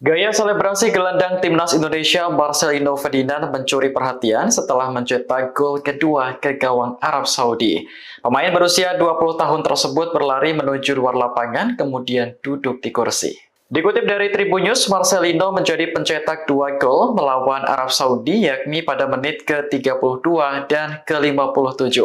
Gaya selebrasi gelandang timnas Indonesia Marcelino Ferdinand mencuri perhatian setelah mencetak gol kedua ke gawang Arab Saudi. Pemain berusia 20 tahun tersebut berlari menuju luar lapangan kemudian duduk di kursi. Dikutip dari Tribunnews, Marcelino menjadi pencetak dua gol melawan Arab Saudi yakni pada menit ke-32 dan ke-57.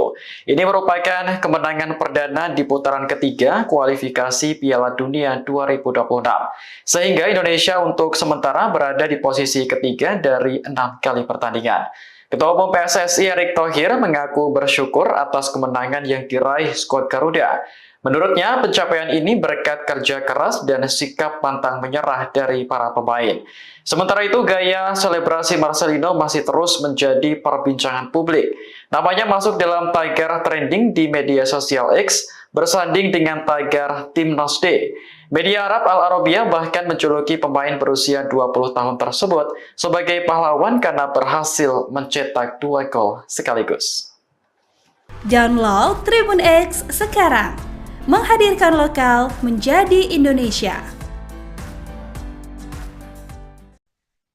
Ini merupakan kemenangan perdana di putaran ketiga kualifikasi Piala Dunia 2026. Sehingga Indonesia untuk sementara berada di posisi ketiga dari 6 kali pertandingan. Ketua Umum PSSI Erick Thohir mengaku bersyukur atas kemenangan yang diraih skuad Garuda. Menurutnya, pencapaian ini berkat kerja keras dan sikap pantang menyerah dari para pemain. Sementara itu, gaya selebrasi Marcelino masih terus menjadi perbincangan publik. Namanya masuk dalam tagar trending di media sosial X, bersanding dengan tagar Timnas D. Media Arab Al Arabiya bahkan menjuluki pemain berusia 20 tahun tersebut sebagai pahlawan karena berhasil mencetak 2 gol sekaligus. Download Tribun X sekarang, menghadirkan lokal menjadi Indonesia.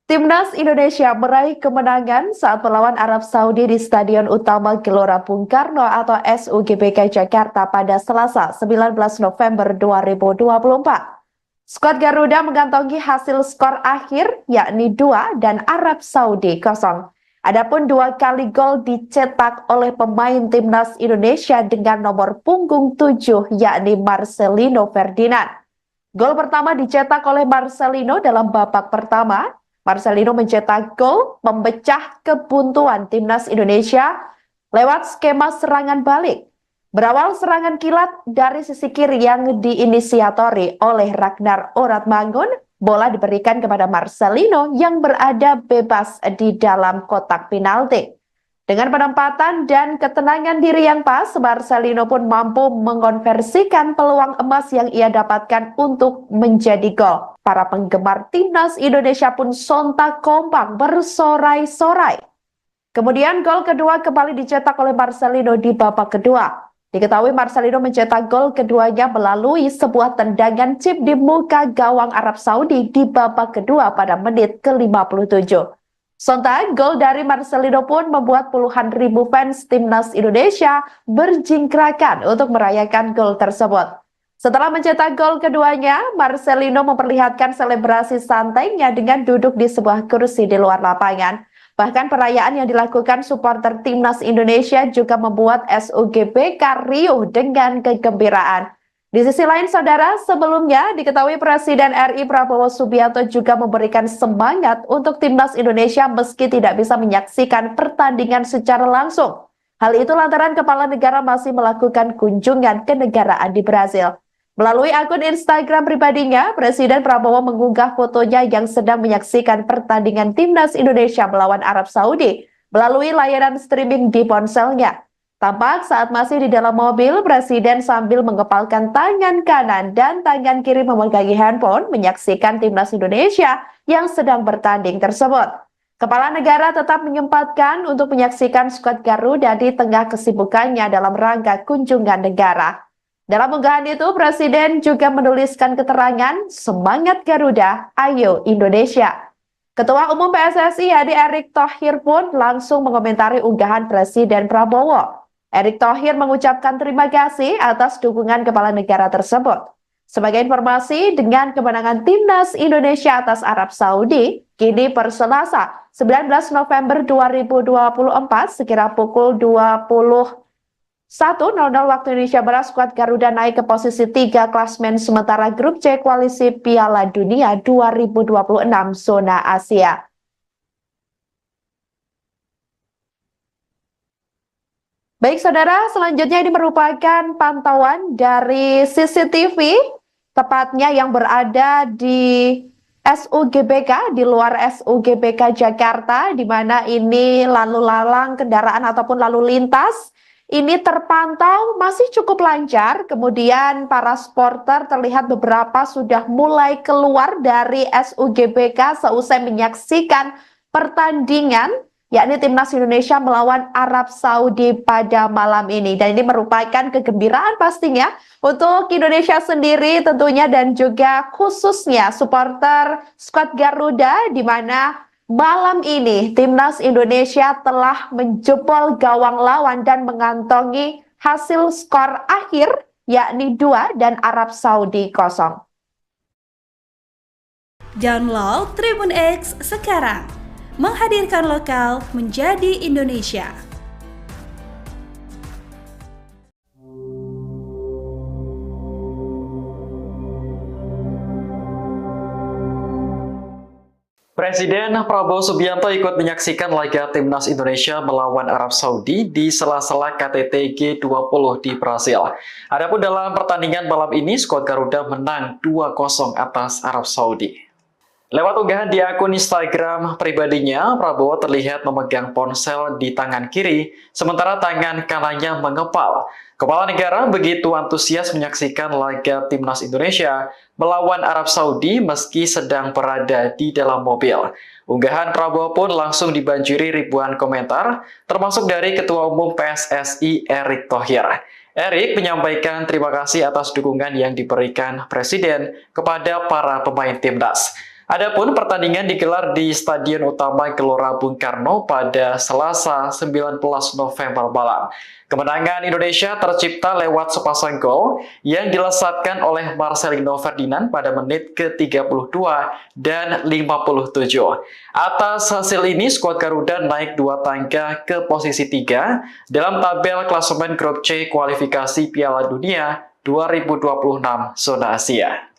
Timnas Indonesia meraih kemenangan saat melawan Arab Saudi di Stadion Utama Gelora Bung Karno atau SUGBK Jakarta pada Selasa 19 November 2024. Skuad Garuda mengantongi hasil skor akhir yakni 2 dan Arab Saudi 0. Adapun 2 kali gol dicetak oleh pemain Timnas Indonesia dengan nomor punggung 7 yakni Marcelino Ferdinand. Gol pertama dicetak oleh Marcelino dalam babak pertama. Marcelino mencetak gol memecah kebuntuan Timnas Indonesia lewat skema serangan balik. Berawal serangan kilat dari sisi kiri yang diinisiatori oleh Ragnar Oratmangun, bola diberikan kepada Marcelino yang berada bebas di dalam kotak penalti. Dengan penempatan dan ketenangan diri yang pas, Marcelino pun mampu mengonversikan peluang emas yang ia dapatkan untuk menjadi gol. Para penggemar Timnas Indonesia pun sontak kompak bersorai-sorai. Kemudian gol kedua kembali dicetak oleh Marcelino di babak kedua. Diketahui Marcelino mencetak gol keduanya melalui sebuah tendangan chip di muka gawang Arab Saudi di babak kedua pada menit ke-57. Sontak, gol dari Marcelino pun membuat puluhan ribu fans Timnas Indonesia berjingkrakan untuk merayakan gol tersebut. Setelah mencetak gol keduanya, Marcelino memperlihatkan selebrasi santainya dengan duduk di sebuah kursi di luar lapangan. Bahkan perayaan yang dilakukan supporter Timnas Indonesia juga membuat SUGBK riuh dengan kegembiraan. Di sisi lain, saudara, sebelumnya diketahui Presiden RI Prabowo Subianto juga memberikan semangat untuk Timnas Indonesia meski tidak bisa menyaksikan pertandingan secara langsung. Hal itu lantaran kepala negara masih melakukan kunjungan kenegaraan di Brasil. Melalui akun Instagram pribadinya, Presiden Prabowo mengunggah fotonya yang sedang menyaksikan pertandingan Timnas Indonesia melawan Arab Saudi melalui layanan streaming di ponselnya. Tampak saat masih di dalam mobil, Presiden sambil mengepalkan tangan kanan dan tangan kiri memegangi handphone menyaksikan Timnas Indonesia yang sedang bertanding tersebut. Kepala negara tetap menyempatkan untuk menyaksikan skuad Garuda di tengah kesibukannya dalam rangka kunjungan negara. Dalam unggahan itu, Presiden juga menuliskan keterangan, "Semangat Garuda, ayo Indonesia." Ketua Umum PSSI Erick Thohir pun langsung mengomentari unggahan Presiden Prabowo. Erick Thohir mengucapkan terima kasih atas dukungan kepala negara tersebut. Sebagai informasi, dengan kemenangan Timnas Indonesia atas Arab Saudi, kini per Selasa 19 November 2024 sekira pukul 21.00 waktu Indonesia Barat, skuad Garuda naik ke posisi 3 klasmen sementara grup C koalisi Piala Dunia 2026 zona Asia. Baik saudara, selanjutnya ini merupakan pantauan dari CCTV, tepatnya yang berada di SUGBK, di luar SUGBK Jakarta, di mana ini lalu lalang kendaraan ataupun lalu lintas ini terpantau masih cukup lancar. Kemudian para supporter terlihat beberapa sudah mulai keluar dari SUGBK seusai menyaksikan pertandingan yakni Timnas Indonesia melawan Arab Saudi pada malam ini. Dan ini merupakan kegembiraan pastinya untuk Indonesia sendiri tentunya dan juga khususnya supporter skuad Garuda, di mana malam ini Timnas Indonesia telah menjebol gawang lawan dan mengantongi hasil skor akhir yakni 2 dan Arab Saudi 0. Download Tribun X sekarang, menghadirkan lokal menjadi Indonesia. Presiden Prabowo Subianto ikut menyaksikan laga Timnas Indonesia melawan Arab Saudi di sela-sela KTT G20 di Brasil. Adapun dalam pertandingan malam ini, skuad Garuda menang 2-0 atas Arab Saudi. Lewat unggahan di akun Instagram pribadinya, Prabowo terlihat memegang ponsel di tangan kiri, sementara tangan kanannya mengepal. Kepala negara begitu antusias menyaksikan laga Timnas Indonesia melawan Arab Saudi meski sedang berada di dalam mobil. Unggahan Prabowo pun langsung dibanjiri ribuan komentar, termasuk dari Ketua Umum PSSI Erick Thohir. Erick menyampaikan terima kasih atas dukungan yang diberikan Presiden kepada para pemain Timnas. Adapun pertandingan digelar di Stadion Utama Gelora Bung Karno pada Selasa 19 November malam. Kemenangan Indonesia tercipta lewat sepasang gol yang dilesatkan oleh Marcelino Ferdinand pada menit ke-32 dan 57. Atas hasil ini, skuad Garuda naik 2 tangga ke posisi 3 dalam tabel klasemen grup C kualifikasi Piala Dunia 2026 zona Asia.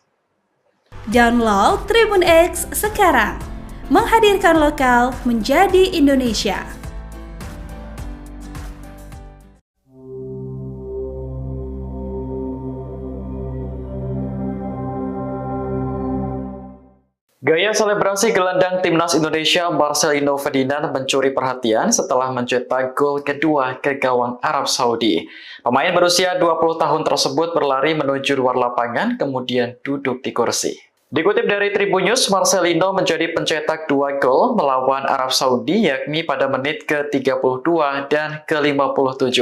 Download Tribun X sekarang, menghadirkan lokal menjadi Indonesia. Gaya selebrasi gelandang Timnas Indonesia Marcelino Ferdinand mencuri perhatian setelah mencetak gol kedua ke gawang Arab Saudi. Pemain berusia 20 tahun tersebut berlari menuju luar lapangan kemudian duduk di kursi. Dikutip dari Tribun News, Marcelino menjadi pencetak 2 gol melawan Arab Saudi, yakni pada menit ke-32 dan ke-57.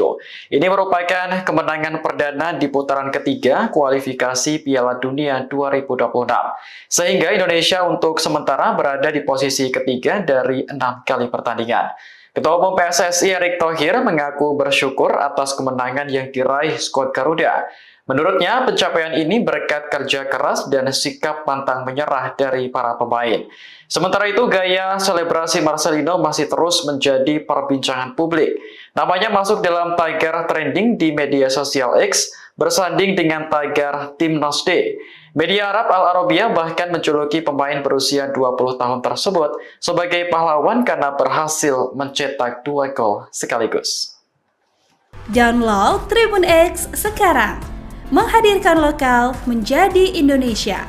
Ini merupakan kemenangan perdana di putaran ketiga kualifikasi Piala Dunia 2026. Sehingga Indonesia untuk sementara berada di posisi ketiga dari 6 kali pertandingan. Ketua Umum PSSI Erick Thohir mengaku bersyukur atas kemenangan yang diraih skuad Garuda. Menurutnya, pencapaian ini berkat kerja keras dan sikap pantang menyerah dari para pemain. Sementara itu, gaya selebrasi Marcelino masih terus menjadi perbincangan publik. Namanya masuk dalam tagar trending di media sosial X, bersanding dengan tagar Timnas Day. Media Arab Al Arabiya bahkan menjuluki pemain berusia 20 tahun tersebut sebagai pahlawan karena berhasil mencetak 2 gol sekaligus. Download Tribun X sekarang, menghadirkan lokal menjadi Indonesia.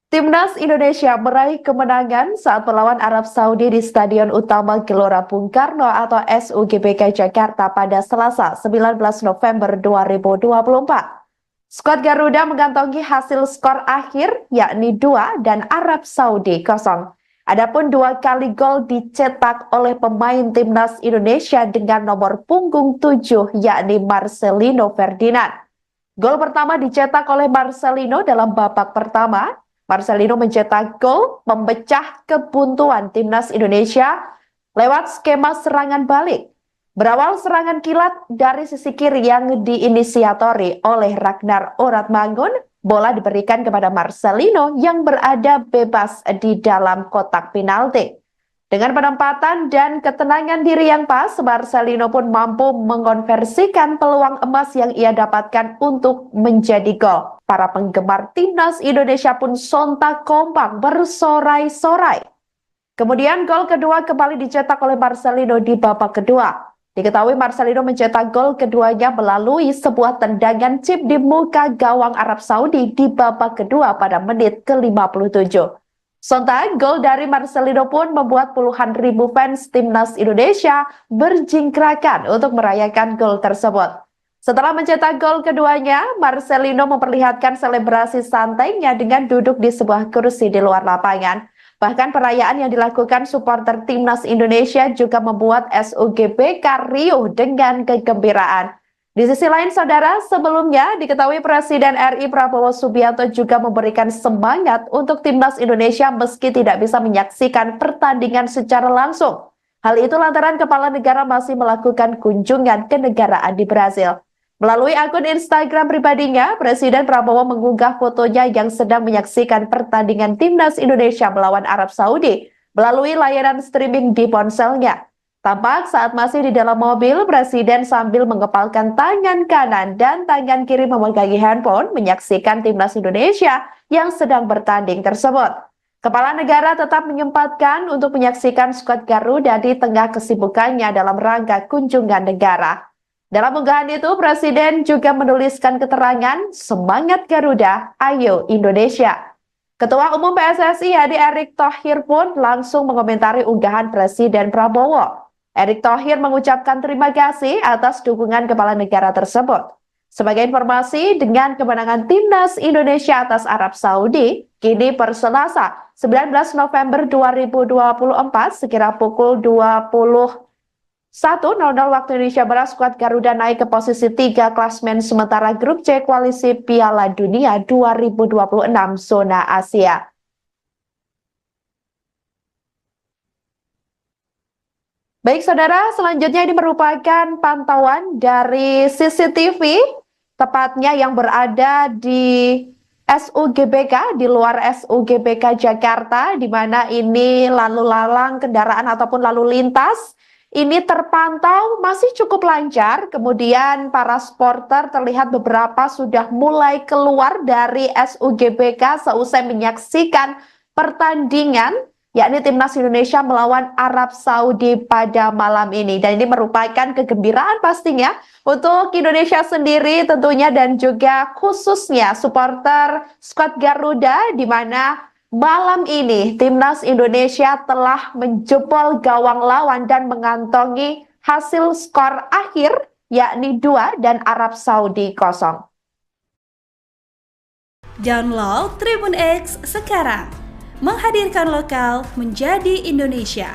Timnas Indonesia meraih kemenangan saat melawan Arab Saudi di Stadion Utama Gelora Bung Karno atau SUGBK Jakarta pada Selasa 19 November 2024. Skuad Garuda mengantongi hasil skor akhir yakni 2 dan Arab Saudi 0. Adapun 2 kali gol dicetak oleh pemain Timnas Indonesia dengan nomor punggung 7 yakni Marcelino Ferdinand. Gol pertama dicetak oleh Marcelino dalam babak pertama. Marcelino mencetak gol memecah kebuntuan Timnas Indonesia lewat skema serangan balik. Berawal serangan kilat dari sisi kiri yang diinisiatori oleh Ragnar Oratmangun, bola diberikan kepada Marcelino yang berada bebas di dalam kotak penalti. Dengan penempatan dan ketenangan diri yang pas, Marcelino pun mampu mengonversikan peluang emas yang ia dapatkan untuk menjadi gol. Para penggemar Timnas Indonesia pun sontak kompak bersorai-sorai. Kemudian gol kedua kembali dicetak oleh Marcelino di babak kedua. Diketahui Marcelino mencetak gol keduanya melalui sebuah tendangan chip di muka gawang Arab Saudi di babak kedua pada menit ke-57. Sontak, gol dari Marcelino pun membuat puluhan ribu fans Timnas Indonesia berjingkrakan untuk merayakan gol tersebut. Setelah mencetak gol keduanya, Marcelino memperlihatkan selebrasi santainya dengan duduk di sebuah kursi di luar lapangan. Bahkan perayaan yang dilakukan supporter Timnas Indonesia juga membuat SUGBK riuh dengan kegembiraan. Di sisi lain, saudara, sebelumnya diketahui Presiden RI Prabowo Subianto juga memberikan semangat untuk Timnas Indonesia meski tidak bisa menyaksikan pertandingan secara langsung. Hal itu lantaran kepala negara masih melakukan kunjungan kenegaraan di Brasil. Melalui akun Instagram pribadinya, Presiden Prabowo mengunggah fotonya yang sedang menyaksikan pertandingan Timnas Indonesia melawan Arab Saudi melalui layanan streaming di ponselnya. Tampak saat masih di dalam mobil, Presiden sambil mengepalkan tangan kanan dan tangan kiri memegangi handphone menyaksikan Timnas Indonesia yang sedang bertanding tersebut. Kepala negara tetap menyempatkan untuk menyaksikan skuad Garuda di tengah kesibukannya dalam rangka kunjungan negara. Dalam unggahan itu, Presiden juga menuliskan keterangan, "Semangat Garuda, ayo Indonesia." Ketua Umum PSSI Hadi Erick Thohir pun langsung mengomentari unggahan Presiden Prabowo. Erick Thohir mengucapkan terima kasih atas dukungan kepala negara tersebut. Sebagai informasi, dengan kemenangan Timnas Indonesia atas Arab Saudi, kini per Selasa 19 November 2024 sekira pukul 21.00 waktu Indonesia Barat, skuad Garuda naik ke posisi 3 klasmen sementara grup C koalisi Piala Dunia 2026 zona Asia. Baik saudara, selanjutnya ini merupakan pantauan dari CCTV, tepatnya yang berada di SUGBK, di luar SUGBK Jakarta, di mana ini lalu lalang kendaraan ataupun lalu lintas ini terpantau masih cukup lancar. Kemudian para supporter terlihat beberapa sudah mulai keluar dari SUGBK seusai menyaksikan pertandingan, yakni Timnas Indonesia melawan Arab Saudi pada malam ini. Dan ini merupakan kegembiraan pastinya untuk Indonesia sendiri tentunya dan juga khususnya supporter skuad Garuda, di mana malam ini Timnas Indonesia telah menjebol gawang lawan dan mengantongi hasil skor akhir yakni 2 dan Arab Saudi 0. Download Tribun X sekarang. Menghadirkan lokal menjadi Indonesia.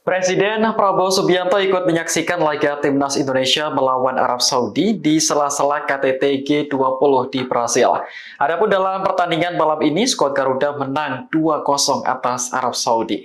Presiden Prabowo Subianto ikut menyaksikan laga Timnas Indonesia melawan Arab Saudi di sela-sela KTT G20 di Brasil. Adapun dalam pertandingan malam ini, skuad Garuda menang 2-0 atas Arab Saudi.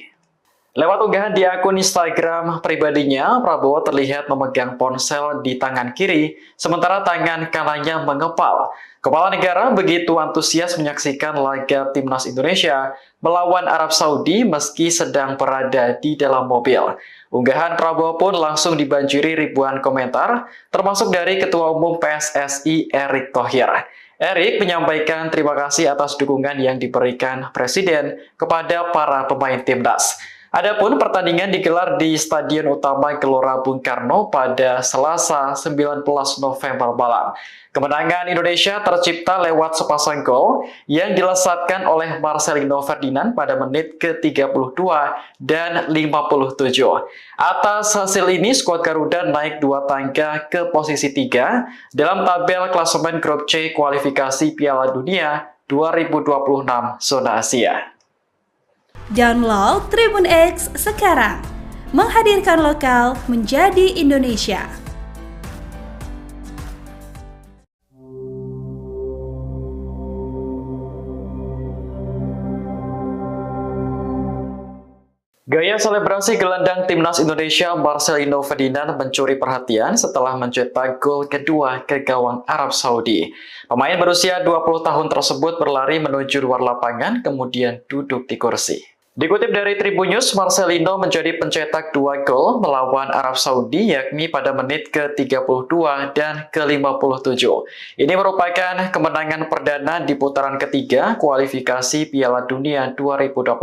Lewat unggahan di akun Instagram pribadinya, Prabowo terlihat memegang ponsel di tangan kiri, sementara tangan kanannya mengepal. Kepala negara begitu antusias menyaksikan laga Timnas Indonesia melawan Arab Saudi meski sedang berada di dalam mobil. Unggahan Prabowo pun langsung dibanjiri ribuan komentar, termasuk dari Ketua Umum PSSI Erick Thohir. Erick menyampaikan terima kasih atas dukungan yang diberikan Presiden kepada para pemain Timnas. Adapun pertandingan digelar di Stadion Utama Gelora Bung Karno pada Selasa 19 November malam. Kemenangan Indonesia tercipta lewat sepasang gol yang dilesatkan oleh Marcelino Ferdinand pada menit ke-32 dan 57. Atas hasil ini, skuad Garuda naik 2 tangga ke posisi 3 dalam tabel klasemen grup C kualifikasi Piala Dunia 2026 zona Asia. Download Tribun X sekarang. Menghadirkan lokal menjadi Indonesia. Gaya selebrasi gelandang Timnas Indonesia Marcelino Ferdinand mencuri perhatian setelah mencetak gol kedua ke gawang Arab Saudi. Pemain berusia 20 tahun tersebut berlari menuju luar lapangan kemudian duduk di kursi. Dikutip dari Tribun News, Marcelino menjadi pencetak 2 gol melawan Arab Saudi yakni pada menit ke-32 dan ke-57. Ini merupakan kemenangan perdana di putaran ketiga kualifikasi Piala Dunia 2026.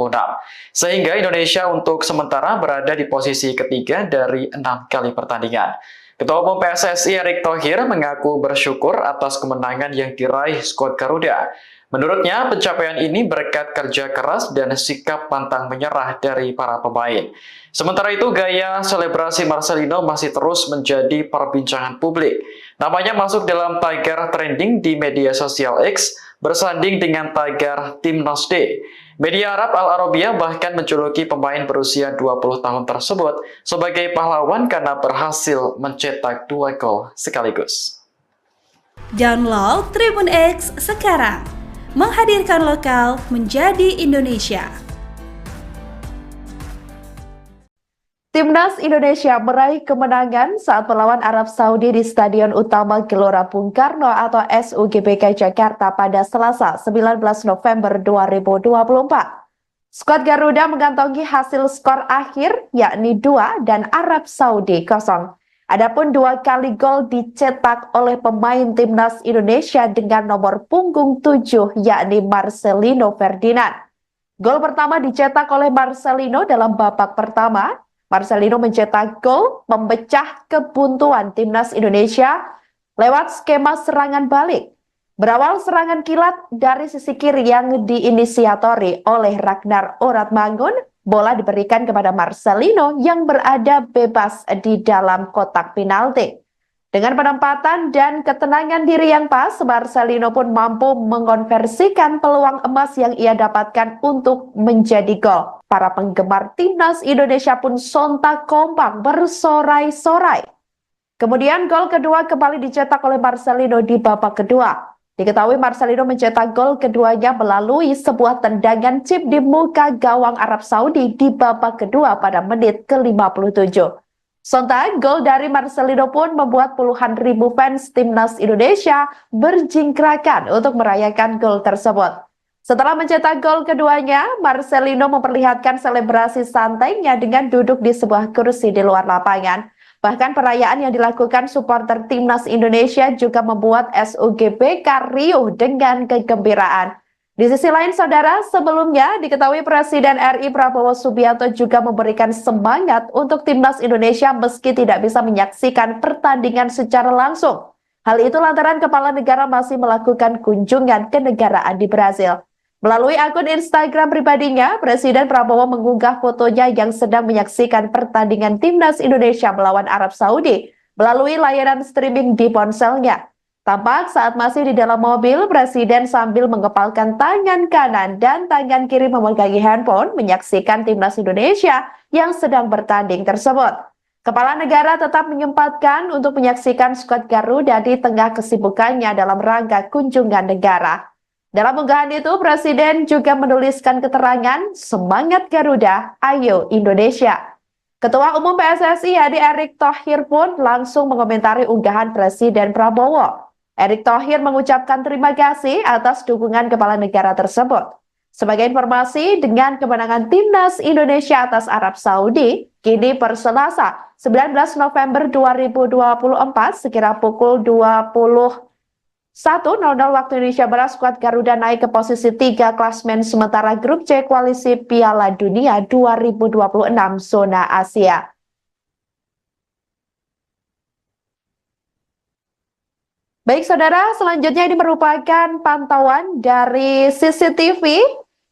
Sehingga Indonesia untuk sementara berada di posisi ketiga dari 6 kali pertandingan. Ketua Umum PSSI Erick Thohir mengaku bersyukur atas kemenangan yang diraih skuad Garuda. Menurutnya, pencapaian ini berkat kerja keras dan sikap pantang menyerah dari para pemain. Sementara itu, gaya selebrasi Marcelino masih terus menjadi perbincangan publik. Namanya masuk dalam tagar trending di media sosial X, bersanding dengan tagar Timnas D. Media Arab Al Arabiya bahkan menjuluki pemain berusia 20 tahun tersebut sebagai pahlawan karena berhasil mencetak 2 gol sekaligus. Download Tribun X sekarang, menghadirkan lokal menjadi Indonesia. Timnas Indonesia meraih kemenangan saat melawan Arab Saudi di Stadion Utama Gelora Bung Karno atau SUGBK Jakarta pada Selasa 19 November 2024. Skuad Garuda mengantongi hasil skor akhir yakni 2 dan Arab Saudi 0. Adapun 2 kali gol dicetak oleh pemain Timnas Indonesia dengan nomor punggung 7 yakni Marcelino Ferdinand. Gol pertama dicetak oleh Marcelino dalam babak pertama. Marcelino mencetak gol memecah kebuntuan Timnas Indonesia lewat skema serangan balik. Berawal serangan kilat dari sisi kiri yang diinisiatori oleh Ragnar Oratmangun, bola diberikan kepada Marcelino yang berada bebas di dalam kotak penalti. Dengan penempatan dan ketenangan diri yang pas, Marcelino pun mampu mengonversikan peluang emas yang ia dapatkan untuk menjadi gol. Para penggemar Timnas Indonesia pun sontak kompak bersorai-sorai. Kemudian gol kedua kembali dicetak oleh Marcelino di babak kedua. Diketahui Marcelino mencetak gol keduanya melalui sebuah tendangan chip di muka gawang Arab Saudi di babak kedua pada menit ke-57. Sontak, gol dari Marcelino pun membuat puluhan ribu fans Timnas Indonesia berjingkrakan untuk merayakan gol tersebut. Setelah mencetak gol keduanya, Marcelino memperlihatkan selebrasi santainya dengan duduk di sebuah kursi di luar lapangan. Bahkan perayaan yang dilakukan supporter Timnas Indonesia juga membuat SUGBK riuh dengan kegembiraan. Di sisi lain, saudara, sebelumnya diketahui Presiden RI Prabowo Subianto juga memberikan semangat untuk Timnas Indonesia meski tidak bisa menyaksikan pertandingan secara langsung. Hal itu lantaran kepala negara masih melakukan kunjungan kenegaraan di Brasil. Melalui akun Instagram pribadinya, Presiden Prabowo mengunggah fotonya yang sedang menyaksikan pertandingan Timnas Indonesia melawan Arab Saudi melalui layanan streaming di ponselnya. Tampak saat masih di dalam mobil, Presiden sambil mengepalkan tangan kanan dan tangan kiri memegangi handphone menyaksikan Timnas Indonesia yang sedang bertanding tersebut. Kepala negara tetap menyempatkan untuk menyaksikan skuad Garuda di tengah kesibukannya dalam rangka kunjungan negara. Dalam unggahan itu, Presiden juga menuliskan keterangan, "Semangat Garuda, ayo Indonesia." Ketua Umum PSSI Hadi Erick Thohir pun langsung mengomentari unggahan Presiden Prabowo. Erick Thohir mengucapkan terima kasih atas dukungan kepala negara tersebut. Sebagai informasi, dengan kemenangan Timnas Indonesia atas Arab Saudi, kini per Selasa 19 November 2024 sekira pukul 21.00 waktu Indonesia Barat, skuad Garuda naik ke posisi 3 klasmen sementara grup C Koalisi Piala Dunia 2026 zona Asia. Baik saudara, selanjutnya ini merupakan pantauan dari CCTV,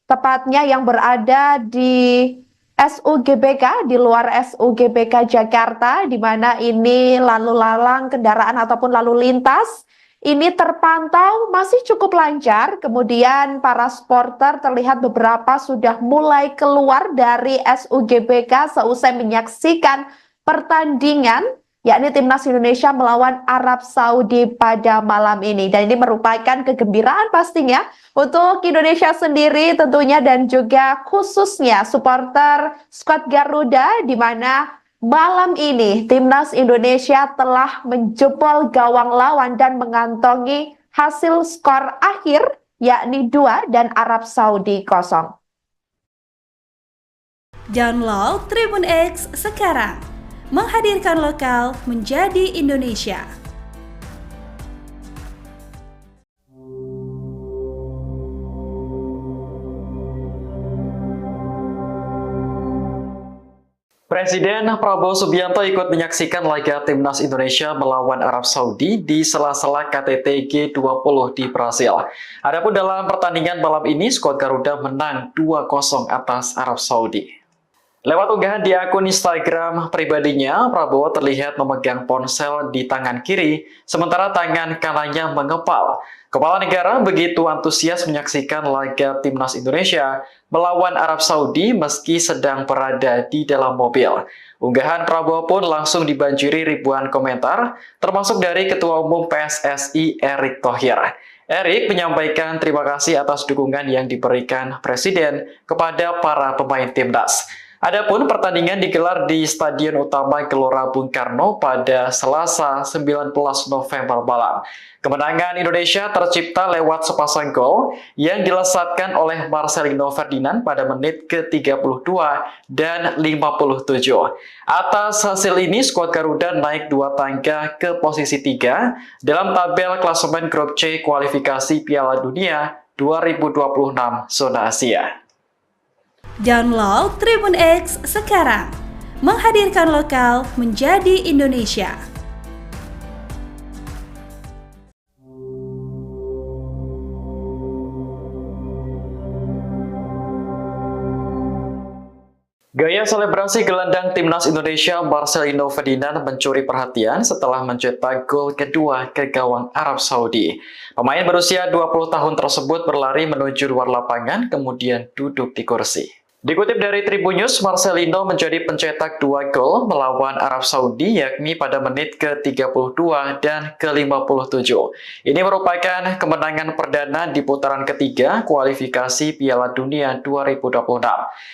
tepatnya yang berada di SUGBK, di luar SUGBK Jakarta, di mana ini lalu lalang kendaraan ataupun lalu lintas ini terpantau masih cukup lancar. Kemudian para supporter terlihat beberapa sudah mulai keluar dari SUGBK seusai menyaksikan pertandingan yakni Timnas Indonesia melawan Arab Saudi pada malam ini. Dan ini merupakan kegembiraan pastinya untuk Indonesia sendiri tentunya dan juga khususnya supporter skuad Garuda, di mana malam ini Timnas Indonesia telah menjebol gawang lawan dan mengantongi hasil skor akhir yakni 2 dan Arab Saudi 0. Download Tribun X sekarang, menghadirkan lokal menjadi Indonesia. Presiden Prabowo Subianto ikut menyaksikan laga Timnas Indonesia melawan Arab Saudi di sela-sela KTT G20 di Brasil. Adapun dalam pertandingan malam ini, skuad Garuda menang 2-0 atas Arab Saudi. Lewat unggahan di akun Instagram pribadinya, Prabowo terlihat memegang ponsel di tangan kiri, sementara tangan kanannya mengepal. Kepala negara begitu antusias menyaksikan laga Timnas Indonesia melawan Arab Saudi meski sedang berada di dalam mobil. Unggahan Prabowo pun langsung dibanjiri ribuan komentar, termasuk dari Ketua Umum PSSI Erick Thohir. Erick menyampaikan terima kasih atas dukungan yang diberikan Presiden kepada para pemain Timnas. Adapun pertandingan digelar di Stadion Utama Gelora Bung Karno pada Selasa 19 November malam. Kemenangan Indonesia tercipta lewat sepasang gol yang dilesatkan oleh Marcelino Ferdinand pada menit ke-32 dan 57. Atas hasil ini, skuad Garuda naik 2 tangga ke posisi 3 dalam tabel klasemen grup C kualifikasi Piala Dunia 2026 zona Asia. Download Tribun X sekarang, menghadirkan lokal menjadi Indonesia. Gaya selebrasi gelandang Timnas Indonesia Marcelino Ferdinand mencuri perhatian setelah mencetak gol kedua ke gawang Arab Saudi. Pemain berusia 20 tahun tersebut berlari menuju luar lapangan kemudian duduk di kursi. Dikutip dari Tribun News, Marcelino menjadi pencetak 2 gol melawan Arab Saudi yakni pada menit ke-32 dan ke-57. Ini merupakan kemenangan perdana di putaran ketiga kualifikasi Piala Dunia 2026.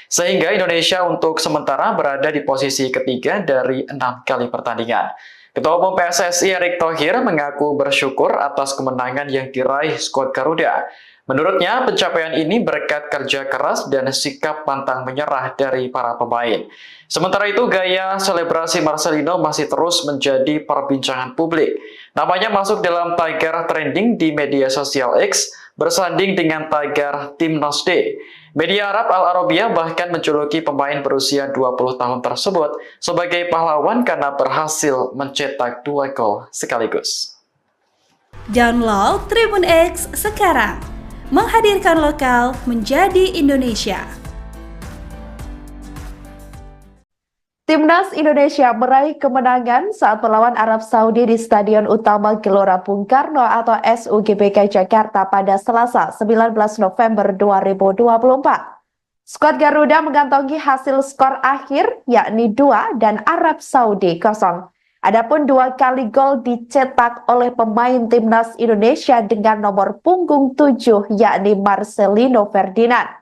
Sehingga Indonesia untuk sementara berada di posisi ketiga dari 6 kali pertandingan. Ketua Umum PSSI Erick Thohir mengaku bersyukur atas kemenangan yang diraih skuad Garuda. Menurutnya, pencapaian ini berkat kerja keras dan sikap pantang menyerah dari para pemain. Sementara itu, gaya selebrasi Marcelino masih terus menjadi perbincangan publik. Namanya masuk dalam tagar trending di media sosial X, bersanding dengan tagar Timnas Day. Media Arab Al Arabiya bahkan menjuluki pemain berusia 20 tahun tersebut sebagai pahlawan karena berhasil mencetak 2 gol sekaligus. Download Tribun X sekarang, menghadirkan lokal menjadi Indonesia. Timnas Indonesia meraih kemenangan saat melawan Arab Saudi di Stadion Utama Gelora Bung Karno atau SUGBK Jakarta pada Selasa 19 November 2024. Skuad Garuda mengantongi hasil skor akhir yakni 2 dan Arab Saudi 0. Adapun 2 kali gol dicetak oleh pemain Timnas Indonesia dengan nomor punggung 7 yakni Marcelino Ferdinand.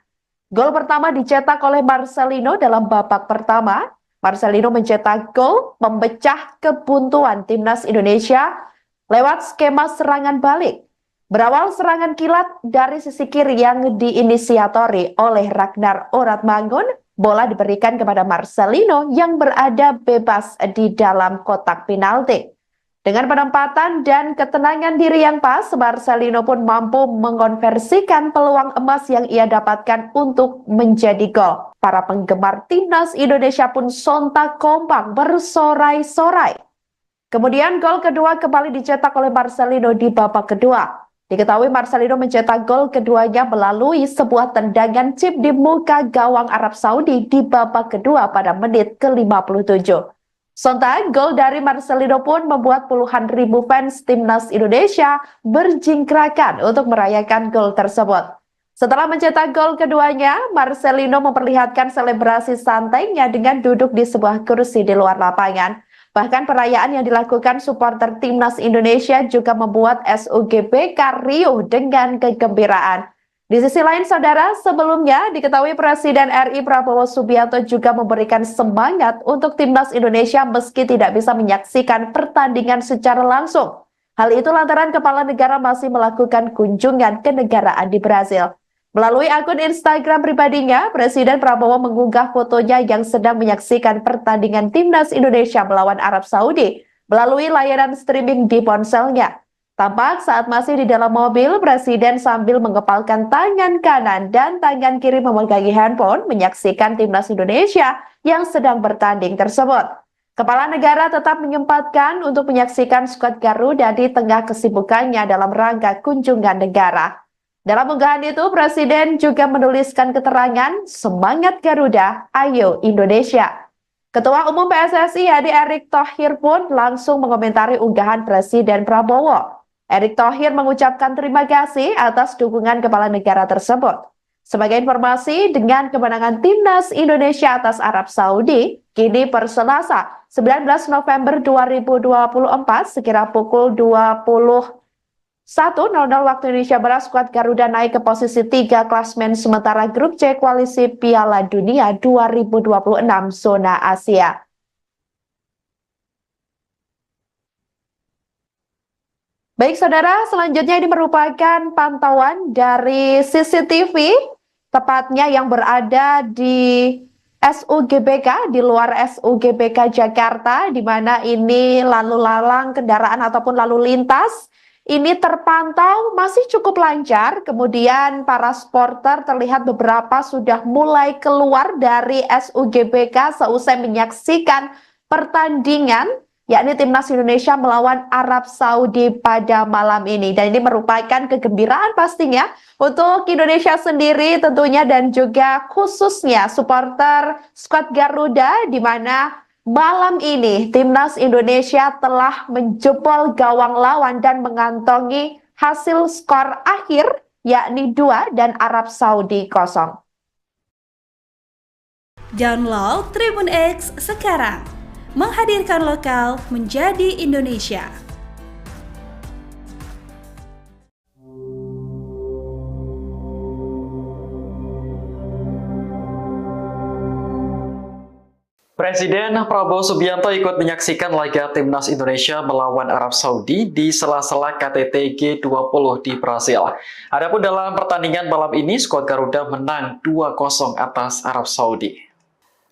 Gol pertama dicetak oleh Marcelino dalam babak pertama. Marcelino mencetak gol memecah kebuntuan Timnas Indonesia lewat skema serangan balik. Berawal serangan kilat dari sisi kiri yang diinisiatori oleh Ragnar Oratmangun, bola diberikan kepada Marcelino yang berada bebas di dalam kotak penalti. Dengan penempatan dan ketenangan diri yang pas, Marcelino pun mampu mengonversikan peluang emas yang ia dapatkan untuk menjadi gol. Para penggemar Timnas Indonesia pun sontak kompak bersorai-sorai. Kemudian gol kedua kembali dicetak oleh Marcelino di babak kedua. Diketahui Marcelino mencetak gol keduanya melalui sebuah tendangan chip di muka gawang Arab Saudi di babak kedua pada menit ke-57. Sontak, gol dari Marcelino pun membuat puluhan ribu fans Timnas Indonesia berjingkrakan untuk merayakan gol tersebut. Setelah mencetak gol keduanya, Marcelino memperlihatkan selebrasi santainya dengan duduk di sebuah kursi di luar lapangan. Bahkan perayaan yang dilakukan supporter Timnas Indonesia juga membuat SUGBK riuh dengan kegembiraan. Di sisi lain, saudara, sebelumnya diketahui Presiden RI Prabowo Subianto juga memberikan semangat untuk Timnas Indonesia meski tidak bisa menyaksikan pertandingan secara langsung. Hal itu lantaran kepala negara masih melakukan kunjungan kenegaraan di Brasil. Melalui akun Instagram pribadinya, Presiden Prabowo mengunggah fotonya yang sedang menyaksikan pertandingan Timnas Indonesia melawan Arab Saudi melalui layanan streaming di ponselnya. Tampak saat masih di dalam mobil, Presiden sambil mengepalkan tangan kanan dan tangan kiri memegangi handphone menyaksikan timnas Indonesia yang sedang bertanding tersebut. Kepala negara tetap menyempatkan untuk menyaksikan skuad Garuda di tengah kesibukannya dalam rangka kunjungan negara. Dalam unggahan itu, Presiden juga menuliskan keterangan, "Semangat Garuda, ayo Indonesia." Ketua Umum PSSI Hadi Erick Thohir pun langsung mengomentari unggahan Presiden Prabowo. Erick Thohir mengucapkan terima kasih atas dukungan kepala negara tersebut. Sebagai informasi, dengan kemenangan timnas Indonesia atas Arab Saudi, kini per Selasa 19 November 2024 sekira pukul 21.00 waktu Indonesia Barat, skuad Garuda naik ke posisi 3 klasmen sementara grup C koalisi Piala Dunia 2026 zona Asia. Baik saudara, selanjutnya ini merupakan pantauan dari CCTV, tepatnya yang berada di SUGBK, di luar SUGBK Jakarta, di mana ini lalu lalang kendaraan ataupun lalu lintas ini terpantau masih cukup lancar. Kemudian para supporter terlihat beberapa sudah mulai keluar dari SUGBK seusai menyaksikan pertandingan, yakni timnas Indonesia melawan Arab Saudi pada malam ini. Dan ini merupakan kegembiraan pastinya untuk Indonesia sendiri tentunya dan juga khususnya supporter skuad Garuda, di mana malam ini timnas Indonesia telah menjebol gawang lawan dan mengantongi hasil skor akhir yakni 2 dan Arab Saudi 0. Download Tribun X sekarang. Menghadirkan lokal menjadi Indonesia. Presiden Prabowo Subianto ikut menyaksikan laga timnas Indonesia melawan Arab Saudi di sela-sela KTT G20 di Brasil. Adapun dalam pertandingan malam ini, skuad Garuda menang 2-0 atas Arab Saudi.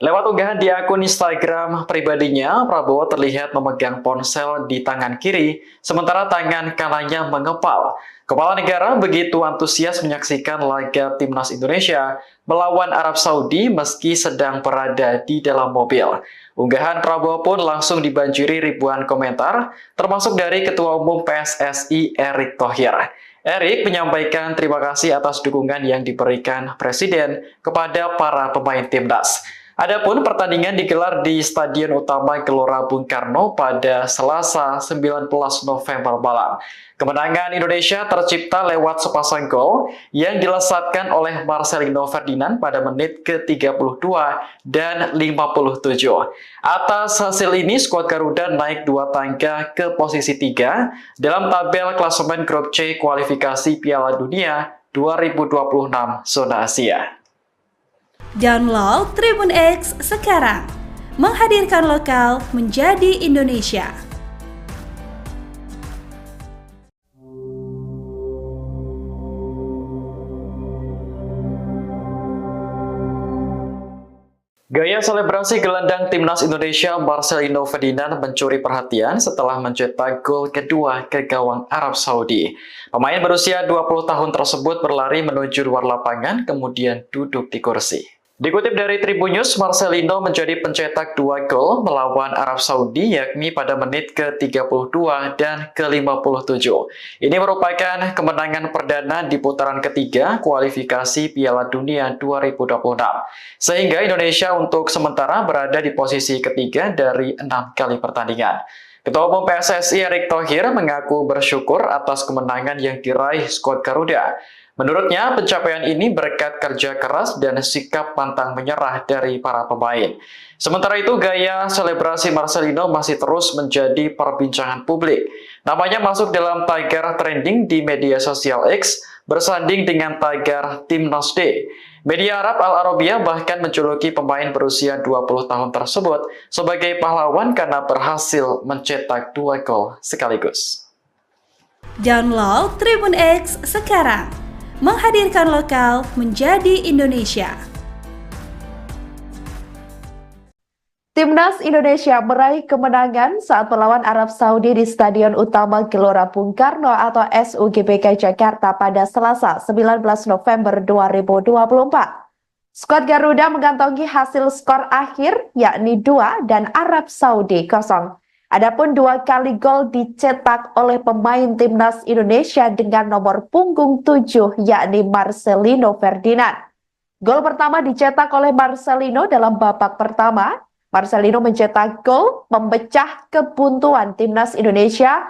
Lewat unggahan di akun Instagram pribadinya, Prabowo terlihat memegang ponsel di tangan kiri, sementara tangan kanannya mengepal. Kepala negara begitu antusias menyaksikan laga timnas Indonesia melawan Arab Saudi meski sedang berada di dalam mobil. Unggahan Prabowo pun langsung dibanjiri ribuan komentar, termasuk dari Ketua Umum PSSI Erick Thohir. Erick menyampaikan terima kasih atas dukungan yang diberikan Presiden kepada para pemain timnas. Adapun pertandingan digelar di Stadion Utama Gelora Bung Karno pada Selasa 19 November malam. Kemenangan Indonesia tercipta lewat sepasang gol yang dilesatkan oleh Marcelino Ferdinand pada menit ke-32 dan 57. Atas hasil ini, skuad Garuda naik 2 tangga ke posisi 3 dalam tabel klasemen grup C kualifikasi Piala Dunia 2026 zona Asia. Download Tribun X sekarang. Menghadirkan lokal menjadi Indonesia. Gaya selebrasi gelandang timnas Indonesia Marcelino Ferdinand mencuri perhatian setelah mencetak gol kedua ke gawang Arab Saudi. Pemain berusia 20 tahun tersebut berlari menuju luar lapangan kemudian duduk di kursi. Dikutip dari Tribunnews, Marcelino menjadi pencetak 2 gol melawan Arab Saudi yakni pada menit ke-32 dan ke-57. Ini merupakan kemenangan perdana di putaran ketiga kualifikasi Piala Dunia 2026. Sehingga Indonesia untuk sementara berada di posisi ketiga dari 6 kali pertandingan. Ketua Umum PSSI Erick Thohir mengaku bersyukur atas kemenangan yang diraih skuad Garuda. Menurutnya, pencapaian ini berkat kerja keras dan sikap pantang menyerah dari para pemain. Sementara itu, gaya selebrasi Marcelino masih terus menjadi perbincangan publik. Namanya masuk dalam tagar trending di media sosial X, bersanding dengan tagar Timnas D. Media Arab Al Arabiya bahkan menjuluki pemain berusia 20 tahun tersebut sebagai pahlawan karena berhasil mencetak 2 gol sekaligus. Download Tribun X sekarang. Menghadirkan lokal menjadi Indonesia. Timnas Indonesia meraih kemenangan saat melawan Arab Saudi di Stadion Utama Gelora Bung Karno atau SUGBK Jakarta pada Selasa 19 November 2024. Skuad Garuda mengantongi hasil skor akhir yakni 2 dan Arab Saudi 0. Adapun 2 kali gol dicetak oleh pemain Timnas Indonesia dengan nomor punggung 7 yakni Marcelino Ferdinand. Gol pertama dicetak oleh Marcelino dalam babak pertama. Marcelino mencetak gol memecah kebuntuan Timnas Indonesia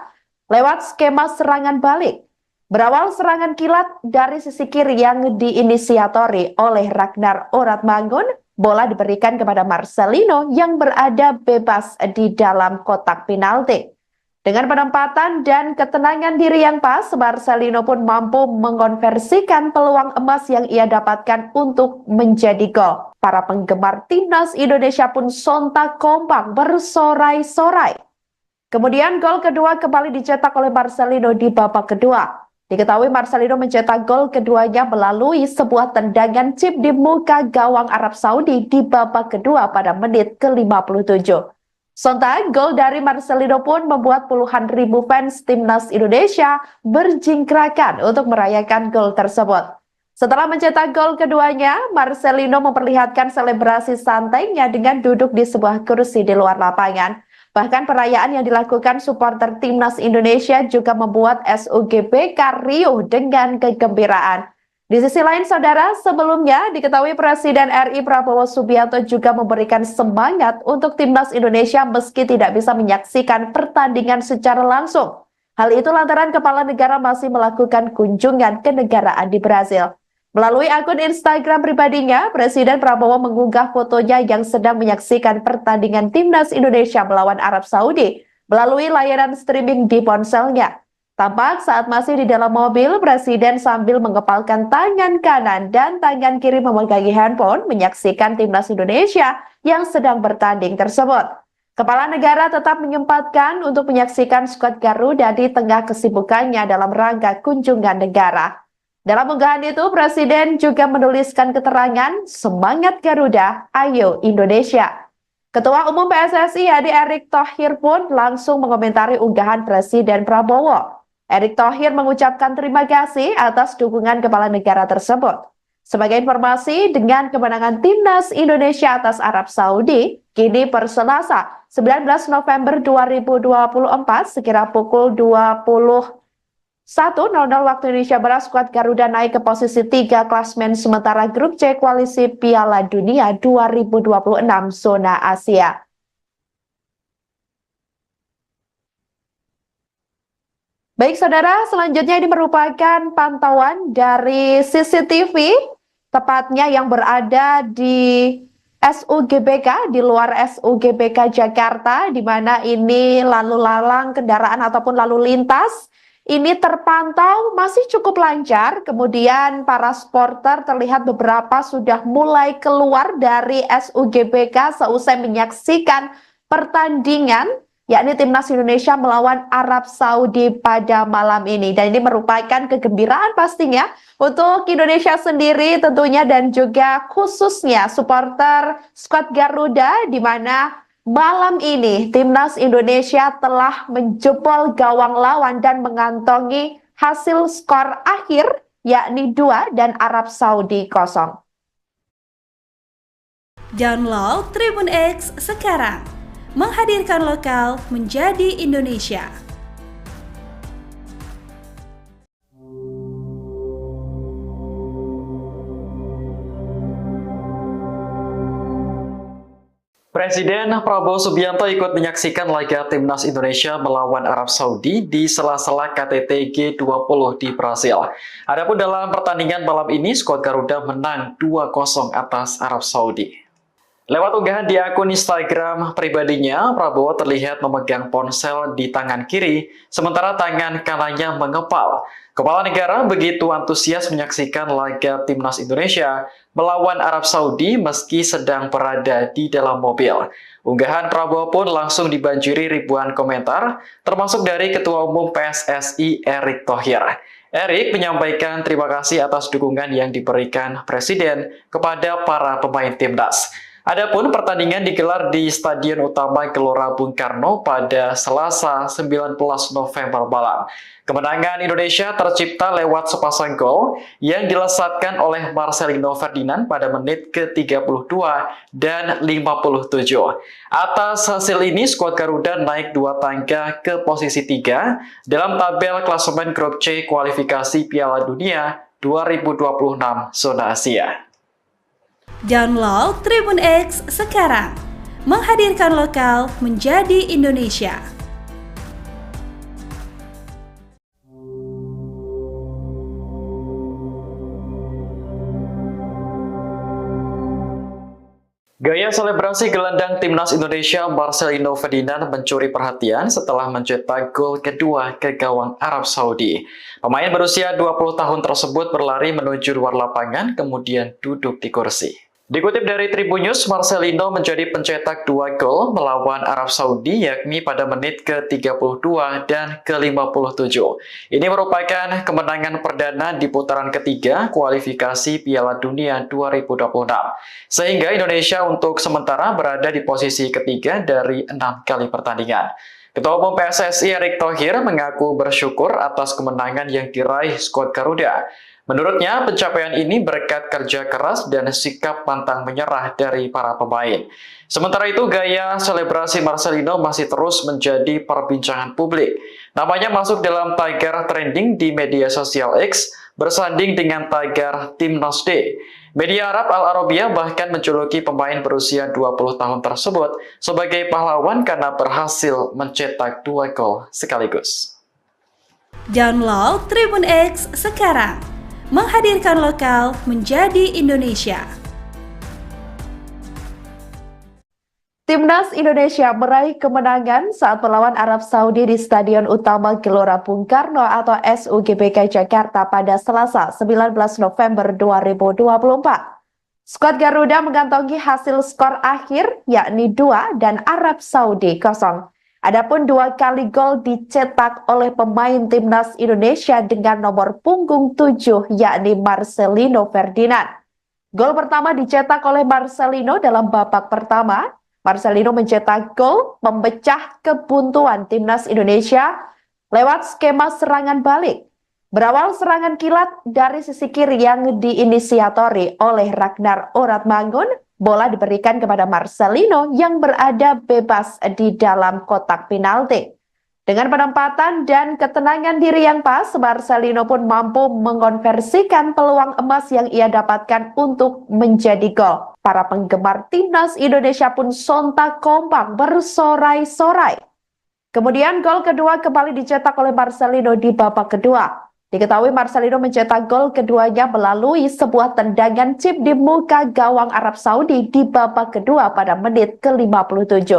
lewat skema serangan balik. Berawal serangan kilat dari sisi kiri yang diinisiatori oleh Ragnar Oratmangun, bola diberikan kepada Marcelino yang berada bebas di dalam kotak penalti. Dengan penempatan dan ketenangan diri yang pas, Marcelino pun mampu mengonversikan peluang emas yang ia dapatkan untuk menjadi gol. Para penggemar Timnas Indonesia pun sontak kompak bersorai-sorai. Kemudian gol kedua kembali dicetak oleh Marcelino di babak kedua. Diketahui Marcelino mencetak gol keduanya melalui sebuah tendangan chip di muka gawang Arab Saudi di babak kedua pada menit ke-57. Sontak, gol dari Marcelino pun membuat puluhan ribu fans Timnas Indonesia berjingkrakan untuk merayakan gol tersebut. Setelah mencetak gol keduanya, Marcelino memperlihatkan selebrasi santainya dengan duduk di sebuah kursi di luar lapangan. Bahkan perayaan yang dilakukan supporter Timnas Indonesia juga membuat SUGBK riuh dengan kegembiraan. Di sisi lain, saudara, sebelumnya diketahui Presiden RI Prabowo Subianto juga memberikan semangat untuk Timnas Indonesia meski tidak bisa menyaksikan pertandingan secara langsung. Hal itu lantaran kepala negara masih melakukan kunjungan kenegaraan di Brasil. Melalui akun Instagram pribadinya, Presiden Prabowo mengunggah fotonya yang sedang menyaksikan pertandingan Timnas Indonesia melawan Arab Saudi melalui layanan streaming di ponselnya. Tampak saat masih di dalam mobil, Presiden sambil mengepalkan tangan kanan dan tangan kiri memegangi handphone menyaksikan Timnas Indonesia yang sedang bertanding tersebut. Kepala negara tetap menyempatkan untuk menyaksikan skuad Garuda di tengah kesibukannya dalam rangka kunjungan negara. Dalam unggahan itu, Presiden juga menuliskan keterangan, "Semangat Garuda, ayo Indonesia." Ketua Umum PSSI Hadi Erick Thohir pun langsung mengomentari unggahan Presiden Prabowo. Erick Thohir mengucapkan terima kasih atas dukungan kepala negara tersebut. Sebagai informasi, dengan kemenangan Timnas Indonesia atas Arab Saudi, kini per Selasa 19 November 2024 sekira pukul 21.00 waktu Indonesia Barat, skuad Garuda naik ke posisi 3 klasmen sementara grup C Koalisi Piala Dunia 2026 zona Asia. Baik saudara, selanjutnya ini merupakan pantauan dari CCTV, tepatnya yang berada di SUGBK, di luar SUGBK Jakarta, di mana ini lalu lalang kendaraan ataupun lalu lintas ini terpantau masih cukup lancar. Kemudian para supporter terlihat beberapa sudah mulai keluar dari SUGBK seusai menyaksikan pertandingan yakni Timnas Indonesia melawan Arab Saudi pada malam ini. Dan ini merupakan kegembiraan pastinya untuk Indonesia sendiri tentunya dan juga khususnya supporter skuad Garuda, di mana malam ini Timnas Indonesia telah menjebol gawang lawan dan mengantongi hasil skor akhir yakni 2 dan Arab Saudi 0. Download Tribun X sekarang. Menghadirkan lokal menjadi Indonesia. Presiden Prabowo Subianto ikut menyaksikan laga Timnas Indonesia melawan Arab Saudi di sela-sela KTT G20 di Brasil. Adapun dalam pertandingan malam ini, skuad Garuda menang 2-0 atas Arab Saudi. Lewat unggahan di akun Instagram pribadinya, Prabowo terlihat memegang ponsel di tangan kiri, sementara tangan kanannya mengepal. Kepala negara begitu antusias menyaksikan laga Timnas Indonesia melawan Arab Saudi meski sedang berada di dalam mobil. Unggahan Prabowo pun langsung dibanjiri ribuan komentar, termasuk dari Ketua Umum PSSI Erick Thohir. Erick menyampaikan terima kasih atas dukungan yang diberikan Presiden kepada para pemain Timnas. Adapun pertandingan digelar di Stadion Utama Gelora Bung Karno pada Selasa 19 November malam. Kemenangan Indonesia tercipta lewat sepasang gol yang dilesatkan oleh Marcelino Ferdinand pada menit ke-32 dan 57. Atas hasil ini, skuad Garuda naik 2 tangga ke posisi 3 dalam tabel klasemen grup C kualifikasi Piala Dunia 2026 zona Asia. Download Tribun X sekarang, menghadirkan lokal menjadi Indonesia. Gaya selebrasi gelandang timnas Indonesia Marcelino Ferdinand mencuri perhatian setelah mencetak gol kedua ke gawang Arab Saudi. Pemain berusia 20 tahun tersebut berlari menuju luar lapangan kemudian duduk di kursi. Dikutip dari Tribun News, Marcelino menjadi pencetak 2 gol melawan Arab Saudi yakni pada menit ke-32 dan ke-57. Ini merupakan kemenangan perdana di putaran ketiga kualifikasi Piala Dunia 2026. Sehingga Indonesia untuk sementara berada di posisi ketiga dari 6 kali pertandingan. Ketua Umum PSSI Erick Thohir mengaku bersyukur atas kemenangan yang diraih skuad Garuda. Menurutnya, pencapaian ini berkat kerja keras dan sikap pantang menyerah dari para pemain. Sementara itu, gaya selebrasi Marcelino masih terus menjadi perbincangan publik. Namanya masuk dalam tagar trending di media sosial X, bersanding dengan tagar Timnas D. Media Arab Al Arabiya bahkan menjuluki pemain berusia 20 tahun tersebut sebagai pahlawan karena berhasil mencetak 2 gol sekaligus. Download Tribun X sekarang, menghadirkan lokal menjadi Indonesia. Timnas Indonesia meraih kemenangan saat melawan Arab Saudi di Stadion Utama Gelora Bung Karno atau SUGBK Jakarta pada Selasa 19 November 2024. Skuad Garuda mengantongi hasil skor akhir yakni 2 dan Arab Saudi 0. Adapun 2 kali gol dicetak oleh pemain Timnas Indonesia dengan nomor punggung 7 yakni Marcelino Ferdinand. Gol pertama dicetak oleh Marcelino dalam babak pertama. Marcelino mencetak gol memecah kebuntuan Timnas Indonesia lewat skema serangan balik. Berawal serangan kilat dari sisi kiri yang diinisiatori oleh Ragnar Oratmangun, bola diberikan kepada Marcelino yang berada bebas di dalam kotak penalti. Dengan penempatan dan ketenangan diri yang pas, Marcelino pun mampu mengonversikan peluang emas yang ia dapatkan untuk menjadi gol. Para penggemar Timnas Indonesia pun sontak kompak bersorai-sorai. Kemudian gol kedua kembali dicetak oleh Marcelino di babak kedua. Diketahui Marcelino mencetak gol keduanya melalui sebuah tendangan chip di muka gawang Arab Saudi di babak kedua pada menit ke-57.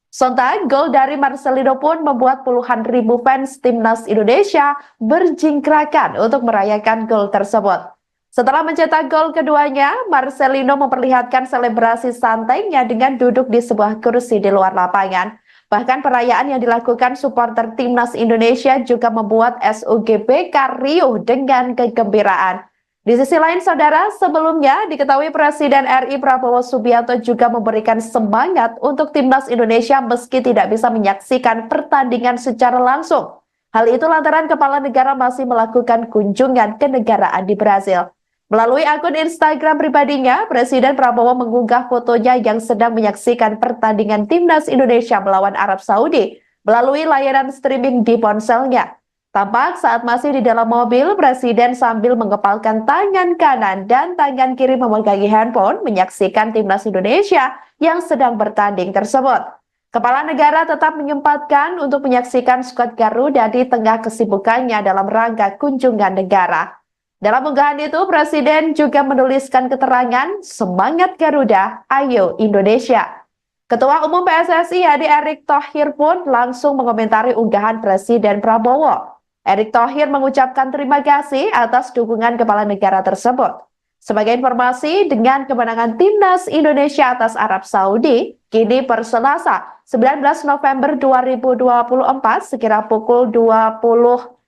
Sontak, gol dari Marcelino pun membuat puluhan ribu fans Timnas Indonesia berjingkrakan untuk merayakan gol tersebut. Setelah mencetak gol keduanya, Marcelino memperlihatkan selebrasi santainya dengan duduk di sebuah kursi di luar lapangan. Bahkan perayaan yang dilakukan supporter Timnas Indonesia juga membuat SUGBK riuh dengan kegembiraan. Di sisi lain, saudara, sebelumnya diketahui Presiden RI Prabowo Subianto juga memberikan semangat untuk Timnas Indonesia meski tidak bisa menyaksikan pertandingan secara langsung. Hal itu lantaran kepala negara masih melakukan kunjungan kenegaraan di Brasil. Melalui akun Instagram pribadinya, Presiden Prabowo mengunggah fotonya yang sedang menyaksikan pertandingan Timnas Indonesia melawan Arab Saudi melalui layanan streaming di ponselnya. Tampak saat masih di dalam mobil, Presiden sambil mengepalkan tangan kanan dan tangan kiri memegangi handphone menyaksikan Timnas Indonesia yang sedang bertanding tersebut. Kepala negara tetap menyempatkan untuk menyaksikan skuad Garuda di tengah kesibukannya dalam rangka kunjungan negara. Dalam unggahan itu, Presiden juga menuliskan keterangan, "Semangat Garuda, ayo Indonesia." Ketua Umum PSSI Erick Thohir pun langsung mengomentari unggahan Presiden Prabowo. Erick Thohir mengucapkan terima kasih atas dukungan kepala negara tersebut. Sebagai informasi, dengan kemenangan Timnas Indonesia atas Arab Saudi, kini per Selasa 19 November 2024 sekira pukul 20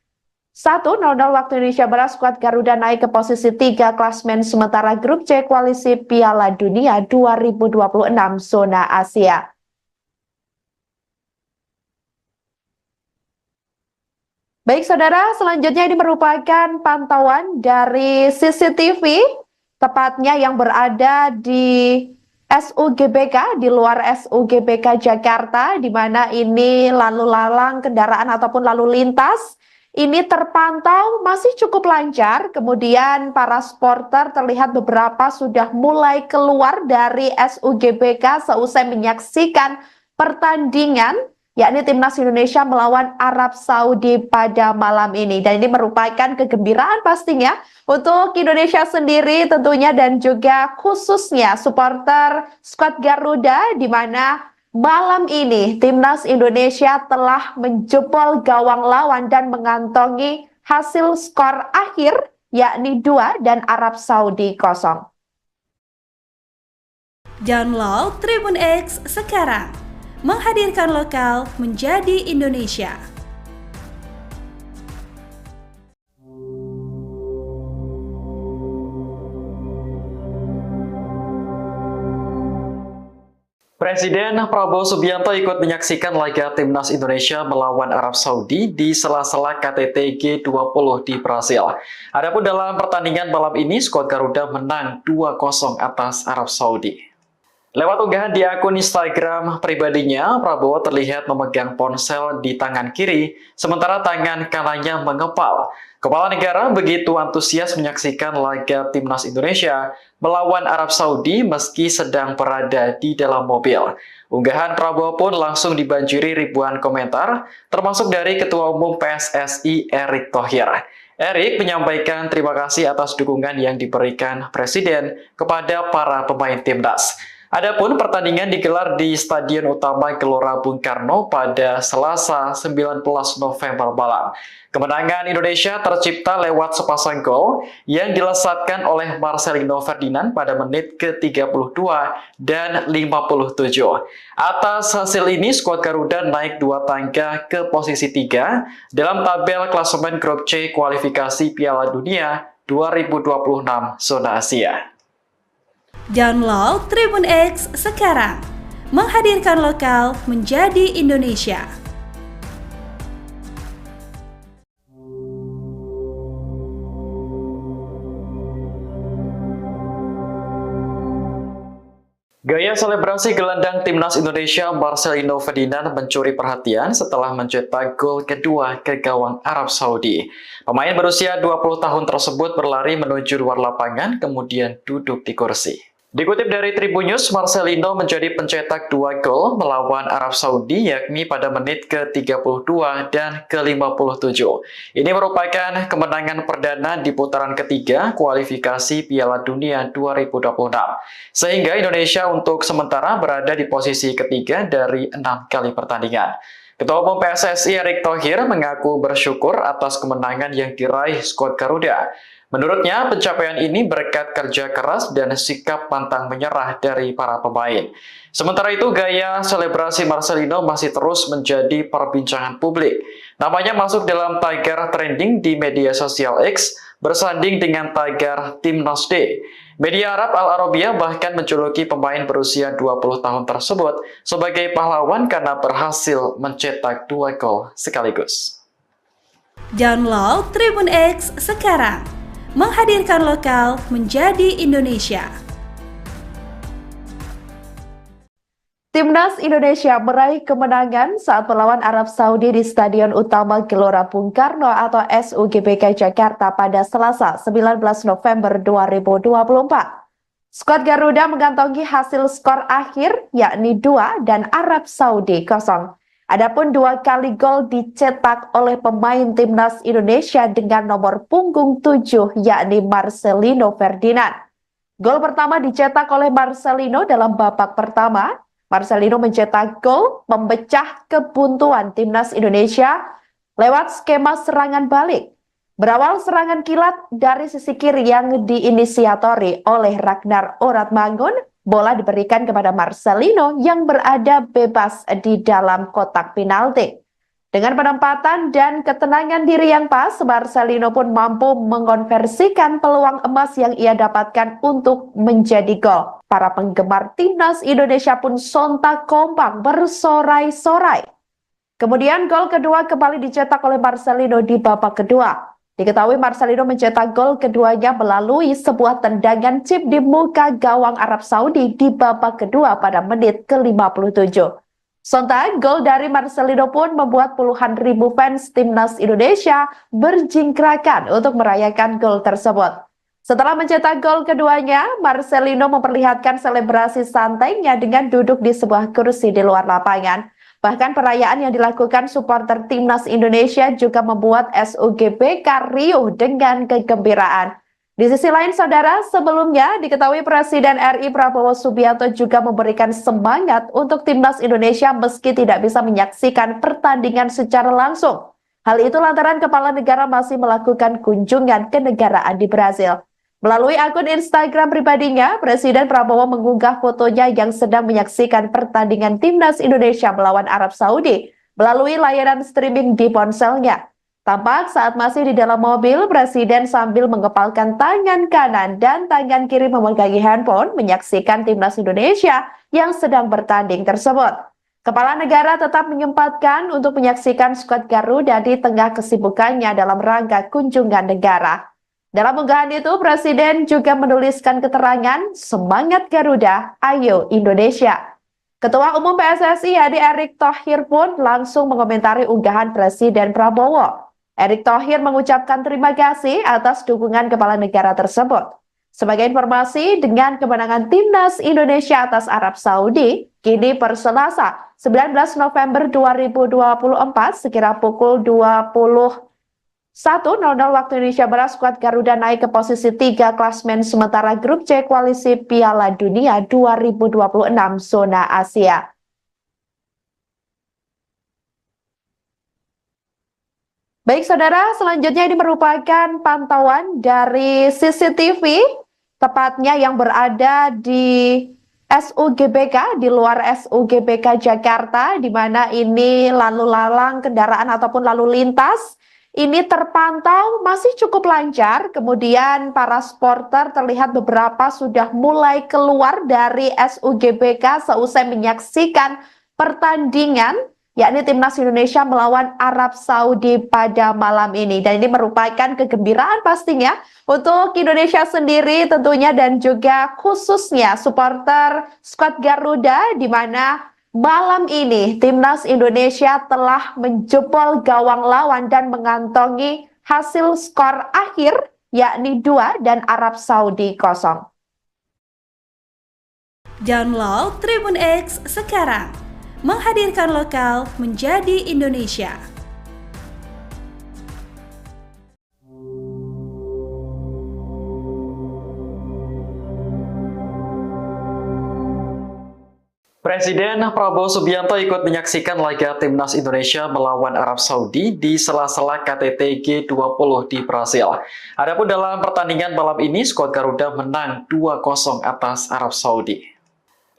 1:00 waktu Indonesia Barat, skuad Garuda naik ke posisi 3 klasmen sementara grup C kualisi Piala Dunia 2026 zona Asia. Baik saudara, selanjutnya ini merupakan pantauan dari CCTV, tepatnya yang berada di SUGBK, di luar SUGBK Jakarta, di mana ini lalu lalang kendaraan ataupun lalu lintas ini terpantau masih cukup lancar. Kemudian para supporter terlihat beberapa sudah mulai keluar dari SUGBK seusai menyaksikan pertandingan, yakni Timnas Indonesia melawan Arab Saudi pada malam ini. Dan ini merupakan kegembiraan pastinya untuk Indonesia sendiri tentunya dan juga khususnya supporter skuad Garuda, di mana malam ini Timnas Indonesia telah menjebol gawang lawan dan mengantongi hasil skor akhir yakni 2 dan Arab Saudi 0. Download Tribun X sekarang. Menghadirkan lokal menjadi Indonesia. Presiden Prabowo Subianto ikut menyaksikan laga Timnas Indonesia melawan Arab Saudi di sela-sela KTT G20 di Brasil. Adapun dalam pertandingan malam ini, skuad Garuda menang 2-0 atas Arab Saudi. Lewat unggahan di akun Instagram pribadinya, Prabowo terlihat memegang ponsel di tangan kiri, sementara tangan kanannya mengepal. Kepala negara begitu antusias menyaksikan laga Timnas Indonesia melawan Arab Saudi meski sedang berada di dalam mobil. Unggahan Prabowo pun langsung dibanjiri ribuan komentar, termasuk dari Ketua Umum PSSI Erick Thohir. Erick menyampaikan terima kasih atas dukungan yang diberikan Presiden kepada para pemain Timnas. Adapun pertandingan digelar di Stadion Utama Gelora Bung Karno pada Selasa 19 November malam. Kemenangan Indonesia tercipta lewat sepasang gol yang dilesatkan oleh Marcelino Ferdinand pada menit ke-32 dan 57. Atas hasil ini, skuad Garuda naik 2 tangga ke posisi 3 dalam tabel klasemen grup C kualifikasi Piala Dunia 2026 zona Asia. Download Tribun X sekarang. Menghadirkan lokal menjadi Indonesia. Gaya selebrasi gelandang Timnas Indonesia Marcelino Ferdinand mencuri perhatian setelah mencetak gol kedua ke gawang Arab Saudi. Pemain berusia 20 tahun tersebut berlari menuju luar lapangan kemudian duduk di kursi. Dikutip dari Tribun News, Marcelino menjadi pencetak 2 gol melawan Arab Saudi yakni pada menit ke-32 dan ke-57. Ini merupakan kemenangan perdana di putaran ketiga kualifikasi Piala Dunia 2026. Sehingga Indonesia untuk sementara berada di posisi ketiga dari 6 kali pertandingan. Ketua Umum PSSI Erick Thohir mengaku bersyukur atas kemenangan yang diraih skuad Garuda. Menurutnya, pencapaian ini berkat kerja keras dan sikap pantang menyerah dari para pemain. Sementara itu, gaya selebrasi Marcelino masih terus menjadi perbincangan publik. Namanya masuk dalam tagar trending di media sosial X, bersanding dengan tagar Timnas Day. Media Arab Al Arabiya bahkan menjuluki pemain berusia 20 tahun tersebut sebagai pahlawan karena berhasil mencetak 2 gol sekaligus. Download Tribun X sekarang. Menghadirkan lokal menjadi Indonesia. Timnas Indonesia meraih kemenangan saat melawan Arab Saudi di Stadion Utama Gelora Bung Karno atau SUGBK Jakarta pada Selasa 19 November 2024. Skuad Garuda mengantongi hasil skor akhir yakni 2 dan Arab Saudi 0. Adapun 2 kali gol dicetak oleh pemain Timnas Indonesia dengan nomor punggung 7 yakni Marcelino Ferdinand. Gol pertama dicetak oleh Marcelino dalam babak pertama. Marcelino mencetak gol memecah kebuntuan Timnas Indonesia lewat skema serangan balik. Berawal serangan kilat dari sisi kiri yang diinisiatori oleh Ragnar Oratmangun, bola diberikan kepada Marcelino yang berada bebas di dalam kotak penalti. Dengan penempatan dan ketenangan diri yang pas, Marcelino pun mampu mengonversikan peluang emas yang ia dapatkan untuk menjadi gol. Para penggemar timnas Indonesia pun sontak kompak bersorai-sorai. Kemudian gol kedua kembali dicetak oleh Marcelino di babak kedua. Diketahui Marcelino mencetak gol keduanya melalui sebuah tendangan chip di muka gawang Arab Saudi di babak kedua pada menit ke-57. Sontak, gol dari Marcelino pun membuat puluhan ribu fans timnas Indonesia berjingkrakan untuk merayakan gol tersebut. Setelah mencetak gol keduanya, Marcelino memperlihatkan selebrasi santainya dengan duduk di sebuah kursi di luar lapangan. Bahkan perayaan yang dilakukan supporter timnas Indonesia juga membuat SUGBK riuh dengan kegembiraan. Di sisi lain, saudara, sebelumnya diketahui Presiden RI Prabowo Subianto juga memberikan semangat untuk timnas Indonesia meski tidak bisa menyaksikan pertandingan secara langsung. Hal itu lantaran kepala negara masih melakukan kunjungan kenegaraan di Brasil. Melalui akun Instagram pribadinya, Presiden Prabowo mengunggah fotonya yang sedang menyaksikan pertandingan timnas Indonesia melawan Arab Saudi melalui layanan streaming di ponselnya. Tampak saat masih di dalam mobil, Presiden sambil mengepalkan tangan kanan dan tangan kiri memegangi handphone menyaksikan timnas Indonesia yang sedang bertanding tersebut. Kepala negara tetap menyempatkan untuk menyaksikan skuad Garuda di tengah kesibukannya dalam rangka kunjungan negara. Dalam unggahan itu, Presiden juga menuliskan keterangan, "Semangat Garuda, ayo Indonesia." Ketua Umum PSSI Hadi Erick Thohir pun langsung mengomentari unggahan Presiden Prabowo. Erick Thohir mengucapkan terima kasih atas dukungan kepala negara tersebut. Sebagai informasi, dengan kemenangan timnas Indonesia atas Arab Saudi, kini per Selasa 19 November 2024 sekira pukul 21.00 waktu Indonesia Barat, skuad Garuda naik ke posisi 3 klasmen sementara grup C koalisi Piala Dunia 2026 zona Asia. Baik saudara, selanjutnya ini merupakan pantauan dari CCTV, tepatnya yang berada di SUGBK, di luar SUGBK Jakarta, di mana ini lalu lalang kendaraan ataupun lalu lintas ini terpantau masih cukup lancar. Kemudian para supporter terlihat beberapa sudah mulai keluar dari SUGBK seusai menyaksikan pertandingan, yakni timnas Indonesia melawan Arab Saudi pada malam ini. Dan ini merupakan kegembiraan pastinya untuk Indonesia sendiri tentunya dan juga khususnya supporter skuad Garuda, di mana malam ini timnas Indonesia telah menjebol gawang lawan dan mengantongi hasil skor akhir yakni 2 dan Arab Saudi 0. Download Tribun X sekarang. Menghadirkan lokal menjadi Indonesia. Presiden Prabowo Subianto ikut menyaksikan laga timnas Indonesia melawan Arab Saudi di sela-sela KTT G20 di Brasil. Adapun dalam pertandingan malam ini, skuad Garuda menang 2-0 atas Arab Saudi.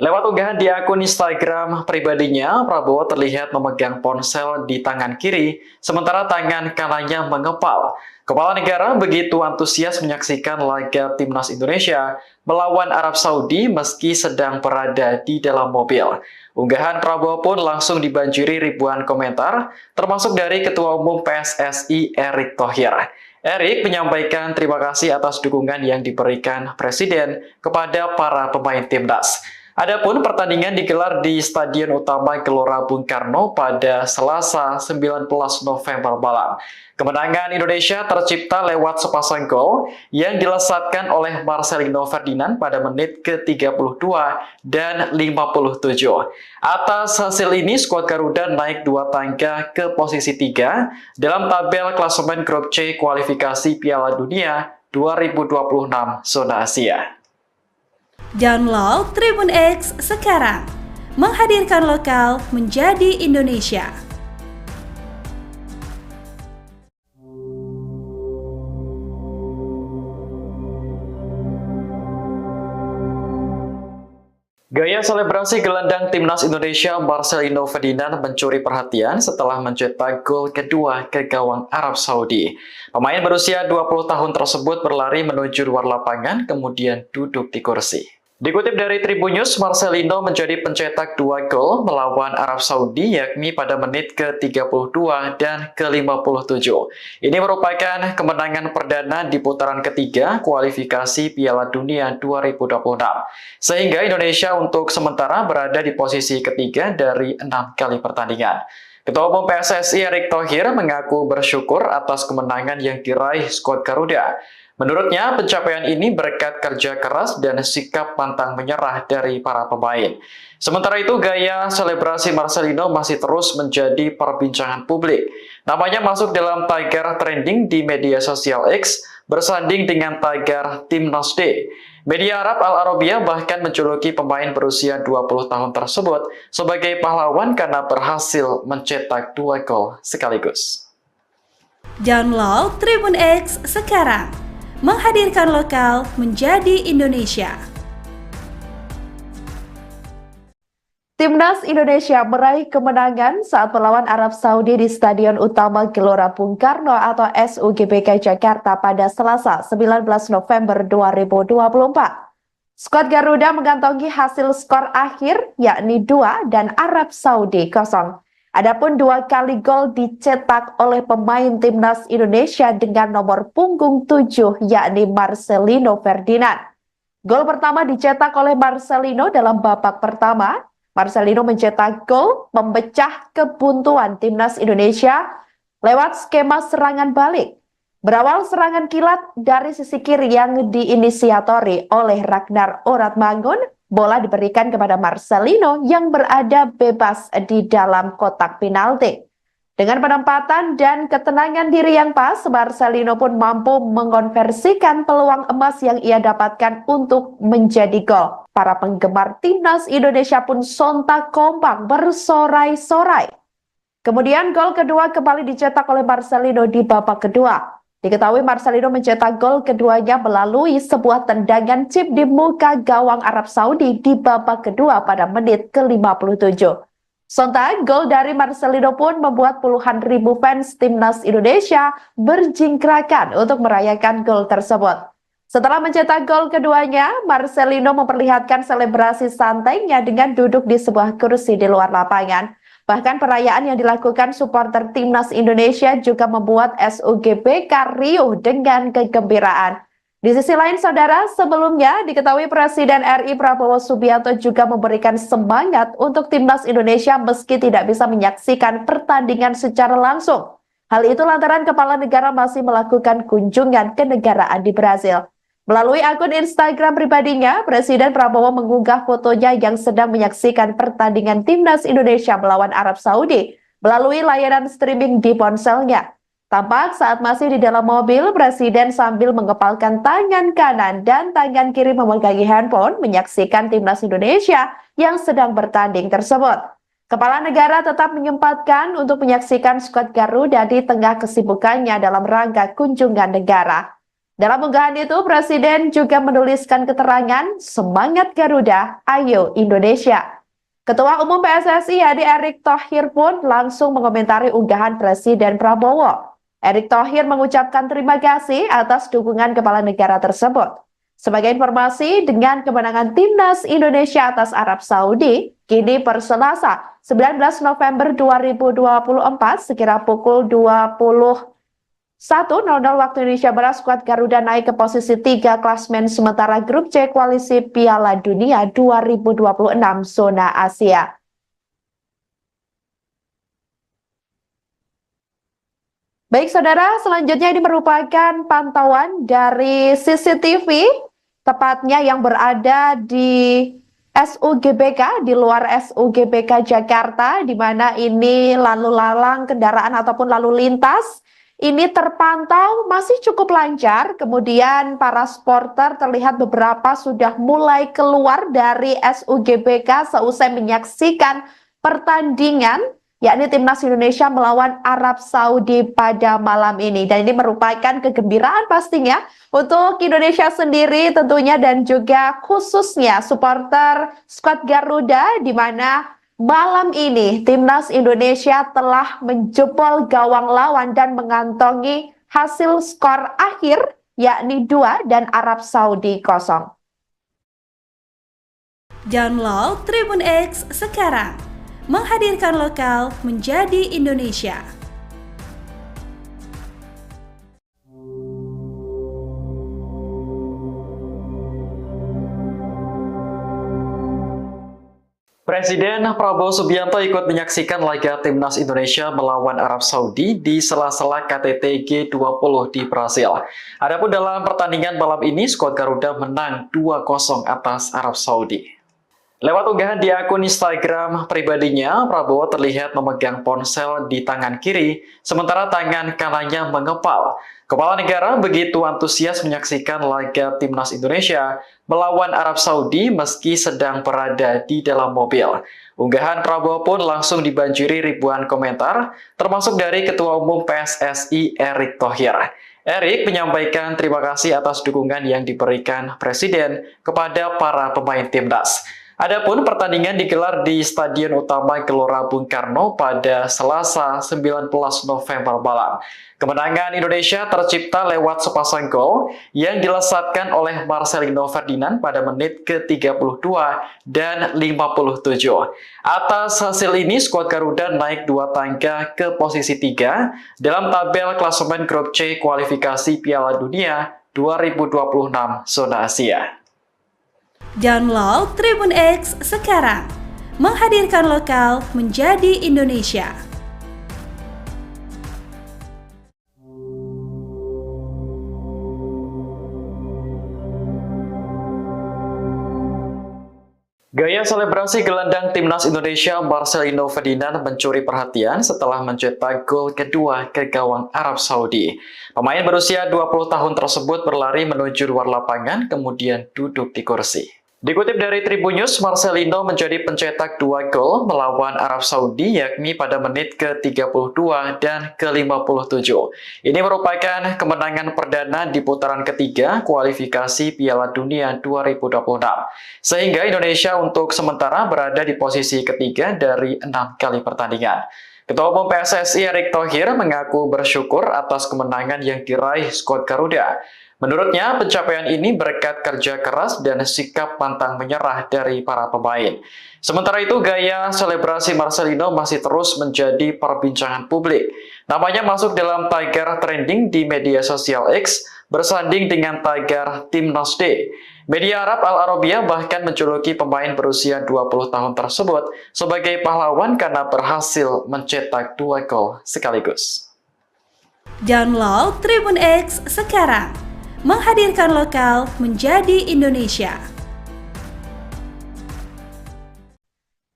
Lewat unggahan di akun Instagram pribadinya, Prabowo terlihat memegang ponsel di tangan kiri, sementara tangan kanannya mengepal. Kepala negara begitu antusias menyaksikan laga timnas Indonesia melawan Arab Saudi meski sedang berada di dalam mobil. Unggahan Prabowo pun langsung dibanjiri ribuan komentar, termasuk dari Ketua Umum PSSI Erick Thohir. Erick menyampaikan terima kasih atas dukungan yang diberikan Presiden kepada para pemain timnas. Adapun pertandingan digelar di Stadion Utama Gelora Bung Karno pada Selasa 19 November malam. Kemenangan Indonesia tercipta lewat sepasang gol yang dilesatkan oleh Marcelino Ferdinand pada menit ke-32 dan 57. Atas hasil ini, skuad Garuda naik 2 tangga ke posisi 3 dalam tabel klasemen grup C kualifikasi Piala Dunia 2026 zona Asia. Download Tribun X sekarang. Menghadirkan lokal menjadi Indonesia. Gaya selebrasi gelandang timnas Indonesia Marcelino Ferdinand mencuri perhatian setelah mencetak gol kedua ke gawang Arab Saudi. Pemain berusia 20 tahun tersebut berlari menuju luar lapangan kemudian duduk di kursi. Dikutip dari Tribun News, Marcelino menjadi pencetak 2 gol melawan Arab Saudi yakni pada menit ke-32 dan ke-57. Ini merupakan kemenangan perdana di putaran ketiga kualifikasi Piala Dunia 2026. Sehingga Indonesia untuk sementara berada di posisi ketiga dari 6 kali pertandingan. Ketua Umum PSSI Erick Thohir mengaku bersyukur atas kemenangan yang diraih skuad Garuda. Menurutnya, pencapaian ini berkat kerja keras dan sikap pantang menyerah dari para pemain. Sementara itu, gaya selebrasi Marcelino masih terus menjadi perbincangan publik. Namanya masuk dalam tagar trending di media sosial X, bersanding dengan tagar Timnas Day. Media Arab Al Arabiya bahkan menjuluki pemain berusia 20 tahun tersebut sebagai pahlawan karena berhasil mencetak 2 gol sekaligus. Download Tribun X sekarang, menghadirkan lokal menjadi Indonesia. Timnas Indonesia meraih kemenangan saat melawan Arab Saudi di Stadion Utama Gelora Bung Karno atau SUGBK Jakarta pada Selasa 19 November 2024. Skuad Garuda mengantongi hasil skor akhir yakni 2 dan Arab Saudi 0. Adapun 2 kali gol dicetak oleh pemain Timnas Indonesia dengan nomor punggung 7 yakni Marcelino Ferdinand. Gol pertama dicetak oleh Marcelino dalam babak pertama. Marcelino mencetak gol memecah kebuntuan Timnas Indonesia lewat skema serangan balik. Berawal serangan kilat dari sisi kiri yang diinisiatori oleh Ragnar Oratmangun, bola diberikan kepada Marcelino yang berada bebas di dalam kotak penalti. Dengan penempatan dan ketenangan diri yang pas, Marcelino pun mampu mengonversikan peluang emas yang ia dapatkan untuk menjadi gol. Para penggemar Timnas Indonesia pun sontak kompak bersorai-sorai. Kemudian gol kedua kembali dicetak oleh Marcelino di babak kedua. Diketahui Marcelino mencetak gol keduanya melalui sebuah tendangan chip di muka gawang Arab Saudi di babak kedua pada menit ke-57. Sontak, gol dari Marcelino pun membuat puluhan ribu fans Timnas Indonesia berjingkrakan untuk merayakan gol tersebut. Setelah mencetak gol keduanya, Marcelino memperlihatkan selebrasi santainya dengan duduk di sebuah kursi di luar lapangan. Bahkan perayaan yang dilakukan supporter Timnas Indonesia juga membuat SUGBK riuh dengan kegembiraan. Di sisi lain, saudara, sebelumnya diketahui Presiden RI Prabowo Subianto juga memberikan semangat untuk Timnas Indonesia meski tidak bisa menyaksikan pertandingan secara langsung. Hal itu lantaran kepala negara masih melakukan kunjungan kenegaraan di Brasil. Melalui akun Instagram pribadinya, Presiden Prabowo mengunggah fotonya yang sedang menyaksikan pertandingan Timnas Indonesia melawan Arab Saudi melalui layanan streaming di ponselnya. Tampak saat masih di dalam mobil, Presiden sambil mengepalkan tangan kanan dan tangan kiri memegangi handphone menyaksikan Timnas Indonesia yang sedang bertanding tersebut. Kepala negara tetap menyempatkan untuk menyaksikan skuad Garuda di tengah kesibukannya dalam rangka kunjungan negara. Dalam unggahan itu, Presiden juga menuliskan keterangan, "Semangat Garuda, ayo Indonesia." Ketua Umum PSSI Hadi Erick Thohir pun langsung mengomentari unggahan Presiden Prabowo. Erick Thohir mengucapkan terima kasih atas dukungan kepala negara tersebut. Sebagai informasi, dengan kemenangan Timnas Indonesia atas Arab Saudi, kini per Selasa 19 November 2024 sekira pukul 21.00 waktu Indonesia Barat, skuad Garuda naik ke posisi 3 klasmen sementara grup C koalisi Piala Dunia 2026 zona Asia. Baik saudara, selanjutnya ini merupakan pantauan dari CCTV, tepatnya yang berada di SUGBK, di luar SUGBK Jakarta, di mana ini lalu lalang kendaraan ataupun lalu lintas ini terpantau masih cukup lancar. Kemudian para supporter terlihat beberapa sudah mulai keluar dari SUGBK seusai menyaksikan pertandingan yakni Timnas Indonesia melawan Arab Saudi pada malam ini. Dan ini merupakan kegembiraan pastinya untuk Indonesia sendiri tentunya dan juga khususnya supporter skuad Garuda, di mana malam ini Timnas Indonesia telah menjebol gawang lawan dan mengantongi hasil skor akhir yakni 2 dan Arab Saudi 0. Download Tribun X sekarang, menghadirkan lokal menjadi Indonesia. Presiden Prabowo Subianto ikut menyaksikan laga Timnas Indonesia melawan Arab Saudi di sela-sela KTT G20 di Brasil. Adapun dalam pertandingan malam ini, skuad Garuda menang 2-0 atas Arab Saudi. Lewat unggahan di akun Instagram pribadinya, Prabowo terlihat memegang ponsel di tangan kiri, sementara tangan kanannya mengepal. Kepala negara begitu antusias menyaksikan laga Timnas Indonesia melawan Arab Saudi meski sedang berada di dalam mobil. Unggahan Prabowo pun langsung dibanjiri ribuan komentar, termasuk dari Ketua Umum PSSI Erick Thohir. Erick menyampaikan terima kasih atas dukungan yang diberikan Presiden kepada para pemain Timnas. Adapun pertandingan digelar di Stadion Utama Gelora Bung Karno pada Selasa 19 November malam. Kemenangan Indonesia tercipta lewat sepasang gol yang dilesatkan oleh Marcelino Ferdinand pada menit ke-32 dan 57. Atas hasil ini, skuad Garuda naik 2 tangga ke posisi 3 dalam tabel klasemen grup C kualifikasi Piala Dunia 2026 zona Asia. Download Tribun X sekarang, menghadirkan lokal menjadi Indonesia. Gaya selebrasi gelandang Timnas Indonesia Marcelino Ferdinand mencuri perhatian setelah mencetak gol kedua ke gawang Arab Saudi. Pemain berusia 20 tahun tersebut berlari menuju luar lapangan kemudian duduk di kursi. Dikutip dari Tribun News, Marcelino menjadi pencetak 2 gol melawan Arab Saudi yakni pada menit ke-32 dan ke-57. Ini merupakan kemenangan perdana di putaran ketiga kualifikasi Piala Dunia 2026. Sehingga Indonesia untuk sementara berada di posisi ketiga dari 6 kali pertandingan. Ketua Umum PSSI Erick Thohir mengaku bersyukur atas kemenangan yang diraih skuad Garuda. Menurutnya, pencapaian ini berkat kerja keras dan sikap pantang menyerah dari para pemain. Sementara itu, gaya selebrasi Marcelino masih terus menjadi perbincangan publik. Namanya masuk dalam tagar trending di media sosial X, bersanding dengan tagar Timnas Day. Media Arab Al Arabiya bahkan menjuluki pemain berusia 20 tahun tersebut sebagai pahlawan karena berhasil mencetak 2 gol sekaligus. Download Tribun X sekarang, menghadirkan lokal menjadi Indonesia.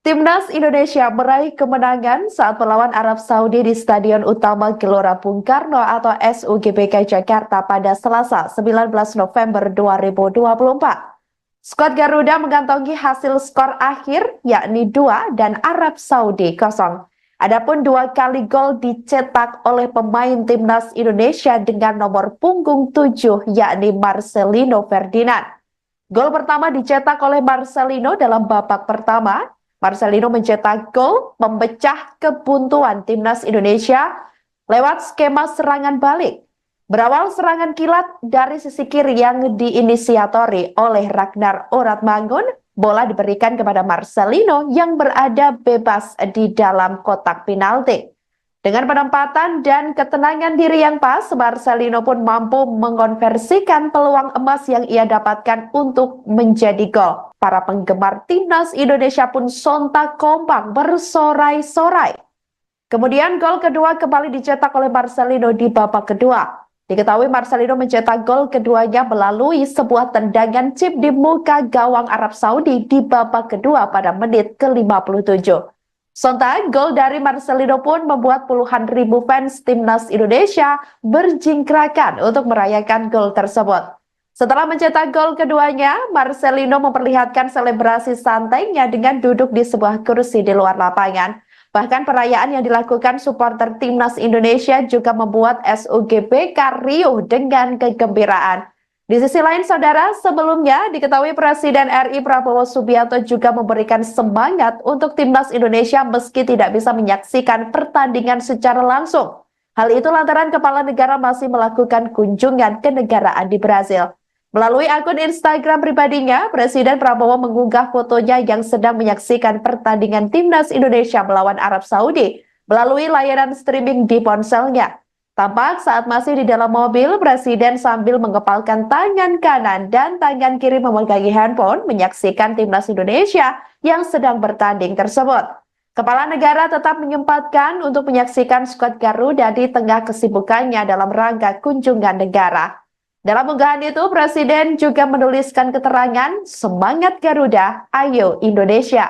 Timnas Indonesia meraih kemenangan saat melawan Arab Saudi di Stadion Utama Gelora Bung Karno atau SUGBK Jakarta pada Selasa 19 November 2024. Skuad Garuda mengantongi hasil skor akhir yakni 2 dan Arab Saudi 0. Adapun 2 kali gol dicetak oleh pemain Timnas Indonesia dengan nomor punggung 7 yakni Marcelino Ferdinand. Gol pertama dicetak oleh Marcelino dalam babak pertama. Marcelino mencetak gol memecah kebuntuan Timnas Indonesia lewat skema serangan balik. Berawal serangan kilat dari sisi kiri yang diinisiatori oleh Ragnar Oratmangun, bola diberikan kepada Marcelino yang berada bebas di dalam kotak penalti. Dengan penempatan dan ketenangan diri yang pas, Marcelino pun mampu mengonversikan peluang emas yang ia dapatkan untuk menjadi gol. Para penggemar Timnas Indonesia pun sontak kompak bersorai-sorai. Kemudian gol kedua kembali dicetak oleh Marcelino di babak kedua. Diketahui Marcelino mencetak gol keduanya melalui sebuah tendangan chip di muka gawang Arab Saudi di babak kedua pada menit ke-57. Sontak, gol dari Marcelino pun membuat puluhan ribu fans Timnas Indonesia berjingkrakan untuk merayakan gol tersebut. Setelah mencetak gol keduanya, Marcelino memperlihatkan selebrasi santainya dengan duduk di sebuah kursi di luar lapangan. Bahkan perayaan yang dilakukan supporter Timnas Indonesia juga membuat SUGBK riuh dengan kegembiraan. Di sisi lain, saudara, sebelumnya diketahui Presiden RI Prabowo Subianto juga memberikan semangat untuk Timnas Indonesia meski tidak bisa menyaksikan pertandingan secara langsung. Hal itu lantaran kepala negara masih melakukan kunjungan kenegaraan di Brasil. Melalui akun Instagram pribadinya, Presiden Prabowo mengunggah fotonya yang sedang menyaksikan pertandingan Timnas Indonesia melawan Arab Saudi melalui layanan streaming di ponselnya. Tampak saat masih di dalam mobil, Presiden sambil mengepalkan tangan kanan dan tangan kiri memegangi handphone menyaksikan Timnas Indonesia yang sedang bertanding tersebut. Kepala negara tetap menyempatkan untuk menyaksikan skuad Garuda di tengah kesibukannya dalam rangka kunjungan negara. Dalam unggahan itu, Presiden juga menuliskan keterangan, "Semangat Garuda, ayo Indonesia."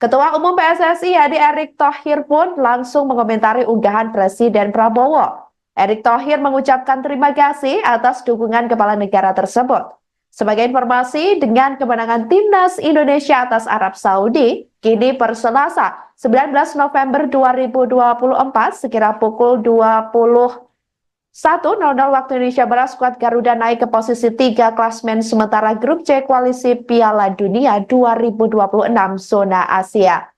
Ketua Umum PSSI Hadi Erick Thohir pun langsung mengomentari unggahan Presiden Prabowo. Erick Thohir mengucapkan terima kasih atas dukungan kepala negara tersebut. Sebagai informasi, dengan kemenangan Timnas Indonesia atas Arab Saudi, kini per Selasa 19 November 2024 sekira pukul 21.00 waktu Indonesia Barat, skuad Garuda naik ke posisi 3 klasmen sementara grup C Koalisi Piala Dunia 2026 zona Asia.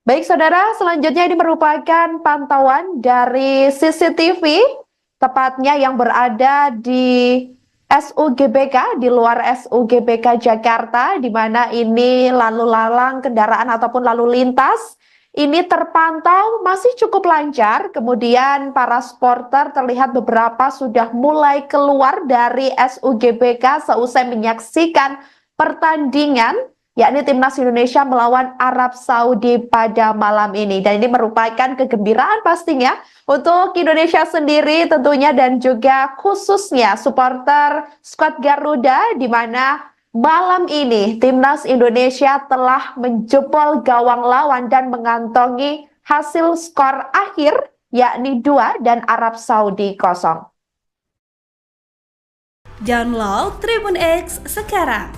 Baik saudara, selanjutnya ini merupakan pantauan dari CCTV, tepatnya yang berada di SUGBK, di luar SUGBK Jakarta, di mana ini lalu lalang kendaraan ataupun lalu lintas ini terpantau masih cukup lancar. Kemudian para supporter terlihat beberapa sudah mulai keluar dari SUGBK seusai menyaksikan pertandingan, yakni Timnas Indonesia melawan Arab Saudi pada malam ini. Dan ini merupakan kegembiraan pastinya untuk Indonesia sendiri tentunya dan juga khususnya supporter skuad Garuda, di mana malam ini Timnas Indonesia telah menjebol gawang lawan dan mengantongi hasil skor akhir yakni 2 dan Arab Saudi 0. Download Tribun X sekarang.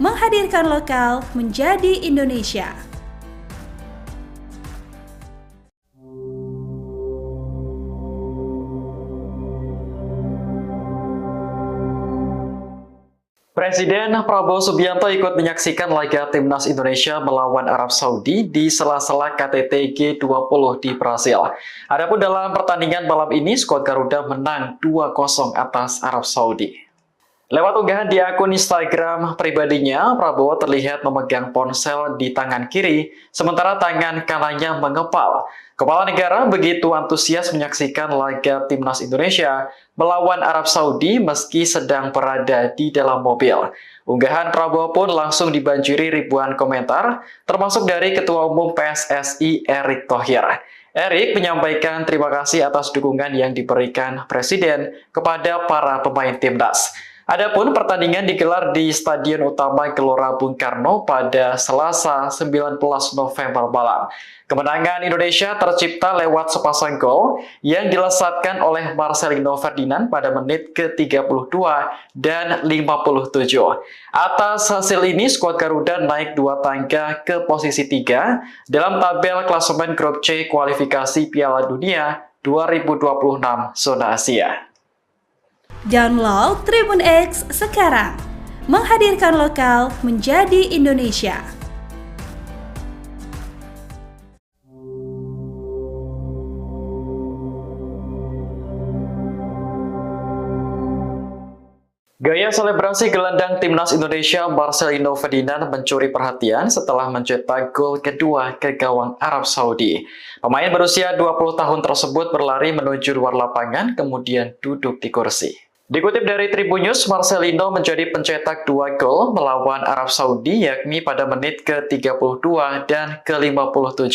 Menghadirkan lokal menjadi Indonesia. Presiden Prabowo Subianto ikut menyaksikan laga Timnas Indonesia melawan Arab Saudi di sela-sela KTT G20 di Brasil. Adapun dalam pertandingan malam ini, skuad Garuda menang 2-0 atas Arab Saudi. Lewat unggahan di akun Instagram pribadinya, Prabowo terlihat memegang ponsel di tangan kiri, sementara tangan kanannya mengepal. Kepala negara begitu antusias menyaksikan laga Timnas Indonesia melawan Arab Saudi meski sedang berada di dalam mobil. Unggahan Prabowo pun langsung dibanjiri ribuan komentar, termasuk dari Ketua Umum PSSI Erick Thohir. Erick menyampaikan terima kasih atas dukungan yang diberikan Presiden kepada para pemain Timnas. Adapun pertandingan digelar di Stadion Utama Gelora Bung Karno pada Selasa 19 November malam. Kemenangan Indonesia tercipta lewat sepasang gol yang dilesatkan oleh Marcelino Ferdinand pada menit ke-32 dan 57. Atas hasil ini, skuad Garuda naik 2 tangga ke posisi 3 dalam tabel klasemen grup C kualifikasi Piala Dunia 2026 zona Asia. Download Tribun X sekarang. Menghadirkan lokal menjadi Indonesia. Gaya selebrasi gelandang Timnas Indonesia Marcelino Ferdinand mencuri perhatian setelah mencetak gol kedua ke gawang Arab Saudi. Pemain berusia 20 tahun tersebut berlari menuju luar lapangan kemudian duduk di kursi. Dikutip dari Tribun News, Marcelino menjadi pencetak 2 gol melawan Arab Saudi yakni pada menit ke-32 dan ke-57.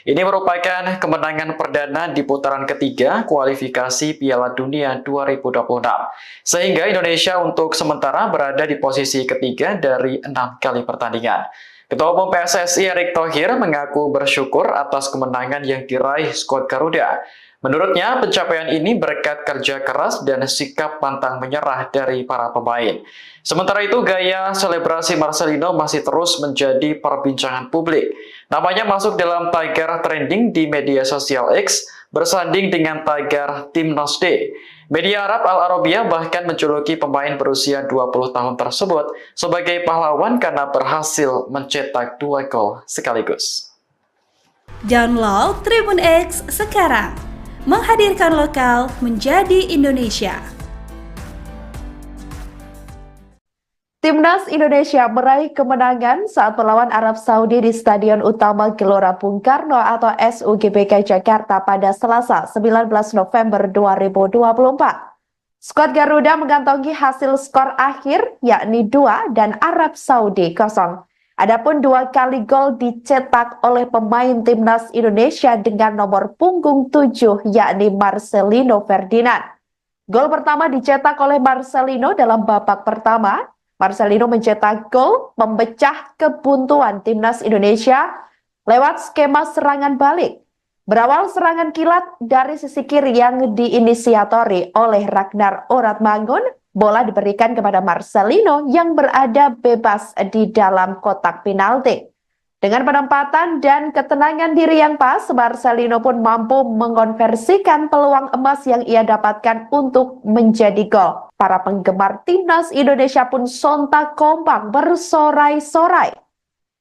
Ini merupakan kemenangan perdana di putaran ketiga kualifikasi Piala Dunia 2026. Sehingga Indonesia untuk sementara berada di posisi ketiga dari 6 kali pertandingan. Ketua Umum PSSI Erick Thohir mengaku bersyukur atas kemenangan yang diraih skuad Garuda. Menurutnya, pencapaian ini berkat kerja keras dan sikap pantang menyerah dari para pemain. Sementara itu, gaya selebrasi Marcelino masih terus menjadi perbincangan publik. Namanya masuk dalam tagar trending di media sosial X, bersanding dengan tagar Timnas D. Media Arab Al Arabiya bahkan menjuluki pemain berusia 20 tahun tersebut sebagai pahlawan karena berhasil mencetak 2 gol sekaligus. Download Tribun X sekarang. Menghadirkan lokal menjadi Indonesia. Timnas Indonesia meraih kemenangan saat melawan Arab Saudi di Stadion Utama Gelora Bung Karno atau SUGBK Jakarta pada Selasa 19 November 2024. Skuad Garuda mengantongi hasil skor akhir yakni 2 dan Arab Saudi 0. Adapun 2 kali gol dicetak oleh pemain Timnas Indonesia dengan nomor punggung 7 yakni Marcelino Ferdinand. Gol pertama dicetak oleh Marcelino dalam babak pertama. Marcelino mencetak gol memecah kebuntuan Timnas Indonesia lewat skema serangan balik. Berawal serangan kilat dari sisi kiri yang diinisiatori oleh Ragnar Oratmangun, bola diberikan kepada Marcelino yang berada bebas di dalam kotak penalti. Dengan penempatan dan ketenangan diri yang pas, Marcelino pun mampu mengonversikan peluang emas yang ia dapatkan untuk menjadi gol. Para penggemar Timnas Indonesia pun sontak kompak bersorai-sorai.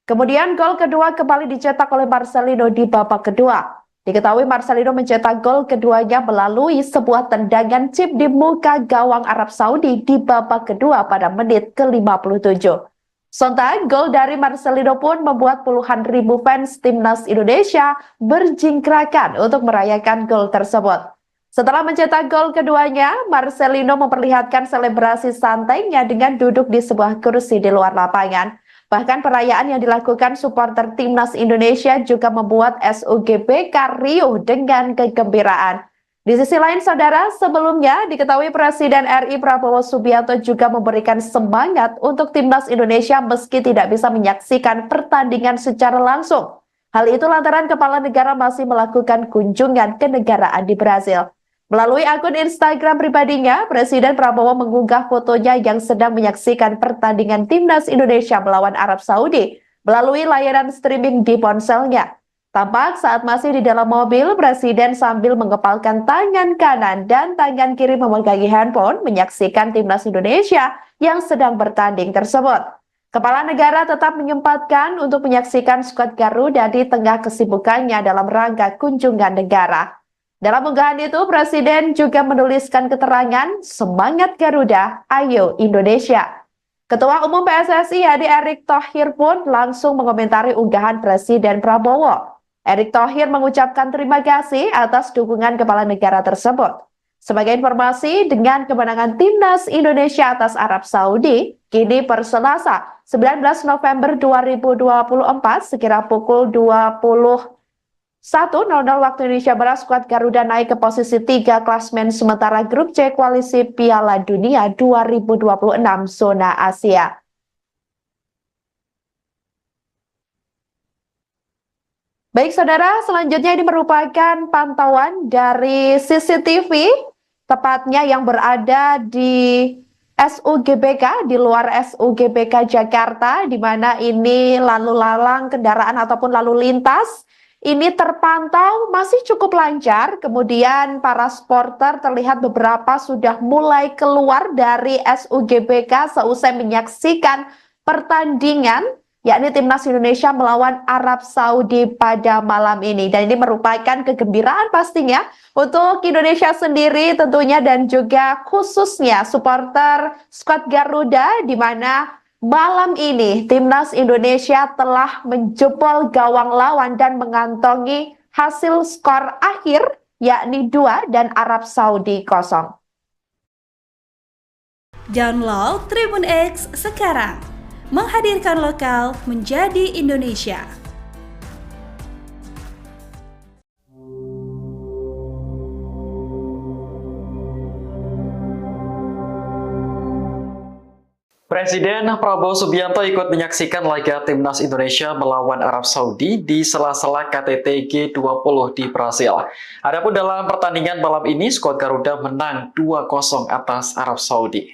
Kemudian gol kedua kembali dicetak oleh Marcelino di babak kedua. Diketahui Marcelino mencetak gol keduanya melalui sebuah tendangan chip di muka gawang Arab Saudi di babak kedua pada menit ke-57. Sontak, gol dari Marcelino pun membuat puluhan ribu fans Timnas Indonesia berjingkrakan untuk merayakan gol tersebut. Setelah mencetak gol keduanya, Marcelino memperlihatkan selebrasi santainya dengan duduk di sebuah kursi di luar lapangan. Bahkan perayaan yang dilakukan supporter Timnas Indonesia juga membuat SUGBK riuh dengan kegembiraan. Di sisi lain, saudara, sebelumnya diketahui Presiden RI Prabowo Subianto juga memberikan semangat untuk Timnas Indonesia meski tidak bisa menyaksikan pertandingan secara langsung. Hal itu lantaran kepala negara masih melakukan kunjungan kenegaraan di Brazil. Melalui akun Instagram pribadinya, Presiden Prabowo mengunggah fotonya yang sedang menyaksikan pertandingan Timnas Indonesia melawan Arab Saudi melalui layanan streaming di ponselnya. Tampak saat masih di dalam mobil, Presiden sambil mengepalkan tangan kanan dan tangan kiri memegangi handphone menyaksikan Timnas Indonesia yang sedang bertanding tersebut. Kepala negara tetap menyempatkan untuk menyaksikan skuad Garuda di tengah kesibukannya dalam rangka kunjungan negara. Dalam unggahan itu, Presiden juga menuliskan keterangan, "Semangat Garuda, ayo Indonesia." Ketua Umum PSSI Hadi Erick Thohir pun langsung mengomentari unggahan Presiden Prabowo. Erick Thohir mengucapkan terima kasih atas dukungan kepala negara tersebut. Sebagai informasi, dengan kemenangan Timnas Indonesia atas Arab Saudi, kini per Selasa 19 November 2024 sekira pukul 21.00 waktu Indonesia Barat, skuad Garuda naik ke posisi 3 klasmen sementara grup C Koalisi Piala Dunia 2026 zona Asia. Baik saudara, selanjutnya ini merupakan pantauan dari CCTV, tepatnya yang berada di SUGBK, di luar SUGBK Jakarta, di mana ini lalu lalang kendaraan ataupun lalu lintas ini terpantau masih cukup lancar. Kemudian para supporter terlihat beberapa sudah mulai keluar dari SUGBK seusai menyaksikan pertandingan yakni Timnas Indonesia melawan Arab Saudi pada malam ini. Dan ini merupakan kegembiraan pastinya untuk Indonesia sendiri tentunya dan juga khususnya supporter skuad Garuda, di mana malam ini Timnas Indonesia telah menjebol gawang lawan dan mengantongi hasil skor akhir yakni 2 dan Arab Saudi 0. Download Tribun X sekarang. Menghadirkan lokal menjadi Indonesia. Presiden Prabowo Subianto ikut menyaksikan laga Timnas Indonesia melawan Arab Saudi di sela-sela KTT G20 di Brasil. Adapun dalam pertandingan malam ini, skuad Garuda menang 2-0 atas Arab Saudi.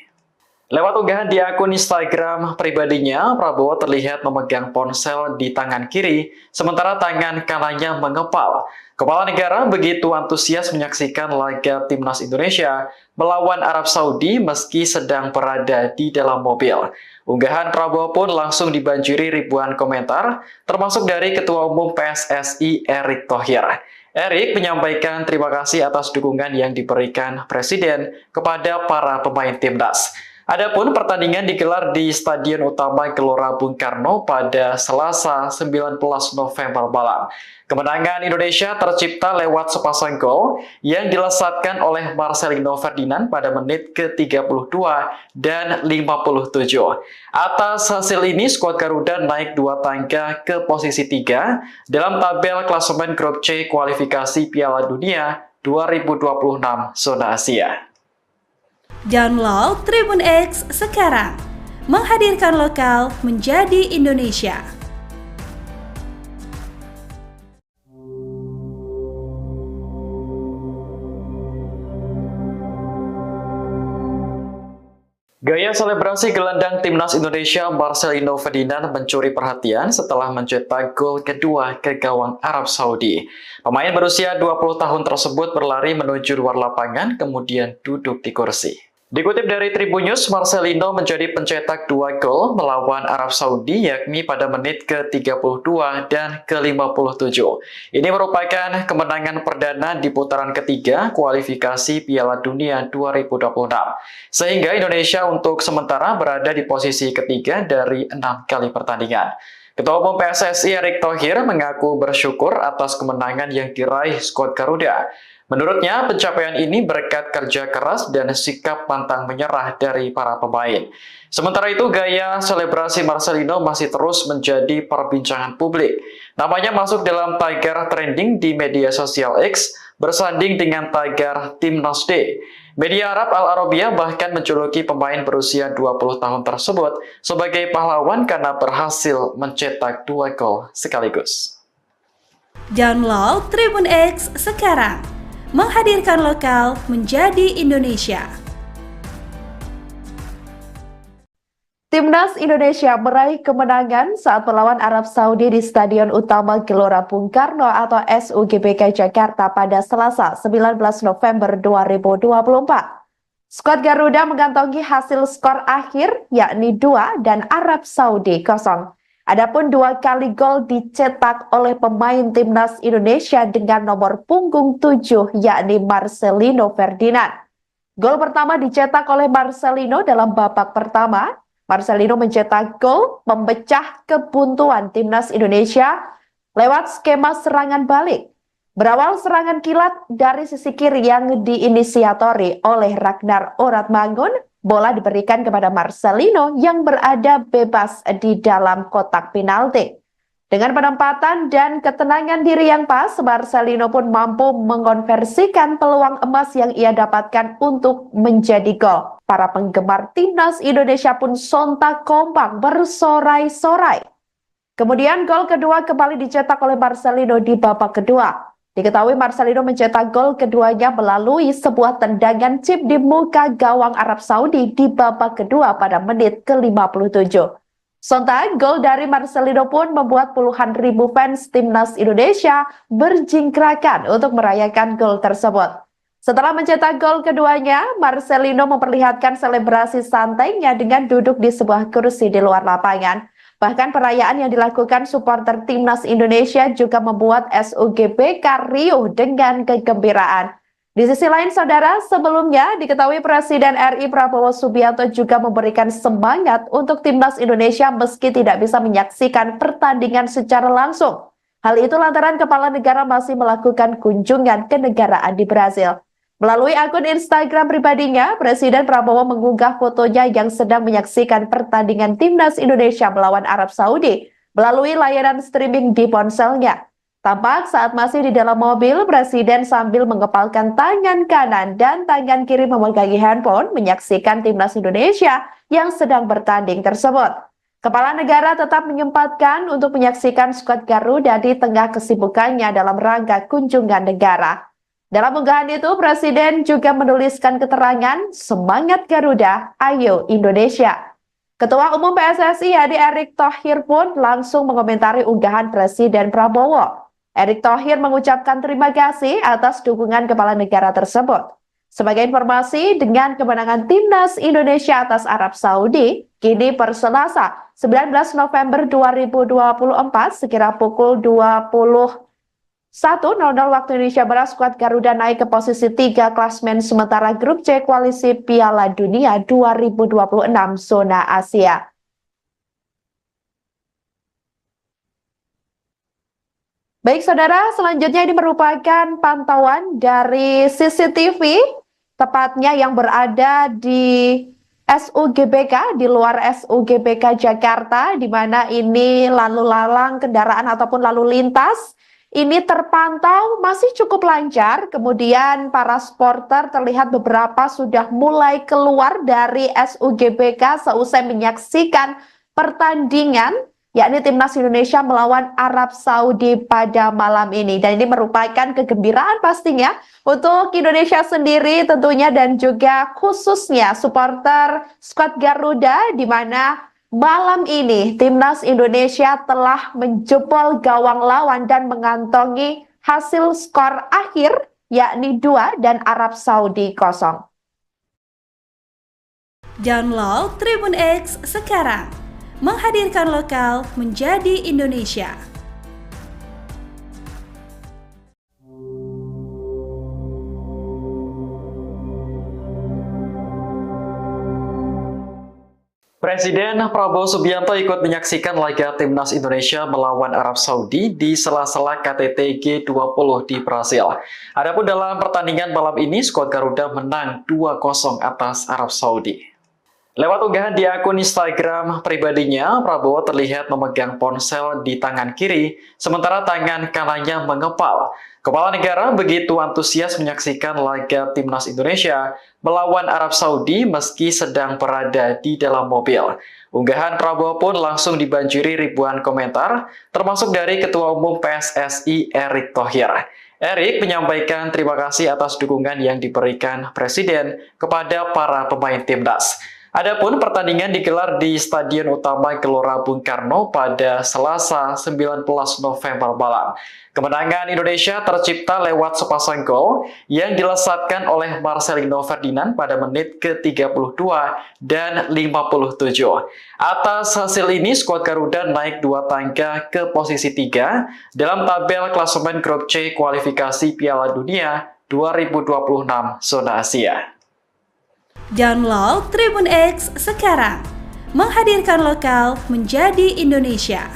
Lewat unggahan di akun Instagram pribadinya, Prabowo terlihat memegang ponsel di tangan kiri, sementara tangan kanannya mengepal. Kepala negara begitu antusias menyaksikan laga Timnas Indonesia melawan Arab Saudi meski sedang berada di dalam mobil. Unggahan Prabowo pun langsung dibanjiri ribuan komentar, termasuk dari Ketua Umum PSSI Erick Thohir. Erick menyampaikan terima kasih atas dukungan yang diberikan Presiden kepada para pemain Timnas. Adapun pertandingan digelar di Stadion Utama Gelora Bung Karno pada Selasa 19 November malam. Kemenangan Indonesia tercipta lewat sepasang gol yang dilesatkan oleh Marcelino Ferdinand pada menit ke-32 dan 57. Atas hasil ini, skuad Garuda naik 2 tangga ke posisi 3 dalam tabel klasemen grup C kualifikasi Piala Dunia 2026 zona Asia. Download Tribun X sekarang, menghadirkan lokal menjadi Indonesia. Gaya selebrasi gelandang Timnas Indonesia Marcelino Ferdinand mencuri perhatian setelah mencetak gol kedua ke gawang Arab Saudi. Pemain berusia 20 tahun tersebut berlari menuju luar lapangan kemudian duduk di kursi. Dikutip dari Tribun News, Marcelino menjadi pencetak 2 gol melawan Arab Saudi yakni pada menit ke-32 dan ke-57. Ini merupakan kemenangan perdana di putaran ketiga kualifikasi Piala Dunia 2026. Sehingga Indonesia untuk sementara berada di posisi ketiga dari 6 kali pertandingan. Ketua Umum PSSI Erick Thohir mengaku bersyukur atas kemenangan yang diraih skuad Garuda. Menurutnya, pencapaian ini berkat kerja keras dan sikap pantang menyerah dari para pemain. Sementara itu, gaya selebrasi Marcelino masih terus menjadi perbincangan publik. Namanya masuk dalam tagar trending di media sosial X, bersanding dengan tagar Timnas Day. Media Arab Al Arabiya bahkan menjuluki pemain berusia 20 tahun tersebut sebagai pahlawan karena berhasil mencetak 2 gol sekaligus. Download Tribun X sekarang, menghadirkan lokal menjadi Indonesia. Timnas Indonesia meraih kemenangan saat melawan Arab Saudi di Stadion Utama Gelora Bung Karno atau SUGBK Jakarta pada Selasa 19 November 2024. Skuad Garuda mengantongi hasil skor akhir yakni 2 dan Arab Saudi 0. Adapun 2 kali gol dicetak oleh pemain Timnas Indonesia dengan nomor punggung 7 yakni Marcelino Ferdinand. Gol pertama dicetak oleh Marcelino dalam babak pertama. Marcelino mencetak gol memecah kebuntuan Timnas Indonesia lewat skema serangan balik. Berawal serangan kilat dari sisi kiri yang diinisiatori oleh Ragnar Oratmangun, bola diberikan kepada Marcelino yang berada bebas di dalam kotak penalti. Dengan penempatan dan ketenangan diri yang pas, Marcelino pun mampu mengonversikan peluang emas yang ia dapatkan untuk menjadi gol. Para penggemar Timnas Indonesia pun sontak kompak bersorai-sorai. Kemudian gol kedua kembali dicetak oleh Marcelino di babak kedua. Diketahui Marcelino mencetak gol keduanya melalui sebuah tendangan chip di muka gawang Arab Saudi di babak kedua pada menit ke-57. Sontak, gol dari Marcelino pun membuat puluhan ribu fans Timnas Indonesia berjingkrakan untuk merayakan gol tersebut. Setelah mencetak gol keduanya, Marcelino memperlihatkan selebrasi santainya dengan duduk di sebuah kursi di luar lapangan. Bahkan perayaan yang dilakukan supporter Timnas Indonesia juga membuat SUGBK riuh dengan kegembiraan. Di sisi lain, saudara, sebelumnya diketahui Presiden RI Prabowo Subianto juga memberikan semangat untuk Timnas Indonesia meski tidak bisa menyaksikan pertandingan secara langsung. Hal itu lantaran kepala negara masih melakukan kunjungan kenegaraan di Brasil. Melalui akun Instagram pribadinya, Presiden Prabowo mengunggah fotonya yang sedang menyaksikan pertandingan Timnas Indonesia melawan Arab Saudi melalui layanan streaming di ponselnya. Tampak saat masih di dalam mobil, Presiden sambil mengepalkan tangan kanan dan tangan kiri memegangi handphone menyaksikan timnas Indonesia yang sedang bertanding tersebut. Kepala negara tetap menyempatkan untuk menyaksikan skuad Garuda di tengah kesibukannya dalam rangka kunjungan negara. Dalam unggahan itu, Presiden juga menuliskan keterangan, "Semangat Garuda, ayo Indonesia." Ketua Umum PSSI Hadi Erick Thohir pun langsung mengomentari unggahan Presiden Prabowo. Erick Thohir mengucapkan terima kasih atas dukungan kepala negara tersebut. Sebagai informasi, dengan kemenangan timnas Indonesia atas Arab Saudi, kini per Selasa 19 November 2024 sekira pukul 21.00 waktu Indonesia Barat, skuad Garuda naik ke posisi 3 klasmen sementara grup C koalisi Piala Dunia 2026 zona Asia. Baik saudara, selanjutnya ini merupakan pantauan dari CCTV, tepatnya yang berada di SUGBK, di luar SUGBK Jakarta, di mana ini lalu lalang kendaraan ataupun lalu lintas ini terpantau masih cukup lancar. Kemudian para supporter terlihat beberapa sudah mulai keluar dari SUGBK seusai menyaksikan pertandingan, yakni timnas Indonesia melawan Arab Saudi pada malam ini. Dan ini merupakan kegembiraan pastinya untuk Indonesia sendiri tentunya dan juga khususnya supporter skuad Garuda, di mana malam ini timnas Indonesia telah menjebol gawang lawan dan mengantongi hasil skor akhir yakni 2 dan Arab Saudi 0. Download Tribun X sekarang. Menghadirkan lokal menjadi Indonesia. Presiden Prabowo Subianto ikut menyaksikan laga timnas Indonesia melawan Arab Saudi di sela-sela KTT G20 di Brasil. Adapun dalam pertandingan malam ini, skuad Garuda menang 2-0 atas Arab Saudi. Lewat unggahan di akun Instagram pribadinya, Prabowo terlihat memegang ponsel di tangan kiri, sementara tangan kanannya mengepal. Kepala negara begitu antusias menyaksikan laga timnas Indonesia melawan Arab Saudi meski sedang berada di dalam mobil. Unggahan Prabowo pun langsung dibanjiri ribuan komentar, termasuk dari Ketua Umum PSSI Erick Thohir. Erick menyampaikan terima kasih atas dukungan yang diberikan Presiden kepada para pemain timnas. Adapun pertandingan digelar di Stadion Utama Gelora Bung Karno pada Selasa 19 November malam. Kemenangan Indonesia tercipta lewat sepasang gol yang dilesatkan oleh Marcelino Ferdinand pada menit ke-32 dan 57. Atas hasil ini, skuad Garuda naik 2 tangga ke posisi 3 dalam tabel klasemen grup C kualifikasi Piala Dunia 2026 zona Asia. Download Tribun X sekarang. Menghadirkan lokal menjadi Indonesia.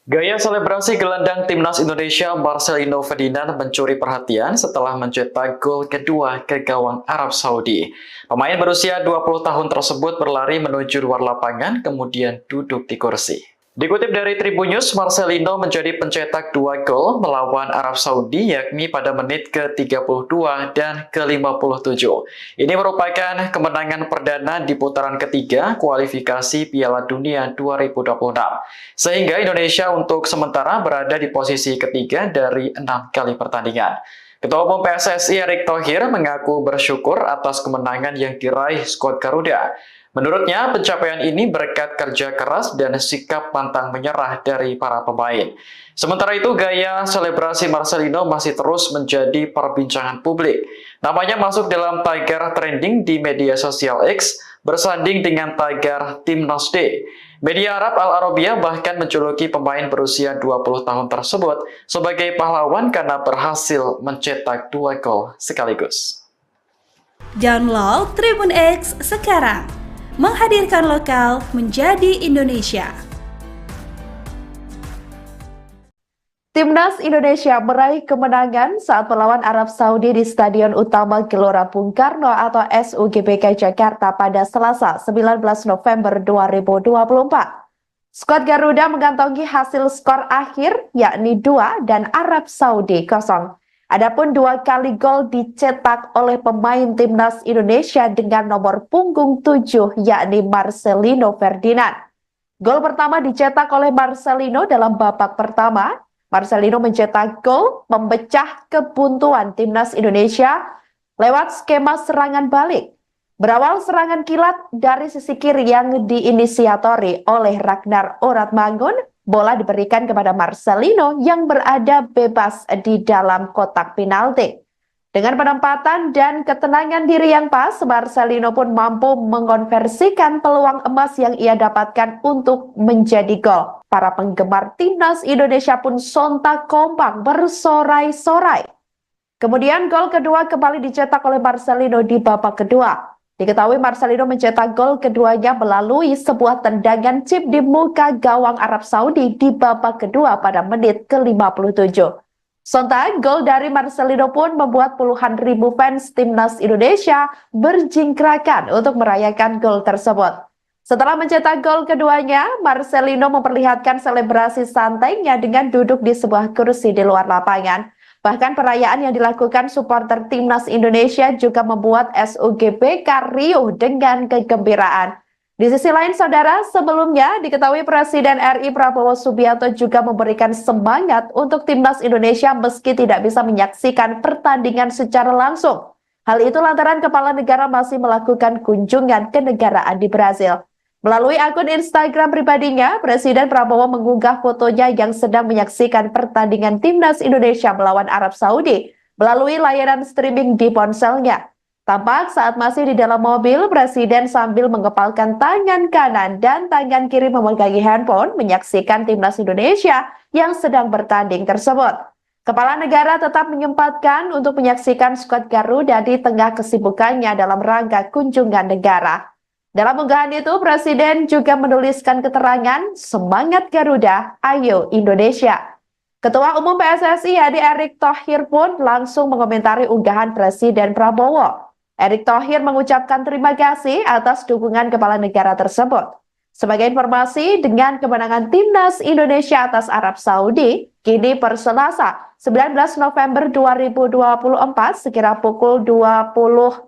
Gaya selebrasi gelandang timnas Indonesia Marcelino Ferdinand mencuri perhatian setelah mencetak gol kedua ke gawang Arab Saudi. Pemain berusia 20 tahun tersebut berlari menuju luar lapangan kemudian duduk di kursi. Dikutip dari Tribun News, Marcelino menjadi pencetak 2 gol melawan Arab Saudi yakni pada menit ke-32 dan ke-57. Ini merupakan kemenangan perdana di putaran ketiga kualifikasi Piala Dunia 2026. Sehingga Indonesia untuk sementara berada di posisi ketiga dari 6 kali pertandingan. Ketua Umum PSSI Erick Thohir mengaku bersyukur atas kemenangan yang diraih skuad Garuda. Menurutnya, pencapaian ini berkat kerja keras dan sikap pantang menyerah dari para pemain. Sementara itu, gaya selebrasi Marcelino masih terus menjadi perbincangan publik. Namanya masuk dalam tagar trending di media sosial X, bersanding dengan tagar Timnas D. Media Arab Al Arabiya bahkan menjuluki pemain berusia 20 tahun tersebut sebagai pahlawan karena berhasil mencetak 2 gol sekaligus. Download Tribun X sekarang. Menghadirkan lokal menjadi Indonesia. Timnas Indonesia meraih kemenangan saat melawan Arab Saudi di Stadion Utama Gelora Bung Karno atau SUGBK Jakarta pada Selasa 19 November 2024. Skuad Garuda mengantongi hasil skor akhir yakni 2 dan Arab Saudi 0. Adapun 2 kali gol dicetak oleh pemain Timnas Indonesia dengan nomor punggung 7 yakni Marcelino Ferdinand. Gol pertama dicetak oleh Marcelino dalam babak pertama. Marcelino mencetak gol memecah kebuntuan Timnas Indonesia lewat skema serangan balik. Berawal serangan kilat dari sisi kiri yang diinisiatori oleh Ragnar Oratmangun, bola diberikan kepada Marcelino yang berada bebas di dalam kotak penalti. Dengan penempatan dan ketenangan diri yang pas, Marcelino pun mampu mengonversikan peluang emas yang ia dapatkan untuk menjadi gol. Para penggemar Timnas Indonesia pun sontak kompak bersorai-sorai. Kemudian gol kedua kembali dicetak oleh Marcelino di babak kedua. Diketahui Marcelino mencetak gol keduanya melalui sebuah tendangan chip di muka gawang Arab Saudi di babak kedua pada menit ke-57. Sontak, gol dari Marcelino pun membuat puluhan ribu fans Timnas Indonesia berjingkrakan untuk merayakan gol tersebut. Setelah mencetak gol keduanya, Marcelino memperlihatkan selebrasi santainya dengan duduk di sebuah kursi di luar lapangan. Bahkan perayaan yang dilakukan supporter Timnas Indonesia juga membuat SUGBK riuh dengan kegembiraan. Di sisi lain, saudara, sebelumnya diketahui Presiden RI Prabowo Subianto juga memberikan semangat untuk Timnas Indonesia meski tidak bisa menyaksikan pertandingan secara langsung. Hal itu lantaran kepala negara masih melakukan kunjungan kenegaraan di Brazil. Melalui akun Instagram pribadinya, Presiden Prabowo mengunggah fotonya yang sedang menyaksikan pertandingan Timnas Indonesia melawan Arab Saudi melalui layanan streaming di ponselnya. Tampak saat masih di dalam mobil, Presiden sambil mengepalkan tangan kanan dan tangan kiri memegangi handphone menyaksikan Timnas Indonesia yang sedang bertanding tersebut. Kepala negara tetap menyempatkan untuk menyaksikan skuad Garuda di tengah kesibukannya dalam rangka kunjungan negara. Dalam unggahan itu, Presiden juga menuliskan keterangan, "Semangat Garuda, ayo Indonesia." Ketua Umum PSSI yakni Erick Thohir pun langsung mengomentari unggahan Presiden Prabowo. Erick Thohir mengucapkan terima kasih atas dukungan kepala negara tersebut. Sebagai informasi, dengan kemenangan Timnas Indonesia atas Arab Saudi, kini per Selasa 19 November 2024 sekira pukul 21.00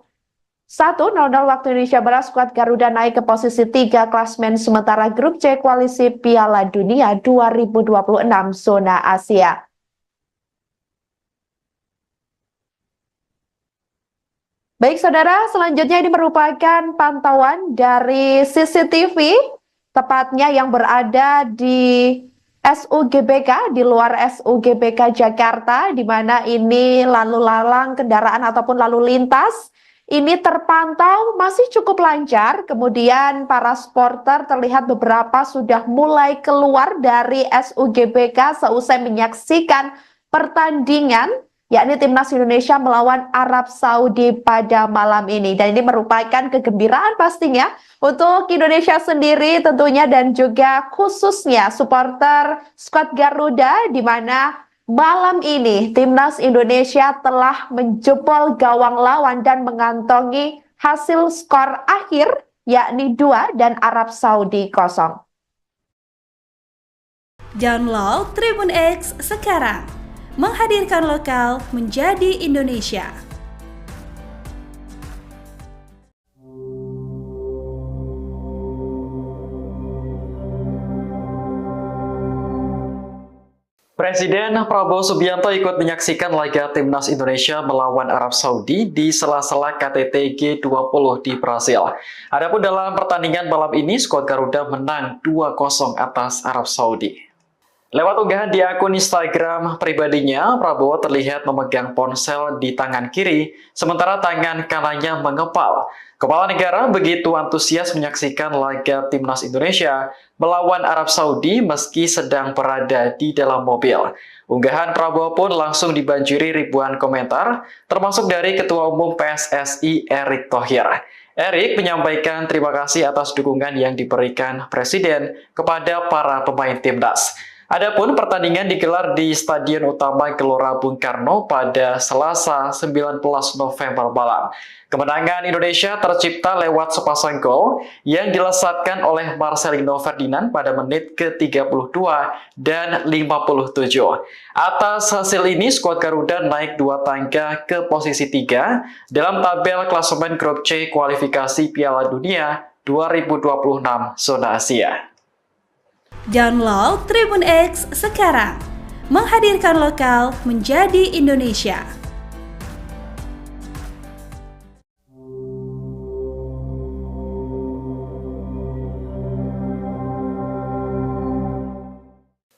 waktu Indonesia Barat, skuad Garuda naik ke posisi 3 klasmen sementara grup C koalisi Piala Dunia 2026 zona Asia. Baik saudara, selanjutnya ini merupakan pantauan dari CCTV, tepatnya yang berada di SUGBK, di luar SUGBK Jakarta, di mana ini lalu lalang kendaraan ataupun lalu lintas ini terpantau masih cukup lancar. Kemudian para supporter terlihat beberapa sudah mulai keluar dari SUGBK seusai menyaksikan pertandingan yakni Timnas Indonesia melawan Arab Saudi pada malam ini. Dan ini merupakan kegembiraan pastinya untuk Indonesia sendiri tentunya dan juga khususnya supporter skuad Garuda, di mana malam ini Timnas Indonesia telah menjebol gawang lawan dan mengantongi hasil skor akhir yakni 2 dan Arab Saudi 0. Download Tribun X sekarang. Menghadirkan lokal menjadi Indonesia. Presiden Prabowo Subianto ikut menyaksikan laga Timnas Indonesia melawan Arab Saudi di sela-sela KTT G20 di Brasil. Adapun dalam pertandingan malam ini, skuad Garuda menang 2-0 atas Arab Saudi. Lewat unggahan di akun Instagram pribadinya, Prabowo terlihat memegang ponsel di tangan kiri, sementara tangan kanannya mengepal. Kepala negara begitu antusias menyaksikan laga Timnas Indonesia melawan Arab Saudi meski sedang berada di dalam mobil. Unggahan Prabowo pun langsung dibanjiri ribuan komentar, termasuk dari Ketua Umum PSSI Erick Thohir. Erick menyampaikan terima kasih atas dukungan yang diberikan Presiden kepada para pemain Timnas. Adapun pertandingan digelar di Stadion Utama Gelora Bung Karno pada Selasa 19 November malam. Kemenangan Indonesia tercipta lewat sepasang gol yang dilesatkan oleh Marcelino Ferdinand pada menit ke-32 dan 57. Atas hasil ini, skuad Garuda naik 2 tangga ke posisi 3 dalam tabel klasemen grup C kualifikasi Piala Dunia 2026 zona Asia. Download Tribun X sekarang, menghadirkan lokal menjadi Indonesia.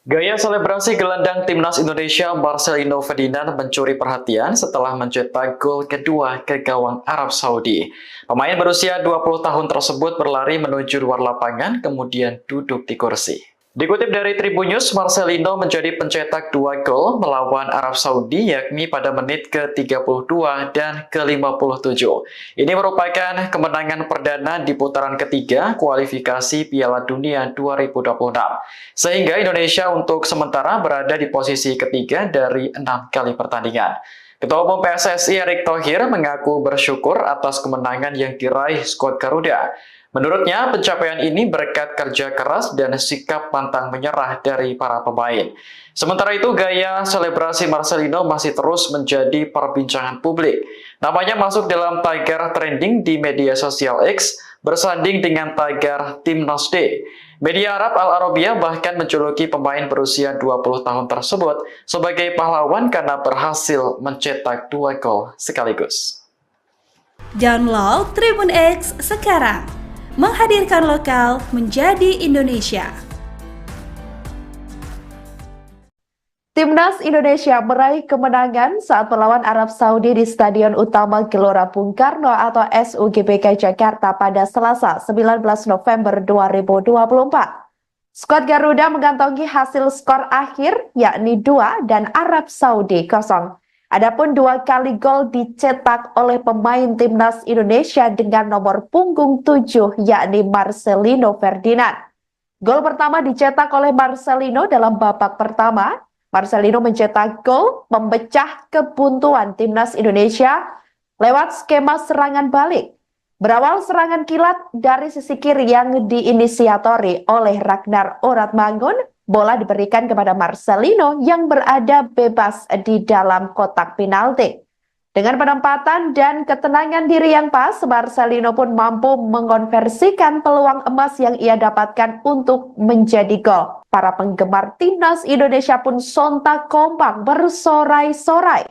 Gaya selebrasi gelandang timnas Indonesia Marcelino Ferdinand mencuri perhatian setelah mencetak gol kedua ke gawang Arab Saudi. Pemain berusia 20 tahun tersebut berlari menuju luar lapangan kemudian duduk di kursi. Dikutip dari Tribun News, Marcelino menjadi pencetak 2 gol melawan Arab Saudi yakni pada menit ke-32 dan ke-57. Ini merupakan kemenangan perdana di putaran ketiga kualifikasi Piala Dunia 2026. Sehingga Indonesia untuk sementara berada di posisi ketiga dari 6 kali pertandingan. Ketua Umum PSSI Erick Thohir mengaku bersyukur atas kemenangan yang diraih skuad Garuda. Menurutnya, pencapaian ini berkat kerja keras dan sikap pantang menyerah dari para pemain. Sementara itu, gaya selebrasi Marcelino masih terus menjadi perbincangan publik. Namanya masuk dalam tagar trending di media sosial X, bersanding dengan tagar Timnas D. Media Arab Al Arabiya bahkan menjuluki pemain berusia 20 tahun tersebut sebagai pahlawan karena berhasil mencetak 2 gol sekaligus. Download Tribun X sekarang, menghadirkan lokal menjadi Indonesia. Timnas Indonesia meraih kemenangan saat melawan Arab Saudi di Stadion Utama Gelora Bung Karno atau SUGBK Jakarta pada Selasa 19 November 2024. Skuad Garuda mengantongi hasil skor akhir yakni 2 dan Arab Saudi 0. Adapun 2 kali gol dicetak oleh pemain Timnas Indonesia dengan nomor punggung 7 yakni Marcelino Ferdinand. Gol pertama dicetak oleh Marcelino dalam babak pertama. Marcelino mencetak gol memecah kebuntuan Timnas Indonesia lewat skema serangan balik. Berawal serangan kilat dari sisi kiri yang diinisiatori oleh Ragnar Oratmangun, bola diberikan kepada Marcelino yang berada bebas di dalam kotak penalti. Dengan penempatan dan ketenangan diri yang pas, Marcelino pun mampu mengonversikan peluang emas yang ia dapatkan untuk menjadi gol. Para penggemar Timnas Indonesia pun sontak kompak bersorai-sorai.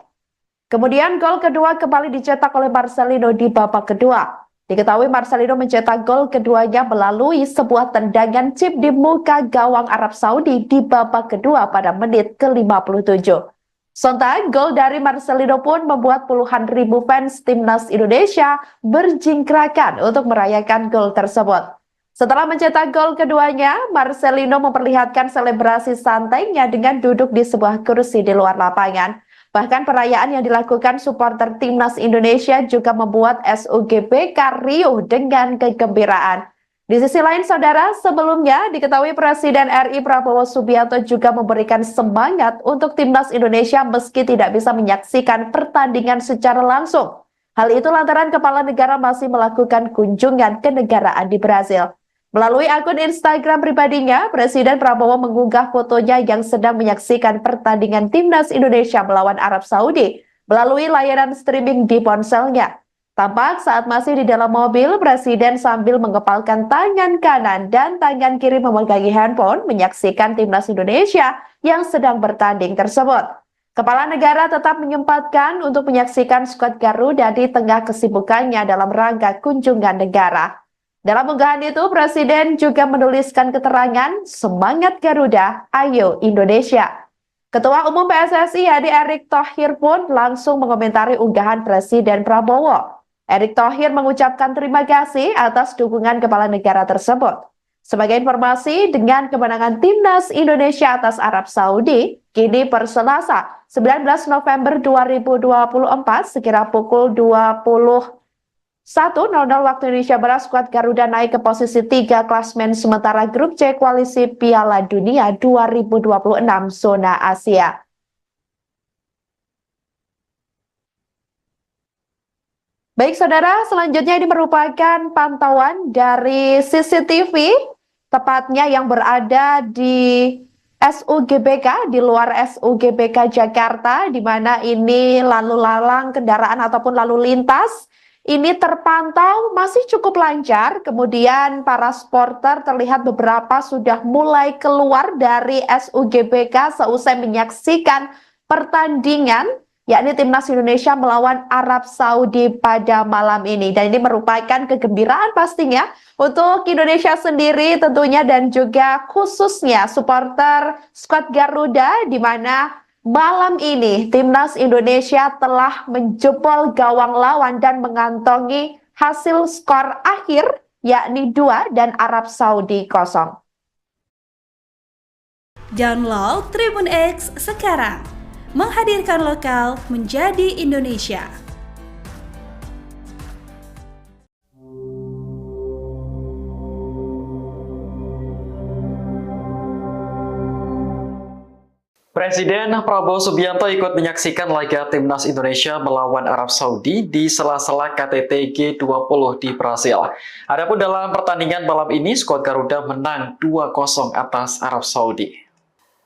Kemudian gol kedua kembali dicetak oleh Marcelino di babak kedua. Diketahui Marcelino mencetak gol keduanya melalui sebuah tendangan chip di muka gawang Arab Saudi di babak kedua pada menit ke-57. Sontak, gol dari Marcelino pun membuat puluhan ribu fans Timnas Indonesia berjingkrakan untuk merayakan gol tersebut. Setelah mencetak gol keduanya, Marcelino memperlihatkan selebrasi santainya dengan duduk di sebuah kursi di luar lapangan. Bahkan perayaan yang dilakukan supporter Timnas Indonesia juga membuat SUGBK riuh dengan kegembiraan. Di sisi lain, saudara, sebelumnya diketahui Presiden RI Prabowo Subianto juga memberikan semangat untuk Timnas Indonesia meski tidak bisa menyaksikan pertandingan secara langsung. Hal itu lantaran kepala negara masih melakukan kunjungan kenegaraan di Brasil. Melalui akun Instagram pribadinya, Presiden Prabowo mengunggah fotonya yang sedang menyaksikan pertandingan Timnas Indonesia melawan Arab Saudi melalui layanan streaming di ponselnya. Tampak saat masih di dalam mobil, Presiden sambil mengepalkan tangan kanan dan tangan kiri memegangi handphone menyaksikan Timnas Indonesia yang sedang bertanding tersebut. Kepala negara tetap menyempatkan untuk menyaksikan skuad Garuda di tengah kesibukannya dalam rangka kunjungan negara. Dalam unggahan itu, Presiden juga menuliskan keterangan, "Semangat Garuda, ayo Indonesia." Ketua Umum PSSI Hadi Erick Thohir pun langsung mengomentari unggahan Presiden Prabowo. Erick Thohir mengucapkan terima kasih atas dukungan kepala negara tersebut. Sebagai informasi, dengan kemenangan Timnas Indonesia atas Arab Saudi, kini per Selasa 19 November 2024 sekira pukul 20 1:00 waktu Indonesia Barat, skuad Garuda naik ke posisi 3 klasmen sementara grup C kualisi Piala Dunia 2026 zona Asia. Baik saudara, selanjutnya ini merupakan pantauan dari CCTV, tepatnya yang berada di SUGBK, di luar SUGBK Jakarta, di mana ini lalu lalang kendaraan ataupun lalu lintas ini terpantau masih cukup lancar. Kemudian para supporter terlihat beberapa sudah mulai keluar dari SUGBK seusai menyaksikan pertandingan, yakni Timnas Indonesia melawan Arab Saudi pada malam ini. Dan ini merupakan kegembiraan pastinya untuk Indonesia sendiri tentunya dan juga khususnya supporter skuad Garuda, di mana malam ini Timnas Indonesia telah menjebol gawang lawan dan mengantongi hasil skor akhir yakni 2 dan Arab Saudi 0. Download Tribun X sekarang. Menghadirkan lokal menjadi Indonesia. Presiden Prabowo Subianto ikut menyaksikan laga Timnas Indonesia melawan Arab Saudi di sela-sela KTT G20 di Brasil. Adapun dalam pertandingan malam ini, skuad Garuda menang 2-0 atas Arab Saudi.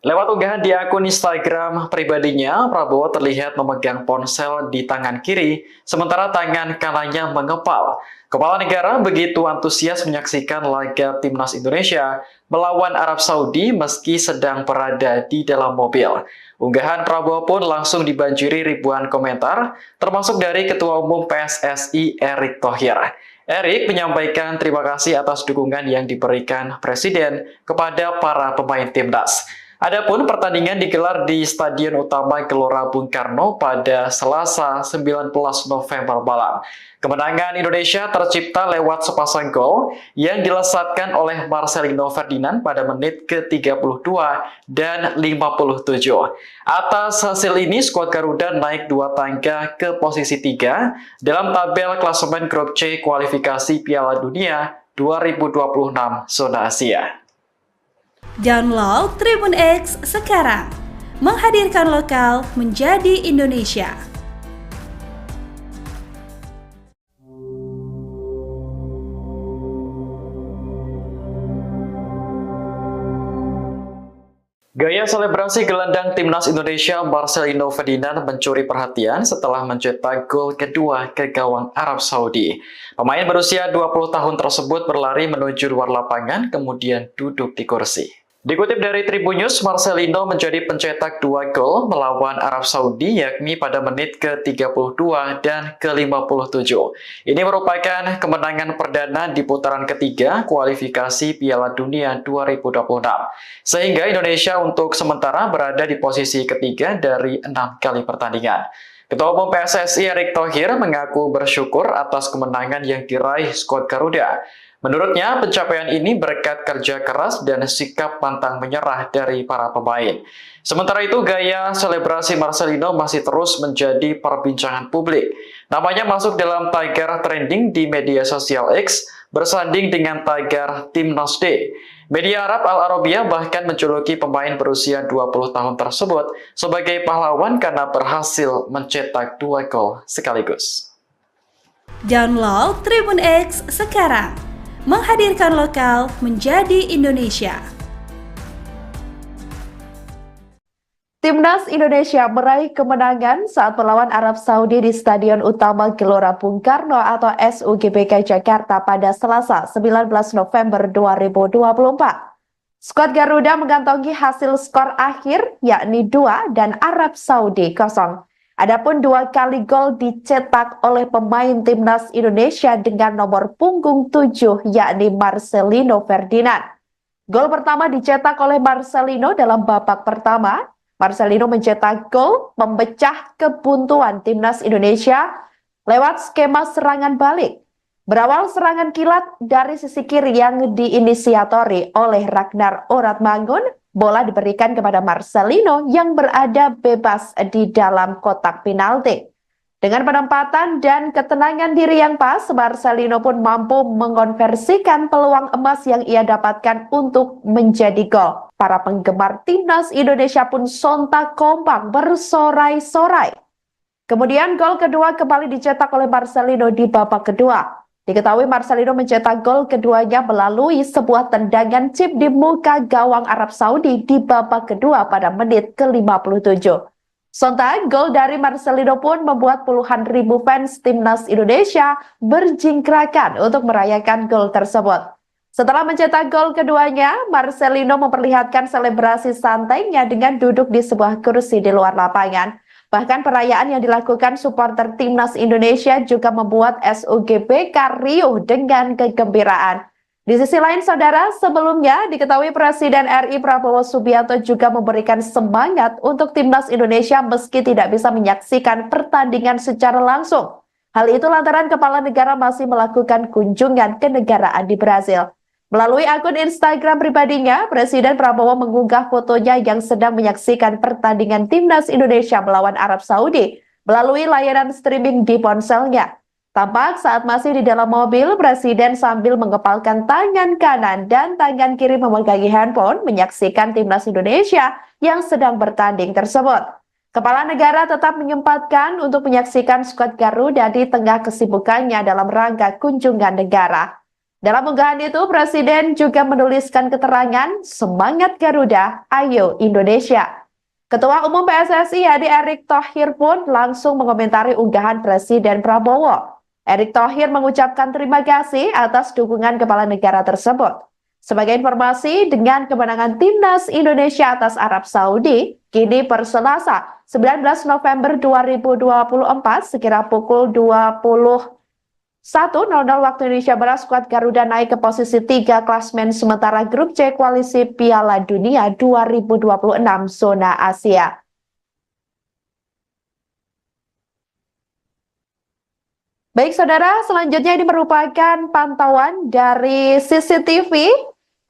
Lewat unggahan di akun Instagram pribadinya, Prabowo terlihat memegang ponsel di tangan kiri, sementara tangan kanannya mengepal. Kepala negara begitu antusias menyaksikan laga Timnas Indonesia melawan Arab Saudi meski sedang berada di dalam mobil. Unggahan Prabowo pun langsung dibanjiri ribuan komentar, termasuk dari Ketua Umum PSSI Erick Thohir. Erick menyampaikan terima kasih atas dukungan yang diberikan Presiden kepada para pemain Timnas. Adapun pertandingan digelar di Stadion Utama Gelora Bung Karno pada Selasa 19 November malam. Kemenangan Indonesia tercipta lewat sepasang gol yang dilesatkan oleh Marcelino Ferdinand pada menit ke-32 dan 57. Atas hasil ini, skuad Garuda naik 2 tangga ke posisi 3 dalam tabel klasemen grup C kualifikasi Piala Dunia 2026 zona Asia. Download Tribun X sekarang. Menghadirkan lokal menjadi Indonesia. Gaya selebrasi gelandang Timnas Indonesia Marcelino Ferdinand mencuri perhatian setelah mencetak gol kedua ke gawang Arab Saudi. Pemain berusia 20 tahun tersebut berlari menuju luar lapangan kemudian duduk di kursi. Dikutip dari Tribun News, Marcelino menjadi pencetak 2 gol melawan Arab Saudi yakni pada menit ke-32 dan ke-57. Ini merupakan kemenangan perdana di putaran ketiga kualifikasi Piala Dunia 2026. Sehingga Indonesia untuk sementara berada di posisi ketiga dari 6 kali pertandingan. Ketua Umum PSSI Erick Thohir mengaku bersyukur atas kemenangan yang diraih skuad Garuda. Menurutnya, pencapaian ini berkat kerja keras dan sikap pantang menyerah dari para pemain. Sementara itu, gaya selebrasi Marcelino masih terus menjadi perbincangan publik. Namanya masuk dalam tagar trending di media sosial X, bersanding dengan tagar Timnas Day. Media Arab Al Arabiya bahkan menjuluki pemain berusia 20 tahun tersebut sebagai pahlawan karena berhasil mencetak 2 gol sekaligus. Download Tribun X sekarang. Menghadirkan lokal menjadi Indonesia. Timnas Indonesia meraih kemenangan saat melawan Arab Saudi di Stadion Utama Gelora Bung Karno atau SUGBK Jakarta pada Selasa 19 November 2024. Skuad Garuda mengantongi hasil skor akhir yakni 2 dan Arab Saudi 0. Adapun 2 kali gol dicetak oleh pemain Timnas Indonesia dengan nomor punggung 7 yakni Marcelino Ferdinand. Gol pertama dicetak oleh Marcelino dalam babak pertama. Marcelino mencetak gol memecah kebuntuan Timnas Indonesia lewat skema serangan balik. Berawal serangan kilat dari sisi kiri yang diinisiatori oleh Ragnar Oratmangun, bola diberikan kepada Marcelino yang berada bebas di dalam kotak penalti. Dengan penempatan dan ketenangan diri yang pas, Marcelino pun mampu mengonversikan peluang emas yang ia dapatkan untuk menjadi gol. Para penggemar timnas Indonesia pun sontak kompak bersorai-sorai. Kemudian gol kedua kembali dicetak oleh Marcelino di babak kedua. Diketahui Marcelino mencetak gol keduanya melalui sebuah tendangan chip di muka gawang Arab Saudi di babak kedua pada menit ke-57. Sontak, gol dari Marcelino pun membuat puluhan ribu fans timnas Indonesia berjingkrakan untuk merayakan gol tersebut. Setelah mencetak gol keduanya, Marcelino memperlihatkan selebrasi santainya dengan duduk di sebuah kursi di luar lapangan. Bahkan perayaan yang dilakukan supporter timnas Indonesia juga membuat SUGBK riuh dengan kegembiraan. Di sisi lain, saudara, sebelumnya diketahui Presiden RI Prabowo Subianto juga memberikan semangat untuk timnas Indonesia meski tidak bisa menyaksikan pertandingan secara langsung. Hal itu lantaran kepala negara masih melakukan kunjungan kenegaraan di Brazil. Melalui akun Instagram pribadinya, Presiden Prabowo mengunggah fotonya yang sedang menyaksikan pertandingan timnas Indonesia melawan Arab Saudi melalui layanan streaming di ponselnya. Tampak saat masih di dalam mobil, Presiden sambil mengepalkan tangan kanan dan tangan kiri memegangi handphone menyaksikan timnas Indonesia yang sedang bertanding tersebut. Kepala negara tetap menyempatkan untuk menyaksikan skuad Garuda di tengah kesibukannya dalam rangka kunjungan negara. Dalam unggahan itu, Presiden juga menuliskan keterangan, "Semangat Garuda, ayo Indonesia." Ketua Umum PSSI Hadi Erick Thohir pun langsung mengomentari unggahan Presiden Prabowo. Erick Thohir mengucapkan terima kasih atas dukungan kepala negara tersebut. Sebagai informasi, dengan kemenangan timnas Indonesia atas Arab Saudi, kini per Selasa 19 November 2024 sekira pukul 21.00 waktu Indonesia Barat, skuad Garuda naik ke posisi 3 klasmen sementara grup C koalisi Piala Dunia 2026 zona Asia. Baik saudara, selanjutnya ini merupakan pantauan dari CCTV,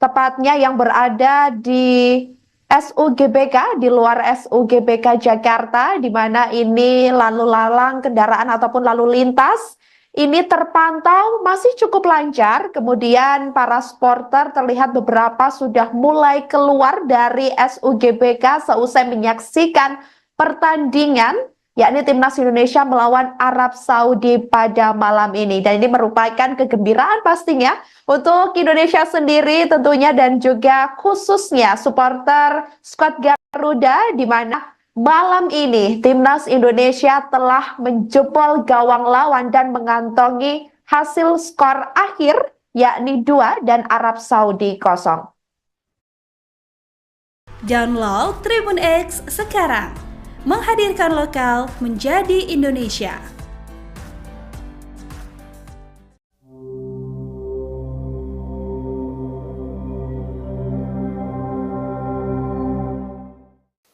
tepatnya yang berada di SUGBK, di luar SUGBK Jakarta, di mana ini lalu lalang kendaraan ataupun lalu lintas ini terpantau masih cukup lancar. Kemudian para supporter terlihat beberapa sudah mulai keluar dari SUGBK seusai menyaksikan pertandingan, yakni timnas Indonesia melawan Arab Saudi pada malam ini. Dan ini merupakan kegembiraan pastinya untuk Indonesia sendiri tentunya dan juga khususnya supporter skuad Garuda, di mana malam ini timnas Indonesia telah menjebol gawang lawan dan mengantongi hasil skor akhir yakni 2 dan Arab Saudi 0. Download Tribun X sekarang. Menghadirkan lokal menjadi Indonesia.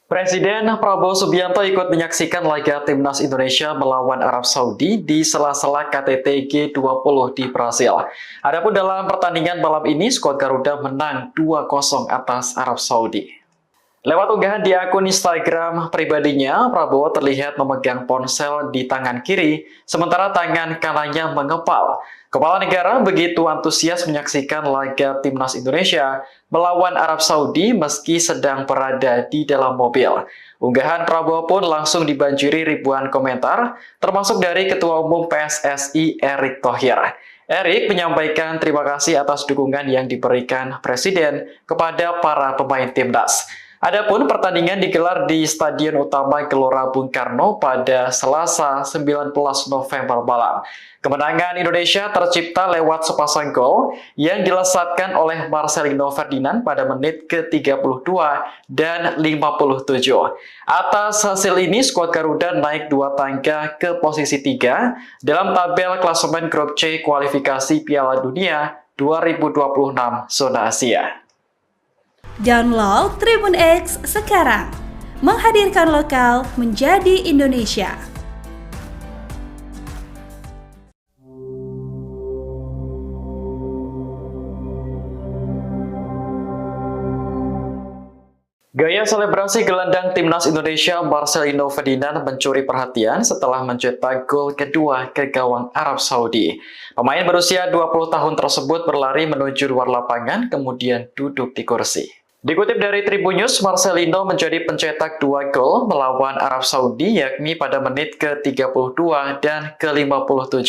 Presiden Prabowo Subianto ikut menyaksikan laga timnas Indonesia melawan Arab Saudi di sela-sela KTT G20 di Brasil. Adapun dalam pertandingan malam ini, skuad Garuda menang 2-0 atas Arab Saudi. Lewat unggahan di akun Instagram pribadinya, Prabowo terlihat memegang ponsel di tangan kiri, sementara tangan kanannya mengepal. Kepala negara begitu antusias menyaksikan laga timnas Indonesia melawan Arab Saudi meski sedang berada di dalam mobil. Unggahan Prabowo pun langsung dibanjiri ribuan komentar, termasuk dari Ketua Umum PSSI Erick Thohir. Erick menyampaikan terima kasih atas dukungan yang diberikan Presiden kepada para pemain timnas. Adapun pertandingan digelar di Stadion Utama Gelora Bung Karno pada Selasa 19 November malam. Kemenangan Indonesia tercipta lewat sepasang gol yang dilesatkan oleh Marcelino Ferdinand pada menit ke-32 dan 57. Atas hasil ini, skuad Garuda naik 2 tangga ke posisi 3 dalam tabel klasemen grup C kualifikasi Piala Dunia 2026 zona Asia. Download Tribun X sekarang. Menghadirkan lokal menjadi Indonesia. Gaya selebrasi gelandang timnas Indonesia Marcelino Ferdinand mencuri perhatian setelah mencetak gol kedua ke gawang Arab Saudi. Pemain berusia 20 tahun tersebut berlari menuju luar lapangan kemudian duduk di kursi. Dikutip dari Tribun News, Marcelino menjadi pencetak 2 gol melawan Arab Saudi yakni pada menit ke-32 dan ke-57.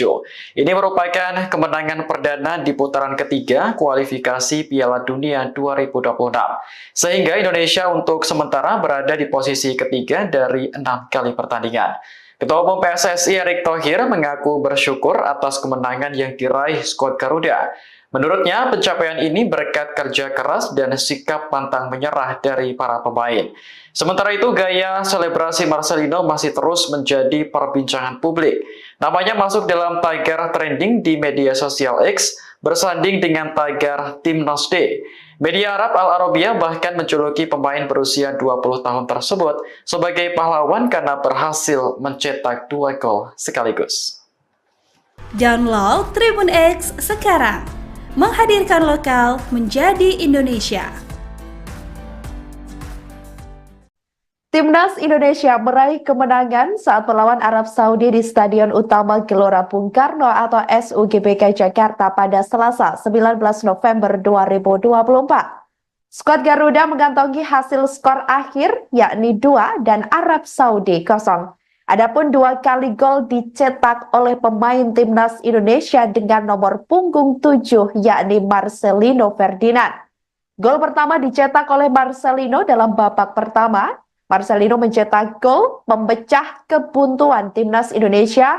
Ini merupakan kemenangan perdana di putaran ketiga kualifikasi Piala Dunia 2026. Sehingga Indonesia untuk sementara berada di posisi ketiga dari 6 kali pertandingan. Ketua Umum PSSI Erick Thohir mengaku bersyukur atas kemenangan yang diraih skuad Garuda. Menurutnya, pencapaian ini berkat kerja keras dan sikap pantang menyerah dari para pemain. Sementara itu, gaya selebrasi Marcelino masih terus menjadi perbincangan publik. Namanya masuk dalam tagar trending di media sosial X, bersanding dengan tagar Timnas Day. Media Arab Al Arabiya bahkan menjuluki pemain berusia 20 tahun tersebut sebagai pahlawan karena berhasil mencetak 2 gol sekaligus. Download Tribun X sekarang, menghadirkan lokal menjadi Indonesia. Timnas Indonesia meraih kemenangan saat melawan Arab Saudi di Stadion Utama Gelora Bung Karno atau SUGBK Jakarta pada Selasa 19 November 2024. Skuad Garuda mengantongi hasil skor akhir yakni 2 dan Arab Saudi 0. Adapun 2 kali gol dicetak oleh pemain Timnas Indonesia dengan nomor punggung 7 yakni Marcelino Ferdinand. Gol pertama dicetak oleh Marcelino dalam babak pertama. Marcelino mencetak gol memecah kebuntuan Timnas Indonesia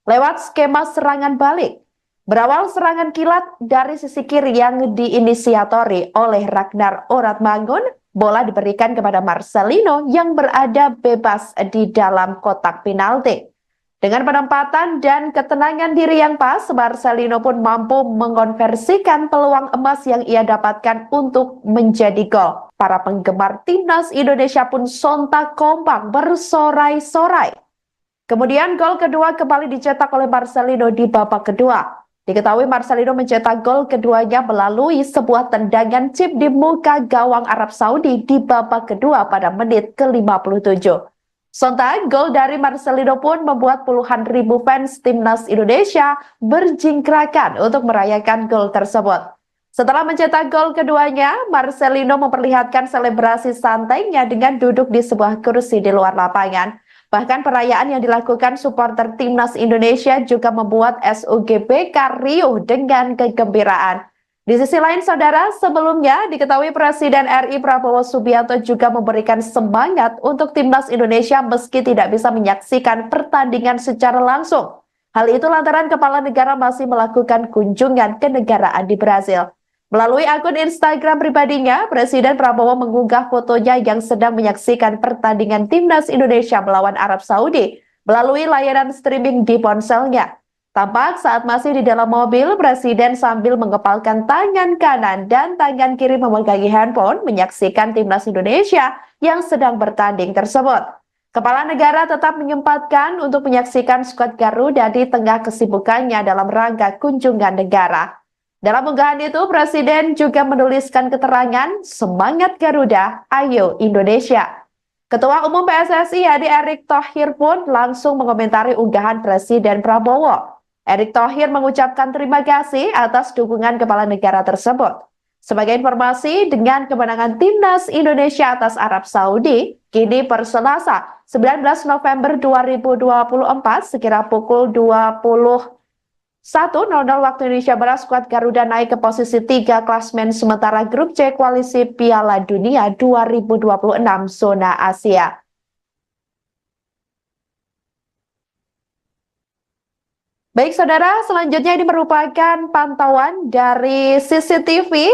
lewat skema serangan balik. Berawal serangan kilat dari sisi kiri yang diinisiatori oleh Ragnar Oratmangun, bola diberikan kepada Marcelino yang berada bebas di dalam kotak penalti. Dengan penempatan dan ketenangan diri yang pas, Marcelino pun mampu mengonversikan peluang emas yang ia dapatkan untuk menjadi gol. Para penggemar Timnas Indonesia pun sontak kompak bersorai-sorai. Kemudian gol kedua kembali dicetak oleh Marcelino di babak kedua. Diketahui Marcelino mencetak gol keduanya melalui sebuah tendangan chip di muka gawang Arab Saudi di babak kedua pada menit ke-57. Sontak, gol dari Marcelino pun membuat puluhan ribu fans Timnas Indonesia berjingkrakan untuk merayakan gol tersebut. Setelah mencetak gol keduanya, Marcelino memperlihatkan selebrasi santainya dengan duduk di sebuah kursi di luar lapangan. Bahkan perayaan yang dilakukan supporter Timnas Indonesia juga membuat SUGBK riuh dengan kegembiraan. Di sisi lain, saudara, sebelumnya diketahui Presiden RI Prabowo Subianto juga memberikan semangat untuk Timnas Indonesia meski tidak bisa menyaksikan pertandingan secara langsung. Hal itu lantaran kepala negara masih melakukan kunjungan kenegaraan di Brasil. Melalui akun Instagram pribadinya, Presiden Prabowo mengunggah fotonya yang sedang menyaksikan pertandingan Timnas Indonesia melawan Arab Saudi melalui layanan streaming di ponselnya. Tampak saat masih di dalam mobil, Presiden sambil mengepalkan tangan kanan dan tangan kiri memegangi handphone menyaksikan Timnas Indonesia yang sedang bertanding tersebut. Kepala negara tetap menyempatkan untuk menyaksikan skuad Garuda di tengah kesibukannya dalam rangka kunjungan negara. Dalam unggahan itu, Presiden juga menuliskan keterangan, "Semangat Garuda, ayo Indonesia." Ketua Umum PSSI yakni Erick Thohir pun langsung mengomentari unggahan Presiden Prabowo. Erick Thohir mengucapkan terima kasih atas dukungan kepala negara tersebut. Sebagai informasi, dengan kemenangan Timnas Indonesia atas Arab Saudi, kini per Selasa 19 November 2024 sekira pukul 21.00 waktu Indonesia Barat, skuad Garuda naik ke posisi 3 klasmen sementara grup C koalisi Piala Dunia 2026 zona Asia. Baik saudara, selanjutnya ini merupakan pantauan dari CCTV,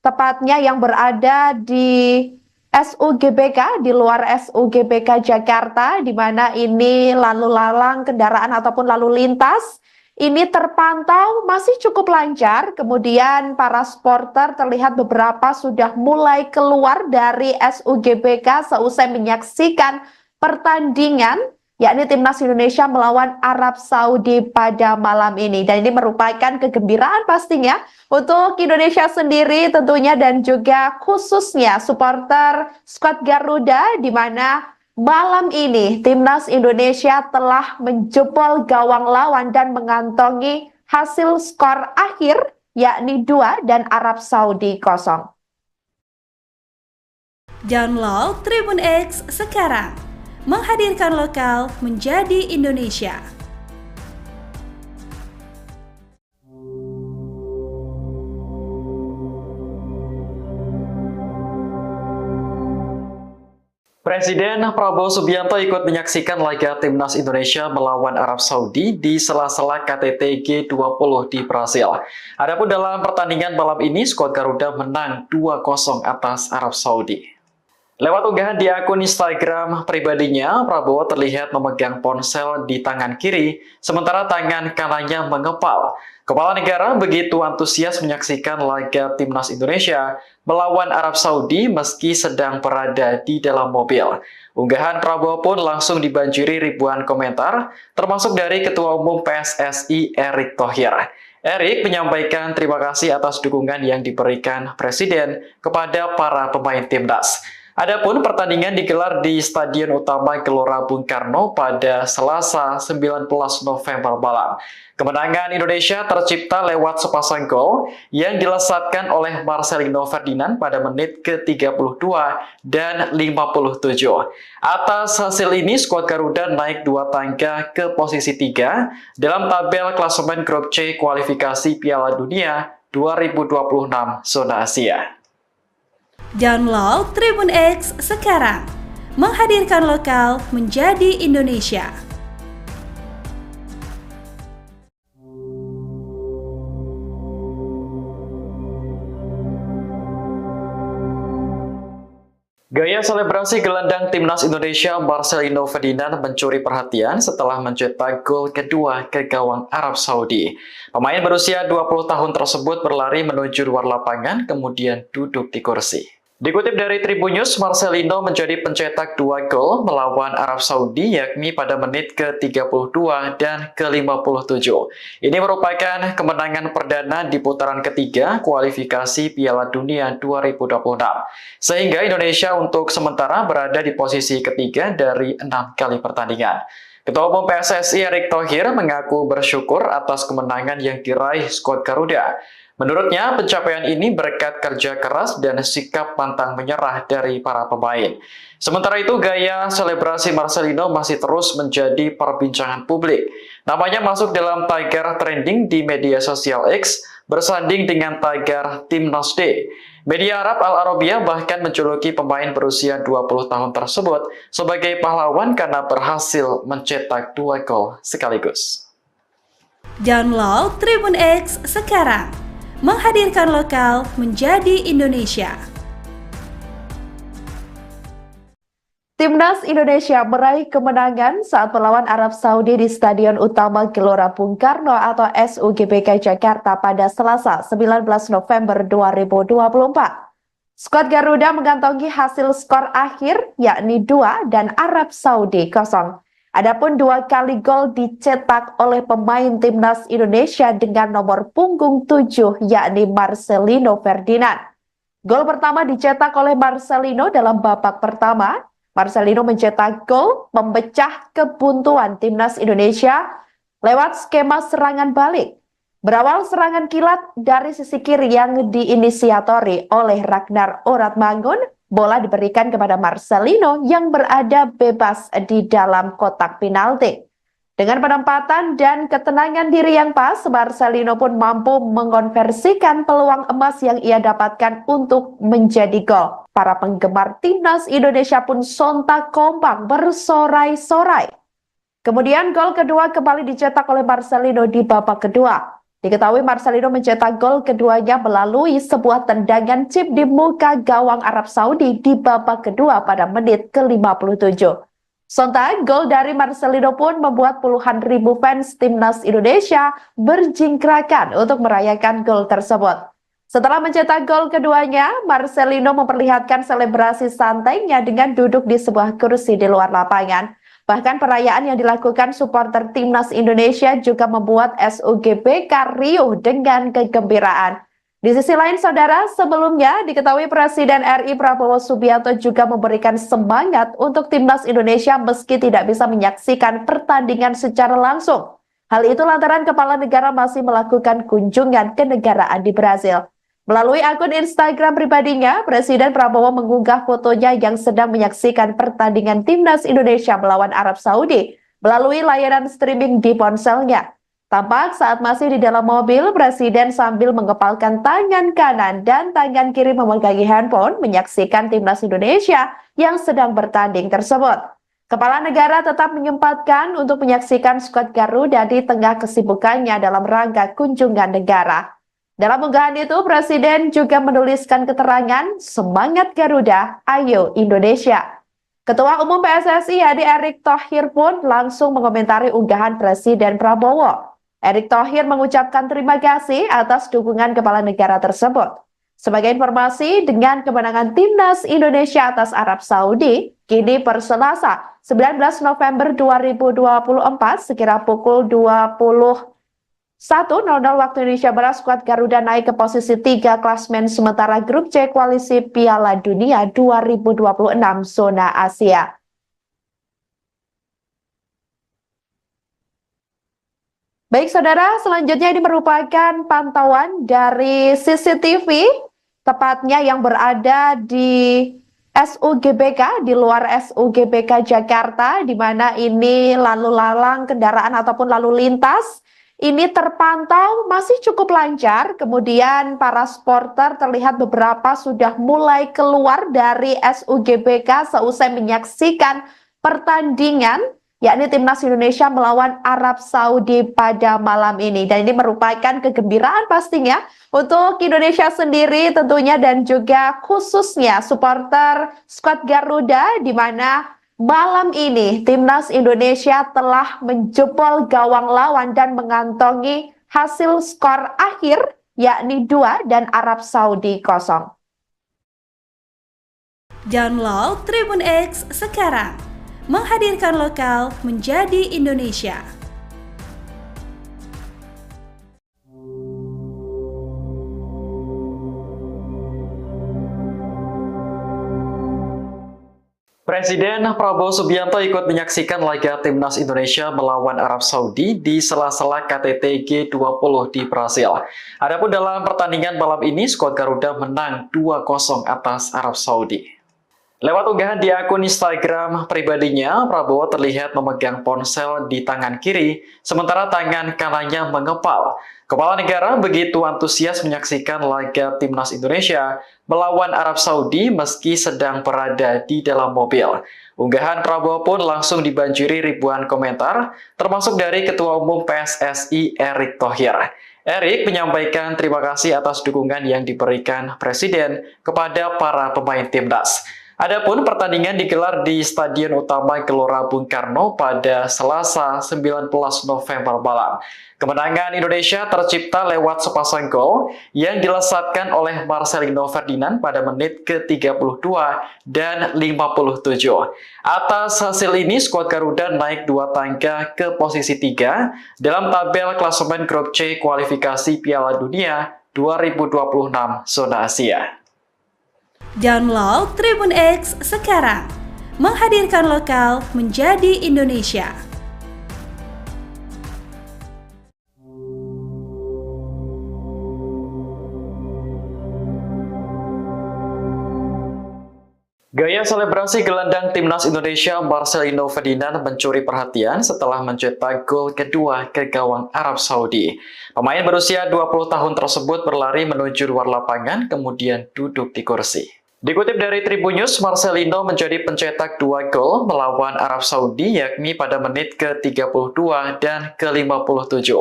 tepatnya yang berada di SUGBK, di luar SUGBK Jakarta, di mana ini lalu lalang kendaraan ataupun lalu lintas ini terpantau masih cukup lancar. Kemudian para supporter terlihat beberapa sudah mulai keluar dari SUGBK seusai menyaksikan pertandingan yakni Timnas Indonesia melawan Arab Saudi pada malam ini. Dan ini merupakan kegembiraan pastinya untuk Indonesia sendiri tentunya dan juga khususnya supporter skuad Garuda, di mana malam ini Timnas Indonesia telah menjebol gawang lawan dan mengantongi hasil skor akhir yakni 2 dan Arab Saudi 0. Download Tribun X sekarang, menghadirkan lokal menjadi Indonesia. Presiden Prabowo Subianto ikut menyaksikan laga Timnas Indonesia melawan Arab Saudi di sela-sela KTT G20 di Brasil. Adapun dalam pertandingan malam ini, skuad Garuda menang 2-0 atas Arab Saudi. Lewat unggahan di akun Instagram pribadinya, Prabowo terlihat memegang ponsel di tangan kiri, sementara tangan kanannya mengepal. Kepala negara begitu antusias menyaksikan laga Timnas Indonesia melawan Arab Saudi meski sedang berada di dalam mobil. Unggahan Prabowo pun langsung dibanjiri ribuan komentar, termasuk dari Ketua Umum PSSI Erick Thohir. Erick menyampaikan terima kasih atas dukungan yang diberikan Presiden kepada para pemain Timnas. Adapun pertandingan digelar di Stadion Utama Gelora Bung Karno pada Selasa 19 November malam. Kemenangan Indonesia tercipta lewat sepasang gol yang dilesatkan oleh Marcelino Ferdinand pada menit ke-32 dan 57. Atas hasil ini, skuad Garuda naik 2 tangga ke posisi 3 dalam tabel klasemen grup C kualifikasi Piala Dunia 2026 zona Asia. Download Tribun X sekarang, menghadirkan lokal menjadi Indonesia. Gaya selebrasi gelandang Timnas Indonesia Marcelino Ferdinand mencuri perhatian setelah mencetak gol kedua ke gawang Arab Saudi. Pemain berusia 20 tahun tersebut berlari menuju luar lapangan kemudian duduk di kursi. Dikutip dari Tribun News, Marcelino menjadi pencetak 2 gol melawan Arab Saudi yakni pada menit ke-32 dan ke-57. Ini merupakan kemenangan perdana di putaran ketiga kualifikasi Piala Dunia 2026. Sehingga Indonesia untuk sementara berada di posisi ketiga dari 6 kali pertandingan. Ketua Umum PSSI Erick Thohir mengaku bersyukur atas kemenangan yang diraih skuad Garuda. Menurutnya, pencapaian ini berkat kerja keras dan sikap pantang menyerah dari para pemain. Sementara itu, gaya selebrasi Marcelino masih terus menjadi perbincangan publik. Namanya masuk dalam tagar trending di media sosial X, bersanding dengan tagar Timnas Day. Media Arab Al Arabiya bahkan menjuluki pemain berusia 20 tahun tersebut sebagai pahlawan karena berhasil mencetak 2 gol sekaligus. Download Tribun X sekarang, menghadirkan lokal menjadi Indonesia. Timnas Indonesia meraih kemenangan saat melawan Arab Saudi di Stadion Utama Gelora Bung Karno atau SUGBK Jakarta pada Selasa 19 November 2024. Skuad Garuda mengantongi hasil skor akhir yakni 2 dan Arab Saudi 0. Adapun 2 kali gol dicetak oleh pemain Timnas Indonesia dengan nomor punggung 7 yakni Marcelino Ferdinand. Gol pertama dicetak oleh Marcelino dalam babak pertama. Marcelino mencetak gol memecah kebuntuan Timnas Indonesia lewat skema serangan balik. Berawal serangan kilat dari sisi kiri yang diinisiatori oleh Ragnar Oratmangun, bola diberikan kepada Marcelino yang berada bebas di dalam kotak penalti. Dengan penempatan dan ketenangan diri yang pas, Marcelino pun mampu mengonversikan peluang emas yang ia dapatkan untuk menjadi gol. Para penggemar Timnas Indonesia pun sontak kompak bersorai-sorai. Kemudian gol kedua kembali dicetak oleh Marcelino di babak kedua. Diketahui Marcelino mencetak gol keduanya melalui sebuah tendangan chip di muka gawang Arab Saudi di babak kedua pada menit ke-57. Sontak, gol dari Marcelino pun membuat puluhan ribu fans Timnas Indonesia berjingkrakan untuk merayakan gol tersebut. Setelah mencetak gol keduanya, Marcelino memperlihatkan selebrasi santainya dengan duduk di sebuah kursi di luar lapangan. Bahkan perayaan yang dilakukan supporter Timnas Indonesia juga membuat SUGBK riuh dengan kegembiraan. Di sisi lain, saudara, sebelumnya diketahui Presiden RI Prabowo Subianto juga memberikan semangat untuk Timnas Indonesia meski tidak bisa menyaksikan pertandingan secara langsung. Hal itu lantaran kepala negara masih melakukan kunjungan kenegaraan di Brasil. Melalui akun Instagram pribadinya, Presiden Prabowo mengunggah fotonya yang sedang menyaksikan pertandingan Timnas Indonesia melawan Arab Saudi melalui layanan streaming di ponselnya. Tampak saat masih di dalam mobil, Presiden sambil mengepalkan tangan kanan dan tangan kiri memegangi handphone menyaksikan Timnas Indonesia yang sedang bertanding tersebut. Kepala negara tetap menyempatkan untuk menyaksikan skuad Garuda di tengah kesibukannya dalam rangka kunjungan negara. Dalam unggahan itu, Presiden juga menuliskan keterangan, "Semangat Garuda, ayo Indonesia." Ketua Umum PSSI Hadi Erick Thohir pun langsung mengomentari unggahan Presiden Prabowo. Erick Thohir mengucapkan terima kasih atas dukungan kepala negara tersebut. Sebagai informasi, dengan kemenangan Timnas Indonesia atas Arab Saudi, kini per Selasa 19 November 2024 sekira pukul 21.00 waktu Indonesia Barat, skuad Garuda naik ke posisi 3 klasmen sementara grup C Koalisi Piala Dunia 2026 zona Asia. Baik saudara, selanjutnya ini merupakan pantauan dari CCTV, tepatnya yang berada di SUGBK, di luar SUGBK Jakarta, di mana ini lalu lalang kendaraan ataupun lalu lintas ini terpantau masih cukup lancar. Kemudian para supporter terlihat beberapa sudah mulai keluar dari SUGBK seusai menyaksikan pertandingan, yakni Timnas Indonesia melawan Arab Saudi pada malam ini. Dan ini merupakan kegembiraan pastinya untuk Indonesia sendiri tentunya dan juga khususnya supporter skuad Garuda, di mana malam ini Timnas Indonesia telah menjebol gawang lawan dan mengantongi hasil skor akhir yakni 2 dan Arab Saudi 0. Download Tribun X sekarang. Menghadirkan lokal menjadi Indonesia. Presiden Prabowo Subianto ikut menyaksikan laga Timnas Indonesia melawan Arab Saudi di sela-sela KTT G20 di Brasil. Adapun dalam pertandingan malam ini, skuad Garuda menang 2-0 atas Arab Saudi. Lewat unggahan di akun Instagram pribadinya, Prabowo terlihat memegang ponsel di tangan kiri, sementara tangan kanannya mengepal. Kepala negara begitu antusias menyaksikan laga Timnas Indonesia melawan Arab Saudi meski sedang berada di dalam mobil. Unggahan Prabowo pun langsung dibanjiri ribuan komentar, termasuk dari Ketua Umum PSSI Erick Thohir. Erick menyampaikan terima kasih atas dukungan yang diberikan Presiden kepada para pemain Timnas. Adapun pertandingan digelar di Stadion Utama Gelora Bung Karno pada Selasa 19 November malam. Kemenangan Indonesia tercipta lewat sepasang gol yang dilesatkan oleh Marcelino Ferdinand pada menit ke-32 dan 57. Atas hasil ini, skuad Garuda naik 2 tangga ke posisi 3 dalam tabel klasemen grup C kualifikasi Piala Dunia 2026 zona Asia. Download Tribun X sekarang. Menghadirkan lokal menjadi Indonesia. Gaya selebrasi gelandang Timnas Indonesia Marcelino Ferdinand mencuri perhatian setelah mencetak gol kedua ke gawang Arab Saudi. Pemain berusia 20 tahun tersebut berlari menuju luar lapangan kemudian duduk di kursi. Dikutip dari Tribun News, Marcelino menjadi pencetak 2 gol melawan Arab Saudi yakni pada menit ke-32 dan ke-57.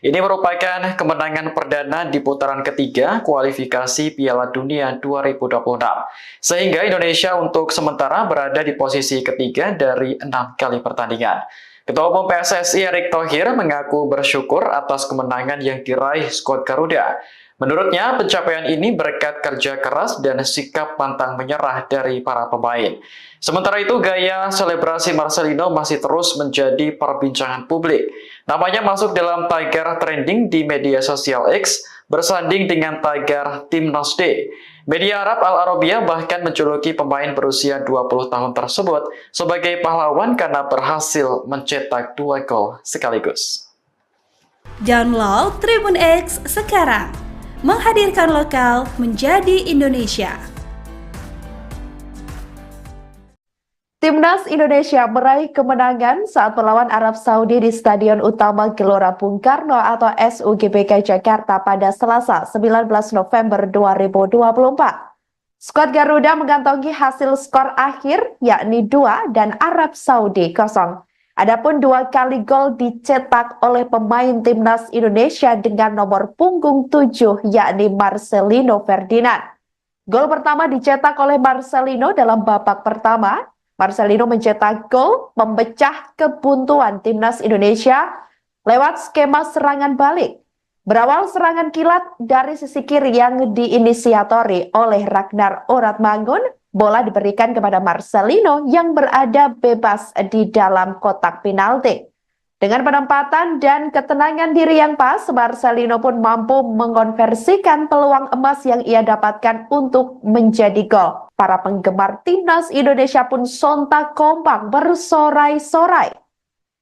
Ini merupakan kemenangan perdana di putaran ketiga kualifikasi Piala Dunia 2026. Sehingga Indonesia untuk sementara berada di posisi ketiga dari 6 kali pertandingan. Ketua Umum PSSI Erick Thohir mengaku bersyukur atas kemenangan yang diraih skuad Garuda. Menurutnya, pencapaian ini berkat kerja keras dan sikap pantang menyerah dari para pemain. Sementara itu, gaya selebrasi Marcelino masih terus menjadi perbincangan publik. Namanya masuk dalam tagar trending di media sosial X, bersanding dengan tagar Timnas D. Media Arab Al Arabiya bahkan menjuluki pemain berusia 20 tahun tersebut sebagai pahlawan karena berhasil mencetak 2 gol sekaligus. Download Tribun X sekarang, menghadirkan lokal menjadi Indonesia. Timnas Indonesia meraih kemenangan saat melawan Arab Saudi di Stadion Utama Gelora Bung Karno atau SUGBK Jakarta pada Selasa 19 November 2024. Skuad Garuda mengantongi hasil skor akhir yakni 2 dan Arab Saudi 0. Adapun 2 kali gol dicetak oleh pemain Timnas Indonesia dengan nomor punggung 7 yakni Marcelino Ferdinand. Gol pertama dicetak oleh Marcelino dalam babak pertama. Marcelino mencetak gol memecah kebuntuan Timnas Indonesia lewat skema serangan balik. Berawal serangan kilat dari sisi kiri yang diinisiatori oleh Ragnar Oratmangun, bola diberikan kepada Marcelino yang berada bebas di dalam kotak penalti. Dengan penempatan dan ketenangan diri yang pas, Marcelino pun mampu mengonversikan peluang emas yang ia dapatkan untuk menjadi gol. Para penggemar Timnas Indonesia pun sontak kompak bersorai-sorai.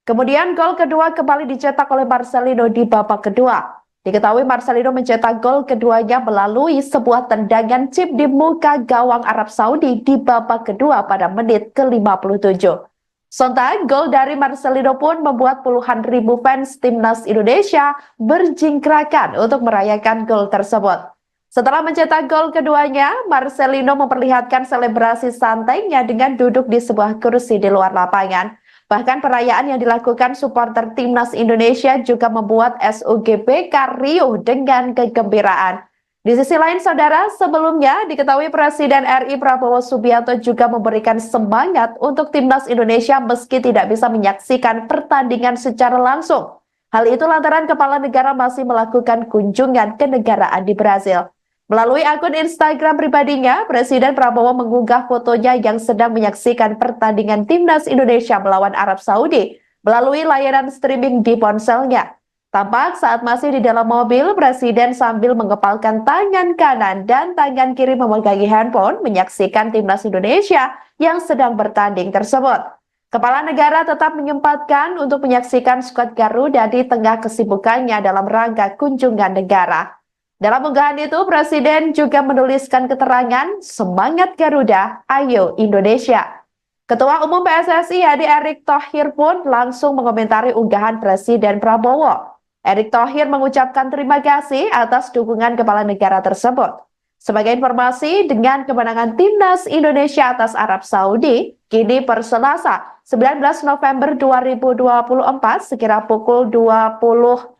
Kemudian gol kedua kembali dicetak oleh Marcelino di babak kedua. Diketahui Marcelino mencetak gol keduanya melalui sebuah tendangan chip di muka gawang Arab Saudi di babak kedua pada menit ke-57. Sontak, gol dari Marcelino pun membuat puluhan ribu fans Timnas Indonesia berjingkrakan untuk merayakan gol tersebut. Setelah mencetak gol keduanya, Marcelino memperlihatkan selebrasi santainya dengan duduk di sebuah kursi di luar lapangan. Bahkan perayaan yang dilakukan supporter Timnas Indonesia juga membuat SUGBK riuh dengan kegembiraan. Di sisi lain, saudara, sebelumnya diketahui Presiden RI Prabowo Subianto juga memberikan semangat untuk Timnas Indonesia meski tidak bisa menyaksikan pertandingan secara langsung. Hal itu lantaran kepala negara masih melakukan kunjungan kenegaraan di Brasil. Melalui akun Instagram pribadinya, Presiden Prabowo mengunggah fotonya yang sedang menyaksikan pertandingan Timnas Indonesia melawan Arab Saudi melalui layanan streaming di ponselnya. Tampak saat masih di dalam mobil, Presiden sambil mengepalkan tangan kanan dan tangan kiri memegangi handphone menyaksikan Timnas Indonesia yang sedang bertanding tersebut. Kepala negara tetap menyempatkan untuk menyaksikan skuad Garuda di tengah kesibukannya dalam rangka kunjungan negara. Dalam unggahan itu, Presiden juga menuliskan keterangan, "Semangat Garuda, ayo Indonesia." Ketua Umum PSSI Hadi Erick Thohir pun langsung mengomentari unggahan Presiden Prabowo. Erick Thohir mengucapkan terima kasih atas dukungan kepala negara tersebut. Sebagai informasi, dengan kemenangan Timnas Indonesia atas Arab Saudi, kini per Selasa 19 November 2024 sekira pukul 21.00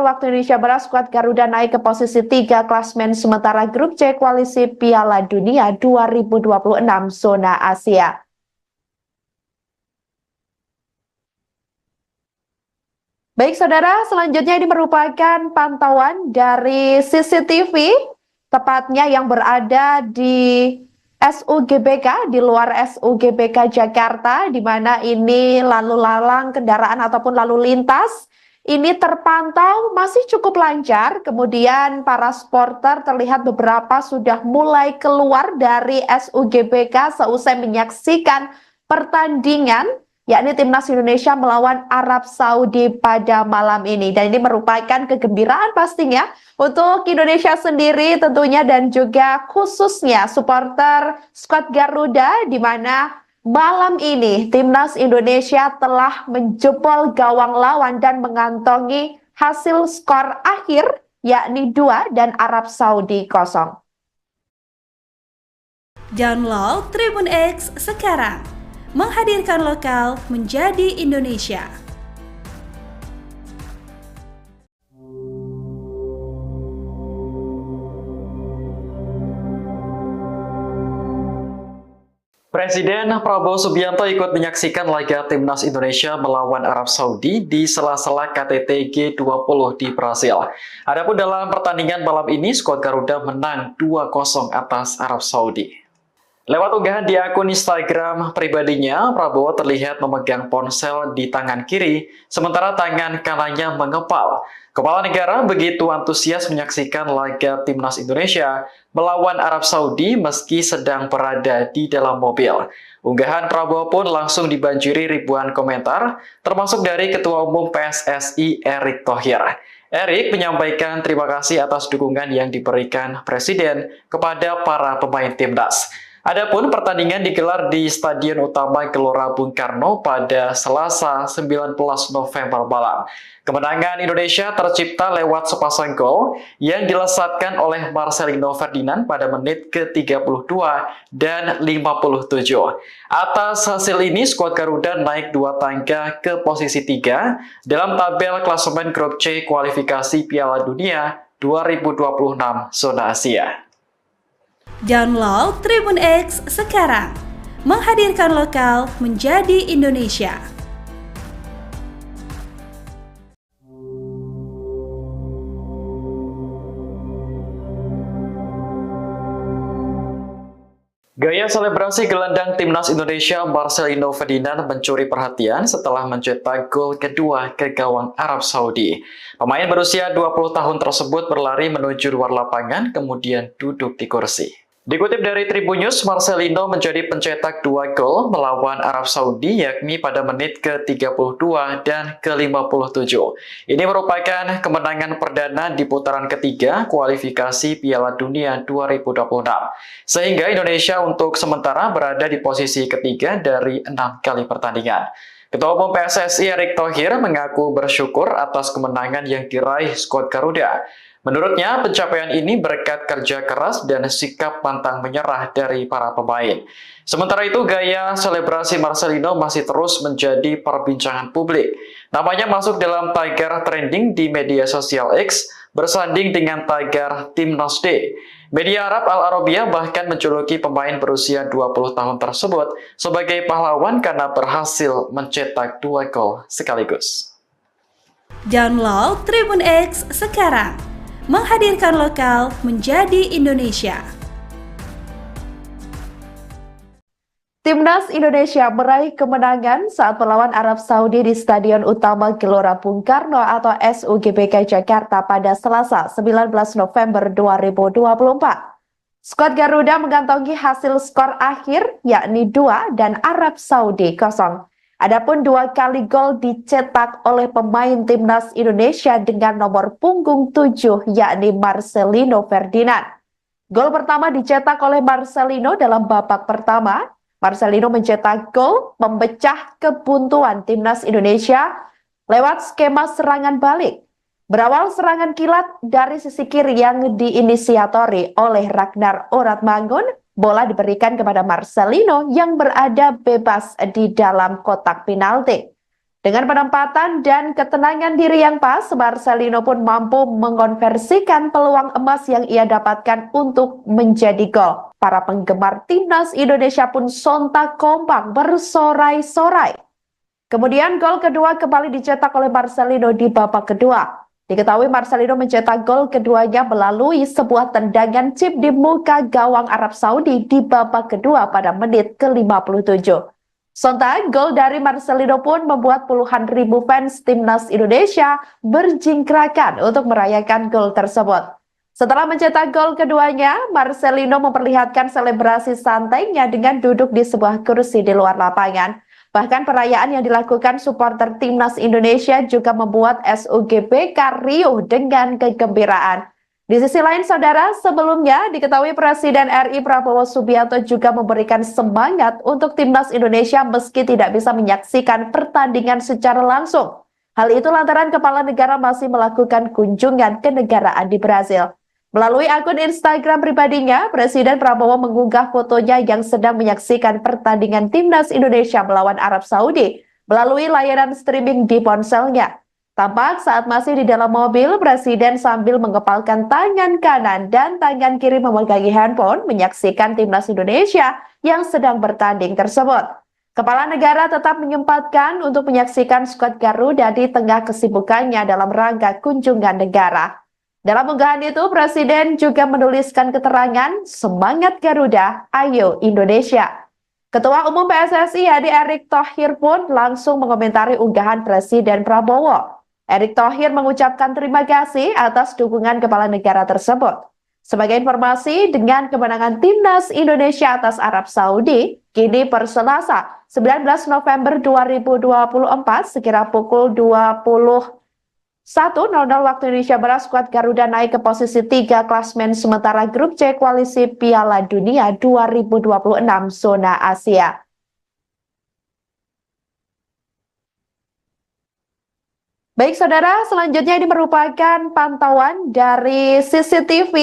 waktu Indonesia Barat, skuad Garuda naik ke posisi 3 klasmen sementara grup C koalisi Piala Dunia 2026 zona Asia. Baik saudara, selanjutnya ini merupakan pantauan dari CCTV, tepatnya yang berada di SUGBK, di luar SUGBK Jakarta, di mana ini lalu lalang kendaraan ataupun lalu lintas ini terpantau masih cukup lancar. Kemudian para supporter terlihat beberapa sudah mulai keluar dari SUGBK seusai menyaksikan pertandingan yakni Timnas Indonesia melawan Arab Saudi pada malam ini. Dan ini merupakan kegembiraan pastinya untuk Indonesia sendiri tentunya dan juga khususnya supporter skuad Garuda, di mana malam ini Timnas Indonesia telah menjebol gawang lawan dan mengantongi hasil skor akhir yakni 2 dan Arab Saudi 0. Download Tribun X sekarang, menghadirkan lokal menjadi Indonesia. Presiden Prabowo Subianto ikut menyaksikan laga timnas Indonesia melawan Arab Saudi di sela-sela KTT G20 di Brasil. Adapun dalam pertandingan malam ini, skuad Garuda menang 2-0 atas Arab Saudi. Lewat unggahan di akun Instagram pribadinya, Prabowo terlihat memegang ponsel di tangan kiri, sementara tangan kanannya mengepal. Kepala negara begitu antusias menyaksikan laga timnas Indonesia melawan Arab Saudi meski sedang berada di dalam mobil. Unggahan Prabowo pun langsung dibanjiri ribuan komentar, termasuk dari Ketua Umum PSSI Erick Thohir. Erick menyampaikan terima kasih atas dukungan yang diberikan Presiden kepada para pemain timnas. Adapun pertandingan digelar di Stadion Utama Gelora Bung Karno pada Selasa 19 November malam. Kemenangan Indonesia tercipta lewat sepasang gol yang dilesatkan oleh Marcelino Ferdinand pada menit ke-32 dan 57. Atas hasil ini, skuad Garuda naik 2 tangga ke posisi 3 dalam tabel klasemen grup C kualifikasi Piala Dunia 2026 zona Asia. Download Tribun X sekarang, menghadirkan lokal menjadi Indonesia. Gaya selebrasi gelandang timnas Indonesia Marcelino Ferdinand mencuri perhatian setelah mencetak gol kedua ke gawang Arab Saudi. Pemain berusia 20 tahun tersebut berlari menuju luar lapangan kemudian duduk di kursi. Dikutip dari Tribunnews, Marcelino menjadi pencetak 2 gol melawan Arab Saudi yakni pada menit ke-32 dan ke-57. Ini merupakan kemenangan perdana di putaran ketiga kualifikasi Piala Dunia 2026. Sehingga Indonesia untuk sementara berada di posisi ketiga dari 6 kali pertandingan. Ketua Umum PSSI Erick Thohir mengaku bersyukur atas kemenangan yang diraih skuad Garuda. Menurutnya, pencapaian ini berkat kerja keras dan sikap pantang menyerah dari para pemain. Sementara itu, gaya selebrasi Marcelino masih terus menjadi perbincangan publik. Namanya masuk dalam tagar trending di media sosial X, bersanding dengan tagar Timnas D. Media Arab Al Arabiya bahkan menjuluki pemain berusia 20 tahun tersebut sebagai pahlawan karena berhasil mencetak 2 gol sekaligus. Download Tribun X sekarang, menghadirkan lokal menjadi Indonesia. Timnas Indonesia meraih kemenangan saat melawan Arab Saudi di Stadion Utama Gelora Bung Karno atau SUGBK Jakarta pada Selasa 19 November 2024. Skuad Garuda mengantongi hasil skor akhir yakni 2 dan Arab Saudi 0. Adapun 2 kali gol dicetak oleh pemain Timnas Indonesia dengan nomor punggung 7 yakni Marcelino Ferdinand. Gol pertama dicetak oleh Marcelino dalam babak pertama. Marcelino mencetak gol memecah kebuntuan Timnas Indonesia lewat skema serangan balik. Berawal serangan kilat dari sisi kiri yang diinisiatori oleh Ragnar Oratmangun, bola diberikan kepada Marcelino yang berada bebas di dalam kotak penalti. Dengan penempatan dan ketenangan diri yang pas, Marcelino pun mampu mengonversikan peluang emas yang ia dapatkan untuk menjadi gol. Para penggemar Timnas Indonesia pun sontak kompak bersorai-sorai. Kemudian gol kedua kembali dicetak oleh Marcelino di babak kedua. Diketahui Marcelino mencetak gol keduanya melalui sebuah tendangan chip di muka gawang Arab Saudi di babak kedua pada menit ke-57. Sontak, gol dari Marcelino pun membuat puluhan ribu fans Timnas Indonesia berjingkrakan untuk merayakan gol tersebut. Setelah mencetak gol keduanya, Marcelino memperlihatkan selebrasi santainya dengan duduk di sebuah kursi di luar lapangan. Bahkan perayaan yang dilakukan supporter Timnas Indonesia juga membuat SUGBK riuh dengan kegembiraan. Di sisi lain, saudara, sebelumnya diketahui Presiden RI Prabowo Subianto juga memberikan semangat untuk Timnas Indonesia meski tidak bisa menyaksikan pertandingan secara langsung. Hal itu lantaran kepala negara masih melakukan kunjungan kenegaraan di Brasil. Melalui akun Instagram pribadinya, Presiden Prabowo mengunggah fotonya yang sedang menyaksikan pertandingan Timnas Indonesia melawan Arab Saudi melalui layanan streaming di ponselnya. Tampak saat masih di dalam mobil, Presiden sambil mengepalkan tangan kanan dan tangan kiri memegangi handphone menyaksikan timnas Indonesia yang sedang bertanding tersebut. Kepala negara tetap menyempatkan untuk menyaksikan skuad Garuda di tengah kesibukannya dalam rangka kunjungan negara. Dalam unggahan itu, Presiden juga menuliskan keterangan, "Semangat Garuda, ayo Indonesia." Ketua Umum PSSI Hadi Erick Thohir pun langsung mengomentari unggahan Presiden Prabowo. Erick Thohir mengucapkan terima kasih atas dukungan kepala negara tersebut. Sebagai informasi, dengan kemenangan timnas Indonesia atas Arab Saudi, kini per Selasa 19 November 2024 sekira pukul 21.00 waktu Indonesia Barat, skuad Garuda naik ke posisi 3 klasmen sementara grup C koalisi Piala Dunia 2026 zona Asia. Baik saudara, selanjutnya ini merupakan pantauan dari CCTV,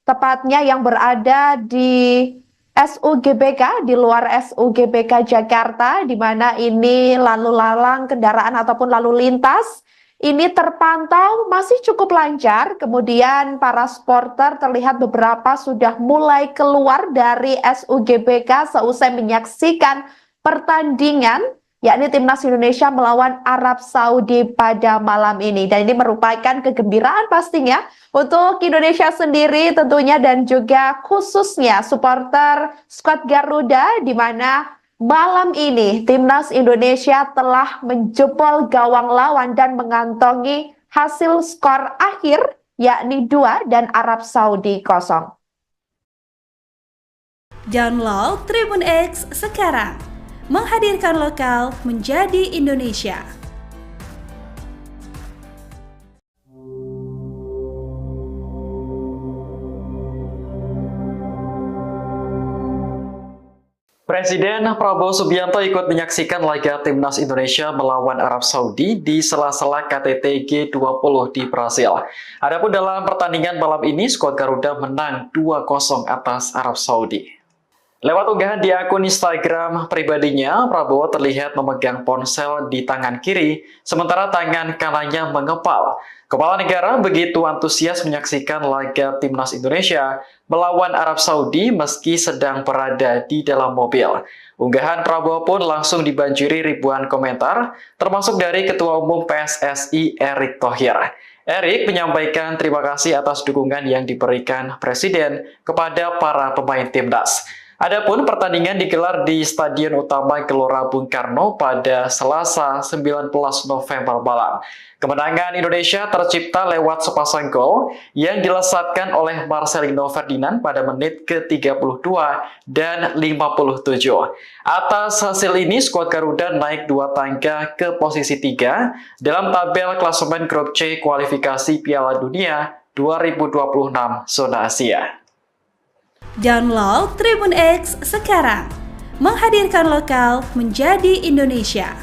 tepatnya yang berada di SUGBK, di luar SUGBK Jakarta, di mana ini lalu lalang kendaraan ataupun lalu lintas ini terpantau masih cukup lancar. Kemudian para supporter terlihat beberapa sudah mulai keluar dari SUGBK seusai menyaksikan pertandingan, yakni timnas Indonesia melawan Arab Saudi pada malam ini. Dan ini merupakan kegembiraan pastinya untuk Indonesia sendiri tentunya dan juga khususnya supporter skuad Garuda, di mana malam ini timnas Indonesia telah menjebol gawang lawan dan mengantongi hasil skor akhir yakni 2 dan Arab Saudi 0. Download Tribun X sekarang. Menghadirkan lokal menjadi Indonesia. Presiden Prabowo Subianto ikut menyaksikan laga timnas Indonesia melawan Arab Saudi di sela-sela KTT G20 di Brasil. Adapun dalam pertandingan malam ini, skuad Garuda menang 2-0 atas Arab Saudi. Lewat unggahan di akun Instagram pribadinya, Prabowo terlihat memegang ponsel di tangan kiri, sementara tangan kanannya mengepal. Kepala negara begitu antusias menyaksikan laga timnas Indonesia melawan Arab Saudi meski sedang berada di dalam mobil. Unggahan Prabowo pun langsung dibanjiri ribuan komentar, termasuk dari Ketua Umum PSSI Erick Thohir. Erick menyampaikan terima kasih atas dukungan yang diberikan Presiden kepada para pemain timnas. Adapun pertandingan digelar di Stadion Utama Gelora Bung Karno pada Selasa 19 November malam. Kemenangan Indonesia tercipta lewat sepasang gol yang dilesatkan oleh Marcelino Ferdinand pada menit ke-32 dan 57. Atas hasil ini, skuad Garuda naik 2 tangga ke posisi 3 dalam tabel klasemen grup C kualifikasi Piala Dunia 2026 zona Asia. Download Tribun X sekarang. Menghadirkan lokal menjadi Indonesia.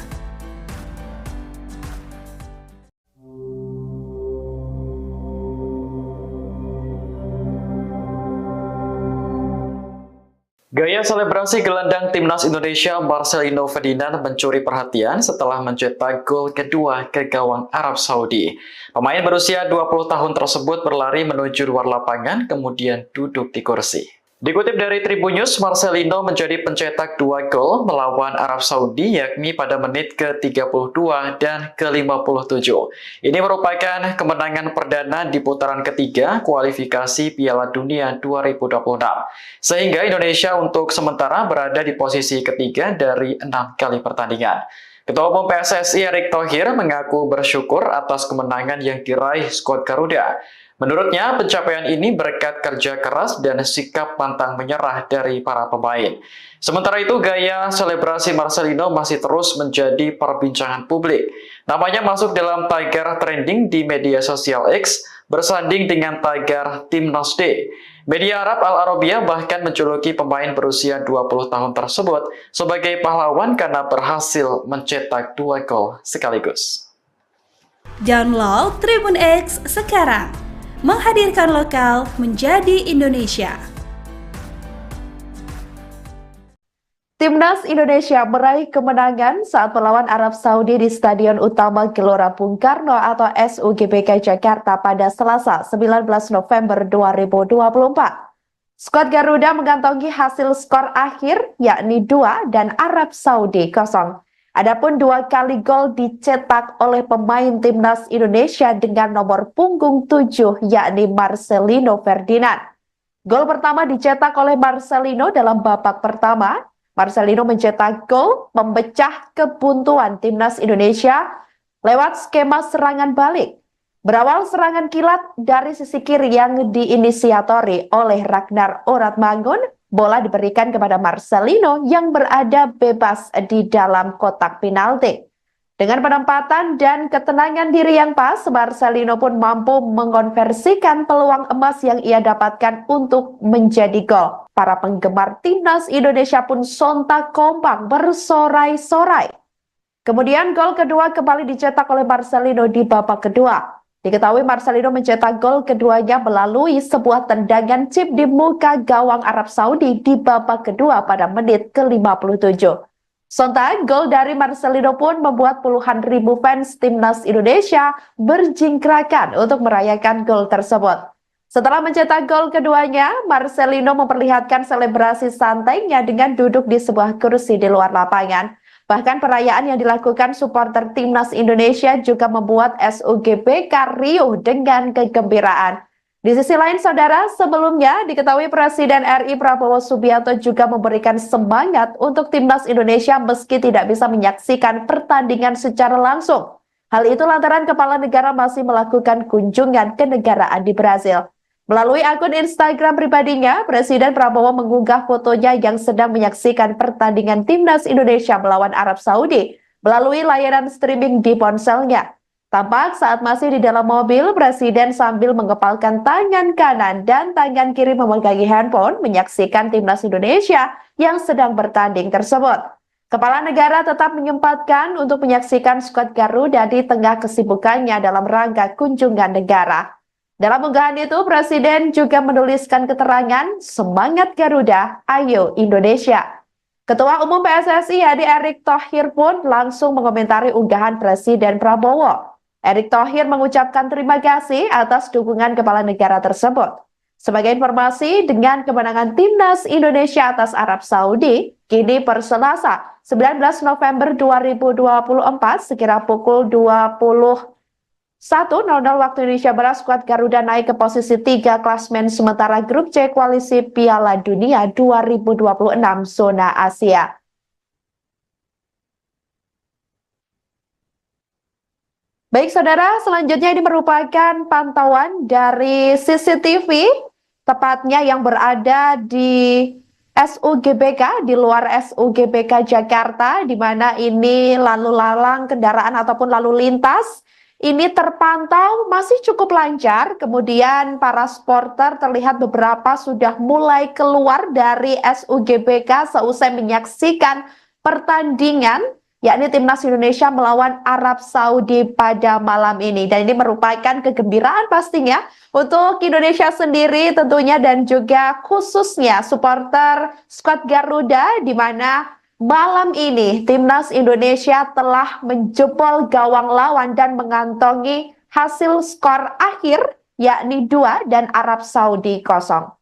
Gaya selebrasi gelandang timnas Indonesia Marcelino Ferdinand mencuri perhatian setelah mencetak gol kedua ke gawang Arab Saudi. Pemain berusia 20 tahun tersebut berlari menuju luar lapangan kemudian duduk di kursi. Dikutip dari Tribun News, Marcelino menjadi pencetak 2 gol melawan Arab Saudi yakni pada menit ke-32 dan ke-57. Ini merupakan kemenangan perdana di putaran ketiga kualifikasi Piala Dunia 2026. Sehingga Indonesia untuk sementara berada di posisi ketiga dari 6 kali pertandingan. Ketua Umum PSSI Erick Thohir mengaku bersyukur atas kemenangan yang diraih skuad Garuda. Menurutnya, pencapaian ini berkat kerja keras dan sikap pantang menyerah dari para pemain. Sementara itu, gaya selebrasi Marcelino masih terus menjadi perbincangan publik. Namanya masuk dalam tagar trending di media sosial X, bersanding dengan tagar Timnas D. Media Arab Al Arabiya bahkan menjuluki pemain berusia 20 tahun tersebut sebagai pahlawan karena berhasil mencetak 2 gol sekaligus. Download Tribun X sekarang. Menghadirkan lokal menjadi Indonesia. Timnas Indonesia meraih kemenangan saat melawan Arab Saudi di Stadion Utama Gelora Bung Karno atau SUGBK Jakarta pada Selasa 19 November 2024. Skuad Garuda mengantongi hasil skor akhir yakni 2 dan Arab Saudi 0. Adapun 2 kali gol dicetak oleh pemain Timnas Indonesia dengan nomor punggung 7 yakni Marcelino Ferdinand. Gol pertama dicetak oleh Marcelino dalam babak pertama. Marcelino mencetak gol memecah kebuntuan Timnas Indonesia lewat skema serangan balik. Berawal serangan kilat dari sisi kiri yang diinisiatori oleh Ragnar Oratmangun, bola diberikan kepada Marcelino yang berada bebas di dalam kotak penalti. Dengan penempatan dan ketenangan diri yang pas, Marcelino pun mampu mengonversikan peluang emas yang ia dapatkan untuk menjadi gol. Para penggemar Timnas Indonesia pun sontak kompak bersorai-sorai. Kemudian gol kedua kembali dicetak oleh Marcelino di babak kedua. Diketahui Marcelino mencetak gol keduanya melalui sebuah tendangan chip di muka gawang Arab Saudi di babak kedua pada menit ke-57. Sontak, gol dari Marcelino pun membuat puluhan ribu fans Timnas Indonesia berjingkrakan untuk merayakan gol tersebut. Setelah mencetak gol keduanya, Marcelino memperlihatkan selebrasi santainya dengan duduk di sebuah kursi di luar lapangan. Bahkan perayaan yang dilakukan supporter Timnas Indonesia juga membuat SUGBK riuh dengan kegembiraan. Di sisi lain, saudara, sebelumnya diketahui Presiden RI Prabowo Subianto juga memberikan semangat untuk Timnas Indonesia meski tidak bisa menyaksikan pertandingan secara langsung. Hal itu lantaran kepala negara masih melakukan kunjungan kenegaraan di Brazil. Melalui akun Instagram pribadinya, Presiden Prabowo mengunggah fotonya yang sedang menyaksikan pertandingan Timnas Indonesia melawan Arab Saudi melalui layanan streaming di ponselnya. Tampak saat masih di dalam mobil, Presiden sambil mengepalkan tangan kanan dan tangan kiri memegangi handphone menyaksikan Timnas Indonesia yang sedang bertanding tersebut. Kepala negara tetap menyempatkan untuk menyaksikan skuad Garuda di tengah kesibukannya dalam rangka kunjungan negara. Dalam unggahan itu, Presiden juga menuliskan keterangan, "Semangat Garuda, ayo Indonesia." Ketua Umum PSSI yakni Erick Thohir pun langsung mengomentari unggahan Presiden Prabowo. Erick Thohir mengucapkan terima kasih atas dukungan kepala negara tersebut. Sebagai informasi, dengan kemenangan Timnas Indonesia atas Arab Saudi, kini per Selasa 19 November 2024 sekira pukul 21.00 waktu Indonesia Barat, skuad Garuda naik ke posisi 3 klasmen sementara grup C Koalisi Piala Dunia 2026 zona Asia. Baik saudara, selanjutnya ini merupakan pantauan dari CCTV, tepatnya yang berada di SUGBK, di luar SUGBK Jakarta, di mana ini lalu lalang kendaraan ataupun lalu lintas ini terpantau masih cukup lancar. Kemudian para supporter terlihat beberapa sudah mulai keluar dari SUGBK seusai menyaksikan pertandingan yakni Timnas Indonesia melawan Arab Saudi pada malam ini. Dan ini merupakan kegembiraan pastinya untuk Indonesia sendiri tentunya dan juga khususnya supporter skuad Garuda, di mana malam ini Timnas Indonesia telah menjebol gawang lawan dan mengantongi hasil skor akhir yakni 2 dan Arab Saudi 0.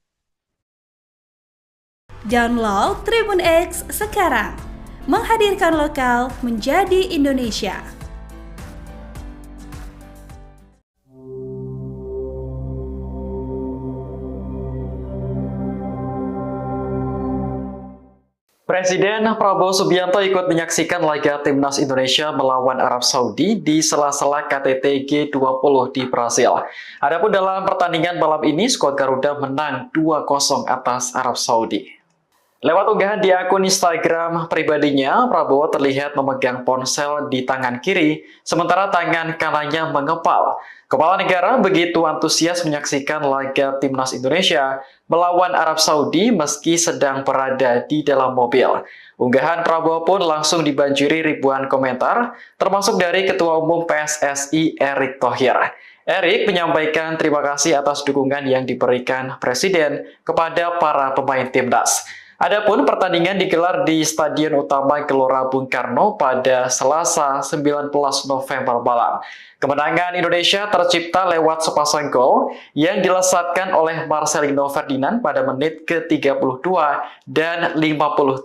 Download Tribun X sekarang. Menghadirkan lokal menjadi Indonesia. Presiden Prabowo Subianto ikut menyaksikan laga Timnas Indonesia melawan Arab Saudi di sela-sela KTT G20 di Brasil. Adapun dalam pertandingan malam ini, skuad Garuda menang 2-0 atas Arab Saudi. Lewat unggahan di akun Instagram pribadinya, Prabowo terlihat memegang ponsel di tangan kiri, sementara tangan kanannya mengepal. Kepala negara begitu antusias menyaksikan laga Timnas Indonesia melawan Arab Saudi meski sedang berada di dalam mobil. Unggahan Prabowo pun langsung dibanjiri ribuan komentar, termasuk dari Ketua Umum PSSI Erick Thohir. Erick menyampaikan terima kasih atas dukungan yang diberikan Presiden kepada para pemain Timnas. Adapun pertandingan digelar di Stadion Utama Gelora Bung Karno pada Selasa 19 November malam. Kemenangan Indonesia tercipta lewat sepasang gol yang dilesatkan oleh Marcelino Ferdinand pada menit ke-32 dan 57.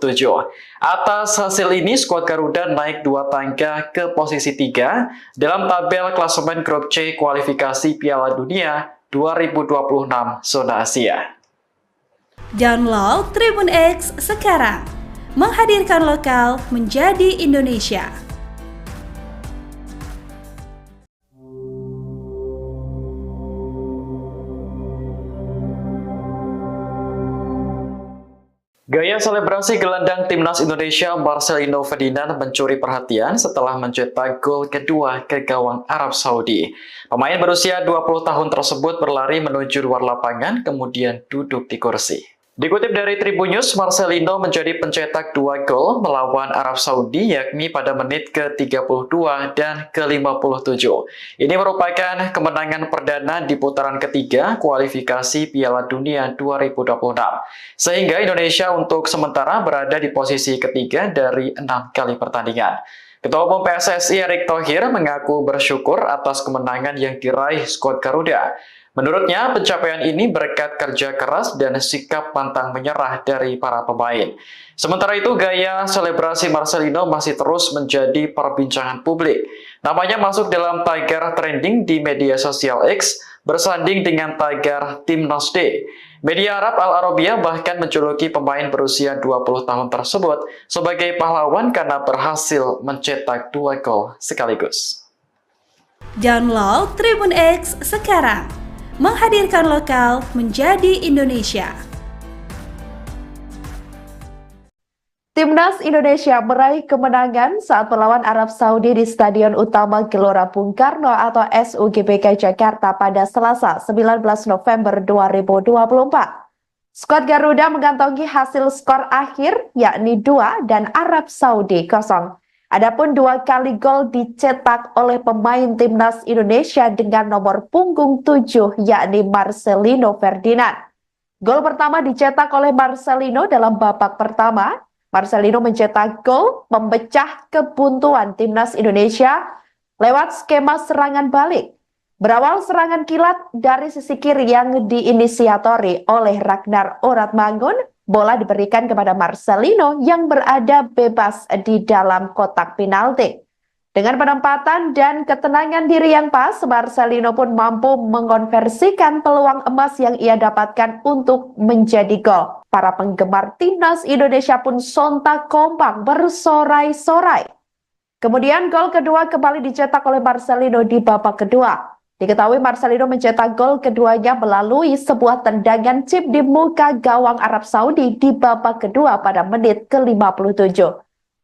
Atas hasil ini, skuad Garuda naik 2 tangga ke posisi 3 dalam tabel klasemen grup C kualifikasi Piala Dunia 2026 zona Asia. Download Tribun X sekarang, menghadirkan lokal menjadi Indonesia. Gaya selebrasi gelandang timnas Indonesia Marcelino Ferdinand mencuri perhatian setelah mencetak gol kedua ke gawang Arab Saudi. Pemain berusia 20 tahun tersebut berlari menuju luar lapangan kemudian duduk di kursi. Dikutip dari Tribun News, Marcelino menjadi pencetak 2 gol melawan Arab Saudi yakni pada menit ke-32 dan ke-57. Ini merupakan kemenangan perdana di putaran ketiga kualifikasi Piala Dunia 2026. Sehingga Indonesia untuk sementara berada di posisi ketiga dari 6 kali pertandingan. Ketua Umum PSSI Erick Thohir mengaku bersyukur atas kemenangan yang diraih skuad Garuda. Menurutnya, pencapaian ini berkat kerja keras dan sikap pantang menyerah dari para pemain. Sementara itu, gaya selebrasi Marcelino masih terus menjadi perbincangan publik. Namanya masuk dalam tagar trending di media sosial X, bersanding dengan tagar Timnas D. Media Arab Al Arabiya bahkan menjuluki pemain berusia 20 tahun tersebut sebagai pahlawan karena berhasil mencetak 2 gol sekaligus. Download Tribun X sekarang, menghadirkan lokal menjadi Indonesia. Timnas Indonesia meraih kemenangan saat melawan Arab Saudi di Stadion Utama Gelora Bung Karno atau SUGBK Jakarta pada Selasa 19 November 2024. Skuad Garuda mengantongi hasil skor akhir yakni 2 dan Arab Saudi 0. Adapun 2 kali gol dicetak oleh pemain Timnas Indonesia dengan nomor punggung 7 yakni Marcelino Ferdinand. Gol pertama dicetak oleh Marcelino dalam babak pertama. Marcelino mencetak gol memecah kebuntuan Timnas Indonesia lewat skema serangan balik. Berawal serangan kilat dari sisi kiri yang diinisiatori oleh Ragnar Oratmangun, bola diberikan kepada Marcelino yang berada bebas di dalam kotak penalti. Dengan penempatan dan ketenangan diri yang pas, Marcelino pun mampu mengonversikan peluang emas yang ia dapatkan untuk menjadi gol. Para penggemar Timnas Indonesia pun sontak kompak bersorai-sorai. Kemudian gol kedua kembali dicetak oleh Marcelino di babak kedua. Diketahui Marcelino mencetak gol keduanya melalui sebuah tendangan chip di muka gawang Arab Saudi di babak kedua pada menit ke-57.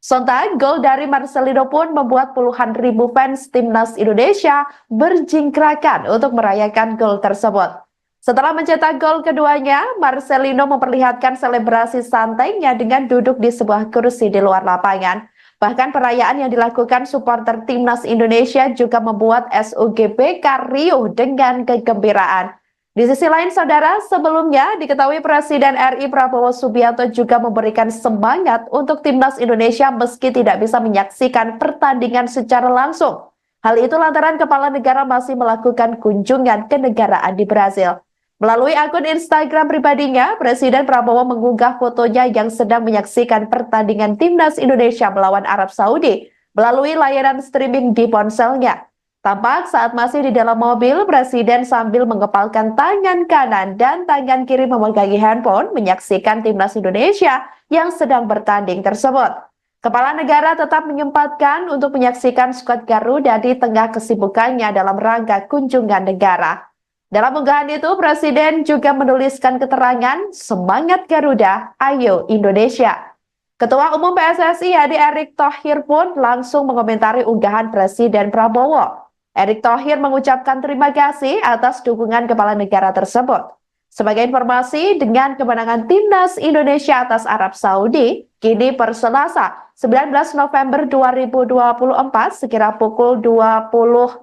Sontak, gol dari Marcelino pun membuat puluhan ribu fans Timnas Indonesia berjingkrakan untuk merayakan gol tersebut. Setelah mencetak gol keduanya, Marcelino memperlihatkan selebrasi santainya dengan duduk di sebuah kursi di luar lapangan. Bahkan perayaan yang dilakukan supporter Timnas Indonesia juga membuat SUGBK riuh dengan kegembiraan. Di sisi lain, saudara, sebelumnya diketahui Presiden RI Prabowo Subianto juga memberikan semangat untuk Timnas Indonesia meski tidak bisa menyaksikan pertandingan secara langsung. Hal itu lantaran kepala negara masih melakukan kunjungan kenegaraan di Brasil. Melalui akun Instagram pribadinya, Presiden Prabowo mengunggah fotonya yang sedang menyaksikan pertandingan Timnas Indonesia melawan Arab Saudi melalui layanan streaming di ponselnya. Tampak saat masih di dalam mobil, Presiden sambil mengepalkan tangan kanan dan tangan kiri memegangi handphone menyaksikan Timnas Indonesia yang sedang bertanding tersebut. Kepala negara tetap menyempatkan untuk menyaksikan skuad Garuda di tengah kesibukannya dalam rangka kunjungan negara. Dalam unggahan itu, Presiden juga menuliskan keterangan, "Semangat Garuda, ayo Indonesia." Ketua Umum PSSI Hadi Erick Thohir pun langsung mengomentari unggahan Presiden Prabowo. Erick Thohir mengucapkan terima kasih atas dukungan kepala negara tersebut. Sebagai informasi, dengan kemenangan Timnas Indonesia atas Arab Saudi, kini per Selasa 19 November 2024 sekira pukul 20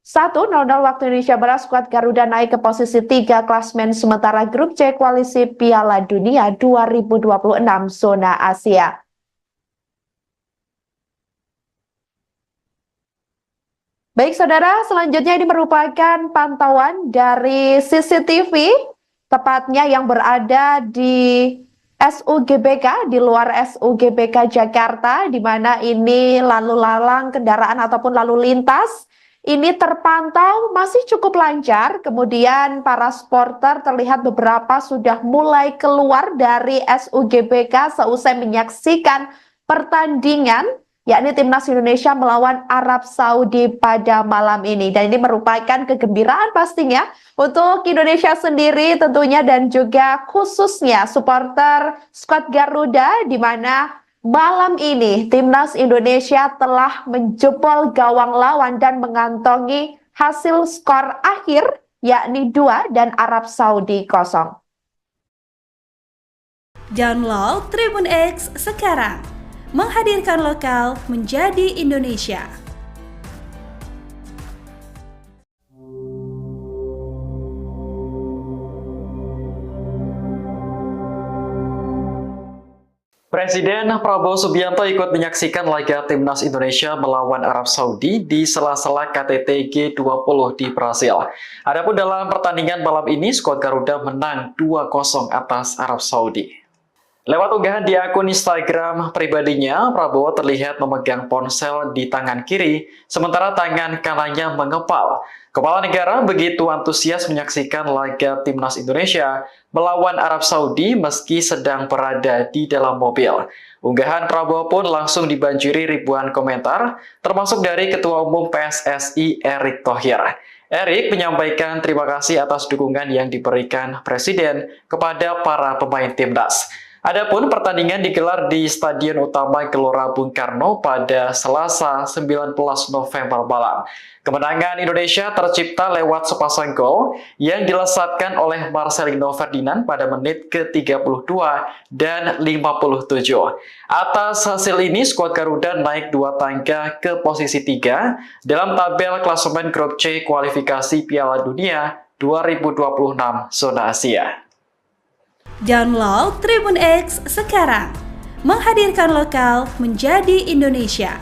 1:00 waktu Indonesia Barat, skuad Garuda naik ke posisi 3 klasmen sementara grup C kualisi Piala Dunia 2026 zona Asia. Baik saudara, selanjutnya ini merupakan pantauan dari CCTV, tepatnya yang berada di SUGBK, di luar SUGBK Jakarta, di mana ini lalu lalang kendaraan ataupun lalu lintas ini terpantau masih cukup lancar. Kemudian para supporter terlihat beberapa sudah mulai keluar dari SUGBK seusai menyaksikan pertandingan, yakni Timnas Indonesia melawan Arab Saudi pada malam ini. Dan ini merupakan kegembiraan pastinya untuk Indonesia sendiri tentunya dan juga khususnya supporter skuad Garuda, di mana malam ini Timnas Indonesia telah menjebol gawang lawan dan mengantongi hasil skor akhir yakni 2 dan Arab Saudi 0. Download Tribun X sekarang. Menghadirkan lokal menjadi Indonesia. Presiden Prabowo Subianto ikut menyaksikan laga Timnas Indonesia melawan Arab Saudi di sela-sela KTT G20 di Brasil. Adapun dalam pertandingan malam ini, skuad Garuda menang 2-0 atas Arab Saudi. Lewat unggahan di akun Instagram pribadinya, Prabowo terlihat memegang ponsel di tangan kiri, sementara tangan kanannya mengepal. Kepala negara begitu antusias menyaksikan laga Timnas Indonesia melawan Arab Saudi meski sedang berada di dalam mobil. Unggahan Prabowo pun langsung dibanjiri ribuan komentar, termasuk dari Ketua Umum PSSI Erick Thohir. Erick menyampaikan terima kasih atas dukungan yang diberikan Presiden kepada para pemain Timnas. Adapun pertandingan digelar di Stadion Utama Gelora Bung Karno pada Selasa 19 November malam. Kemenangan Indonesia tercipta lewat sepasang gol yang dilesatkan oleh Marcelino Ferdinand pada menit ke-32 dan 57. Atas hasil ini, skuad Garuda naik 2 tangga ke posisi 3 dalam tabel klasemen grup C kualifikasi Piala Dunia 2026 zona Asia. Download Tribun X sekarang. Menghadirkan lokal menjadi Indonesia.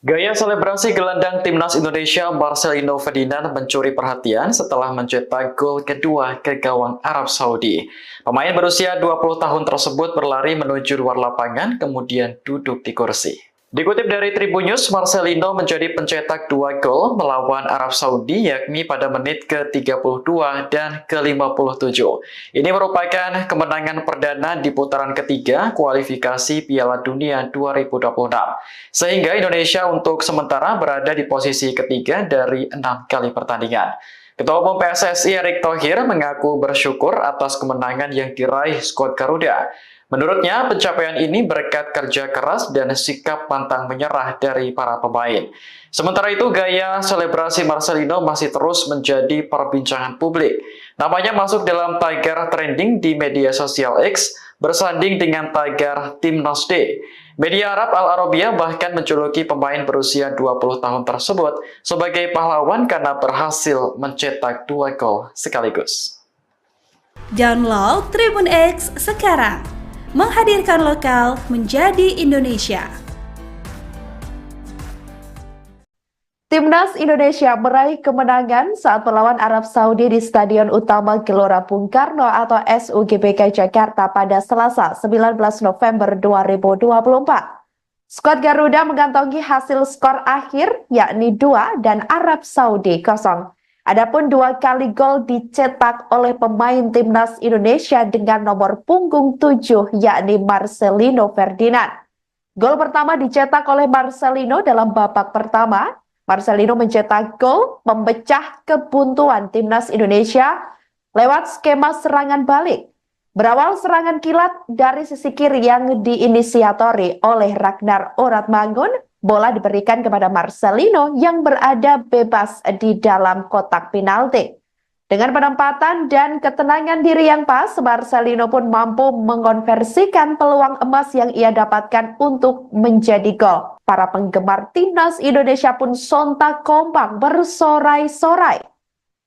Gaya selebrasi gelandang Timnas Indonesia Marcelino Ferdinand mencuri perhatian setelah mencetak gol kedua ke gawang Arab Saudi. Pemain berusia 20 tahun tersebut berlari menuju luar lapangan kemudian duduk di kursi. Dikutip dari Tribun News, Marcelino menjadi pencetak 2 gol melawan Arab Saudi yakni pada menit ke-32 dan ke-57. Ini merupakan kemenangan perdana di putaran ketiga kualifikasi Piala Dunia 2026. Sehingga Indonesia untuk sementara berada di posisi ketiga dari 6 kali pertandingan. Ketua Umum PSSI Erick Thohir mengaku bersyukur atas kemenangan yang diraih skuad Garuda. Menurutnya, pencapaian ini berkat kerja keras dan sikap pantang menyerah dari para pemain. Sementara itu, gaya selebrasi Marcelino masih terus menjadi perbincangan publik. Namanya masuk dalam tagar trending di media sosial X, bersanding dengan tagar Timnas Day. Media Arab Al Arabiya bahkan menjuluki pemain berusia 20 tahun tersebut sebagai pahlawan karena berhasil mencetak 2 gol sekaligus. Download Tribun X sekarang. Menghadirkan lokal menjadi Indonesia. Timnas Indonesia meraih kemenangan saat melawan Arab Saudi di Stadion Utama Gelora Bung Karno atau SUGBK Jakarta pada Selasa 19 November 2024. Skuad Garuda mengantongi hasil skor akhir yakni 2 dan Arab Saudi 0. Adapun 2 kali gol dicetak oleh pemain Timnas Indonesia dengan nomor punggung 7 yakni Marcelino Ferdinand. Gol pertama dicetak oleh Marcelino dalam babak pertama. Marcelino mencetak gol memecah kebuntuan Timnas Indonesia lewat skema serangan balik. Berawal serangan kilat dari sisi kiri yang diinisiatori oleh Ragnar Oratmangun, bola diberikan kepada Marcelino yang berada bebas di dalam kotak penalti. Dengan penempatan dan ketenangan diri yang pas, Marcelino pun mampu mengonversikan peluang emas yang ia dapatkan untuk menjadi gol. Para penggemar timnas Indonesia pun sontak kompak bersorai-sorai.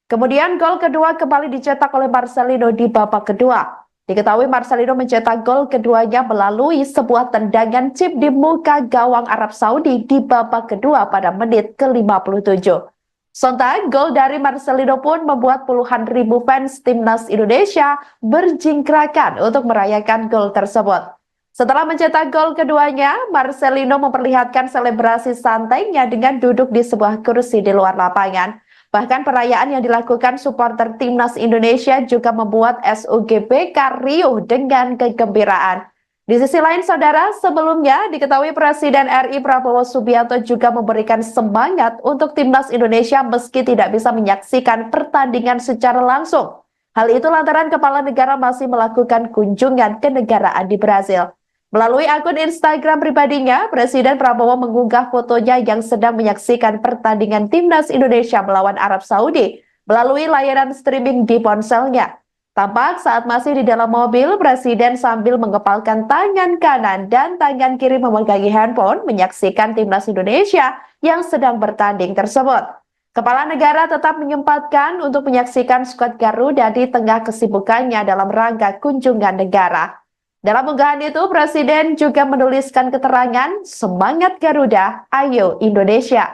Kemudian gol kedua kembali dicetak oleh Marcelino di babak kedua. Diketahui Marcelino mencetak gol keduanya melalui sebuah tendangan chip di muka gawang Arab Saudi di babak kedua pada menit ke-57. Sontak, gol dari Marcelino pun membuat puluhan ribu fans timnas Indonesia berjingkrakan untuk merayakan gol tersebut. Setelah mencetak gol keduanya, Marcelino memperlihatkan selebrasi santainya dengan duduk di sebuah kursi di luar lapangan. Bahkan perayaan yang dilakukan supporter timnas Indonesia juga membuat SUGBK riuh dengan kegembiraan. Di sisi lain, saudara, sebelumnya diketahui Presiden RI Prabowo Subianto juga memberikan semangat untuk timnas Indonesia meski tidak bisa menyaksikan pertandingan secara langsung. Hal itu lantaran kepala negara masih melakukan kunjungan kenegaraan di Brasil. Melalui akun Instagram pribadinya, Presiden Prabowo mengunggah fotonya yang sedang menyaksikan pertandingan timnas Indonesia melawan Arab Saudi melalui layanan streaming di ponselnya. Tampak saat masih di dalam mobil, Presiden sambil mengepalkan tangan kanan dan tangan kiri memegangi handphone menyaksikan timnas Indonesia yang sedang bertanding tersebut. Kepala negara tetap menyempatkan untuk menyaksikan skuad Garuda di tengah kesibukannya dalam rangka kunjungan negara. Dalam unggahan itu, Presiden juga menuliskan keterangan, "Semangat Garuda, ayo Indonesia."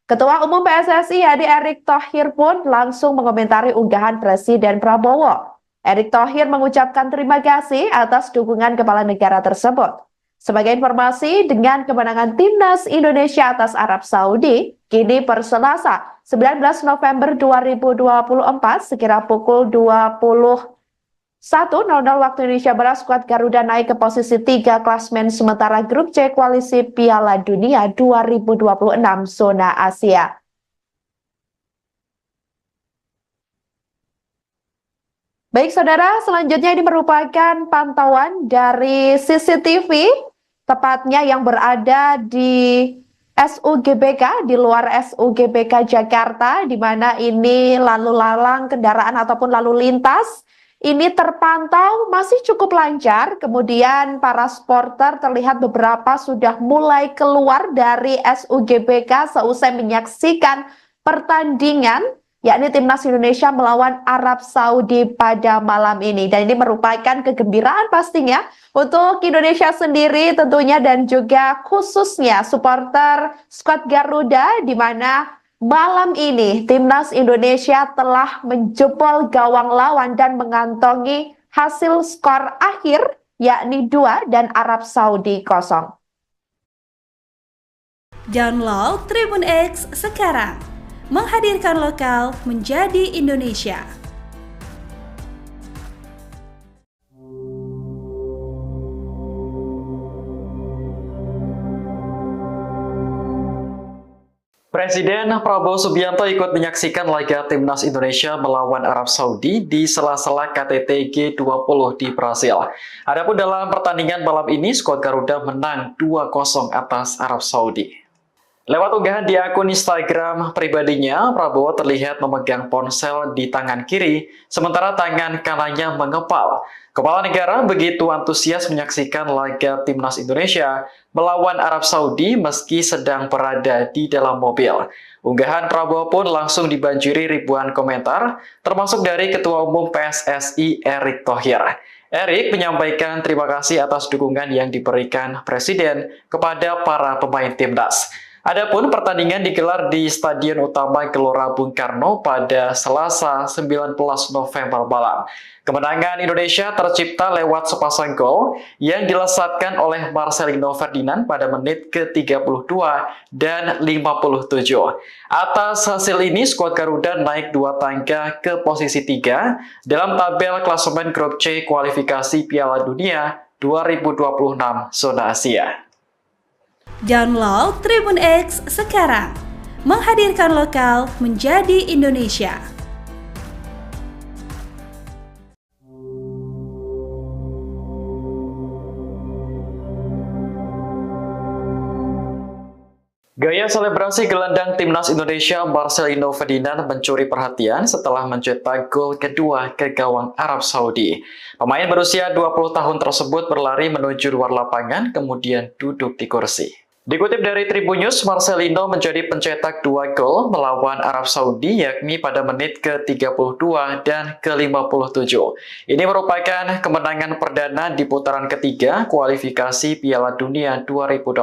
Ketua Umum PSSI Adi Erick Thohir pun langsung mengomentari unggahan Presiden Prabowo. Erick Thohir mengucapkan terima kasih atas dukungan kepala negara tersebut. Sebagai informasi, dengan kemenangan timnas Indonesia atas Arab Saudi, kini per Selasa 19 November 2024 sekira pukul 21.00 waktu Indonesia Barat, skuad Garuda naik ke posisi 3 klasmen sementara grup C koalisi Piala Dunia 2026 zona Asia. Baik saudara, selanjutnya ini merupakan pantauan dari CCTV, tepatnya yang berada di SUGBK, di luar SUGBK Jakarta, di mana ini lalu lalang kendaraan ataupun lalu lintas ini terpantau masih cukup lancar. Kemudian para supporter terlihat beberapa sudah mulai keluar dari SUGBK seusai menyaksikan pertandingan, yakni timnas Indonesia melawan Arab Saudi pada malam ini. Dan ini merupakan kegembiraan pastinya untuk Indonesia sendiri tentunya dan juga khususnya supporter skuad Garuda, di mana malam ini timnas Indonesia telah menjebol gawang lawan dan mengantongi hasil skor akhir yakni 2 dan Arab Saudi 0. Download Tribun X sekarang. Menghadirkan lokal menjadi Indonesia. Presiden Prabowo Subianto ikut menyaksikan laga timnas Indonesia melawan Arab Saudi di sela-sela KTT G20 di Brasil. Adapun dalam pertandingan malam ini, skuad Garuda menang 2-0 atas Arab Saudi. Lewat unggahan di akun Instagram pribadinya, Prabowo terlihat memegang ponsel di tangan kiri, sementara tangan kanannya mengepal. Kepala negara begitu antusias menyaksikan laga timnas Indonesia melawan Arab Saudi meski sedang berada di dalam mobil. Unggahan Prabowo pun langsung dibanjiri ribuan komentar, termasuk dari Ketua Umum PSSI Erick Thohir. Erick menyampaikan terima kasih atas dukungan yang diberikan Presiden kepada para pemain timnas. Adapun pertandingan digelar di Stadion Utama Gelora Bung Karno pada Selasa 19 November malam. Kemenangan Indonesia tercipta lewat sepasang gol yang dilesatkan oleh Marcelino Ferdinand pada menit ke-32 dan 57. Atas hasil ini, skuad Garuda naik 2 tangga ke posisi 3 dalam tabel klasemen grup C kualifikasi Piala Dunia 2026 zona Asia. Download Tribun X sekarang. Menghadirkan lokal menjadi Indonesia. Gaya selebrasi gelandang timnas Indonesia Marcelino Ferdinand mencuri perhatian setelah mencetak gol kedua ke gawang Arab Saudi. Pemain berusia 20 tahun tersebut berlari menuju luar lapangan kemudian duduk di kursi. Dikutip dari Tribunnews, Marcelino menjadi pencetak 2 gol melawan Arab Saudi yakni pada menit ke-32 dan ke-57. Ini merupakan kemenangan perdana di putaran ketiga kualifikasi Piala Dunia 2026.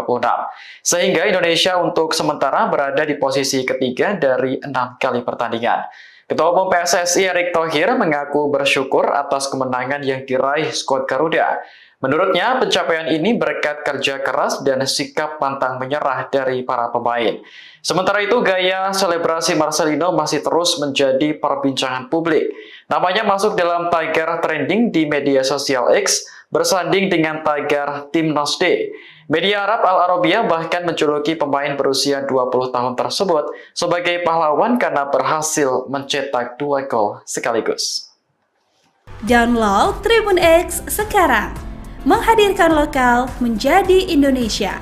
Sehingga Indonesia untuk sementara berada di posisi ketiga dari 6 kali pertandingan. Ketua Umum PSSI Erick Thohir mengaku bersyukur atas kemenangan yang diraih skuad Garuda. Menurutnya, pencapaian ini berkat kerja keras dan sikap pantang menyerah dari para pemain. Sementara itu, gaya selebrasi Marcelino masih terus menjadi perbincangan publik. Namanya masuk dalam tagar trending di media sosial X, bersanding dengan tagar Timnas D. Media Arab Al Arabiya bahkan menjuluki pemain berusia 20 tahun tersebut sebagai pahlawan karena berhasil mencetak 2 gol sekaligus. Download Tribun X sekarang, menghadirkan lokal menjadi Indonesia.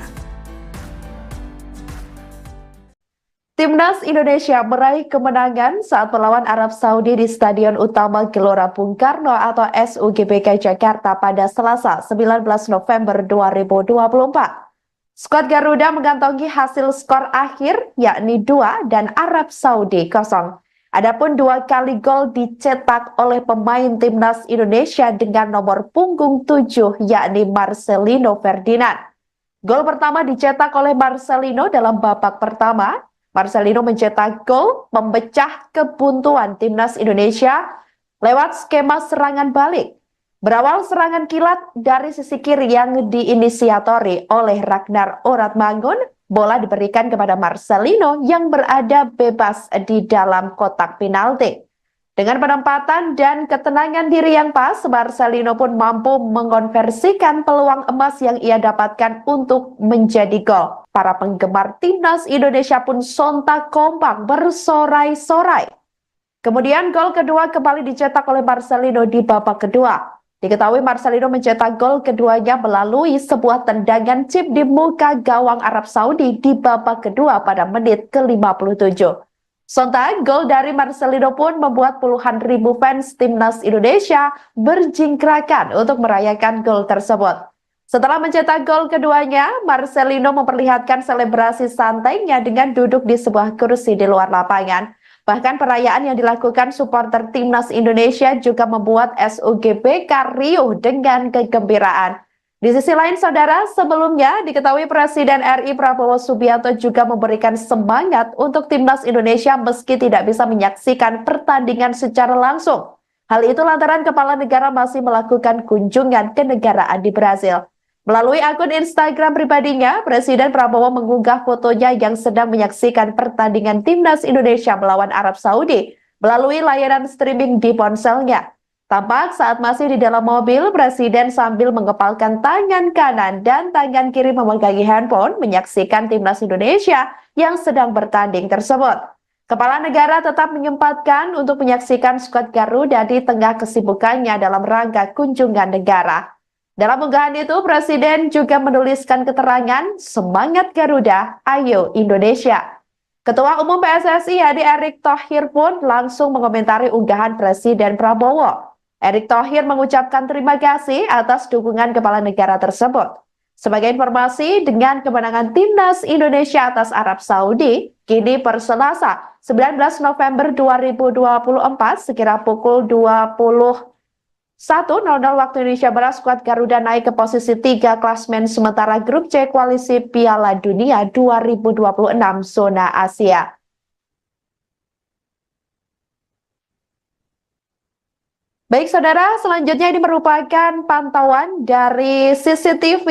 Timnas Indonesia meraih kemenangan saat melawan Arab Saudi di Stadion Utama Gelora Bung Karno atau SUGBK Jakarta pada Selasa 19 November 2024. Skuad Garuda mengantongi hasil skor akhir yakni 2 dan Arab Saudi 0. Adapun 2 kali gol dicetak oleh pemain Timnas Indonesia dengan nomor punggung 7 yakni Marcelino Ferdinand. Gol pertama dicetak oleh Marcelino dalam babak pertama. Marcelino mencetak gol memecah kebuntuan Timnas Indonesia lewat skema serangan balik. Berawal serangan kilat dari sisi kiri yang diinisiatori oleh Ragnar Oratmangun, bola diberikan kepada Marcelino yang berada bebas di dalam kotak penalti. Dengan penempatan dan ketenangan diri yang pas, Marcelino pun mampu mengonversikan peluang emas yang ia dapatkan untuk menjadi gol. Para penggemar Timnas Indonesia pun sontak kompak bersorai-sorai. Kemudian gol kedua kembali dicetak oleh Marcelino di babak kedua. Diketahui Marcelino mencetak gol keduanya melalui sebuah tendangan chip di muka gawang Arab Saudi di babak kedua pada menit ke-57. Sontak, gol dari Marcelino pun membuat puluhan ribu fans Timnas Indonesia berjingkrakan untuk merayakan gol tersebut. Setelah mencetak gol keduanya, Marcelino memperlihatkan selebrasi santainya dengan duduk di sebuah kursi di luar lapangan. Bahkan perayaan yang dilakukan supporter Timnas Indonesia juga membuat SUGBK riuh dengan kegembiraan. Di sisi lain, saudara, sebelumnya diketahui Presiden RI Prabowo Subianto juga memberikan semangat untuk Timnas Indonesia meski tidak bisa menyaksikan pertandingan secara langsung. Hal itu lantaran kepala negara masih melakukan kunjungan kenegaraan di Brasil. Melalui akun Instagram pribadinya, Presiden Prabowo mengunggah fotonya yang sedang menyaksikan pertandingan Timnas Indonesia melawan Arab Saudi melalui layanan streaming di ponselnya. Tampak saat masih di dalam mobil, Presiden sambil mengepalkan tangan kanan dan tangan kiri memegangi handphone menyaksikan Timnas Indonesia yang sedang bertanding tersebut. Kepala negara tetap menyempatkan untuk menyaksikan skuad Garuda di tengah kesibukannya dalam rangka kunjungan negara. Dalam unggahan itu, Presiden juga menuliskan keterangan, "Semangat Garuda, ayo Indonesia." Ketua Umum PSSI Hadi Erick Thohir pun langsung mengomentari unggahan Presiden Prabowo. Erick Thohir mengucapkan terima kasih atas dukungan kepala negara tersebut. Sebagai informasi, dengan kemenangan Timnas Indonesia atas Arab Saudi, kini per Selasa 19 November 2024 sekira pukul 21.00 waktu Indonesia Barat, skuad Garuda naik ke posisi 3 klasmen sementara grup C koalisi Piala Dunia 2026 zona Asia. Baik saudara, selanjutnya ini merupakan pantauan dari CCTV,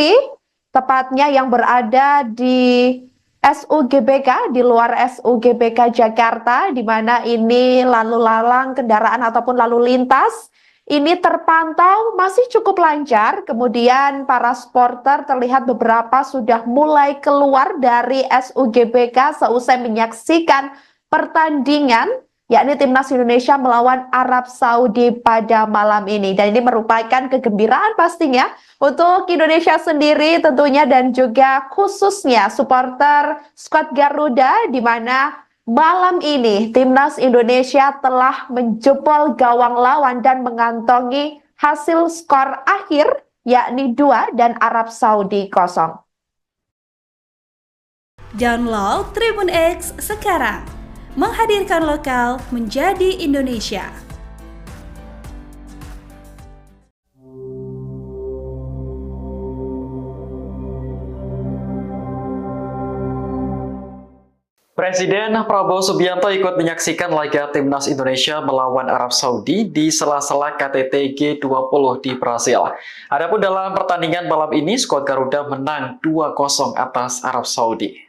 tepatnya yang berada di SUGBK, di luar SUGBK Jakarta, di mana ini lalu lalang kendaraan ataupun lalu lintas ini terpantau masih cukup lancar. Kemudian para supporter terlihat beberapa sudah mulai keluar dari SUGBK seusai menyaksikan pertandingan yakni Timnas Indonesia melawan Arab Saudi pada malam ini. Dan ini merupakan kegembiraan pastinya untuk Indonesia sendiri tentunya dan juga khususnya supporter skuad Garuda, di mana malam ini Timnas Indonesia telah menjebol gawang lawan dan mengantongi hasil skor akhir yakni 2 dan Arab Saudi 0. Download Tribun X sekarang, menghadirkan lokal menjadi Indonesia. Presiden Prabowo Subianto ikut menyaksikan laga Timnas Indonesia melawan Arab Saudi di sela-sela KTT G20 di Brasil. Adapun dalam pertandingan malam ini, skuad Garuda menang 2-0 atas Arab Saudi.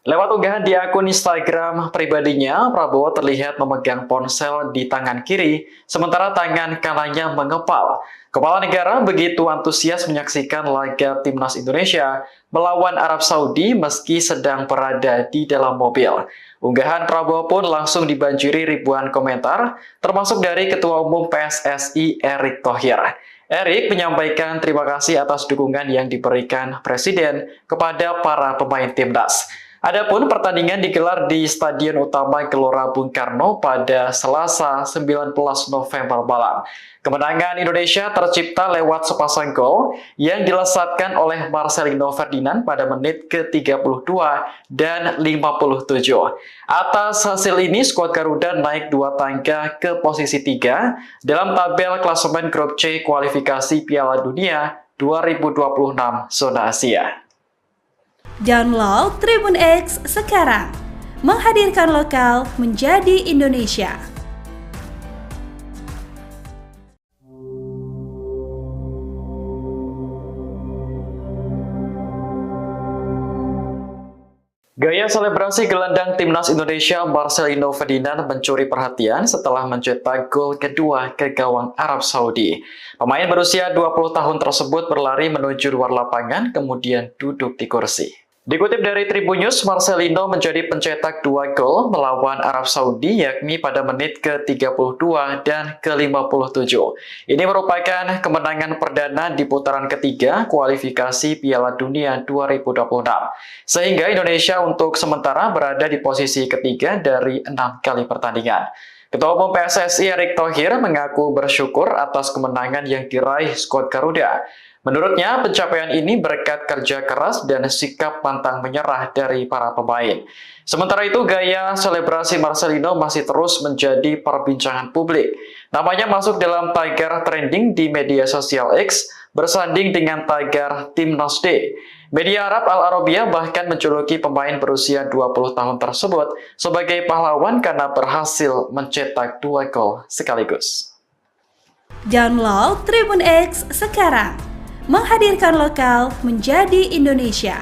Lewat unggahan di akun Instagram pribadinya, Prabowo terlihat memegang ponsel di tangan kiri, sementara tangan kanannya mengepal. Kepala negara begitu antusias menyaksikan laga Timnas Indonesia melawan Arab Saudi meski sedang berada di dalam mobil. Unggahan Prabowo pun langsung dibanjiri ribuan komentar, termasuk dari Ketua Umum PSSI Erick Thohir. Erick menyampaikan terima kasih atas dukungan yang diberikan Presiden kepada para pemain Timnas. Adapun pertandingan digelar di Stadion Utama Gelora Bung Karno pada Selasa 19 November malam. Kemenangan Indonesia tercipta lewat sepasang gol yang dilesatkan oleh Marcelino Ferdinand pada menit ke-32 dan 57. Atas hasil ini, skuad Garuda naik 2 tangga ke posisi 3 dalam tabel klasemen grup C kualifikasi Piala Dunia 2026 zona Asia. Download Tribun X sekarang, menghadirkan lokal menjadi Indonesia. Gaya selebrasi gelandang Timnas Indonesia Marcelino Ferdinand mencuri perhatian setelah mencetak gol kedua ke gawang Arab Saudi. Pemain berusia 20 tahun tersebut berlari menuju luar lapangan kemudian duduk di kursi. Dikutip dari Tribun News, Marcelino menjadi pencetak 2 gol melawan Arab Saudi, yakni pada menit ke-32 dan ke-57. Ini merupakan kemenangan perdana di putaran ketiga kualifikasi Piala Dunia 2026. Sehingga Indonesia untuk sementara berada di posisi ketiga dari 6 kali pertandingan. Ketua Umum PSSI Erick Thohir mengaku bersyukur atas kemenangan yang diraih skuad Garuda. Menurutnya, pencapaian ini berkat kerja keras dan sikap pantang menyerah dari para pemain. Sementara itu, gaya selebrasi Marcelino masih terus menjadi perbincangan publik. Namanya masuk dalam tagar trending di media sosial X, bersanding dengan tagar Timnas Day. Media Arab Al Arabiya bahkan menjuluki pemain berusia 20 tahun tersebut sebagai pahlawan karena berhasil mencetak 2 gol sekaligus. Download Tribun X sekarang, menghadirkan lokal menjadi Indonesia.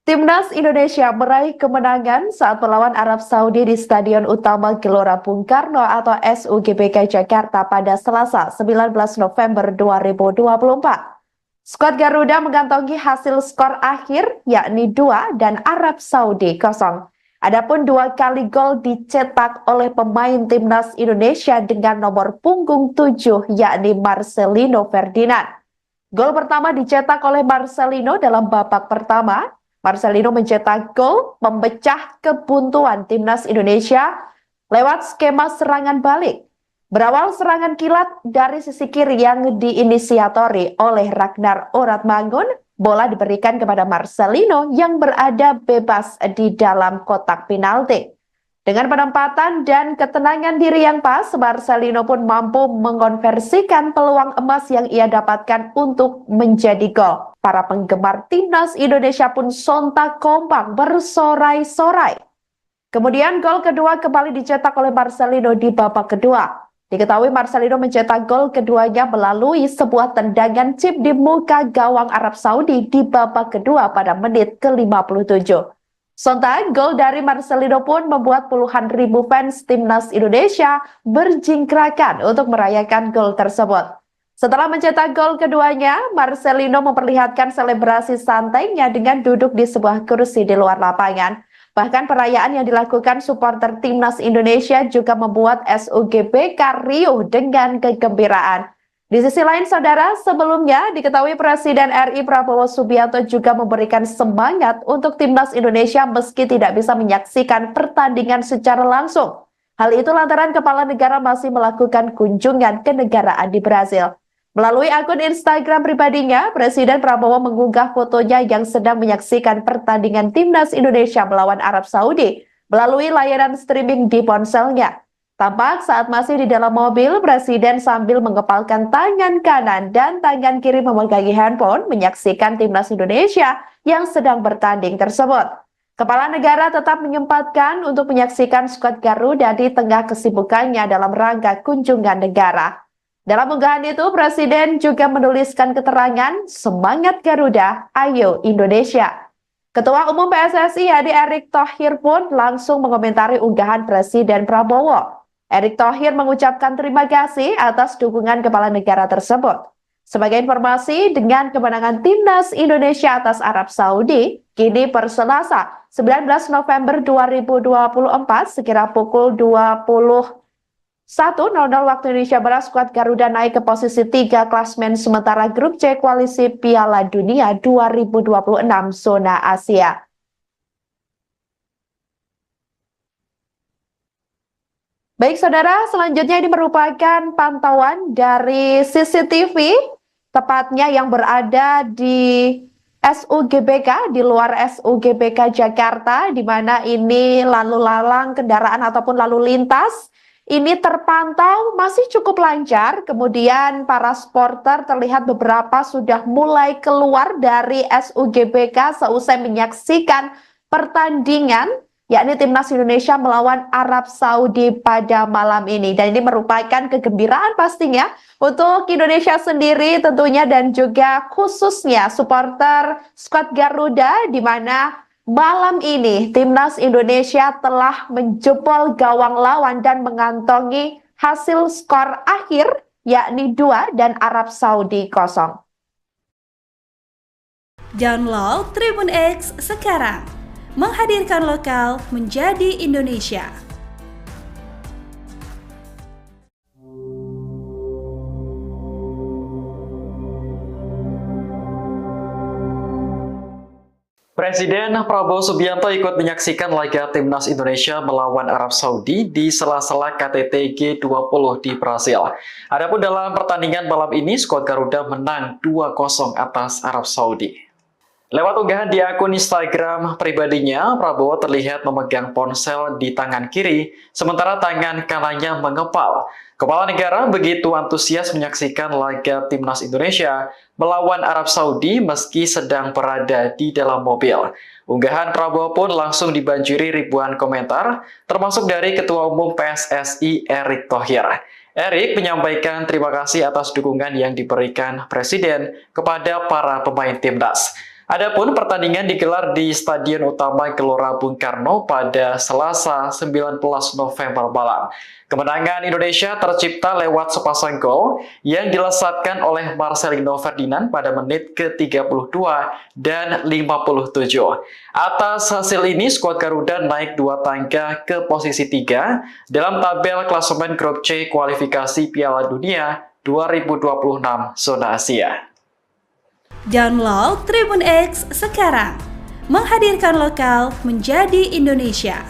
Timnas Indonesia meraih kemenangan saat melawan Arab Saudi di Stadion Utama Gelora Bung Karno atau SUGBK Jakarta pada Selasa 19 November 2024. Skuad Garuda mengantongi hasil skor akhir yakni 2 dan Arab Saudi 0. Adapun 2 kali gol dicetak oleh pemain Timnas Indonesia dengan nomor punggung 7 yakni Marcelino Ferdinand. Gol pertama dicetak oleh Marcelino dalam babak pertama. Marcelino mencetak gol memecah kebuntuan Timnas Indonesia lewat skema serangan balik. Berawal serangan kilat dari sisi kiri yang diinisiatori oleh Ragnar Oratmangun, bola diberikan kepada Marcelino yang berada bebas di dalam kotak penalti. Dengan penempatan dan ketenangan diri yang pas, Marcelino pun mampu mengonversikan peluang emas yang ia dapatkan untuk menjadi gol. Para penggemar Timnas Indonesia pun sontak kompak bersorai-sorai. Kemudian gol kedua kembali dicetak oleh Marcelino di babak kedua. Diketahui Marcelino mencetak gol keduanya melalui sebuah tendangan chip di muka gawang Arab Saudi di babak kedua pada menit ke-57. Sontak, gol dari Marcelino pun membuat puluhan ribu fans Timnas Indonesia berjingkrakan untuk merayakan gol tersebut. Setelah mencetak gol keduanya, Marcelino memperlihatkan selebrasi santainya dengan duduk di sebuah kursi di luar lapangan. Bahkan perayaan yang dilakukan supporter Timnas Indonesia juga membuat SUGBK riuh dengan kegembiraan. Di sisi lain, saudara, sebelumnya diketahui Presiden RI Prabowo Subianto juga memberikan semangat untuk Timnas Indonesia meski tidak bisa menyaksikan pertandingan secara langsung. Hal itu lantaran kepala negara masih melakukan kunjungan kenegaraan di Brasil. Melalui akun Instagram pribadinya, Presiden Prabowo mengunggah fotonya yang sedang menyaksikan pertandingan Timnas Indonesia melawan Arab Saudi melalui layanan streaming di ponselnya. Tampak saat masih di dalam mobil, Presiden sambil mengepalkan tangan kanan dan tangan kiri memegangi handphone menyaksikan Timnas Indonesia yang sedang bertanding tersebut. Kepala negara tetap menyempatkan untuk menyaksikan skuad Garuda di tengah kesibukannya dalam rangka kunjungan negara. Dalam unggahan itu, Presiden juga menuliskan keterangan, "Semangat Garuda, ayo Indonesia." Ketua Umum PSSI Hadi Erick Thohir pun langsung mengomentari unggahan Presiden Prabowo. Erick Thohir mengucapkan terima kasih atas dukungan kepala negara tersebut. Sebagai informasi, dengan kemenangan Timnas Indonesia atas Arab Saudi, kini per Selasa 19 November 2024 sekira pukul 21.00 waktu Indonesia Barat, skuad Garuda naik ke posisi 3 klasmen sementara grup C koalisi Piala Dunia 2026 zona Asia. Baik saudara, selanjutnya ini merupakan pantauan dari CCTV, tepatnya yang berada di SUGBK, di luar SUGBK Jakarta, di mana ini lalu lalang kendaraan ataupun lalu lintas ini terpantau masih cukup lancar. Kemudian para supporter terlihat beberapa sudah mulai keluar dari SUGBK seusai menyaksikan pertandingan, yakni Timnas Indonesia melawan Arab Saudi pada malam ini. Dan ini merupakan kegembiraan pastinya untuk Indonesia sendiri tentunya dan juga khususnya supporter skuad Garuda, di mana malam ini Timnas Indonesia telah menjebol gawang lawan dan mengantongi hasil skor akhir yakni 2 dan Arab Saudi 0. Download Tribun X sekarang. Menghadirkan lokal menjadi Indonesia. Presiden Prabowo Subianto ikut menyaksikan laga Timnas Indonesia melawan Arab Saudi di sela-sela KTT G20 di Brasil. Adapun dalam pertandingan malam ini, skuad Garuda menang 2-0 atas Arab Saudi. Lewat unggahan di akun Instagram pribadinya, Prabowo terlihat memegang ponsel di tangan kiri, sementara tangan kanannya mengepal. Kepala negara begitu antusias menyaksikan laga Timnas Indonesia melawan Arab Saudi meski sedang berada di dalam mobil. Unggahan Prabowo pun langsung dibanjiri ribuan komentar, termasuk dari Ketua Umum PSSI Erick Thohir. Erick menyampaikan terima kasih atas dukungan yang diberikan Presiden kepada para pemain Timnas. Adapun pertandingan digelar di Stadion Utama Gelora Bung Karno pada Selasa 19 November malam. Kemenangan Indonesia tercipta lewat sepasang gol yang dilesatkan oleh Marcelino Ferdinand pada menit ke-32 dan 57. Atas hasil ini, skuad Garuda naik 2 tangga ke posisi 3 dalam tabel klasemen grup C kualifikasi Piala Dunia 2026 zona Asia. Download Tribun X sekarang. Menghadirkan lokal menjadi Indonesia.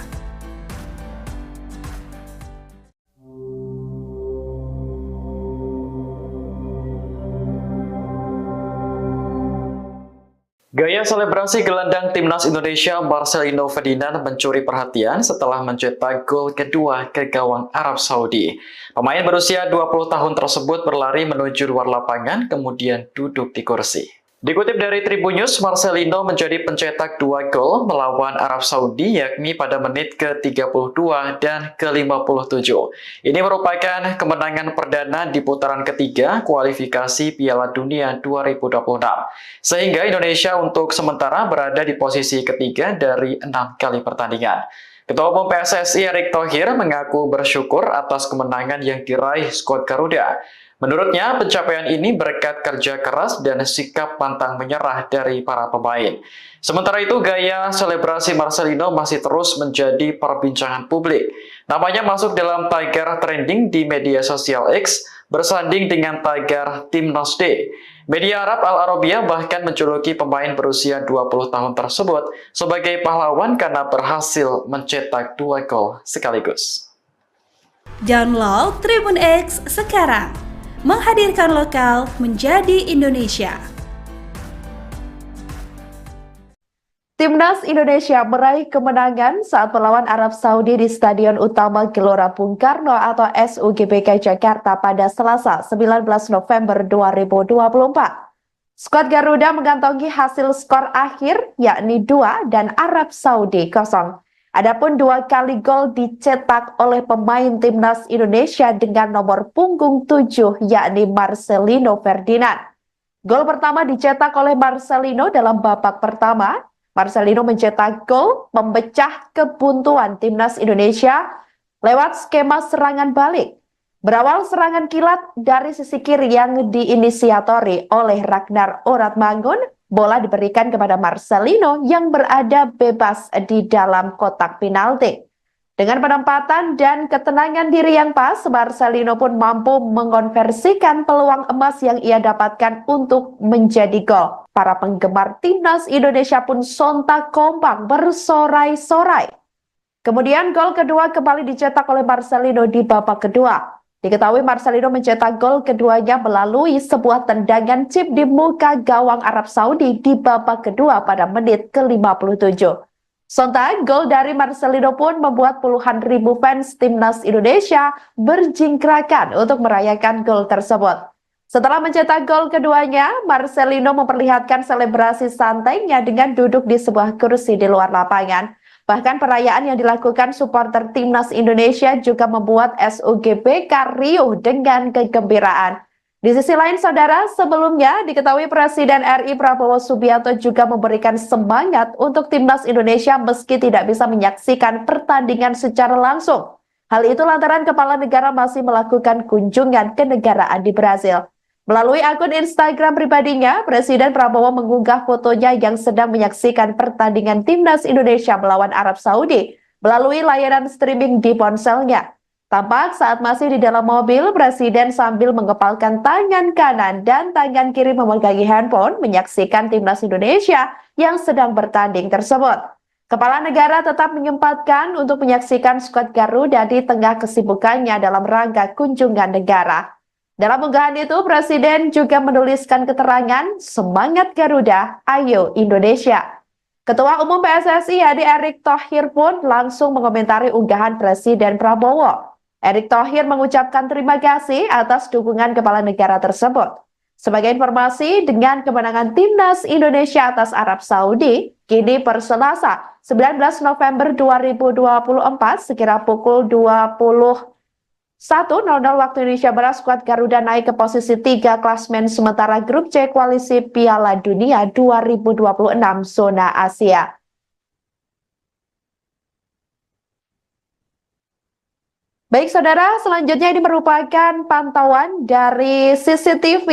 Gaya selebrasi gelandang Timnas Indonesia Marcelino Ferdinand mencuri perhatian setelah mencetak gol kedua ke gawang Arab Saudi. Pemain berusia 20 tahun tersebut berlari menuju luar lapangan kemudian duduk di kursi. Dikutip dari Tribun News, Marcelino menjadi pencetak 2 gol melawan Arab Saudi yakni pada menit ke-32 dan ke-57. Ini merupakan kemenangan perdana di putaran ketiga kualifikasi Piala Dunia 2026. Sehingga Indonesia untuk sementara berada di posisi ketiga dari 6 kali pertandingan. Ketua Umum PSSI Erick Thohir mengaku bersyukur atas kemenangan yang diraih skuad Garuda. Menurutnya, pencapaian ini berkat kerja keras dan sikap pantang menyerah dari para pemain. Sementara itu, gaya selebrasi Marcelino masih terus menjadi perbincangan publik. Namanya masuk dalam tagar trending di media sosial X, bersanding dengan tagar Timnas D. Media Arab Al Arabiya bahkan menjuluki pemain berusia 20 tahun tersebut sebagai pahlawan karena berhasil mencetak 2 gol sekaligus. Download Tribun X sekarang. Menghadirkan lokal menjadi Indonesia. Timnas Indonesia meraih kemenangan saat melawan Arab Saudi di Stadion Utama Gelora Bung Karno atau SUGBK Jakarta pada Selasa 19 November 2024. Skuad Garuda mengantongi hasil skor akhir yakni 2 dan Arab Saudi 0. Adapun 2 kali gol dicetak oleh pemain Timnas Indonesia dengan nomor punggung 7 yakni Marcelino Ferdinand. Gol pertama dicetak oleh Marcelino dalam babak pertama. Marcelino mencetak gol memecah kebuntuan Timnas Indonesia lewat skema serangan balik. Berawal serangan kilat dari sisi kiri yang diinisiatori oleh Ragnar Oratmangun, bola diberikan kepada Marcelino yang berada bebas di dalam kotak penalti. Dengan penempatan dan ketenangan diri yang pas, Marcelino pun mampu mengonversikan peluang emas yang ia dapatkan untuk menjadi gol. Para penggemar Timnas Indonesia pun sontak kompak bersorai-sorai. Kemudian gol kedua kembali dicetak oleh Marcelino di babak kedua. Diketahui Marcelino mencetak gol keduanya melalui sebuah tendangan chip di muka gawang Arab Saudi di babak kedua pada menit ke-57. Sontak, gol dari Marcelino pun membuat puluhan ribu fans Timnas Indonesia berjingkrakan untuk merayakan gol tersebut. Setelah mencetak gol keduanya, Marcelino memperlihatkan selebrasi santainya dengan duduk di sebuah kursi di luar lapangan. Bahkan perayaan yang dilakukan supporter Timnas Indonesia juga membuat SUGBK riuh dengan kegembiraan. Di sisi lain, saudara, sebelumnya diketahui Presiden RI Prabowo Subianto juga memberikan semangat untuk Timnas Indonesia meski tidak bisa menyaksikan pertandingan secara langsung. Hal itu lantaran kepala negara masih melakukan kunjungan kenegaraan di Brasil. Melalui akun Instagram pribadinya, Presiden Prabowo mengunggah fotonya yang sedang menyaksikan pertandingan Timnas Indonesia melawan Arab Saudi melalui layanan streaming di ponselnya. Tampak saat masih di dalam mobil, Presiden sambil mengepalkan tangan kanan dan tangan kiri memegangi handphone menyaksikan Timnas Indonesia yang sedang bertanding tersebut. Kepala negara tetap menyempatkan untuk menyaksikan skuad Garuda di tengah kesibukannya dalam rangka kunjungan negara. Dalam unggahan itu, Presiden juga menuliskan keterangan, "Semangat Garuda, ayo Indonesia." Ketua Umum PSSI Hadi Erick Thohir pun langsung mengomentari unggahan Presiden Prabowo. Erick Thohir mengucapkan terima kasih atas dukungan kepala negara tersebut. Sebagai informasi, dengan kemenangan Timnas Indonesia atas Arab Saudi, kini per Selasa 19 November 2024 sekira pukul 21.00 waktu Indonesia Barat, skuad Garuda naik ke posisi 3 klasmen sementara grup C koalisi Piala Dunia 2026 zona Asia. Baik saudara, selanjutnya ini merupakan pantauan dari CCTV,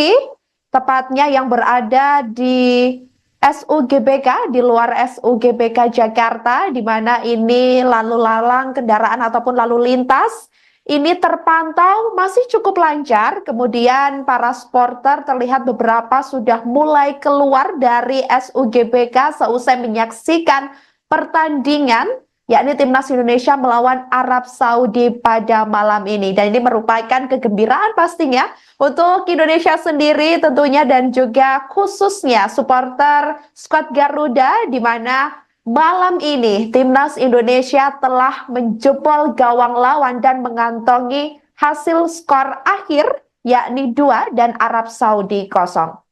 tepatnya yang berada di SUGBK, di luar SUGBK Jakarta, di mana ini lalu lalang kendaraan ataupun lalu lintas ini terpantau masih cukup lancar. Kemudian para supporter terlihat beberapa sudah mulai keluar dari SUGBK seusai menyaksikan pertandingan yakni Timnas Indonesia melawan Arab Saudi pada malam ini. Dan ini merupakan kegembiraan pastinya untuk Indonesia sendiri tentunya dan juga khususnya supporter skuad Garuda, di mana malam ini Timnas Indonesia telah menjebol gawang lawan dan mengantongi hasil skor akhir yakni 2 dan Arab Saudi 0.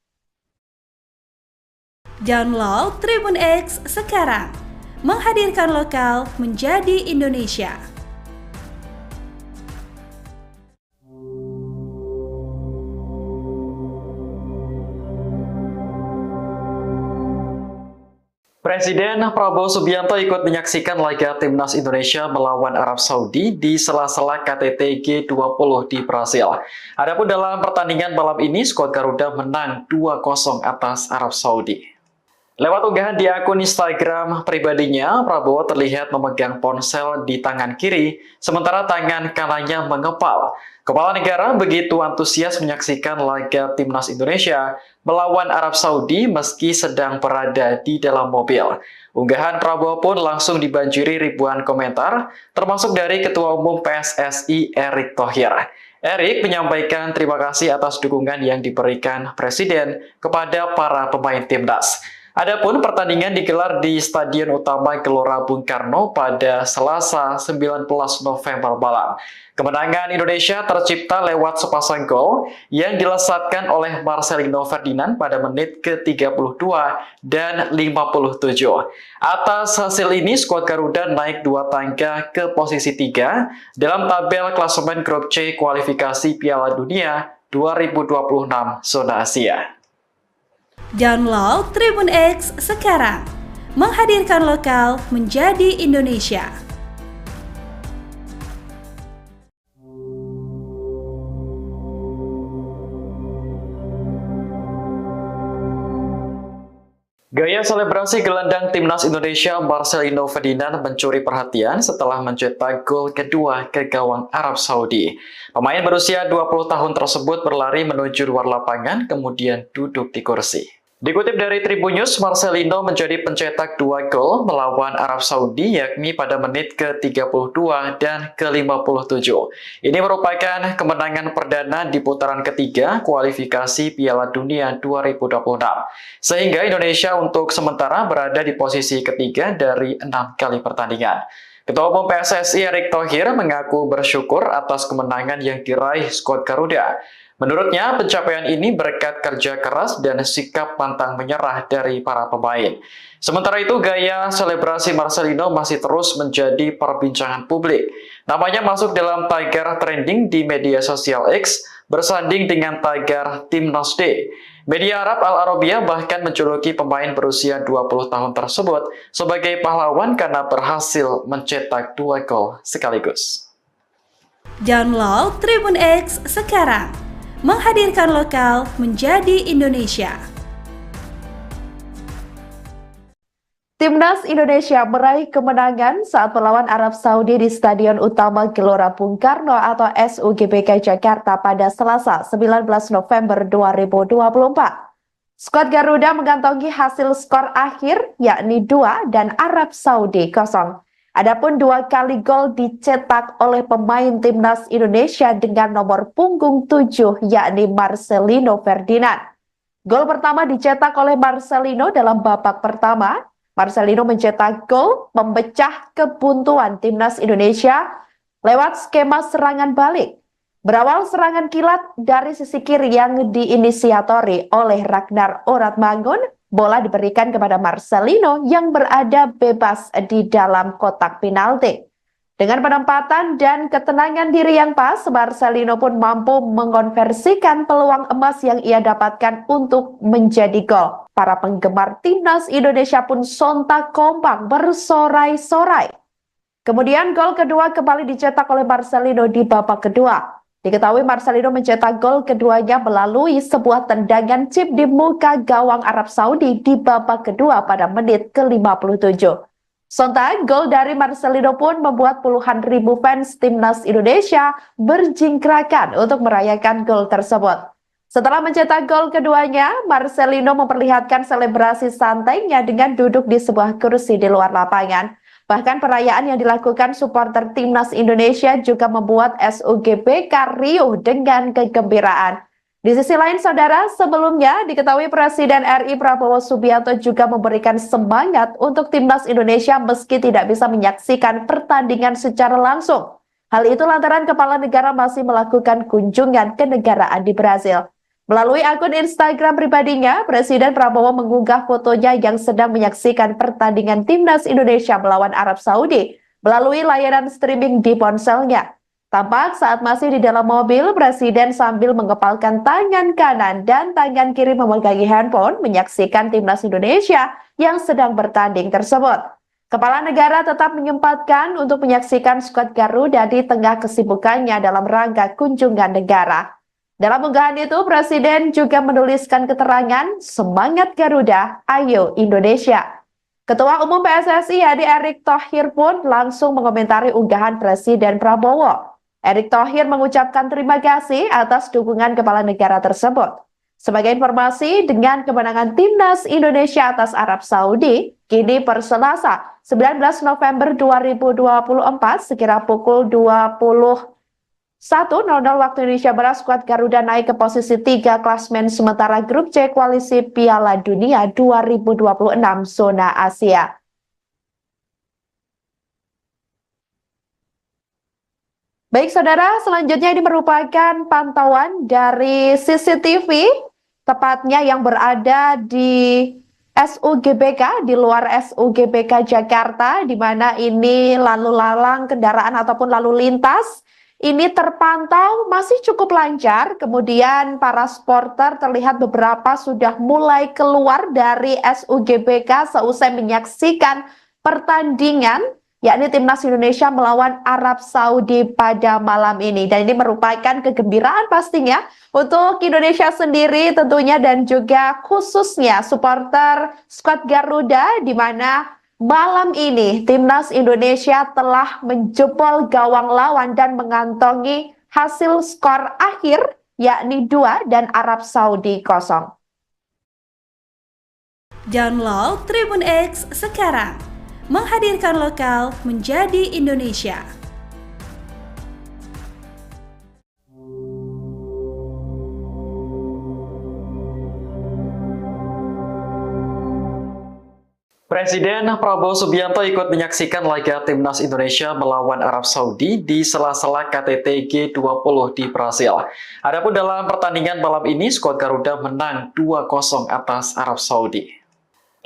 Download Tribun X sekarang. Menghadirkan lokal menjadi Indonesia. Presiden Prabowo Subianto ikut menyaksikan laga Timnas Indonesia melawan Arab Saudi di sela-sela KTT G20 di Brasil. Adapun dalam pertandingan malam ini, skuad Garuda menang 2-0 atas Arab Saudi. Lewat unggahan di akun Instagram pribadinya, Prabowo terlihat memegang ponsel di tangan kiri, sementara tangan kanannya mengepal. Kepala negara begitu antusias menyaksikan laga Timnas Indonesia melawan Arab Saudi meski sedang berada di dalam mobil. Unggahan Prabowo pun langsung dibanjiri ribuan komentar, termasuk dari Ketua Umum PSSI Erick Thohir. Erick menyampaikan terima kasih atas dukungan yang diberikan Presiden kepada para pemain Timnas. Adapun pertandingan digelar di Stadion Utama Gelora Bung Karno pada Selasa 19 November malam. Kemenangan Indonesia tercipta lewat sepasang gol yang dilesatkan oleh Marcelino Ferdinand pada menit ke-32 dan 57. Atas hasil ini, skuad Garuda naik 2 tangga ke posisi 3 dalam tabel klasemen grup C kualifikasi Piala Dunia 2026 zona Asia. Download Tribun X sekarang, menghadirkan lokal menjadi Indonesia. Gaya selebrasi gelandang Timnas Indonesia Marcelino Ferdinand mencuri perhatian setelah mencetak gol kedua ke gawang Arab Saudi. Pemain berusia 20 tahun tersebut berlari menuju luar lapangan kemudian duduk di kursi. Dikutip dari Tribun News, Marcelino menjadi pencetak 2 gol melawan Arab Saudi yakni pada menit ke-32 dan ke-57. Ini merupakan kemenangan perdana di putaran ketiga kualifikasi Piala Dunia 2026. Sehingga Indonesia untuk sementara berada di posisi ketiga dari 6 kali pertandingan. Ketua Umum PSSI Erick Thohir mengaku bersyukur atas kemenangan yang diraih skuad Garuda. Menurutnya, pencapaian ini berkat kerja keras dan sikap pantang menyerah dari para pemain. Sementara itu, gaya selebrasi Marcelino masih terus menjadi perbincangan publik. Namanya masuk dalam tagar trending di media sosial X, bersanding dengan tagar Timnas Day. Media Arab Al Arabiya bahkan menjuluki pemain berusia 20 tahun tersebut sebagai pahlawan karena berhasil mencetak 2 gol sekaligus. Download Tribun X sekarang, menghadirkan lokal menjadi Indonesia. Timnas Indonesia meraih kemenangan saat melawan Arab Saudi di Stadion Utama Gelora Bung Karno atau SUGBK Jakarta pada Selasa 19 November 2024. Skuad Garuda mengantongi hasil skor akhir yakni 2 dan Arab Saudi 0. Adapun 2 kali gol dicetak oleh pemain Timnas Indonesia dengan nomor punggung 7 yakni Marcelino Ferdinand. Gol pertama dicetak oleh Marcelino dalam babak pertama. Marcelino mencetak gol memecah kebuntuan Timnas Indonesia lewat skema serangan balik. Berawal serangan kilat dari sisi kiri yang diinisiatori oleh Ragnar Oratmangun, bola diberikan kepada Marcelino yang berada bebas di dalam kotak penalti. Dengan penempatan dan ketenangan diri yang pas, Marcelino pun mampu mengonversikan peluang emas yang ia dapatkan untuk menjadi gol. Para penggemar Timnas Indonesia pun sontak kompak bersorai-sorai. Kemudian gol kedua kembali dicetak oleh Marcelino di babak kedua. Diketahui Marcelino mencetak gol keduanya melalui sebuah tendangan chip di muka gawang Arab Saudi di babak kedua pada menit ke-57. Sontak, gol dari Marcelino pun membuat puluhan ribu fans Timnas Indonesia berjingkrakan untuk merayakan gol tersebut. Setelah mencetak gol keduanya, Marcelino memperlihatkan selebrasi santainya dengan duduk di sebuah kursi di luar lapangan. Bahkan perayaan yang dilakukan supporter Timnas Indonesia juga membuat SUGBK riuh dengan kegembiraan. Di sisi lain, saudara, sebelumnya diketahui Presiden RI Prabowo Subianto juga memberikan semangat untuk Timnas Indonesia meski tidak bisa menyaksikan pertandingan secara langsung. Hal itu lantaran kepala negara masih melakukan kunjungan kenegaraan di Brasil. Melalui akun Instagram pribadinya, Presiden Prabowo mengunggah fotonya yang sedang menyaksikan pertandingan Timnas Indonesia melawan Arab Saudi melalui layanan streaming di ponselnya. Tampak saat masih di dalam mobil, Presiden sambil mengepalkan tangan kanan dan tangan kiri memegangi handphone menyaksikan timnas Indonesia yang sedang bertanding tersebut. Kepala negara tetap menyempatkan untuk menyaksikan skuad Garuda di tengah kesibukannya dalam rangka kunjungan negara. Dalam unggahan itu, Presiden juga menuliskan keterangan, "Semangat Garuda, ayo Indonesia." Ketua Umum PSSI Hadi Erick Thohir pun langsung mengomentari unggahan Presiden Prabowo. Erick Thohir mengucapkan terima kasih atas dukungan kepala negara tersebut. Sebagai informasi, dengan kemenangan timnas Indonesia atas Arab Saudi, kini per Selasa 19 November 2024 sekira pukul 21.00 waktu Indonesia Barat, skuad Garuda naik ke posisi 3 klasmen sementara grup C koalisi Piala Dunia 2026 zona Asia. Baik saudara, selanjutnya ini merupakan pantauan dari CCTV, tepatnya yang berada di SUGBK, di luar SUGBK Jakarta, di mana ini lalu lalang kendaraan ataupun lalu lintas ini terpantau masih cukup lancar. Kemudian para supporter terlihat beberapa sudah mulai keluar dari SUGBK seusai menyaksikan pertandingan, yakni timnas Indonesia melawan Arab Saudi pada malam ini. Dan ini merupakan kegembiraan pastinya untuk Indonesia sendiri tentunya dan juga khususnya supporter skuad Garuda, di mana malam ini timnas Indonesia telah menjebol gawang lawan dan mengantongi hasil skor akhir yakni 2 dan Arab Saudi 0. Download Tribun X sekarang. Menghadirkan lokal menjadi Indonesia. Presiden Prabowo Subianto ikut menyaksikan laga timnas Indonesia melawan Arab Saudi di sela-sela KTT G20 di Brasil. Adapun dalam pertandingan malam ini, skuad Garuda menang 2-0 atas Arab Saudi.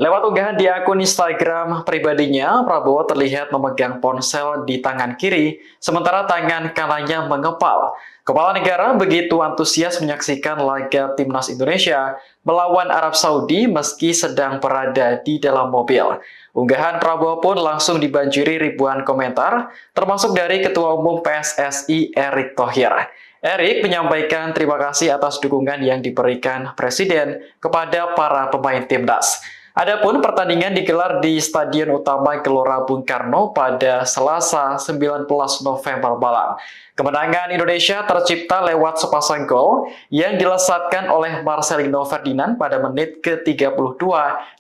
Lewat unggahan di akun Instagram pribadinya, Prabowo terlihat memegang ponsel di tangan kiri, sementara tangan kanannya mengepal. Kepala negara begitu antusias menyaksikan laga timnas Indonesia melawan Arab Saudi meski sedang berada di dalam mobil. Unggahan Prabowo pun langsung dibanjiri ribuan komentar, termasuk dari Ketua Umum PSSI Erick Thohir. Erick menyampaikan terima kasih atas dukungan yang diberikan Presiden kepada para pemain timnas. Adapun pertandingan digelar di Stadion Utama Gelora Bung Karno pada Selasa 19 November malam. Kemenangan Indonesia tercipta lewat sepasang gol yang dilesatkan oleh Marcelino Ferdinand pada menit ke-32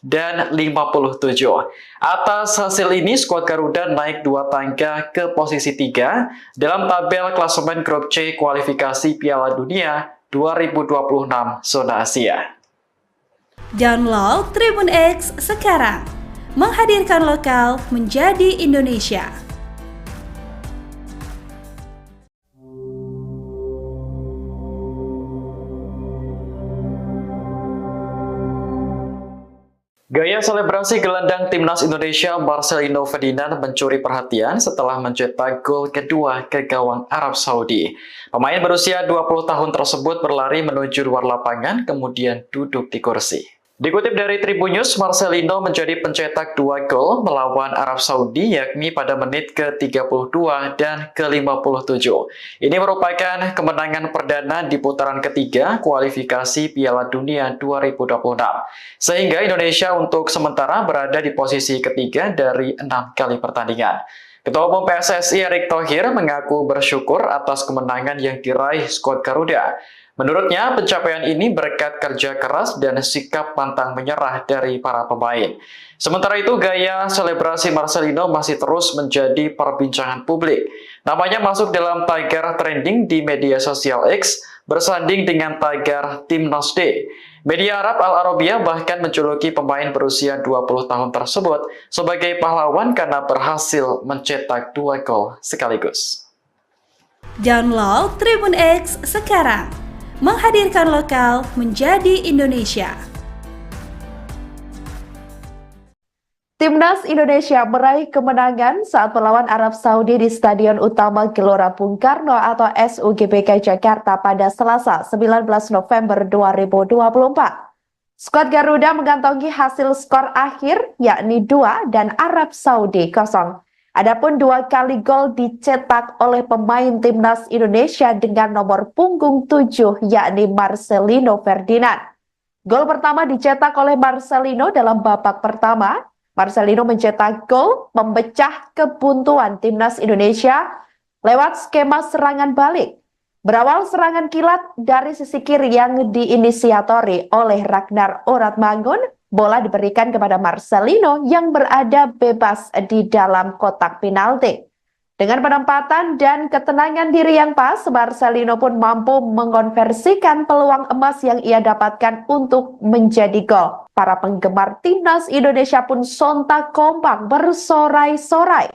dan 57. Atas hasil ini, skuad Garuda naik 2 tangga ke posisi 3 dalam tabel klasemen grup C kualifikasi Piala Dunia 2026 zona Asia. Download Tribun X sekarang. Menghadirkan lokal menjadi Indonesia. Gaya selebrasi gelandang timnas Indonesia Marcelino Ferdinand mencuri perhatian setelah mencetak gol kedua ke gawang Arab Saudi. Pemain berusia 20 tahun tersebut berlari menuju luar lapangan kemudian duduk di kursi. Dikutip dari Tribun News, Marcelino menjadi pencetak 2 gol melawan Arab Saudi yakni pada menit ke-32 dan ke-57. Ini merupakan kemenangan perdana di putaran ketiga kualifikasi Piala Dunia 2026. Sehingga Indonesia untuk sementara berada di posisi ketiga dari 6 kali pertandingan. Ketua Umum PSSI Erick Thohir mengaku bersyukur atas kemenangan yang diraih skuad Garuda. Menurutnya, pencapaian ini berkat kerja keras dan sikap pantang menyerah dari para pemain. Sementara itu, gaya selebrasi Marcelino masih terus menjadi perbincangan publik. Namanya masuk dalam tagar trending di media sosial X, bersanding dengan tagar Timnas D. Media Arab Al Arabiya bahkan menjuluki pemain berusia 20 tahun tersebut sebagai pahlawan karena berhasil mencetak 2 gol sekaligus. Download Tribun X sekarang. Menghadirkan lokal menjadi Indonesia. Timnas Indonesia meraih kemenangan saat melawan Arab Saudi di Stadion Utama Gelora Bung Karno atau SUGBK Jakarta pada Selasa 19 November 2024. Skuad Garuda mengantongi hasil skor akhir yakni 2 dan Arab Saudi 0. Adapun 2 kali gol dicetak oleh pemain Timnas Indonesia dengan nomor punggung 7 yakni Marcelino Ferdinand. Gol pertama dicetak oleh Marcelino dalam babak pertama. Marcelino mencetak gol memecah kebuntuan Timnas Indonesia lewat skema serangan balik. Berawal serangan kilat dari sisi kiri yang diinisiatori oleh Ragnar Oratmangun, bola diberikan kepada Marcelino yang berada bebas di dalam kotak penalti. Dengan penempatan dan ketenangan diri yang pas, Marcelino pun mampu mengonversikan peluang emas yang ia dapatkan untuk menjadi gol. Para penggemar Timnas Indonesia pun sontak kompak bersorai-sorai.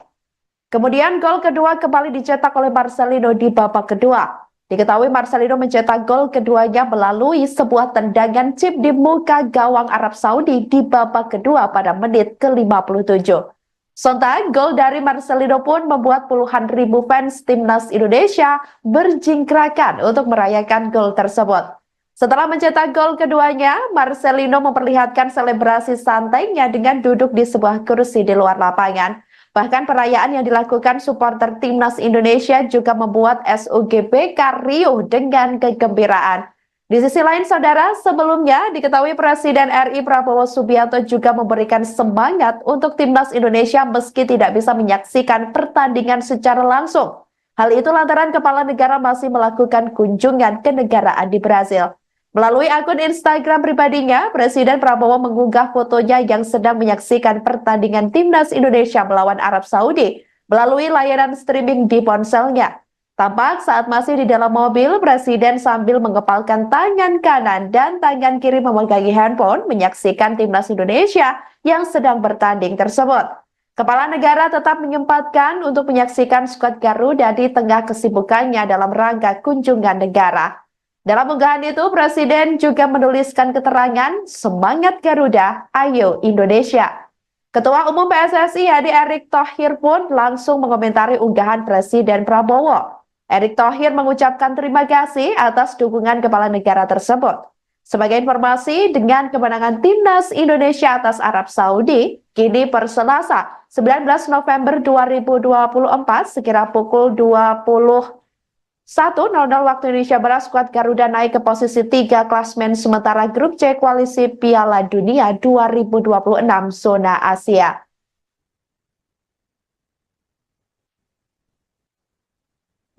Kemudian gol kedua kembali dicetak oleh Marcelino di babak kedua. Diketahui Marcelino mencetak gol keduanya melalui sebuah tendangan chip di muka gawang Arab Saudi di babak kedua pada menit ke-57. Sontak, gol dari Marcelino pun membuat puluhan ribu fans Timnas Indonesia berjingkrakan untuk merayakan gol tersebut. Setelah mencetak gol keduanya, Marcelino memperlihatkan selebrasi santainya dengan duduk di sebuah kursi di luar lapangan. Bahkan perayaan yang dilakukan supporter Timnas Indonesia juga membuat SUGBK riuh dengan kegembiraan. Di sisi lain, saudara, sebelumnya diketahui Presiden RI Prabowo Subianto juga memberikan semangat untuk Timnas Indonesia meski tidak bisa menyaksikan pertandingan secara langsung. Hal itu lantaran kepala negara masih melakukan kunjungan kenegaraan di Brasil. Melalui akun Instagram pribadinya, Presiden Prabowo mengunggah fotonya yang sedang menyaksikan pertandingan Timnas Indonesia melawan Arab Saudi melalui layanan streaming di ponselnya. Tampak saat masih di dalam mobil, Presiden sambil mengepalkan tangan kanan dan tangan kiri memegangi handphone menyaksikan Timnas Indonesia yang sedang bertanding tersebut. Kepala negara tetap menyempatkan untuk menyaksikan skuad Garuda di tengah kesibukannya dalam rangka kunjungan negara. Dalam unggahan itu, Presiden juga menuliskan keterangan, "Semangat Garuda, ayo Indonesia." Ketua Umum PSSI Hadi Erick Thohir pun langsung mengomentari unggahan Presiden Prabowo. Erick Thohir mengucapkan terima kasih atas dukungan kepala negara tersebut. Sebagai informasi, dengan kemenangan Timnas Indonesia atas Arab Saudi, kini per Selasa 19 November 2024 sekira pukul 21.00 waktu Indonesia Barat, skuad Garuda naik ke posisi 3 klasmen sementara grup C koalisi Piala Dunia 2026 zona Asia.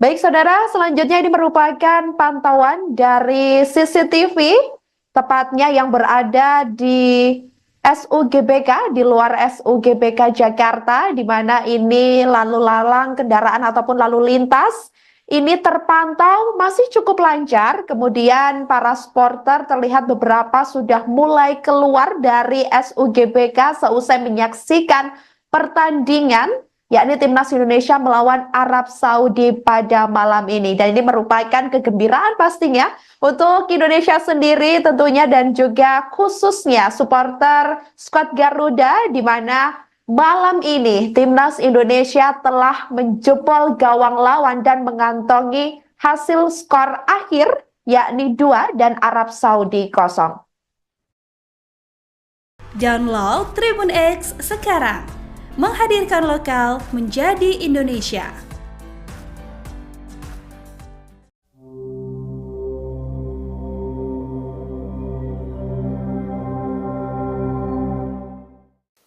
Baik saudara, selanjutnya ini merupakan pantauan dari CCTV, tepatnya yang berada di SUGBK, di luar SUGBK Jakarta, di mana ini lalu lalang kendaraan ataupun lalu lintas ini terpantau masih cukup lancar. Kemudian para supporter terlihat beberapa sudah mulai keluar dari SUGBK seusai menyaksikan pertandingan yakni Timnas Indonesia melawan Arab Saudi pada malam ini. Dan ini merupakan kegembiraan pastinya untuk Indonesia sendiri tentunya dan juga khususnya supporter skuad Garuda, di mana malam ini Timnas Indonesia telah menjebol gawang lawan dan mengantongi hasil skor akhir yakni 2 dan Arab Saudi 0. Download Tribun X sekarang. Menghadirkan lokal menjadi Indonesia.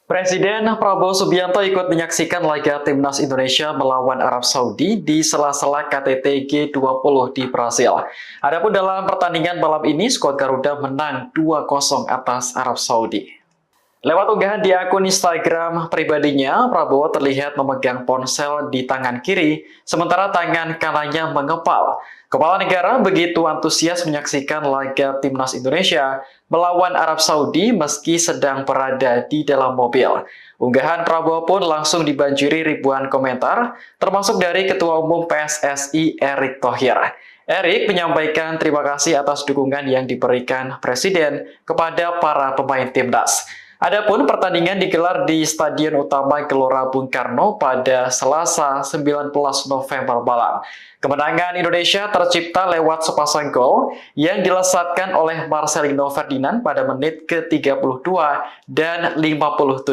Presiden Prabowo Subianto ikut menyaksikan laga Timnas Indonesia melawan Arab Saudi di sela-sela KTT G20 di Brasil. Adapun dalam pertandingan malam ini, skuad Garuda menang 2-0 atas Arab Saudi. Lewat unggahan di akun Instagram pribadinya, Prabowo terlihat memegang ponsel di tangan kiri, sementara tangan kanannya mengepal. Kepala negara begitu antusias menyaksikan laga Timnas Indonesia melawan Arab Saudi meski sedang berada di dalam mobil. Unggahan Prabowo pun langsung dibanjiri ribuan komentar, termasuk dari Ketua Umum PSSI Erick Thohir. Erick menyampaikan terima kasih atas dukungan yang diberikan Presiden kepada para pemain Timnas. Adapun pertandingan digelar di Stadion Utama Gelora Bung Karno pada Selasa 19 November malam. Kemenangan Indonesia tercipta lewat sepasang gol yang dilesatkan oleh Marcelino Ferdinand pada menit ke-32 dan 57.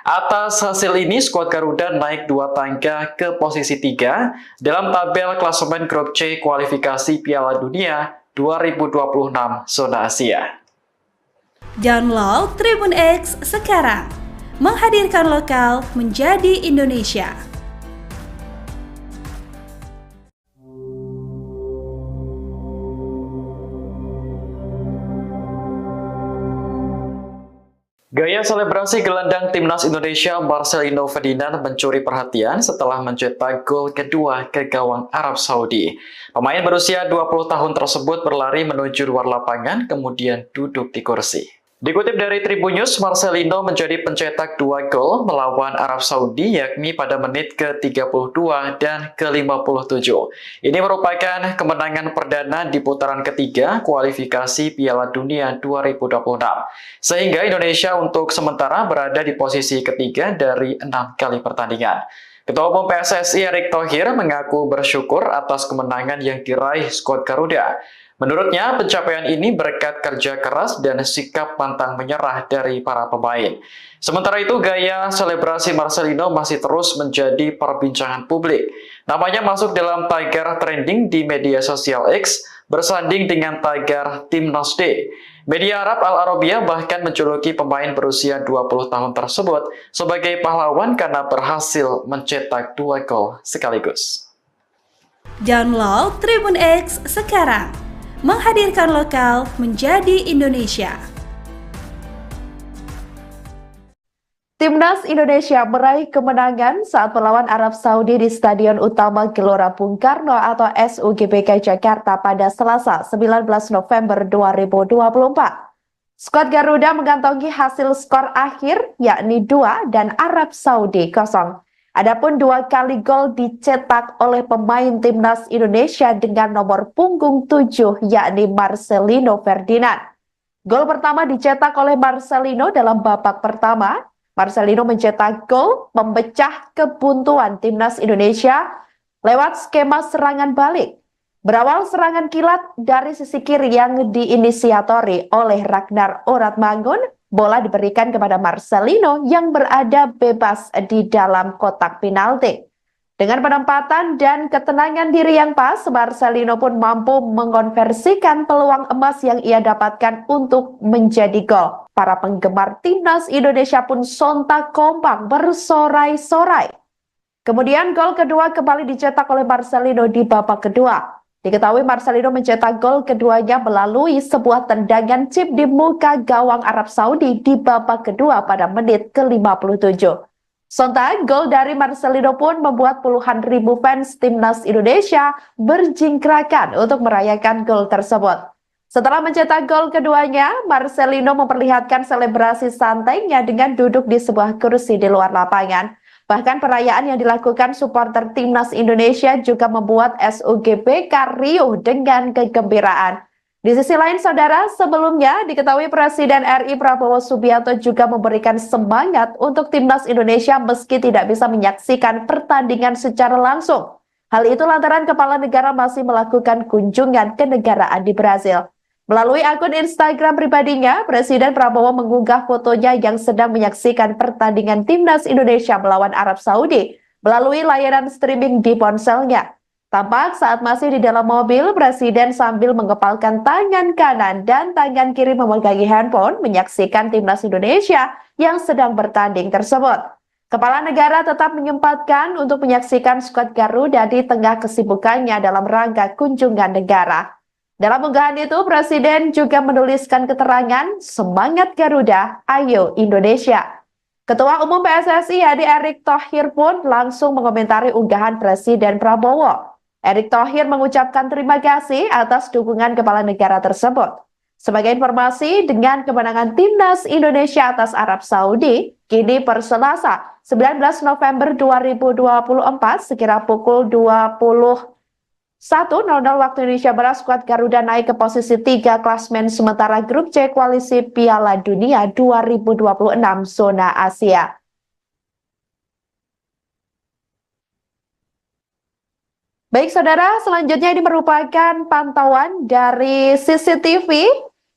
Atas hasil ini, skuad Garuda naik 2 tangga ke posisi 3 dalam tabel klasemen grup C kualifikasi Piala Dunia 2026 zona Asia. Download Tribun X sekarang, menghadirkan lokal menjadi Indonesia. Gaya selebrasi gelandang timnas Indonesia Marcelino Ferdinand mencuri perhatian setelah mencetak gol kedua ke gawang Arab Saudi. Pemain berusia 20 tahun tersebut berlari menuju luar lapangan kemudian duduk di kursi. Dikutip dari Tribun News, Marcelino menjadi pencetak 2 gol melawan Arab Saudi yakni pada menit ke-32 dan ke-57. Ini merupakan kemenangan perdana di putaran ketiga kualifikasi Piala Dunia 2026. Sehingga Indonesia untuk sementara berada di posisi ketiga dari 6 kali pertandingan. Ketua Umum PSSI Erick Thohir mengaku bersyukur atas kemenangan yang diraih skuad Garuda. Menurutnya, pencapaian ini berkat kerja keras dan sikap pantang menyerah dari para pemain. Sementara itu, gaya selebrasi Marcelino masih terus menjadi perbincangan publik. Namanya masuk dalam tagar trending di media sosial X, bersanding dengan tagar Timnas D. Media Arab Al Arabiya bahkan menjuluki pemain berusia 20 tahun tersebut sebagai pahlawan karena berhasil mencetak 2 gol sekaligus. Download Tribun X sekarang, menghadirkan lokal menjadi Indonesia. Timnas Indonesia meraih kemenangan saat melawan Arab Saudi di Stadion Utama Gelora Bung Karno atau SUGBK Jakarta pada Selasa 19 November 2024. Skuad Garuda mengantongi hasil skor akhir yakni 2 dan Arab Saudi 0. Adapun 2 kali gol dicetak oleh pemain Timnas Indonesia dengan nomor punggung 7 yakni Marcelino Ferdinand. Gol pertama dicetak oleh Marcelino dalam babak pertama. Marcelino mencetak gol memecah kebuntuan Timnas Indonesia lewat skema serangan balik. Berawal serangan kilat dari sisi kiri yang diinisiatori oleh Ragnar Oratmangun, bola diberikan kepada Marcelino yang berada bebas di dalam kotak penalti. Dengan penempatan dan ketenangan diri yang pas, Marcelino pun mampu mengonversikan peluang emas yang ia dapatkan untuk menjadi gol. Para penggemar Timnas Indonesia pun sontak kompak bersorai-sorai. Kemudian gol kedua kembali dicetak oleh Marcelino di babak kedua. Diketahui Marcelino mencetak gol keduanya melalui sebuah tendangan chip di muka gawang Arab Saudi di babak kedua pada menit ke-57. Sontak, gol dari Marcelino pun membuat puluhan ribu fans Timnas Indonesia berjingkrakan untuk merayakan gol tersebut. Setelah mencetak gol keduanya, Marcelino memperlihatkan selebrasi santainya dengan duduk di sebuah kursi di luar lapangan. Bahkan perayaan yang dilakukan supporter Timnas Indonesia juga membuat SUGBK riuh dengan kegembiraan. Di sisi lain, saudara, sebelumnya diketahui Presiden RI Prabowo Subianto juga memberikan semangat untuk Timnas Indonesia meski tidak bisa menyaksikan pertandingan secara langsung. Hal itu lantaran kepala negara masih melakukan kunjungan kenegaraan di Brasil. Melalui akun Instagram pribadinya, Presiden Prabowo mengunggah fotonya yang sedang menyaksikan pertandingan Timnas Indonesia melawan Arab Saudi melalui layanan streaming di ponselnya. Tampak saat masih di dalam mobil, Presiden sambil mengepalkan tangan kanan dan tangan kiri memegangi handphone menyaksikan Timnas Indonesia yang sedang bertanding tersebut. Kepala negara tetap menyempatkan untuk menyaksikan skuad Garuda di tengah kesibukannya dalam rangka kunjungan negara. Dalam unggahan itu, Presiden juga menuliskan keterangan, "Semangat Garuda, ayo Indonesia." Ketua Umum PSSI Hadi Erick Thohir pun langsung mengomentari unggahan Presiden Prabowo. Erick Thohir mengucapkan terima kasih atas dukungan kepala negara tersebut. Sebagai informasi, dengan kemenangan Timnas Indonesia atas Arab Saudi, kini per Selasa 19 November 2024 sekira pukul 20 1:00 waktu Indonesia Barat, skuad Garuda naik ke posisi 3 klasmen sementara grup C kualisi Piala Dunia 2026 zona Asia. Baik saudara, selanjutnya ini merupakan pantauan dari CCTV,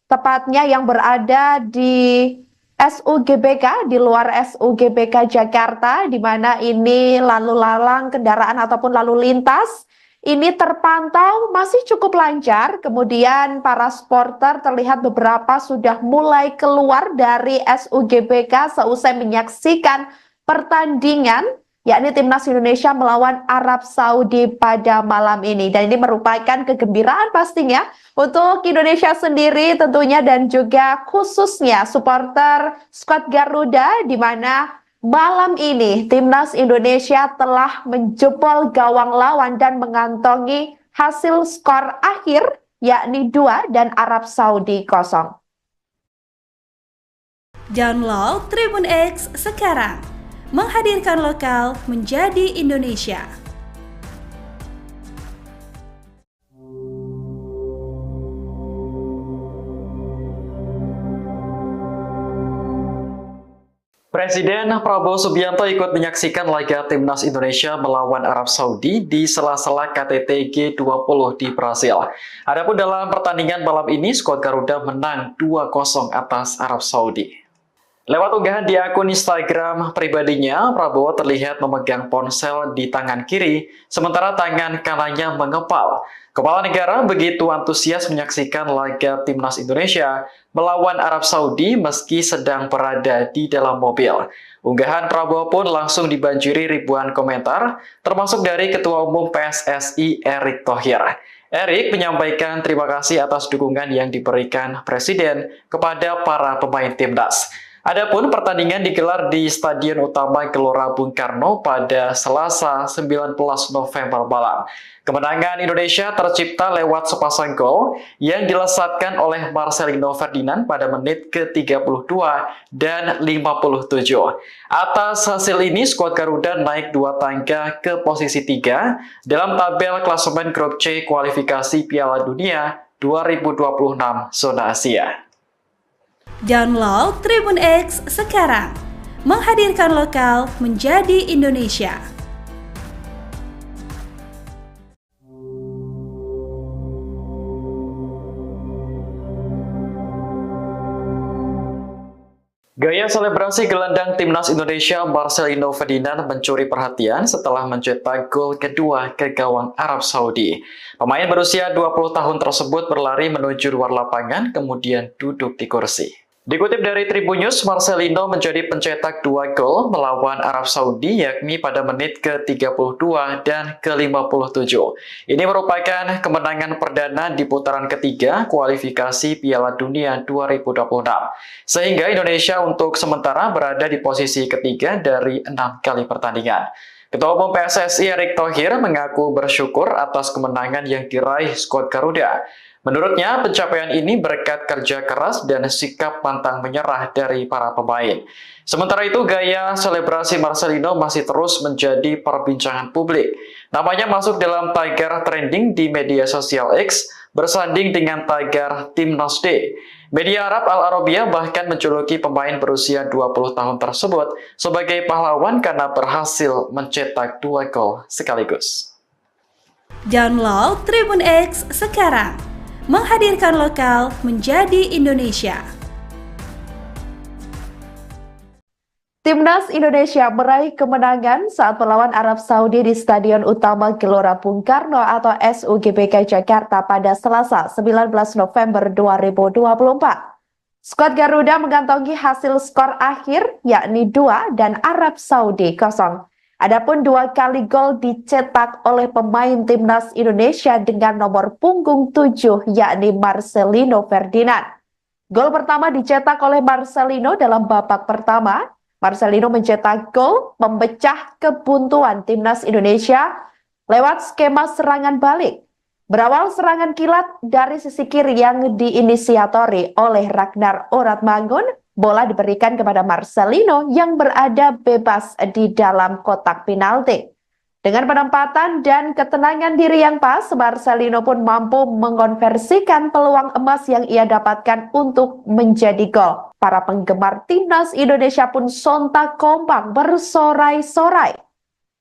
tepatnya yang berada di SUGBK, di luar SUGBK Jakarta, di mana ini lalu lalang kendaraan ataupun lalu lintas ini terpantau masih cukup lancar. Kemudian para supporter terlihat beberapa sudah mulai keluar dari SUGBK seusai menyaksikan pertandingan, yakni Timnas Indonesia melawan Arab Saudi pada malam ini. Dan ini merupakan kegembiraan pastinya untuk Indonesia sendiri tentunya, dan juga khususnya supporter skuad Garuda, di mana malam ini Timnas Indonesia telah menjebol gawang lawan dan mengantongi hasil skor akhir, yakni 2 dan Arab Saudi 0. Download Tribun X sekarang. Menghadirkan lokal menjadi Indonesia. Presiden Prabowo Subianto ikut menyaksikan laga Timnas Indonesia melawan Arab Saudi di sela-sela KTT G20 di Brasil. Adapun dalam pertandingan malam ini, skuad Garuda menang 2-0 atas Arab Saudi. Lewat unggahan di akun Instagram pribadinya, Prabowo terlihat memegang ponsel di tangan kiri, sementara tangan kanannya mengepal. Kepala negara begitu antusias menyaksikan laga Timnas Indonesia melawan Arab Saudi meski sedang berada di dalam mobil. Unggahan Prabowo pun langsung dibanjiri ribuan komentar, termasuk dari Ketua Umum PSSI Erick Thohir. Erick menyampaikan terima kasih atas dukungan yang diberikan Presiden kepada para pemain Timnas. Adapun pertandingan digelar di Stadion Utama Gelora Bung Karno pada Selasa 19 November malam. Kemenangan Indonesia tercipta lewat sepasang gol yang dilesatkan oleh Marcelino Ferdinand pada menit ke-32 dan 57. Atas hasil ini, skuad Garuda naik 2 tangga ke posisi 3 dalam tabel klasemen grup C kualifikasi Piala Dunia 2026 zona Asia. Download Tribun X sekarang. Menghadirkan lokal menjadi Indonesia. Gaya selebrasi gelandang Timnas Indonesia Marcelino Ferdinand mencuri perhatian setelah mencetak gol kedua ke gawang Arab Saudi. Pemain berusia 20 tahun tersebut berlari menuju luar lapangan kemudian duduk di kursi. Dikutip dari Tribun News, Marcelino menjadi pencetak 2 gol melawan Arab Saudi, yakni pada menit ke-32 dan ke-57. Ini merupakan kemenangan perdana di putaran ketiga kualifikasi Piala Dunia 2026. Sehingga Indonesia untuk sementara berada di posisi ketiga dari 6 kali pertandingan. Ketua Umum PSSI Erick Thohir mengaku bersyukur atas kemenangan yang diraih skuad Garuda. Menurutnya, pencapaian ini berkat kerja keras dan sikap pantang menyerah dari para pemain. Sementara itu, gaya selebrasi Marcelino masih terus menjadi perbincangan publik. Namanya masuk dalam tagar trending di media sosial X, bersanding dengan tagar Timnas Day. Media Arab Al Arabiya bahkan menjuluki pemain berusia 20 tahun tersebut sebagai pahlawan karena berhasil mencetak 2 gol sekaligus. Download Tribun X sekarang. Menghadirkan lokal menjadi Indonesia. Timnas Indonesia meraih kemenangan saat melawan Arab Saudi di Stadion Utama Gelora Bung Karno atau SUGBK Jakarta pada Selasa 19 November 2024. Skuad Garuda mengantongi hasil skor akhir yakni 2 dan Arab Saudi 0. Adapun 2 kali gol dicetak oleh pemain Timnas Indonesia dengan nomor punggung 7 yakni Marcelino Ferdinand. Gol pertama dicetak oleh Marcelino dalam babak pertama. Marcelino mencetak gol memecah kebuntuan Timnas Indonesia lewat skema serangan balik. Berawal serangan kilat dari sisi kiri yang diinisiatori oleh Ragnar Oratmangun, bola diberikan kepada Marcelino yang berada bebas di dalam kotak penalti. Dengan penempatan dan ketenangan diri yang pas, Marcelino pun mampu mengonversikan peluang emas yang ia dapatkan untuk menjadi gol. Para penggemar timnas Indonesia pun sontak kompak bersorai-sorai.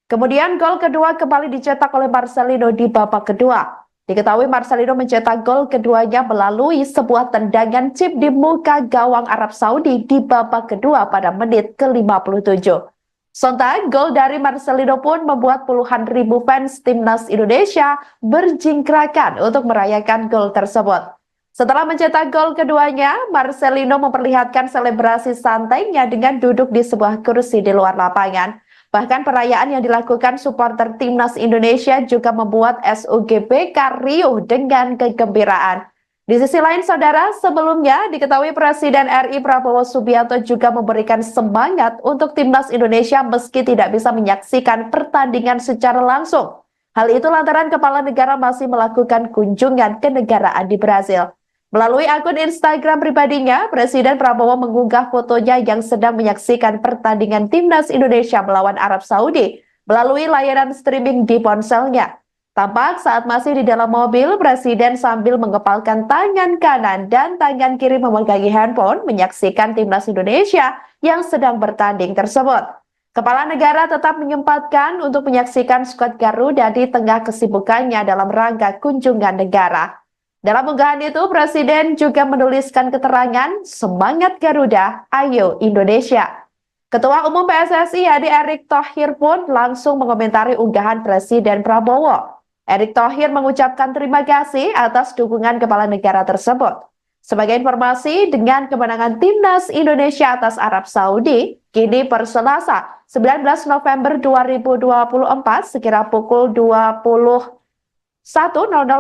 Kemudian gol kedua kembali dicetak oleh Marcelino di babak kedua. Diketahui Marcelino mencetak gol keduanya melalui sebuah tendangan chip di muka gawang Arab Saudi di babak kedua pada menit ke-57. Sontak, gol dari Marcelino pun membuat puluhan ribu fans timnas Indonesia berjingkrakan untuk merayakan gol tersebut. Setelah mencetak gol keduanya, Marcelino memperlihatkan selebrasi santainya dengan duduk di sebuah kursi di luar lapangan. Bahkan perayaan yang dilakukan supporter timnas Indonesia juga membuat SUGBK riuh dengan kegembiraan. Di sisi lain, saudara, sebelumnya diketahui Presiden RI Prabowo Subianto juga memberikan semangat untuk timnas Indonesia meski tidak bisa menyaksikan pertandingan secara langsung. Hal itu lantaran kepala negara masih melakukan kunjungan kenegaraan di Brasil. Melalui akun Instagram pribadinya, Presiden Prabowo mengunggah fotonya yang sedang menyaksikan pertandingan timnas Indonesia melawan Arab Saudi melalui layanan streaming di ponselnya. Tampak saat masih di dalam mobil, Presiden sambil mengepalkan tangan kanan dan tangan kiri memegangi handphone menyaksikan timnas Indonesia yang sedang bertanding tersebut. Kepala negara tetap menyempatkan untuk menyaksikan skuad Garuda di tengah kesibukannya dalam rangka kunjungan negara. Dalam unggahan itu, Presiden juga menuliskan keterangan, "Semangat Garuda, ayo Indonesia." Ketua Umum PSSI Adi Erick Thohir pun langsung mengomentari unggahan Presiden Prabowo. Erick Thohir mengucapkan terima kasih atas dukungan kepala negara tersebut. Sebagai informasi, dengan kemenangan timnas Indonesia atas Arab Saudi, kini per Selasa 19 November 2024 sekira pukul 21.00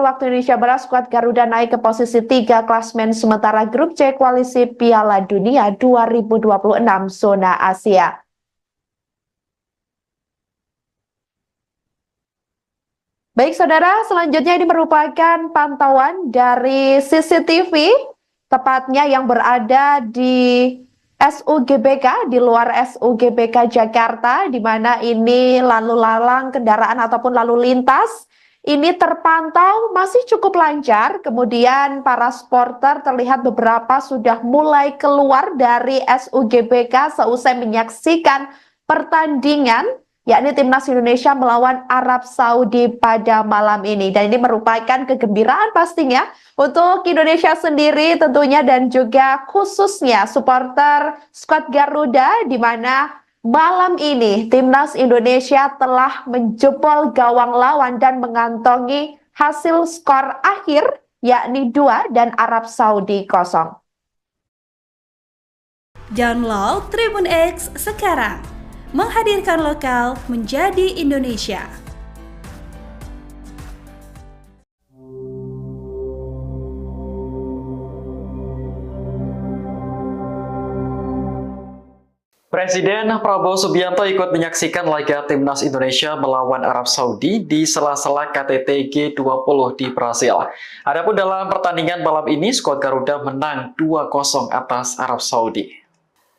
waktu Indonesia Barat, skuad Garuda naik ke posisi 3 klasmen sementara grup C Koalisi Piala Dunia 2026 zona Asia. Baik saudara, selanjutnya ini merupakan pantauan dari CCTV, tepatnya yang berada di SUGBK, di luar SUGBK Jakarta, di mana ini lalu lalang kendaraan ataupun lalu lintas ini terpantau masih cukup lancar. Kemudian para supporter terlihat beberapa sudah mulai keluar dari SUGBK seusai menyaksikan pertandingan, yakni timnas Indonesia melawan Arab Saudi pada malam ini. Dan ini merupakan kegembiraan pastinya untuk Indonesia sendiri tentunya dan juga khususnya supporter skuad Garuda, di mana malam ini timnas Indonesia telah menjebol gawang lawan dan mengantongi hasil skor akhir yakni 2 dan Arab Saudi 0. Download Tribun X sekarang. Menghadirkan lokal menjadi Indonesia. Presiden Prabowo Subianto ikut menyaksikan laga timnas Indonesia melawan Arab Saudi di sela-sela KTT G20 di Brasil. Adapun dalam pertandingan malam ini, skuad Garuda menang 2-0 atas Arab Saudi.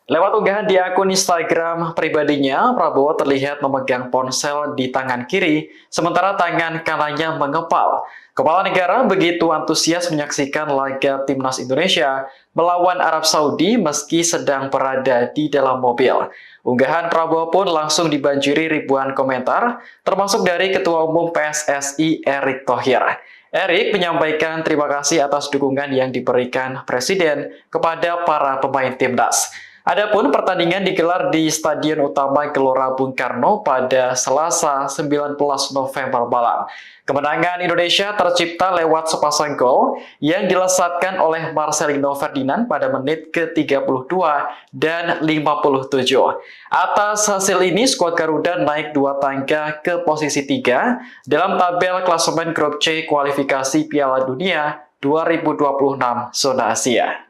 Lewat unggahan di akun Instagram pribadinya, Prabowo terlihat memegang ponsel di tangan kiri, sementara tangan kanannya mengepal. Kepala negara begitu antusias menyaksikan laga timnas Indonesia melawan Arab Saudi meski sedang berada di dalam mobil. Unggahan Prabowo pun langsung dibanjiri ribuan komentar, termasuk dari Ketua Umum PSSI Erick Thohir. Erick menyampaikan terima kasih atas dukungan yang diberikan Presiden kepada para pemain timnas. Adapun pertandingan digelar di Stadion Utama Gelora Bung Karno pada Selasa 19 November malam. Kemenangan Indonesia tercipta lewat sepasang gol yang dilesatkan oleh Marcelino Ferdinand pada menit ke-32 dan 57. Atas hasil ini, skuad Garuda naik 2 tangga ke posisi 3 dalam tabel klasemen grup C kualifikasi Piala Dunia 2026 zona Asia.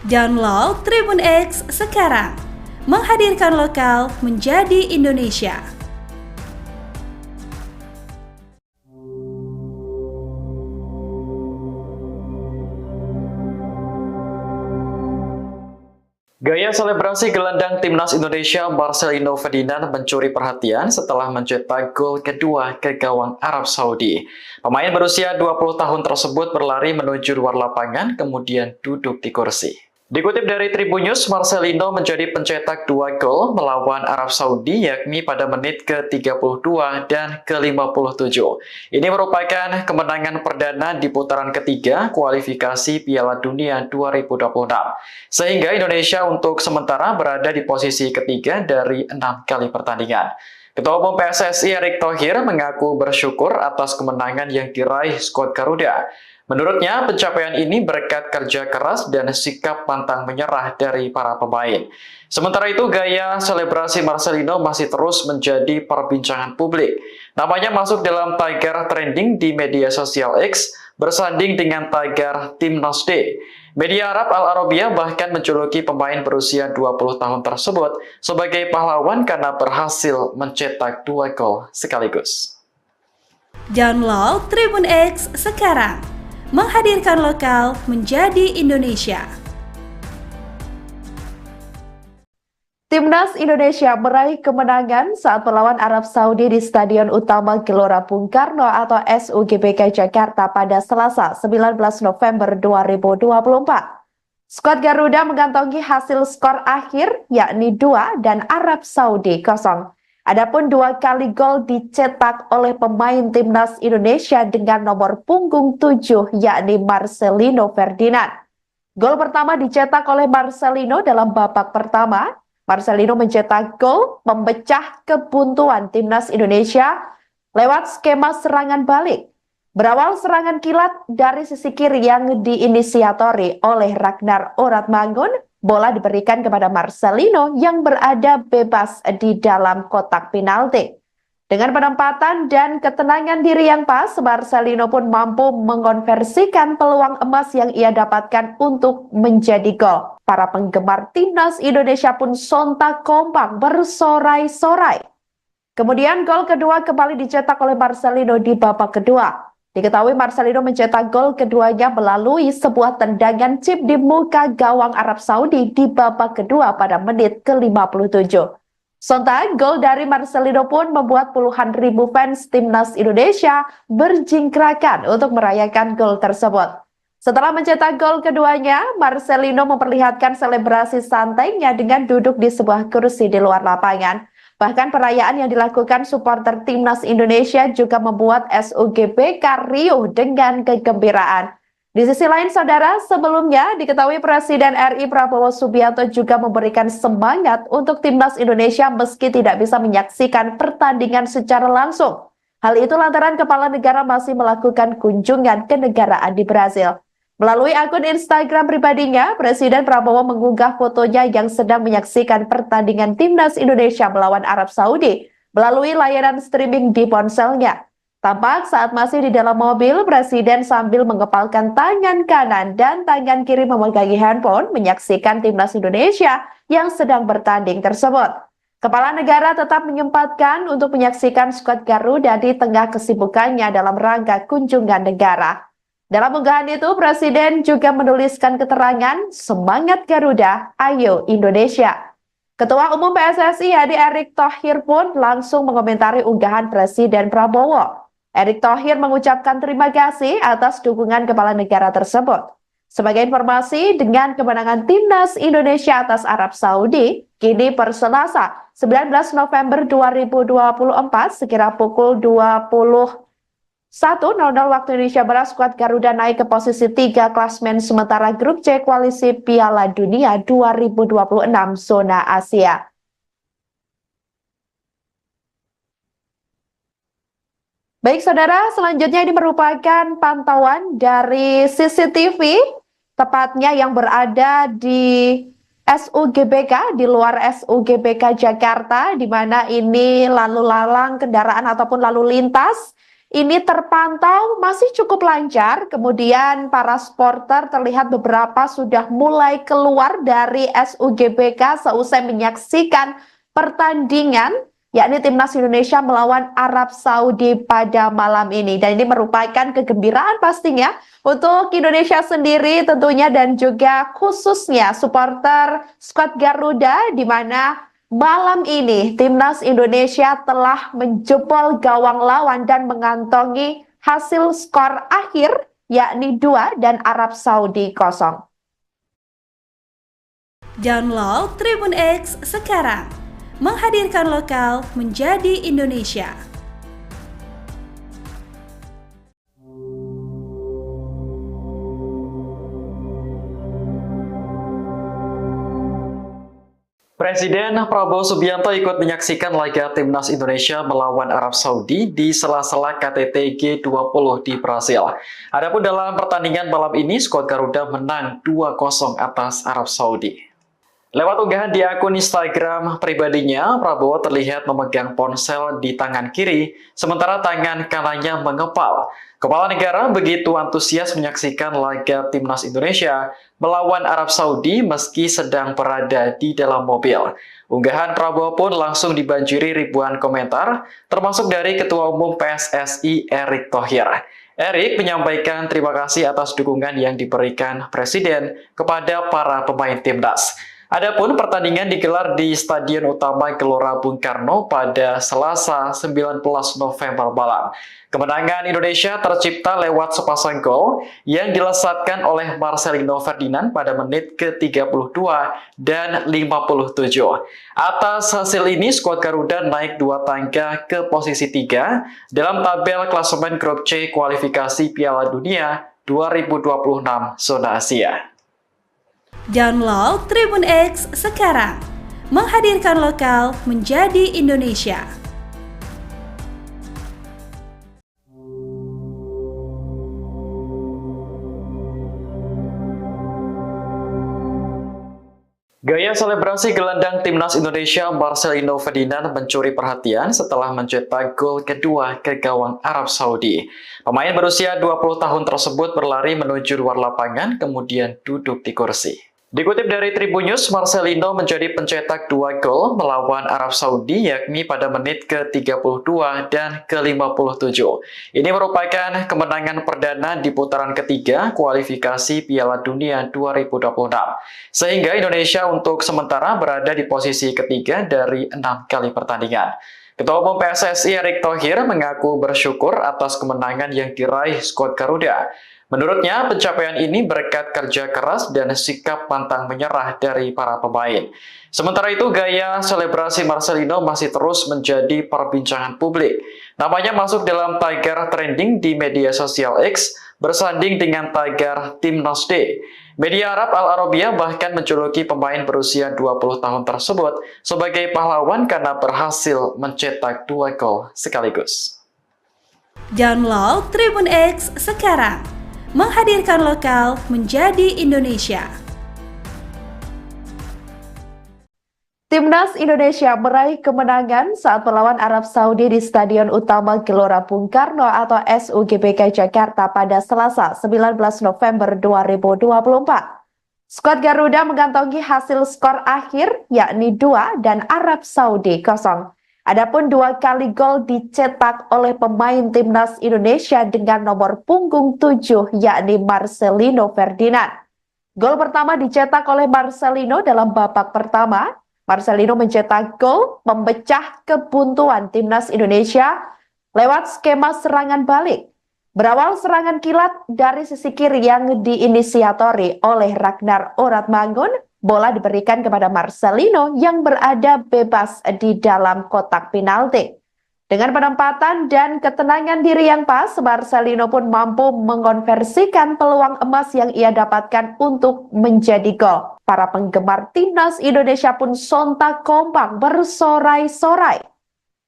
Download Tribun X sekarang. Menghadirkan lokal menjadi Indonesia. Gaya selebrasi gelandang timnas Indonesia Marcelino Ferdinand mencuri perhatian setelah mencetak gol kedua ke gawang Arab Saudi. Pemain berusia 20 tahun tersebut berlari menuju luar lapangan kemudian duduk di kursi. Dikutip dari Tribun News, Marcelino menjadi pencetak 2 gol melawan Arab Saudi yakni pada menit ke-32 dan ke-57. Ini merupakan kemenangan perdana di putaran ketiga kualifikasi Piala Dunia 2026. Sehingga Indonesia untuk sementara berada di posisi ketiga dari 6 kali pertandingan. Ketua Umum PSSI Erick Thohir mengaku bersyukur atas kemenangan yang diraih skuad Garuda. Menurutnya, pencapaian ini berkat kerja keras dan sikap pantang menyerah dari para pemain. Sementara itu, gaya selebrasi Marcelino masih terus menjadi perbincangan publik. Namanya masuk dalam tagar trending di media sosial X, bersanding dengan tagar Timnas D. Media Arab Al Arabiya bahkan menjuluki pemain berusia 20 tahun tersebut sebagai pahlawan karena berhasil mencetak 2 gol sekaligus. Download Tribun X sekarang. Menghadirkan lokal menjadi Indonesia. Timnas Indonesia meraih kemenangan saat melawan Arab Saudi di Stadion Utama Gelora Bung Karno atau SUGBK Jakarta pada Selasa 19 November 2024. Skuad Garuda mengantongi hasil skor akhir yakni 2 dan Arab Saudi 0. Adapun 2 kali gol dicetak oleh pemain Timnas Indonesia dengan nomor punggung 7 yakni Marcelino Ferdinand. Gol pertama dicetak oleh Marcelino dalam babak pertama. Marcelino mencetak gol memecah kebuntuan Timnas Indonesia lewat skema serangan balik. Berawal serangan kilat dari sisi kiri yang diinisiatori oleh Ragnar Oratmangun, bola diberikan kepada Marcelino yang berada bebas di dalam kotak penalti. Dengan penempatan dan ketenangan diri yang pas, Marcelino pun mampu mengonversikan peluang emas yang ia dapatkan untuk menjadi gol. Para penggemar Timnas Indonesia pun sontak kompak bersorai-sorai. Kemudian gol kedua kembali dicetak oleh Marcelino di babak kedua. Diketahui Marcelino mencetak gol keduanya melalui sebuah tendangan chip di muka gawang Arab Saudi di babak kedua pada menit ke-57. Sontak, gol dari Marcelino pun membuat puluhan ribu fans Timnas Indonesia berjingkrakan untuk merayakan gol tersebut. Setelah mencetak gol keduanya, Marcelino memperlihatkan selebrasi santainya dengan duduk di sebuah kursi di luar lapangan. Bahkan perayaan yang dilakukan supporter Timnas Indonesia juga membuat SUGBK riuh dengan kegembiraan. Di sisi lain, saudara, sebelumnya diketahui Presiden RI Prabowo Subianto juga memberikan semangat untuk Timnas Indonesia meski tidak bisa menyaksikan pertandingan secara langsung. Hal itu lantaran kepala negara masih melakukan kunjungan kenegaraan di Brasil. Melalui akun Instagram pribadinya, Presiden Prabowo mengunggah fotonya yang sedang menyaksikan pertandingan Timnas Indonesia melawan Arab Saudi melalui layanan streaming di ponselnya. Tampak saat masih di dalam mobil, Presiden sambil mengepalkan tangan kanan dan tangan kiri memegangi handphone menyaksikan Timnas Indonesia yang sedang bertanding tersebut. Kepala negara tetap menyempatkan untuk menyaksikan skuad Garuda di tengah kesibukannya dalam rangka kunjungan negara. Dalam unggahan itu, Presiden juga menuliskan keterangan, "Semangat Garuda, ayo Indonesia." Ketua Umum PSSI Erick Thohir pun langsung mengomentari unggahan Presiden Prabowo. Erick Thohir mengucapkan terima kasih atas dukungan kepala negara tersebut. Sebagai informasi, dengan kemenangan Timnas Indonesia atas Arab Saudi, kini per Selasa 19 November 2024 sekira pukul 21.00 waktu Indonesia Barat, skuad Garuda naik ke posisi 3 klasmen sementara grup C koalisi Piala Dunia 2026 zona Asia. Baik saudara, selanjutnya ini merupakan pantauan dari CCTV, tepatnya yang berada di SUGBK, di luar SUGBK Jakarta, di mana ini lalu lalang kendaraan ataupun lalu lintas ini terpantau masih cukup lancar. Kemudian para supporter terlihat beberapa sudah mulai keluar dari SUGBK seusai menyaksikan pertandingan yakni Timnas Indonesia melawan Arab Saudi pada malam ini. Dan ini merupakan kegembiraan pastinya untuk Indonesia sendiri tentunya dan juga khususnya supporter skuad Garuda, di mana malam ini Timnas Indonesia telah menjebol gawang lawan dan mengantongi hasil skor akhir yakni 2 dan Arab Saudi 0. Download Tribun X sekarang, menghadirkan lokal menjadi Indonesia. Presiden Prabowo Subianto ikut menyaksikan laga Timnas Indonesia melawan Arab Saudi di sela-sela KTT G20 di Brasil. Adapun dalam pertandingan malam ini, skuad Garuda menang 2-0 atas Arab Saudi. Lewat unggahan di akun Instagram pribadinya, Prabowo terlihat memegang ponsel di tangan kiri, sementara tangan kanannya mengepal. Kepala negara begitu antusias menyaksikan laga Timnas Indonesia melawan Arab Saudi meski sedang berada di dalam mobil. Unggahan Prabowo pun langsung dibanjiri ribuan komentar, termasuk dari Ketua Umum PSSI Erick Thohir. Erick menyampaikan terima kasih atas dukungan yang diberikan Presiden kepada para pemain Timnas. Adapun pertandingan digelar di Stadion Utama Gelora Bung Karno pada Selasa 19 November malam. Kemenangan Indonesia tercipta lewat sepasang gol yang dilesatkan oleh Marcelino Ferdinand pada menit ke-32 dan 57. Atas hasil ini, skuad Garuda naik 2 tangga ke posisi 3 dalam tabel klasemen grup C kualifikasi Piala Dunia 2026 zona Asia. Download Tribun X sekarang, menghadirkan lokal menjadi Indonesia. Gaya selebrasi gelandang Timnas Indonesia Marcelino Ferdinand mencuri perhatian setelah mencetak gol kedua ke gawang Arab Saudi. Pemain berusia 20 tahun tersebut berlari menuju luar lapangan kemudian duduk di kursi. Dikutip dari Tribun News, Marcelino menjadi pencetak 2 gol melawan Arab Saudi yakni pada menit ke-32 dan ke-57. Ini merupakan kemenangan perdana di putaran ketiga kualifikasi Piala Dunia 2026. Sehingga Indonesia untuk sementara berada di posisi ketiga dari 6 kali pertandingan. Ketua Umum PSSI Erick Thohir mengaku bersyukur atas kemenangan yang diraih skuad Garuda. Menurutnya, pencapaian ini berkat kerja keras dan sikap pantang menyerah dari para pemain. Sementara itu, gaya selebrasi Marcelino masih terus menjadi perbincangan publik. Namanya masuk dalam tagar trending di media sosial X, bersanding dengan tagar Timnas Day. Media Arab Al Arabiya bahkan menjuluki pemain berusia 20 tahun tersebut sebagai pahlawan karena berhasil mencetak 2 gol sekaligus. Download Tribun X sekarang, menghadirkan lokal menjadi Indonesia. Timnas Indonesia meraih kemenangan saat melawan Arab Saudi di Stadion Utama Gelora Bung Karno atau SUGBK Jakarta pada Selasa 19 November 2024. Skuad Garuda mengantongi hasil skor akhir yakni 2 dan Arab Saudi 0. Adapun 2 kali gol dicetak oleh pemain Timnas Indonesia dengan nomor punggung 7 yakni Marcelino Ferdinand. Gol pertama dicetak oleh Marcelino dalam babak pertama. Marcelino mencetak gol memecah kebuntuan Timnas Indonesia lewat skema serangan balik. Berawal serangan kilat dari sisi kiri yang diinisiatori oleh Ragnar Oratmangun, bola diberikan kepada Marcelino yang berada bebas di dalam kotak penalti. Dengan penempatan dan ketenangan diri yang pas, Marcelino pun mampu mengonversikan peluang emas yang ia dapatkan untuk menjadi gol. Para penggemar Timnas Indonesia pun sontak kompak bersorai-sorai.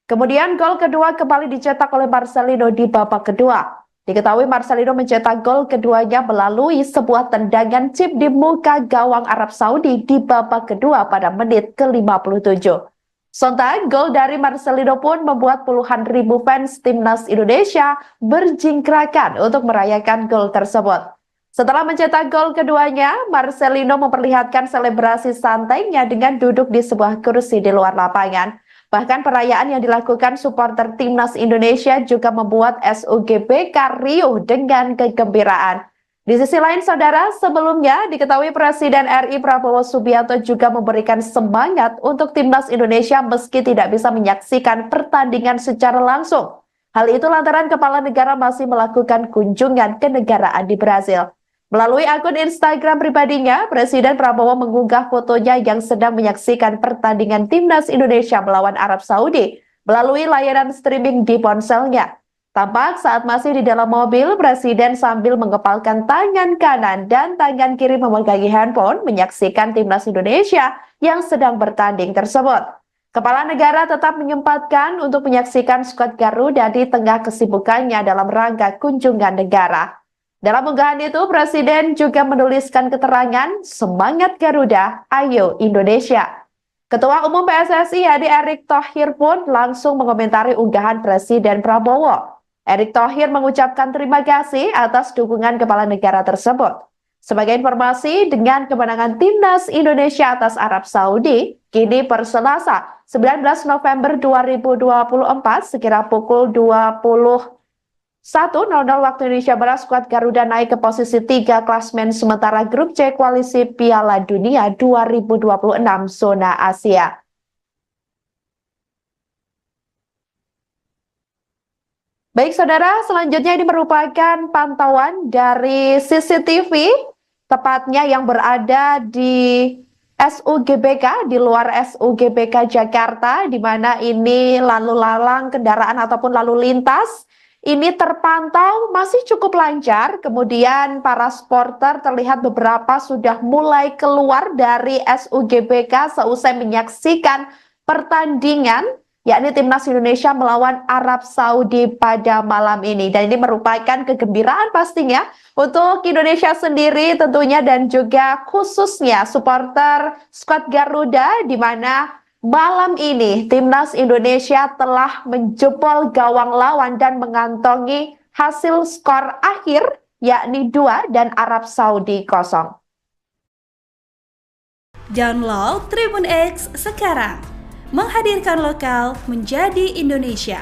Kemudian gol kedua kembali dicetak oleh Marcelino di babak kedua. Diketahui Marcelino mencetak gol keduanya melalui sebuah tendangan chip di muka gawang Arab Saudi di babak kedua pada menit ke-57. Sontak, gol dari Marcelino pun membuat puluhan ribu fans Timnas Indonesia berjingkrakan untuk merayakan gol tersebut. Setelah mencetak gol keduanya, Marcelino memperlihatkan selebrasi santainya dengan duduk di sebuah kursi di luar lapangan. Bahkan perayaan yang dilakukan supporter Timnas Indonesia juga membuat SUGBK riuh dengan kegembiraan. Di sisi lain, saudara, sebelumnya diketahui Presiden RI Prabowo Subianto juga memberikan semangat untuk Timnas Indonesia meski tidak bisa menyaksikan pertandingan secara langsung. Hal itu lantaran kepala negara masih melakukan kunjungan kenegaraan di Brasil. Melalui akun Instagram pribadinya, Presiden Prabowo mengunggah fotonya yang sedang menyaksikan pertandingan Timnas Indonesia melawan Arab Saudi melalui layanan streaming di ponselnya. Tampak saat masih di dalam mobil, Presiden sambil mengepalkan tangan kanan dan tangan kiri memegangi handphone menyaksikan Timnas Indonesia yang sedang bertanding tersebut. Kepala negara tetap menyempatkan untuk menyaksikan skuad Garuda di tengah kesibukannya dalam rangka kunjungan negara. Dalam unggahan itu, Presiden juga menuliskan keterangan, "Semangat Garuda, ayo Indonesia." Ketua Umum PSSI Hadi Erick Thohir pun langsung mengomentari unggahan Presiden Prabowo. Erick Thohir mengucapkan terima kasih atas dukungan kepala negara tersebut. Sebagai informasi, dengan kemenangan Timnas Indonesia atas Arab Saudi, kini per Selasa 19 November 2024 sekira pukul 21.00 waktu Indonesia Barat, skuad Garuda naik ke posisi 3 klasmen sementara grup C koalisi Piala Dunia 2026 zona Asia. Baik saudara, selanjutnya ini merupakan pantauan dari CCTV, tepatnya yang berada di SUGBK, di luar SUGBK Jakarta, di mana ini lalu lalang kendaraan ataupun lalu lintas ini terpantau masih cukup lancar. Kemudian para supporter terlihat beberapa sudah mulai keluar dari SUGBK seusai menyaksikan pertandingan, yakni Timnas Indonesia melawan Arab Saudi pada malam ini. Dan ini merupakan kegembiraan pastinya untuk Indonesia sendiri tentunya dan juga khususnya supporter skuad Garuda, di mana malam ini Timnas Indonesia telah menjebol gawang lawan dan mengantongi hasil skor akhir yakni 2 dan Arab Saudi 0. Download Tribun X sekarang. Menghadirkan lokal menjadi Indonesia.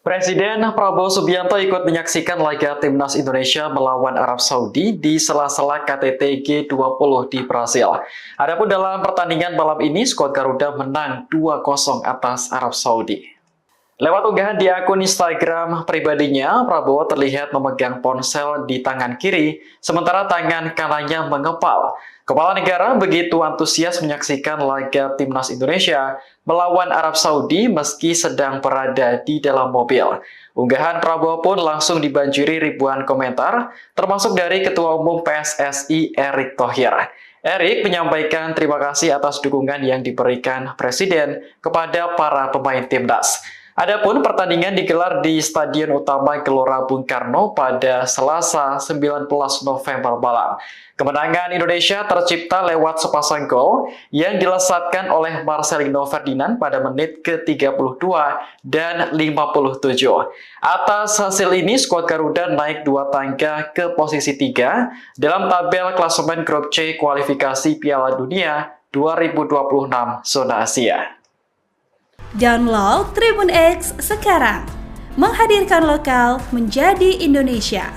Presiden Prabowo Subianto ikut menyaksikan laga Timnas Indonesia melawan Arab Saudi di sela-sela KTT G20 di Brasil. Adapun dalam pertandingan malam ini, skuad Garuda menang 2-0 atas Arab Saudi. Lewat unggahan di akun Instagram pribadinya, Prabowo terlihat memegang ponsel di tangan kiri, sementara tangan kanannya mengepal. Kepala negara begitu antusias menyaksikan laga Timnas Indonesia melawan Arab Saudi meski sedang berada di dalam mobil. Unggahan Prabowo pun langsung dibanjiri ribuan komentar, termasuk dari Ketua Umum PSSI Erick Thohir. Erick menyampaikan terima kasih atas dukungan yang diberikan Presiden kepada para pemain Timnas. Adapun pertandingan digelar di Stadion Utama Gelora Bung Karno pada Selasa 19 November malam. Kemenangan Indonesia tercipta lewat sepasang gol yang dilesatkan oleh Marcelino Ferdinand pada menit ke-32 dan 57. Atas hasil ini, skuad Garuda naik 2 tangga ke posisi 3 dalam tabel klasemen grup C kualifikasi Piala Dunia 2026 zona Asia. Download Tribun X sekarang. Menghadirkan lokal menjadi Indonesia.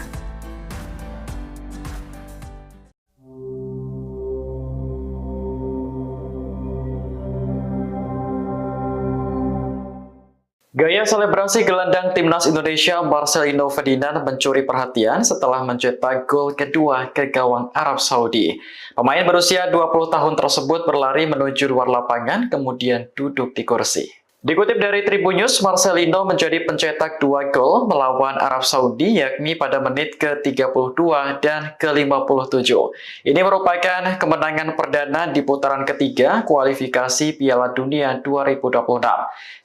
Gaya selebrasi gelandang Timnas Indonesia Marcelino Ferdinand mencuri perhatian setelah mencetak gol kedua ke gawang Arab Saudi. Pemain berusia 20 tahun tersebut berlari menuju luar lapangan kemudian duduk di kursi. Dikutip dari Tribun News, Marcelino menjadi pencetak 2 gol melawan Arab Saudi yakni pada menit ke-32 dan ke-57. Ini merupakan kemenangan perdana di putaran ketiga kualifikasi Piala Dunia 2026.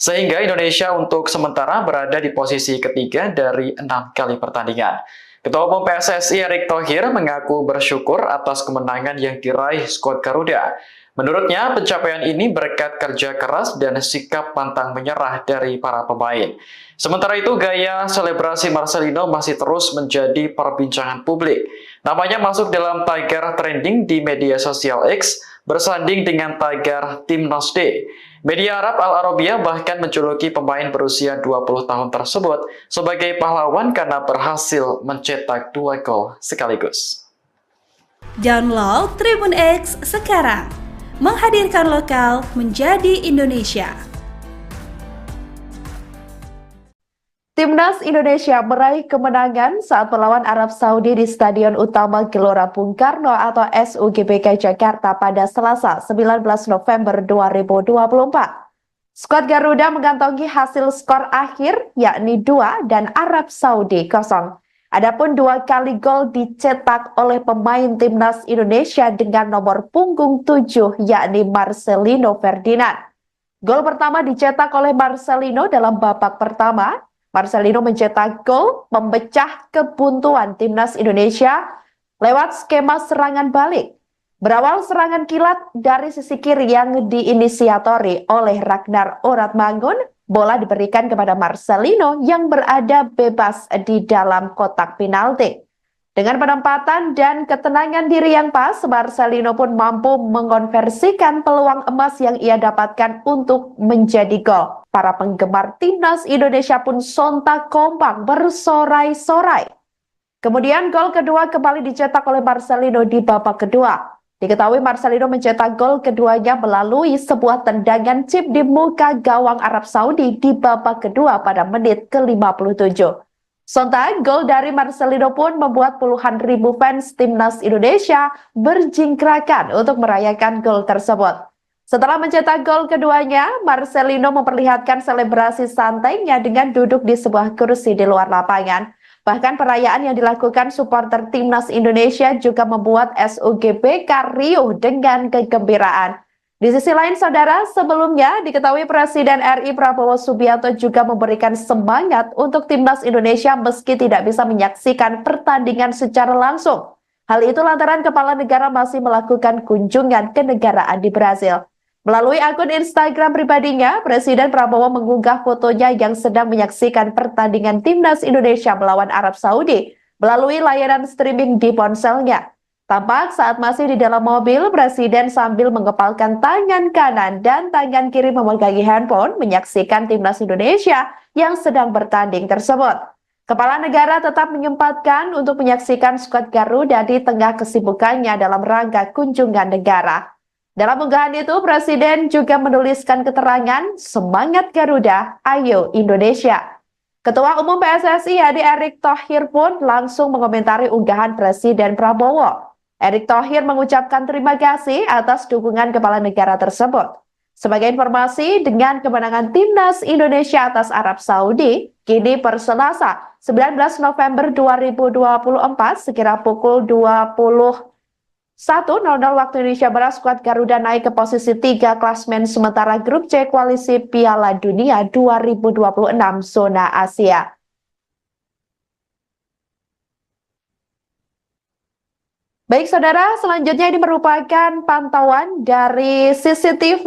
Sehingga Indonesia untuk sementara berada di posisi ketiga dari 6 kali pertandingan. Ketua Umum PSSI Erick Thohir mengaku bersyukur atas kemenangan yang diraih skuad Garuda. Menurutnya, pencapaian ini berkat kerja keras dan sikap pantang menyerah dari para pemain. Sementara itu, gaya selebrasi Marcelino masih terus menjadi perbincangan publik. Namanya masuk dalam tagar trending di media sosial X, bersanding dengan tagar Timnas D. Media Arab Al Arabiya bahkan menjuluki pemain berusia 20 tahun tersebut sebagai pahlawan karena berhasil mencetak 2 gol sekaligus. Download Tribun X sekarang, menghadirkan lokal menjadi Indonesia. Timnas Indonesia meraih kemenangan saat melawan Arab Saudi di Stadion Utama Gelora Bung Karno atau SUGBK Jakarta pada Selasa 19 November 2024. Skuad Garuda mengantongi hasil skor akhir yakni 2 dan Arab Saudi 0. Adapun 2 kali gol dicetak oleh pemain Timnas Indonesia dengan nomor punggung 7 yakni Marcelino Ferdinand. Gol pertama dicetak oleh Marcelino dalam babak pertama. Marcelino mencetak gol memecah kebuntuan Timnas Indonesia lewat skema serangan balik. Berawal serangan kilat dari sisi kiri yang diinisiatori oleh Ragnar Oratmangun, bola diberikan kepada Marcelino yang berada bebas di dalam kotak penalti. Dengan penempatan dan ketenangan diri yang pas, Marcelino pun mampu mengonversikan peluang emas yang ia dapatkan untuk menjadi gol. Para penggemar Timnas Indonesia pun sontak kompak bersorai-sorai. Kemudian gol kedua kembali dicetak oleh Marcelino di babak kedua. Diketahui Marcelino mencetak gol keduanya melalui sebuah tendangan chip di muka gawang Arab Saudi di babak kedua pada menit ke-57. Sontak, gol dari Marcelino pun membuat puluhan ribu fans Timnas Indonesia berjingkrakan untuk merayakan gol tersebut. Setelah mencetak gol keduanya, Marcelino memperlihatkan selebrasi santainya dengan duduk di sebuah kursi di luar lapangan. Bahkan perayaan yang dilakukan supporter Timnas Indonesia juga membuat SUGBK riuh dengan kegembiraan. Di sisi lain, saudara, sebelumnya diketahui Presiden RI Prabowo Subianto juga memberikan semangat untuk Timnas Indonesia meski tidak bisa menyaksikan pertandingan secara langsung. Hal itu lantaran kepala negara masih melakukan kunjungan kenegaraan di Brasil. Melalui akun Instagram pribadinya, Presiden Prabowo mengunggah fotonya yang sedang menyaksikan pertandingan Timnas Indonesia melawan Arab Saudi melalui layanan streaming di ponselnya. Tampak saat masih di dalam mobil, Presiden sambil mengepalkan tangan kanan dan tangan kiri memegangi handphone menyaksikan Timnas Indonesia yang sedang bertanding tersebut. Kepala negara tetap menyempatkan untuk menyaksikan skuad Garuda di tengah kesibukannya dalam rangka kunjungan negara. Dalam unggahan itu, Presiden juga menuliskan keterangan, "Semangat Garuda, ayo Indonesia." Ketua Umum PSSI Adi Erick Thohir pun langsung mengomentari unggahan Presiden Prabowo. Erick Thohir mengucapkan terima kasih atas dukungan kepala negara tersebut. Sebagai informasi, dengan kemenangan Timnas Indonesia atas Arab Saudi, kini per Selasa 19 November 2024 sekira pukul 21.00 waktu Indonesia Barat, skuad Garuda naik ke posisi 3 klasmen sementara grup C koalisi Piala Dunia 2026 zona Asia. Baik saudara, selanjutnya ini merupakan pantauan dari CCTV,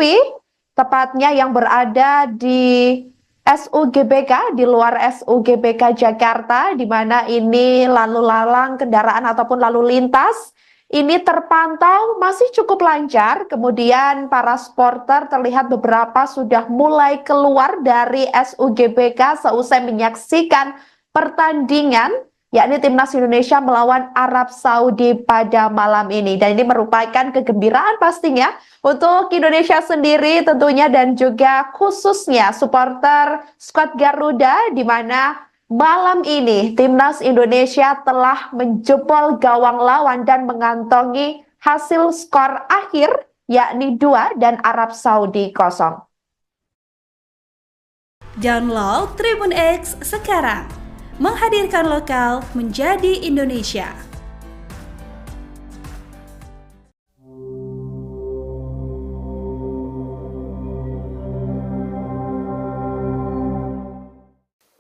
tepatnya yang berada di SUGBK, di luar SUGBK Jakarta, di mana ini lalu lalang kendaraan ataupun lalu lintas ini terpantau masih cukup lancar. Kemudian para supporter terlihat beberapa sudah mulai keluar dari SUGBK seusai menyaksikan pertandingan yakni Timnas Indonesia melawan Arab Saudi pada malam ini. Dan ini merupakan kegembiraan pastinya untuk Indonesia sendiri tentunya dan juga khususnya supporter skuad Garuda, di mana malam ini Timnas Indonesia telah menjebol gawang lawan dan mengantongi hasil skor akhir yakni 2 dan Arab Saudi 0. Download Tribun X sekarang, menghadirkan lokal menjadi Indonesia.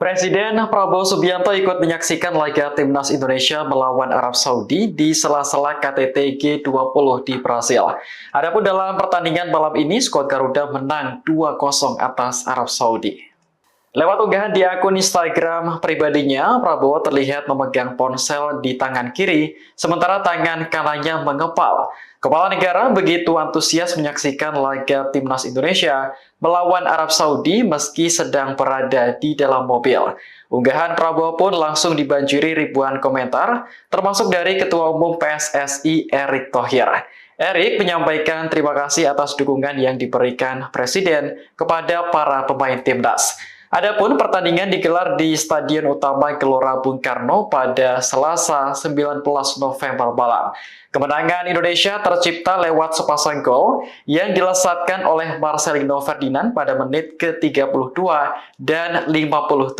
Presiden Prabowo Subianto ikut menyaksikan laga Timnas Indonesia melawan Arab Saudi di sela-sela KTT G20 di Brasil. Adapun dalam pertandingan malam ini, skuad Garuda menang 2-0 atas Arab Saudi. Lewat unggahan di akun Instagram pribadinya, Prabowo terlihat memegang ponsel di tangan kiri, sementara tangan kanannya mengepal. Kepala negara begitu antusias menyaksikan laga Timnas Indonesia melawan Arab Saudi meski sedang berada di dalam mobil. Unggahan Prabowo pun langsung dibanjiri ribuan komentar, termasuk dari Ketua Umum PSSI Erick Thohir. Erick menyampaikan terima kasih atas dukungan yang diberikan Presiden kepada para pemain Timnas. Adapun pertandingan digelar di Stadion Utama Gelora Bung Karno pada Selasa 19 November malam. Kemenangan Indonesia tercipta lewat sepasang gol yang dilesatkan oleh Marcelino Ferdinand pada menit ke-32 dan 57.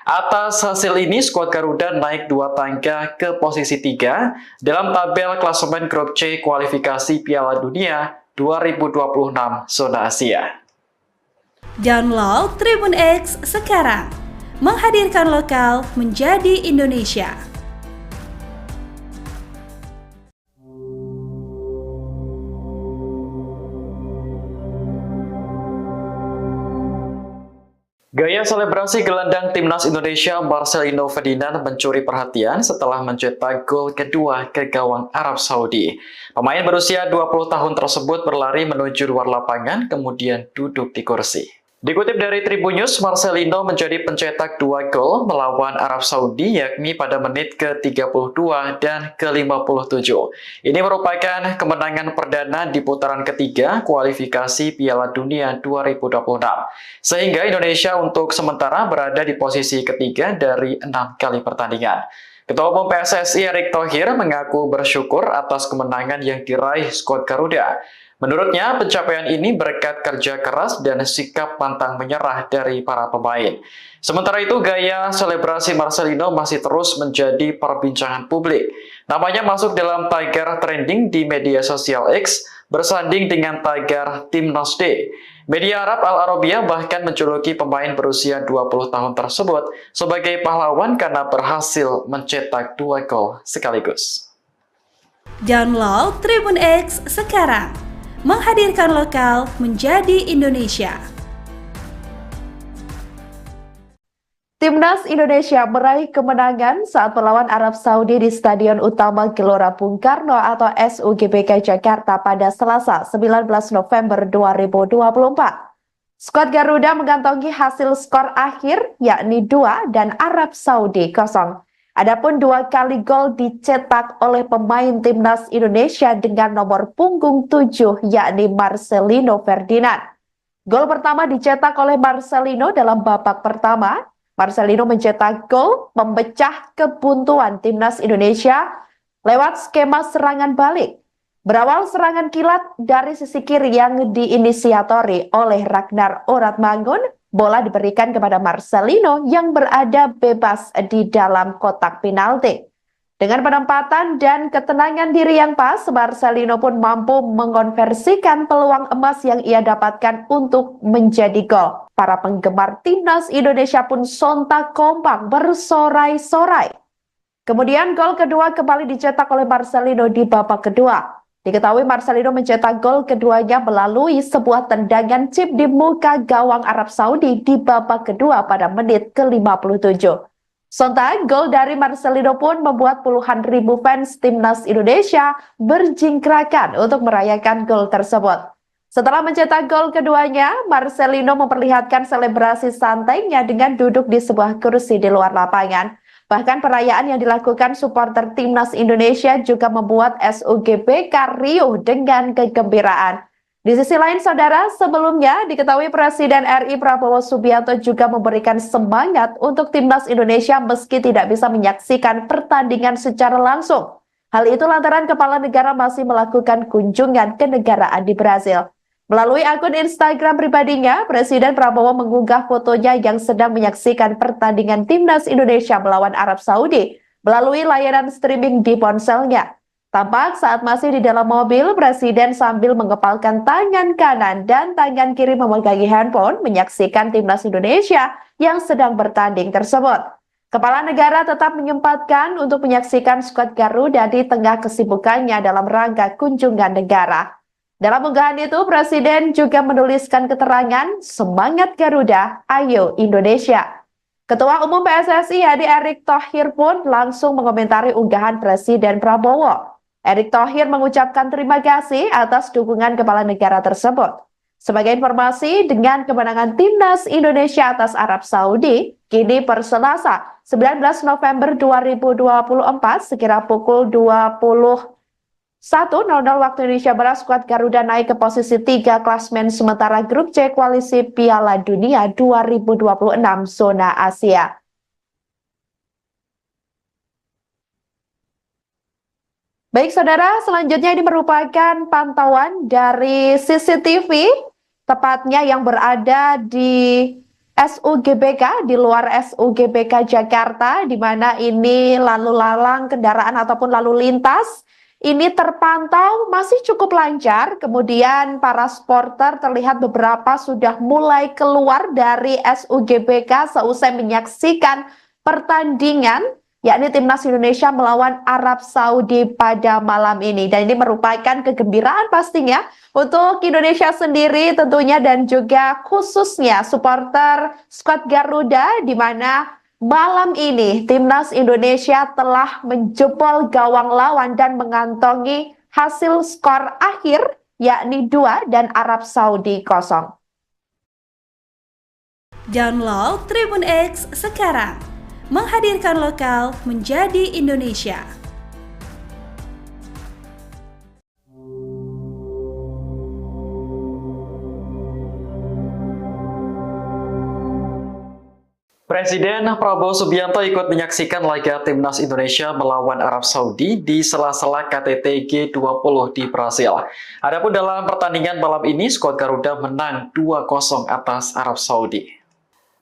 Atas hasil ini, skuad Garuda naik 2 tangga ke posisi 3 dalam tabel klasemen grup C kualifikasi Piala Dunia 2026 zona Asia. Download Tribun X sekarang, menghadirkan lokal menjadi Indonesia. Gaya selebrasi gelandang Timnas Indonesia Marcelino Ferdinand mencuri perhatian setelah mencetak gol kedua ke gawang Arab Saudi. Pemain berusia 20 tahun tersebut berlari menuju luar lapangan kemudian duduk di kursi. Dikutip dari Tribun News, Marcelino menjadi pencetak 2 gol melawan Arab Saudi yakni pada menit ke-32 dan ke-57. Ini merupakan kemenangan perdana di putaran ketiga kualifikasi Piala Dunia 2026. Sehingga Indonesia untuk sementara berada di posisi ketiga dari 6 kali pertandingan. Ketua Umum PSSI Erick Thohir mengaku bersyukur atas kemenangan yang diraih skuad Garuda. Menurutnya, pencapaian ini berkat kerja keras dan sikap pantang menyerah dari para pemain. Sementara itu, gaya selebrasi Marcelino masih terus menjadi perbincangan publik. Namanya masuk dalam tagar trending di media sosial X, bersanding dengan tagar Timnas Day. Media Arab Al Arabiya bahkan menjuluki pemain berusia 20 tahun tersebut sebagai pahlawan karena berhasil mencetak 2 gol sekaligus. Download Tribun X sekarang, menghadirkan lokal menjadi Indonesia. Timnas Indonesia meraih kemenangan saat melawan Arab Saudi di Stadion Utama Gelora Bung Karno atau SUGBK Jakarta pada Selasa 19 November 2024. Skuad Garuda mengantongi hasil skor akhir yakni 2 dan Arab Saudi 0. Adapun 2 kali gol dicetak oleh pemain Timnas Indonesia dengan nomor punggung 7 yakni Marcelino Ferdinand. Gol pertama dicetak oleh Marcelino dalam babak pertama. Marcelino mencetak gol memecah kebuntuan Timnas Indonesia lewat skema serangan balik. Berawal serangan kilat dari sisi kiri yang diinisiatori oleh Ragnar Oratmangun, bola diberikan kepada Marcelino yang berada bebas di dalam kotak penalti. Dengan penempatan dan ketenangan diri yang pas, Marcelino pun mampu mengonversikan peluang emas yang ia dapatkan untuk menjadi gol. Para penggemar Timnas Indonesia pun sontak kompak bersorai-sorai. Kemudian gol kedua kembali dicetak oleh Marcelino di babak kedua. Diketahui Marcelino mencetak gol keduanya melalui sebuah tendangan chip di muka gawang Arab Saudi di babak kedua pada menit ke-57. Sontak, gol dari Marcelino pun membuat puluhan ribu fans Timnas Indonesia berjingkrakan untuk merayakan gol tersebut. Setelah mencetak gol keduanya, Marcelino memperlihatkan selebrasi santainya dengan duduk di sebuah kursi di luar lapangan. Bahkan perayaan yang dilakukan supporter Timnas Indonesia juga membuat SUGBK riuh dengan kegembiraan. Di sisi lain, saudara, sebelumnya diketahui Presiden RI Prabowo Subianto juga memberikan semangat untuk Timnas Indonesia meski tidak bisa menyaksikan pertandingan secara langsung. Hal itu lantaran kepala negara masih melakukan kunjungan kenegaraan di Brasil. Melalui akun Instagram pribadinya, Presiden Prabowo mengunggah fotonya yang sedang menyaksikan pertandingan Timnas Indonesia melawan Arab Saudi melalui layanan streaming di ponselnya. Tampak saat masih di dalam mobil, Presiden sambil mengepalkan tangan kanan dan tangan kiri memegangi handphone menyaksikan timnas Indonesia yang sedang bertanding tersebut. Kepala negara tetap menyempatkan untuk menyaksikan skuad Garuda di tengah kesibukannya dalam rangka kunjungan negara. Dalam unggahan itu, Presiden juga menuliskan keterangan, "Semangat Garuda, ayo Indonesia." Ketua Umum PSSI Hadi Erick Thohir pun langsung mengomentari unggahan Presiden Prabowo. Erick Thohir mengucapkan terima kasih atas dukungan kepala negara tersebut. Sebagai informasi, dengan kemenangan timnas Indonesia atas Arab Saudi, kini per Selasa 19 November 2024 sekira pukul 21.00 waktu Indonesia Barat, skuad Garuda naik ke posisi 3 klasmen sementara grup C koalisi Piala Dunia 2026 zona Asia. Baik saudara, selanjutnya ini merupakan pantauan dari CCTV, tepatnya yang berada di SUGBK, di luar SUGBK Jakarta, di mana ini lalu lalang kendaraan ataupun lalu lintas ini terpantau masih cukup lancar. Kemudian para supporter terlihat beberapa sudah mulai keluar dari SUGBK seusai menyaksikan pertandingan, yakni timnas Indonesia melawan Arab Saudi pada malam ini. Dan ini merupakan kegembiraan pastinya untuk Indonesia sendiri tentunya dan juga khususnya supporter skuad Garuda, di mana malam ini timnas Indonesia telah menjebol gawang lawan dan mengantongi hasil skor akhir yakni 2 dan Arab Saudi 0. Download Tribun X sekarang. Menghadirkan lokal menjadi Indonesia. Presiden Prabowo Subianto ikut menyaksikan laga timnas Indonesia melawan Arab Saudi di sela-sela KTT G20 di Brasil. Adapun dalam pertandingan malam ini, skuad Garuda menang 2-0 atas Arab Saudi.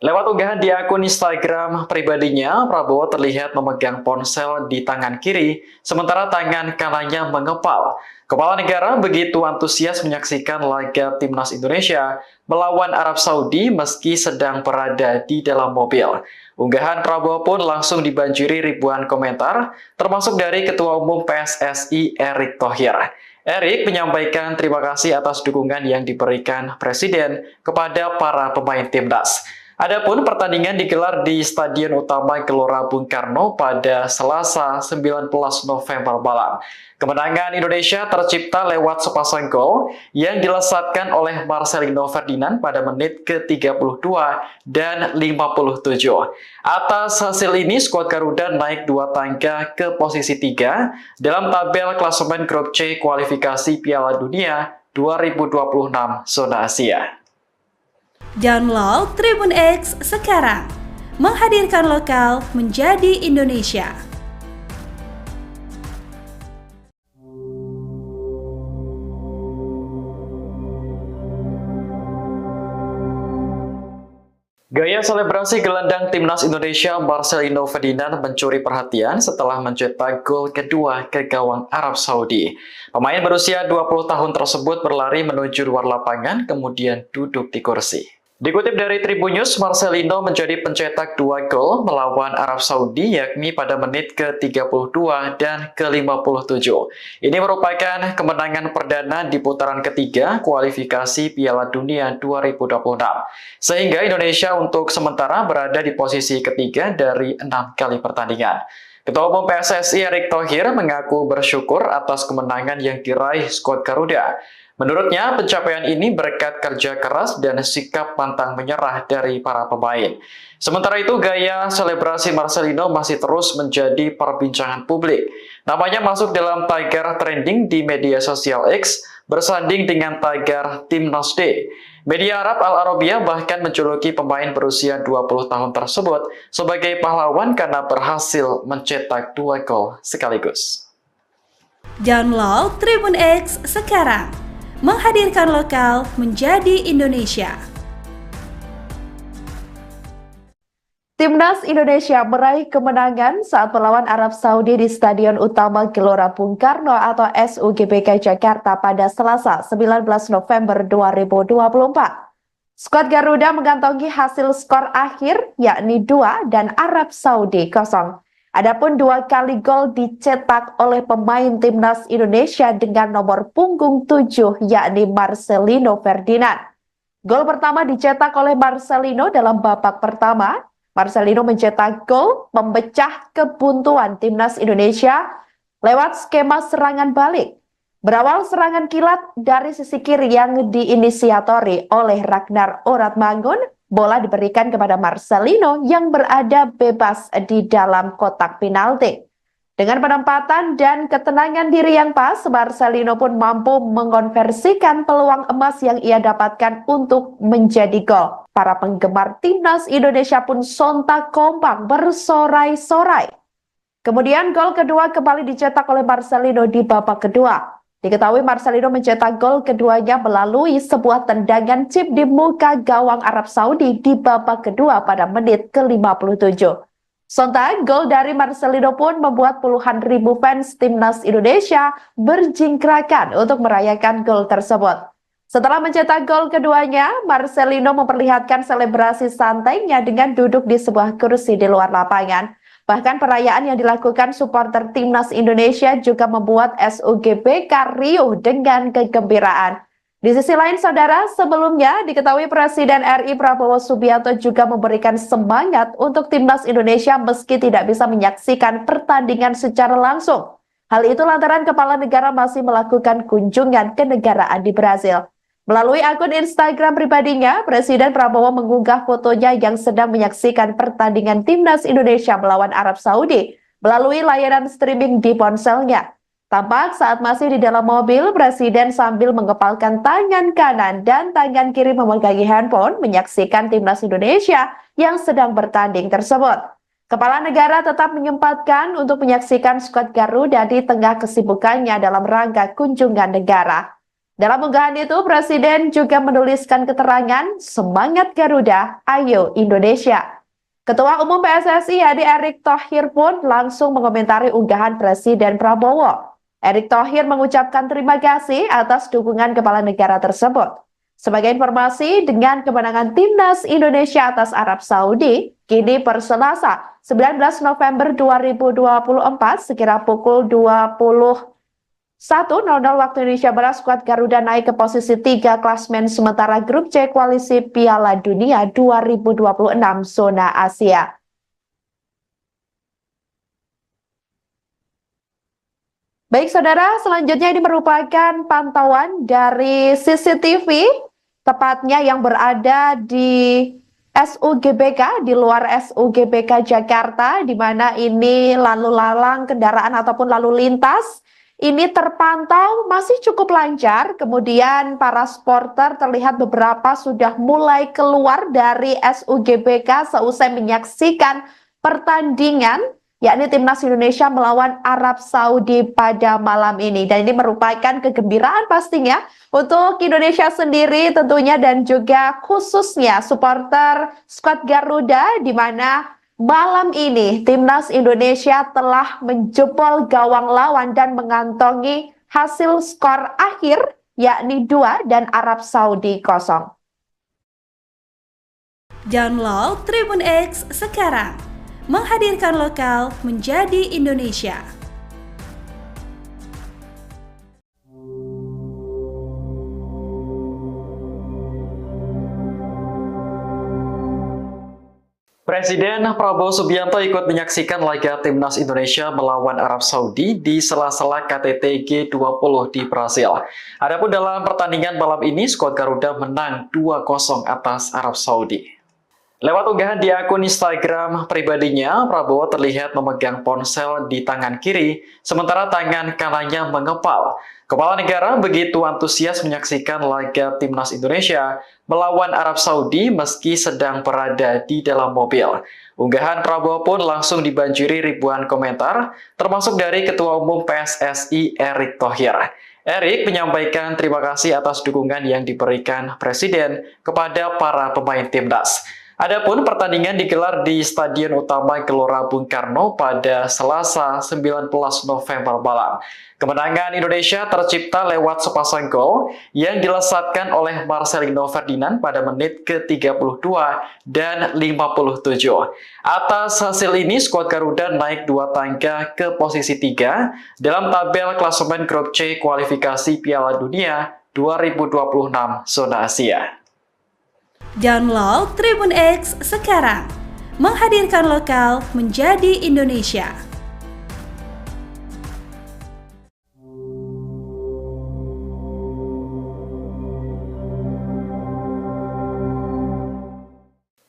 Lewat unggahan di akun Instagram pribadinya, Prabowo terlihat memegang ponsel di tangan kiri, sementara tangan kanannya mengepal. Kepala negara begitu antusias menyaksikan laga timnas Indonesia melawan Arab Saudi meski sedang berada di dalam mobil. Unggahan Prabowo pun langsung dibanjiri ribuan komentar, termasuk dari Ketua Umum PSSI Erick Thohir. Erick menyampaikan terima kasih atas dukungan yang diberikan Presiden kepada para pemain timnas. Adapun pertandingan digelar di Stadion Utama Gelora Bung Karno pada Selasa 19 November malam. Kemenangan Indonesia tercipta lewat sepasang gol yang dilesatkan oleh Marcelino Ferdinand pada menit ke-32 dan 57. Atas hasil ini, skuad Garuda naik 2 tangga ke posisi 3 dalam tabel klasemen grup C kualifikasi Piala Dunia 2026 zona Asia. Download Tribun X sekarang. Menghadirkan lokal menjadi Indonesia. Gaya selebrasi gelandang timnas Indonesia Marcelino Ferdinand mencuri perhatian setelah mencetak gol kedua ke gawang Arab Saudi. Pemain berusia 20 tahun tersebut berlari menuju luar lapangan kemudian duduk di kursi. Dikutip dari Tribun News, Marcelino menjadi pencetak 2 gol melawan Arab Saudi yakni pada menit ke-32 dan ke-57. Ini merupakan kemenangan perdana di putaran ketiga kualifikasi Piala Dunia 2026. Sehingga Indonesia untuk sementara berada di posisi ketiga dari 6 kali pertandingan. Ketua Umum PSSI Erick Thohir mengaku bersyukur atas kemenangan yang diraih skuad Garuda. Menurutnya, pencapaian ini berkat kerja keras dan sikap pantang menyerah dari para pemain. Sementara itu, gaya selebrasi Marcelino masih terus menjadi perbincangan publik. Namanya masuk dalam tagar trending di media sosial X, bersanding dengan tagar Timnas Day. Media Arab Al Arabiya bahkan menjuluki pemain berusia 20 tahun tersebut sebagai pahlawan karena berhasil mencetak 2 gol sekaligus. Download Tribun X sekarang. Menghadirkan lokal menjadi Indonesia. Timnas Indonesia meraih kemenangan saat melawan Arab Saudi di Stadion Utama Gelora Bung Karno atau SUGBK Jakarta pada Selasa 19 November 2024. Skuad Garuda mengantongi hasil skor akhir yakni 2 dan Arab Saudi 0. Adapun 2 kali gol dicetak oleh pemain Timnas Indonesia dengan nomor punggung 7 yakni Marcelino Ferdinand. Gol pertama dicetak oleh Marcelino dalam babak pertama. Marcelino mencetak gol memecah kebuntuan Timnas Indonesia lewat skema serangan balik. Berawal serangan kilat dari sisi kiri yang diinisiatori oleh Ragnar Oratmangun, bola diberikan kepada Marcelino yang berada bebas di dalam kotak penalti. Dengan penempatan dan ketenangan diri yang pas, Marcelino pun mampu mengonversikan peluang emas yang ia dapatkan untuk menjadi gol. Para penggemar Timnas Indonesia pun sontak kompak bersorai-sorai. Kemudian gol kedua kembali dicetak oleh Marcelino di babak kedua. Diketahui Marcelino mencetak gol keduanya melalui sebuah tendangan chip di muka gawang Arab Saudi di babak kedua pada menit ke-57. Sontak, gol dari Marcelino pun membuat puluhan ribu fans Timnas Indonesia berjingkrakan untuk merayakan gol tersebut. Setelah mencetak gol keduanya, Marcelino memperlihatkan selebrasi santainya dengan duduk di sebuah kursi di luar lapangan. Bahkan perayaan yang dilakukan supporter Timnas Indonesia juga membuat SUGBK riuh dengan kegembiraan. Di sisi lain, saudara, sebelumnya diketahui Presiden RI Prabowo Subianto juga memberikan semangat untuk Timnas Indonesia meski tidak bisa menyaksikan pertandingan secara langsung. Hal itu lantaran kepala negara masih melakukan kunjungan kenegaraan di Brasil. Melalui akun Instagram pribadinya, Presiden Prabowo mengunggah fotonya yang sedang menyaksikan pertandingan Timnas Indonesia melawan Arab Saudi melalui layanan streaming di ponselnya. Tampak saat masih di dalam mobil, Presiden sambil mengepalkan tangan kanan dan tangan kiri memegangi handphone menyaksikan Timnas Indonesia yang sedang bertanding tersebut. Kepala negara tetap menyempatkan untuk menyaksikan skuad Garuda di tengah kesibukannya dalam rangka kunjungan negara. Dalam unggahan itu, Presiden juga menuliskan keterangan, "Semangat Garuda, ayo Indonesia." Ketua Umum PSSI yakni Erick Thohir pun langsung mengomentari unggahan Presiden Prabowo. Erick Thohir mengucapkan terima kasih atas dukungan kepala negara tersebut. Sebagai informasi, dengan kemenangan Timnas Indonesia atas Arab Saudi, kini per Selasa 19 November 2024 sekira pukul 21.00 waktu Indonesia Barat, skuad Garuda naik ke posisi 3 klasmen sementara grup C Koalisi Piala Dunia 2026 zona Asia. Baik saudara, selanjutnya ini merupakan pantauan dari CCTV, tepatnya yang berada di SUGBK, di luar SUGBK Jakarta, di mana ini lalu lalang kendaraan ataupun lalu lintas, ini terpantau masih cukup lancar. Kemudian para supporter terlihat beberapa sudah mulai keluar dari SUGBK seusai menyaksikan pertandingan yakni Timnas Indonesia melawan Arab Saudi pada malam ini. Dan ini merupakan kegembiraan pastinya untuk Indonesia sendiri tentunya dan juga khususnya supporter skuad Garuda, di mana malam ini Timnas Indonesia telah menjebol gawang lawan dan mengantongi hasil skor akhir yakni 2 dan Arab Saudi 0. Download Tribun X sekarang. Menghadirkan lokal menjadi Indonesia. Presiden Prabowo Subianto ikut menyaksikan laga Timnas Indonesia melawan Arab Saudi di sela-sela KTT G20 di Brasil. Adapun dalam pertandingan malam ini, skuad Garuda menang 2-0 atas Arab Saudi. Lewat unggahan di akun Instagram pribadinya, Prabowo terlihat memegang ponsel di tangan kiri, sementara tangan kanannya mengepal. Kepala negara begitu antusias menyaksikan laga Timnas Indonesia melawan Arab Saudi meski sedang berada di dalam mobil. Unggahan Prabowo pun langsung dibanjiri ribuan komentar, termasuk dari Ketua Umum PSSI Erick Thohir. Erick menyampaikan terima kasih atas dukungan yang diberikan Presiden kepada para pemain Timnas. Adapun pertandingan digelar di Stadion Utama Gelora Bung Karno pada Selasa 19 November malam. Kemenangan Indonesia tercipta lewat sepasang gol yang dilesatkan oleh Marcelino Ferdinand pada menit ke-32 dan 57. Atas hasil ini, skuad Garuda naik 2 tangga ke posisi 3 dalam tabel klasemen grup C kualifikasi Piala Dunia 2026 zona Asia. Download Tribun X sekarang, menghadirkan lokal menjadi Indonesia.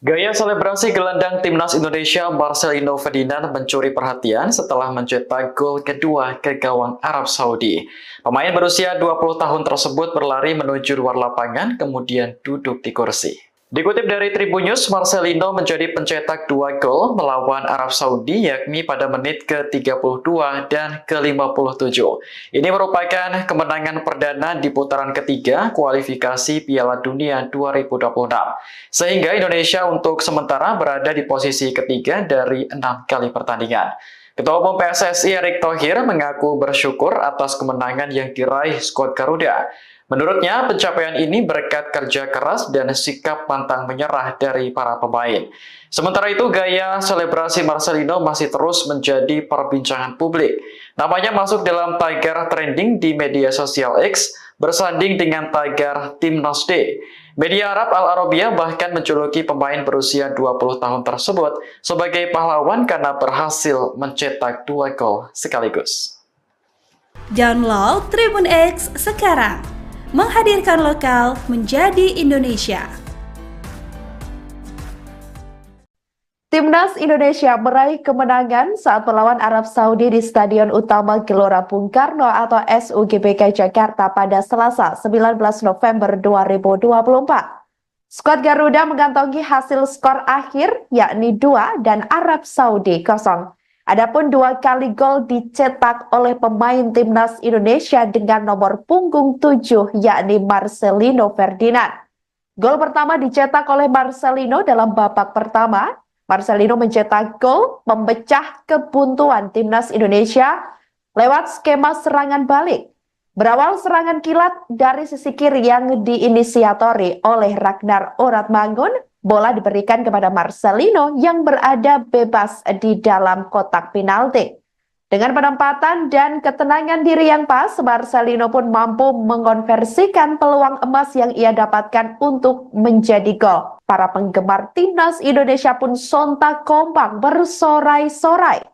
Gaya selebrasi gelandang timnas Indonesia Marcelino Ferdinand mencuri perhatian setelah mencetak gol kedua ke gawang Arab Saudi. Pemain berusia 20 tahun tersebut berlari menuju luar lapangan kemudian duduk di kursi. Dikutip dari Tribun News, Marcelino menjadi pencetak 2 gol melawan Arab Saudi yakni pada menit ke-32 dan ke-57. Ini merupakan kemenangan perdana di putaran ketiga kualifikasi Piala Dunia 2026. Sehingga Indonesia untuk sementara berada di posisi ketiga dari 6 kali pertandingan. Ketua Umum PSSI Erick Thohir mengaku bersyukur atas kemenangan yang diraih skuad Garuda. Menurutnya, pencapaian ini berkat kerja keras dan sikap pantang menyerah dari para pemain. Sementara itu, gaya selebrasi Marcelino masih terus menjadi perbincangan publik. Namanya masuk dalam tagar trending di media sosial X, bersanding dengan tagar Timnas D. Media Arab Al Arabiya bahkan menjuluki pemain berusia 20 tahun tersebut sebagai pahlawan karena berhasil mencetak 2 gol sekaligus. Download Tribun X sekarang, menghadirkan lokal menjadi Indonesia. Timnas Indonesia meraih kemenangan saat melawan Arab Saudi di Stadion Utama Gelora Bung Karno atau SUGBK Jakarta pada Selasa 19 November 2024. Skuad Garuda mengantongi hasil skor akhir yakni 2 dan Arab Saudi 0. Adapun 2 kali gol dicetak oleh pemain Timnas Indonesia dengan nomor punggung 7 yakni Marcelino Ferdinand. Gol pertama dicetak oleh Marcelino dalam babak pertama. Marcelino mencetak gol memecah kebuntuan Timnas Indonesia lewat skema serangan balik. Berawal serangan kilat dari sisi kiri yang diinisiatori oleh Ragnar Oratmangun, bola diberikan kepada Marcelino yang berada bebas di dalam kotak penalti. Dengan penempatan dan ketenangan diri yang pas, Marcelino pun mampu mengonversikan peluang emas yang ia dapatkan untuk menjadi gol. Para penggemar Timnas Indonesia pun sontak kompak bersorai-sorai.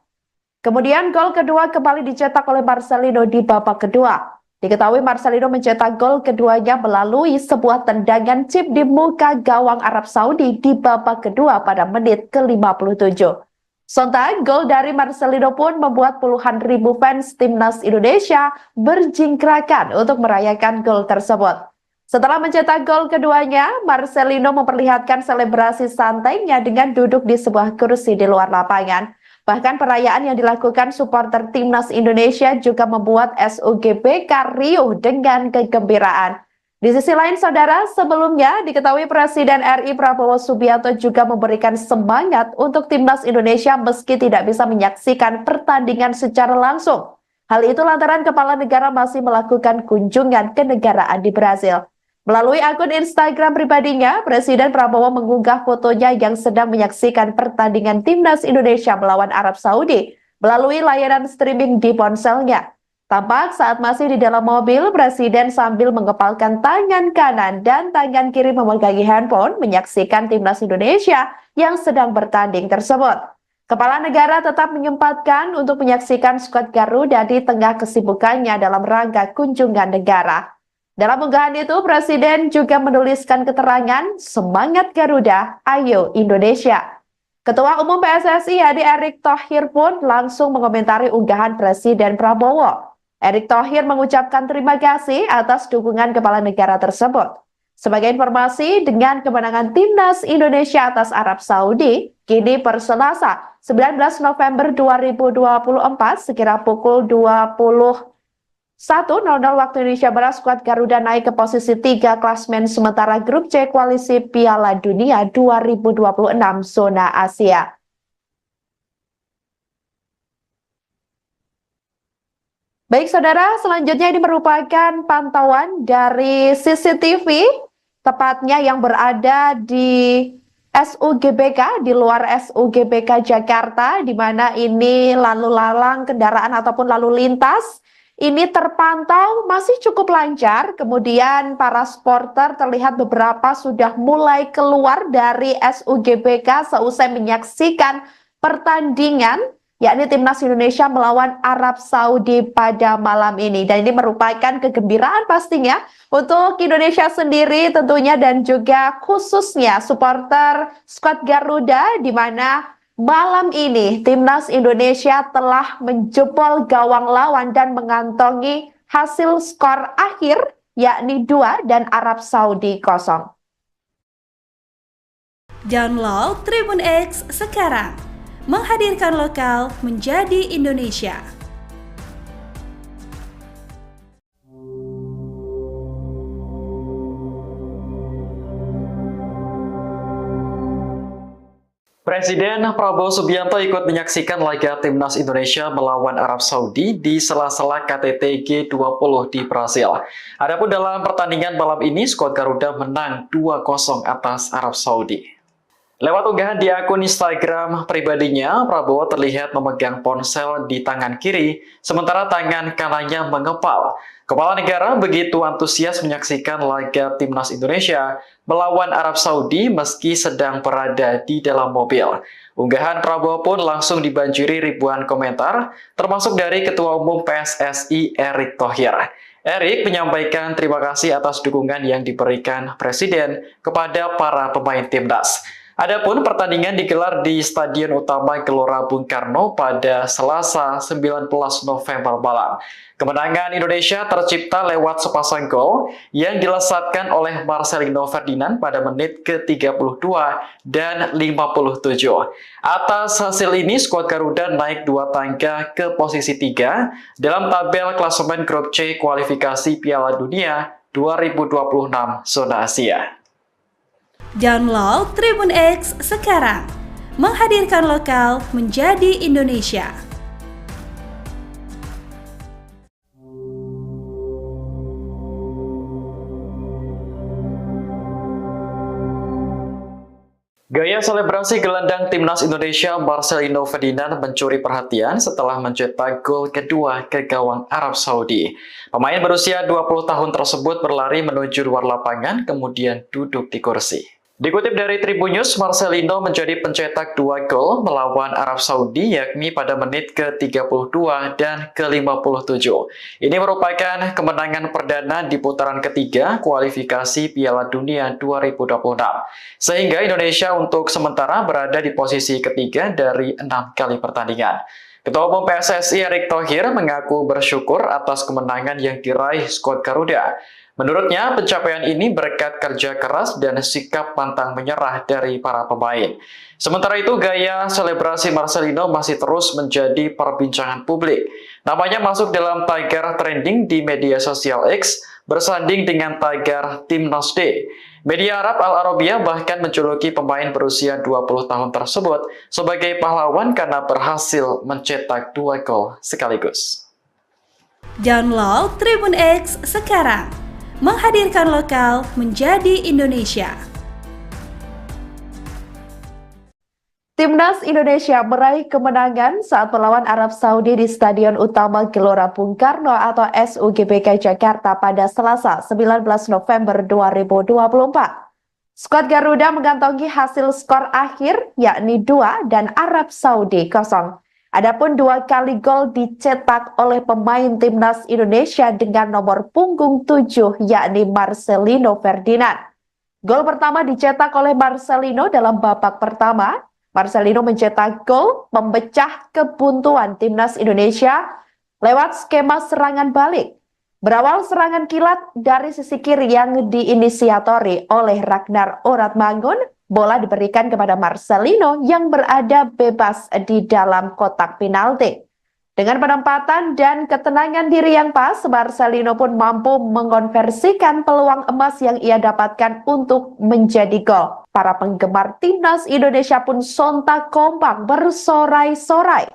Kemudian gol kedua kembali dicetak oleh Marcelino di babak kedua. Diketahui Marcelino mencetak gol keduanya melalui sebuah tendangan chip di muka gawang Arab Saudi di babak kedua pada menit ke-57. Sontak, gol dari Marcelino pun membuat puluhan ribu fans Timnas Indonesia berjingkrakan untuk merayakan gol tersebut. Setelah mencetak gol keduanya, Marcelino memperlihatkan selebrasi santainya dengan duduk di sebuah kursi di luar lapangan. Bahkan perayaan yang dilakukan supporter Timnas Indonesia juga membuat SUGBK riuh dengan kegembiraan. Di sisi lain, saudara, sebelumnya diketahui Presiden RI Prabowo Subianto juga memberikan semangat untuk Timnas Indonesia meski tidak bisa menyaksikan pertandingan secara langsung. Hal itu lantaran kepala negara masih melakukan kunjungan kenegaraan di Brasil. Melalui akun Instagram pribadinya, Presiden Prabowo mengunggah fotonya yang sedang menyaksikan pertandingan Timnas Indonesia melawan Arab Saudi melalui layanan streaming di ponselnya. Tampak saat masih di dalam mobil, Presiden sambil mengepalkan tangan kanan dan tangan kiri memegangi handphone menyaksikan Timnas Indonesia yang sedang bertanding tersebut. Kepala negara tetap menyempatkan untuk menyaksikan skuad Garuda di tengah kesibukannya dalam rangka kunjungan negara. Dalam unggahan itu, Presiden juga menuliskan keterangan, "Semangat Garuda, ayo Indonesia." Ketua Umum PSSI Erick Thohir pun langsung mengomentari unggahan Presiden Prabowo. Erick Thohir mengucapkan terima kasih atas dukungan kepala negara tersebut. Sebagai informasi, dengan kemenangan Timnas Indonesia atas Arab Saudi, kini per Selasa 19 November 2024 sekira pukul 20 1:00 waktu Indonesia Barat, skuad Garuda naik ke posisi 3 klasmen sementara grup C kualisi Piala Dunia 2026 zona Asia. Baik saudara, selanjutnya ini merupakan pantauan dari CCTV, tepatnya yang berada di SUGBK, di luar SUGBK Jakarta, di mana ini lalu lalang kendaraan ataupun lalu lintas ini terpantau masih cukup lancar. Kemudian para supporter terlihat beberapa sudah mulai keluar dari SUGBK seusai menyaksikan pertandingan, yakni Timnas Indonesia melawan Arab Saudi pada malam ini. Dan ini merupakan kegembiraan pastinya untuk Indonesia sendiri tentunya, dan juga khususnya supporter skuad Garuda, di mana malam ini Timnas Indonesia telah menjebol gawang lawan dan mengantongi hasil skor akhir, yakni 2 dan Arab Saudi 0. Download Tribun X sekarang. Menghadirkan lokal menjadi Indonesia. Presiden Prabowo Subianto ikut menyaksikan laga Timnas Indonesia melawan Arab Saudi di sela-sela KTT G20 di Brasil. Adapun dalam pertandingan malam ini, skuad Garuda menang 2-0 atas Arab Saudi. Lewat unggahan di akun Instagram pribadinya, Prabowo terlihat memegang ponsel di tangan kiri, sementara tangan kanannya mengepal. Kepala negara begitu antusias menyaksikan laga Timnas Indonesia melawan Arab Saudi meski sedang berada di dalam mobil. Unggahan Prabowo pun langsung dibanjiri ribuan komentar, termasuk dari Ketua Umum PSSI Erick Thohir. Erick menyampaikan terima kasih atas dukungan yang diberikan Presiden kepada para pemain Timnas. Adapun pertandingan digelar di Stadion Utama Gelora Bung Karno pada Selasa 19 November malam. Kemenangan Indonesia tercipta lewat sepasang gol yang dilesatkan oleh Marcelino Ferdinand pada menit ke-32 dan 57. Atas hasil ini, skuad Garuda naik 2 tangga ke posisi 3 dalam tabel klasemen grup C kualifikasi Piala Dunia 2026 zona Asia. Download Tribun X sekarang. Menghadirkan lokal menjadi Indonesia. Gaya selebrasi gelandang Timnas Indonesia Marcelino Ferdinand mencuri perhatian setelah mencetak gol kedua ke gawang Arab Saudi. Pemain berusia 20 tahun tersebut berlari menuju luar lapangan kemudian duduk di kursi. Dikutip dari Tribun News, Marcelino menjadi pencetak 2 gol melawan Arab Saudi, yakni pada menit ke-32 dan ke-57. Ini merupakan kemenangan perdana di putaran ketiga kualifikasi Piala Dunia 2026. Sehingga Indonesia untuk sementara berada di posisi ketiga dari 6 kali pertandingan. Ketua Umum PSSI Erick Thohir mengaku bersyukur atas kemenangan yang diraih skuad Garuda. Menurutnya, pencapaian ini berkat kerja keras dan sikap pantang menyerah dari para pemain. Sementara itu, gaya selebrasi Marcelino masih terus menjadi perbincangan publik. Namanya masuk dalam tagar trending di media sosial X, bersanding dengan tagar Timnas Day. Media Arab Al Arabiya bahkan menjuluki pemain berusia 20 tahun tersebut sebagai pahlawan karena berhasil mencetak 2 gol sekaligus. Download Tribun X sekarang. Menghadirkan lokal menjadi Indonesia. Timnas Indonesia meraih kemenangan saat melawan Arab Saudi di Stadion Utama Gelora Bung Karno atau SUGBK Jakarta pada Selasa 19 November 2024. Skuad Garuda mengantongi hasil skor akhir yakni 2 dan Arab Saudi 0. Adapun 2 kali gol dicetak oleh pemain Timnas Indonesia dengan nomor punggung 7 yakni Marcelino Ferdinand. Gol pertama dicetak oleh Marcelino dalam babak pertama. Marcelino mencetak gol memecah kebuntuan Timnas Indonesia lewat skema serangan balik. Berawal serangan kilat dari sisi kiri yang diinisiatori oleh Ragnar Oratmangun, bola diberikan kepada Marcelino yang berada bebas di dalam kotak penalti. Dengan penempatan dan ketenangan diri yang pas, Marcelino pun mampu mengonversikan peluang emas yang ia dapatkan untuk menjadi gol. Para penggemar timnas Indonesia pun sontak kompak bersorai-sorai.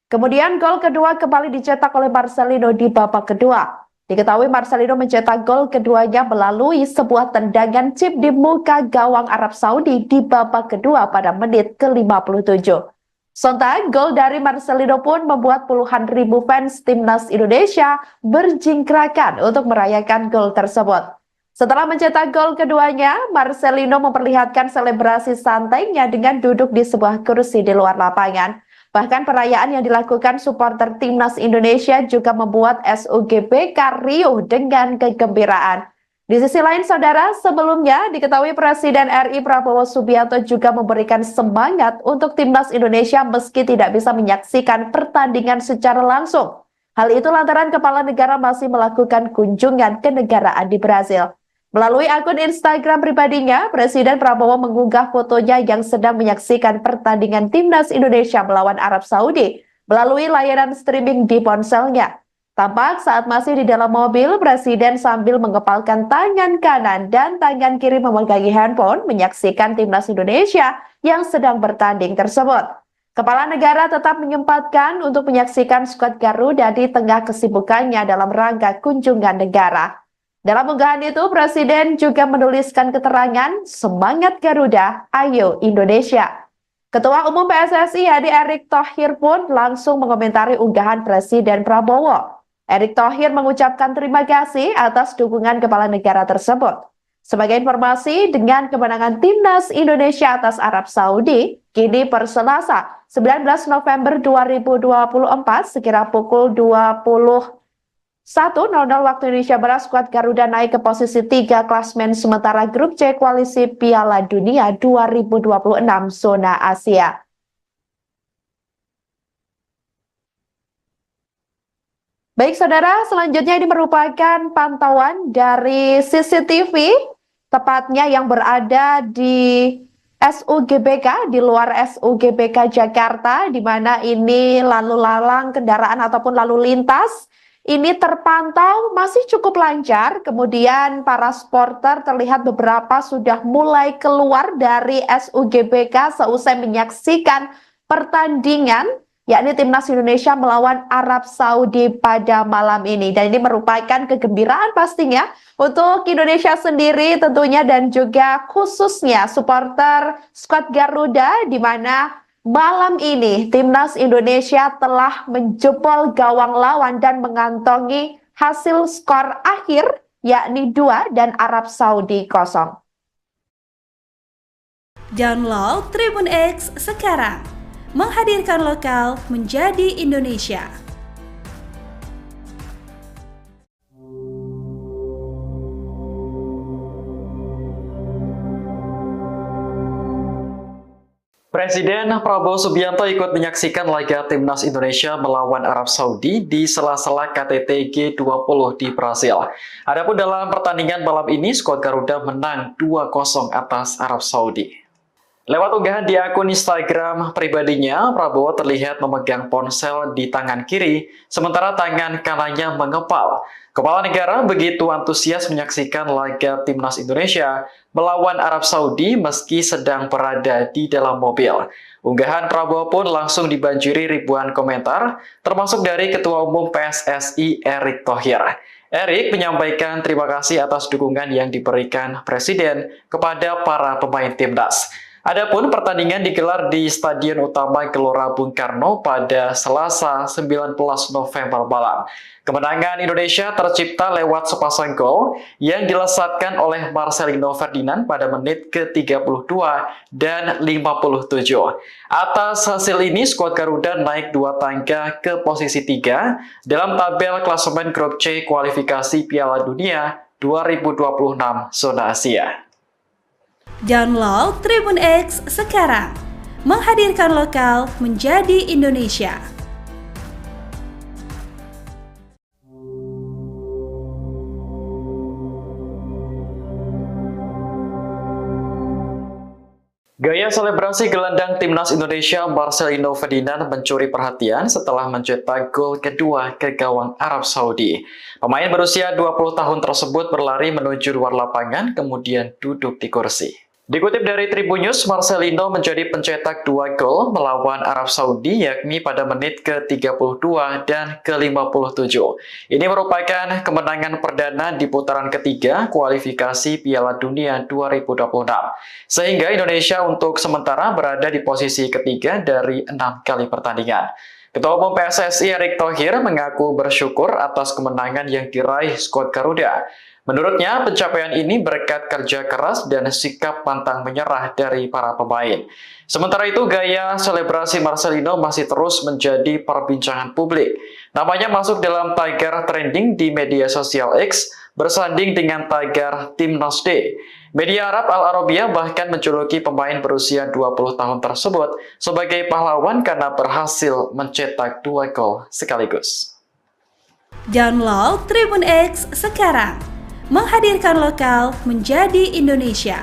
Kemudian gol kedua kembali dicetak oleh Marcelino di babak kedua. Diketahui Marcelino mencetak gol keduanya melalui sebuah tendangan chip di muka gawang Arab Saudi di babak kedua pada menit ke-57. Sontak, gol dari Marcelino pun membuat puluhan ribu fans timnas Indonesia berjingkrakan untuk merayakan gol tersebut. Setelah mencetak gol keduanya, Marcelino memperlihatkan selebrasi santainya dengan duduk di sebuah kursi di luar lapangan. Bahkan perayaan yang dilakukan supporter timnas Indonesia juga membuat SUGBK riuh dengan kegembiraan. Di sisi lain, saudara, sebelumnya diketahui Presiden RI Prabowo Subianto juga memberikan semangat untuk timnas Indonesia meski tidak bisa menyaksikan pertandingan secara langsung. Hal itu lantaran kepala negara masih melakukan kunjungan ke negaraan di Brazil. Melalui akun Instagram pribadinya, Presiden Prabowo mengunggah fotonya yang sedang menyaksikan pertandingan timnas Indonesia melawan Arab Saudi melalui layanan streaming di ponselnya. Tampak saat masih di dalam mobil, Presiden sambil mengepalkan tangan kanan dan tangan kiri memegangi handphone menyaksikan timnas Indonesia yang sedang bertanding tersebut. Kepala negara tetap menyempatkan untuk menyaksikan skuad Garuda di tengah kesibukannya dalam rangka kunjungan negara. Dalam unggahan itu, Presiden juga menuliskan keterangan, "Semangat Garuda, ayo Indonesia." Ketua Umum PSSI Hadi Erick Thohir pun langsung mengomentari unggahan Presiden Prabowo. Erick Thohir mengucapkan terima kasih atas dukungan kepala negara tersebut. Sebagai informasi, dengan kemenangan timnas Indonesia atas Arab Saudi, kini per Selasa 19 November 2024 sekira pukul 21.00 waktu Indonesia Barat, skuad Garuda naik ke posisi 3 klasmen sementara grup C Koalisi Piala Dunia 2026 zona Asia. Baik saudara, selanjutnya ini merupakan pantauan dari CCTV, tepatnya yang berada di SUGBK, di luar SUGBK Jakarta, di mana ini lalu lalang kendaraan ataupun lalu lintas ini terpantau masih cukup lancar. Kemudian para supporter terlihat beberapa sudah mulai keluar dari SUGBK seusai menyaksikan pertandingan, yakni timnas Indonesia melawan Arab Saudi pada malam ini. Dan ini merupakan kegembiraan pastinya untuk Indonesia sendiri tentunya dan juga khususnya supporter skuad Garuda, di mana malam ini timnas Indonesia telah menjebol gawang lawan dan mengantongi hasil skor akhir yakni 2 dan Arab Saudi 0. Download Tribun X sekarang. Menghadirkan lokal menjadi Indonesia. Presiden Prabowo Subianto ikut menyaksikan laga timnas Indonesia melawan Arab Saudi di sela-sela KTT G20 di Brasil. Adapun dalam pertandingan malam ini, skuad Garuda menang 2-0 atas Arab Saudi. Lewat unggahan di akun Instagram pribadinya, Prabowo terlihat memegang ponsel di tangan kiri, sementara tangan kanannya mengepal. Kepala negara begitu antusias menyaksikan laga timnas Indonesia melawan Arab Saudi meski sedang berada di dalam mobil. Unggahan Prabowo pun langsung dibanjiri ribuan komentar, termasuk dari Ketua Umum PSSI Erick Thohir. Erick menyampaikan terima kasih atas dukungan yang diberikan Presiden kepada para pemain timnas. Adapun pertandingan digelar di Stadion Utama Gelora Bung Karno pada Selasa 19 November malam. Kemenangan Indonesia tercipta lewat sepasang gol yang dilesatkan oleh Marcelino Ferdinand pada menit ke-32 dan 57. Atas hasil ini, skuad Garuda naik 2 tangga ke posisi 3 dalam tabel klasemen grup C kualifikasi Piala Dunia 2026 zona Asia. Download Tribun X sekarang. Menghadirkan lokal menjadi Indonesia. Gaya selebrasi gelandang timnas Indonesia Marcelino Ferdinand mencuri perhatian setelah mencetak gol kedua ke gawang Arab Saudi. Pemain berusia 20 tahun tersebut berlari menuju luar lapangan kemudian duduk di kursi. Dikutip dari Tribun News, Marcelino menjadi pencetak 2 gol melawan Arab Saudi yakni pada menit ke-32 dan ke-57. Ini merupakan kemenangan perdana di putaran ketiga kualifikasi Piala Dunia 2026. Sehingga Indonesia untuk sementara berada di posisi ketiga dari 6 kali pertandingan. Ketua Umum PSSI Erick Thohir mengaku bersyukur atas kemenangan yang diraih skuad Garuda. Menurutnya, pencapaian ini berkat kerja keras dan sikap pantang menyerah dari para pemain. Sementara itu, gaya selebrasi Marcelino masih terus menjadi perbincangan publik. Namanya masuk dalam tagar trending di media sosial X, bersanding dengan tagar Timnas D. Media Arab Al Arabiya bahkan menjuluki pemain berusia 20 tahun tersebut sebagai pahlawan karena berhasil mencetak 2 gol sekaligus. Download Tribun X sekarang. Menghadirkan lokal menjadi Indonesia.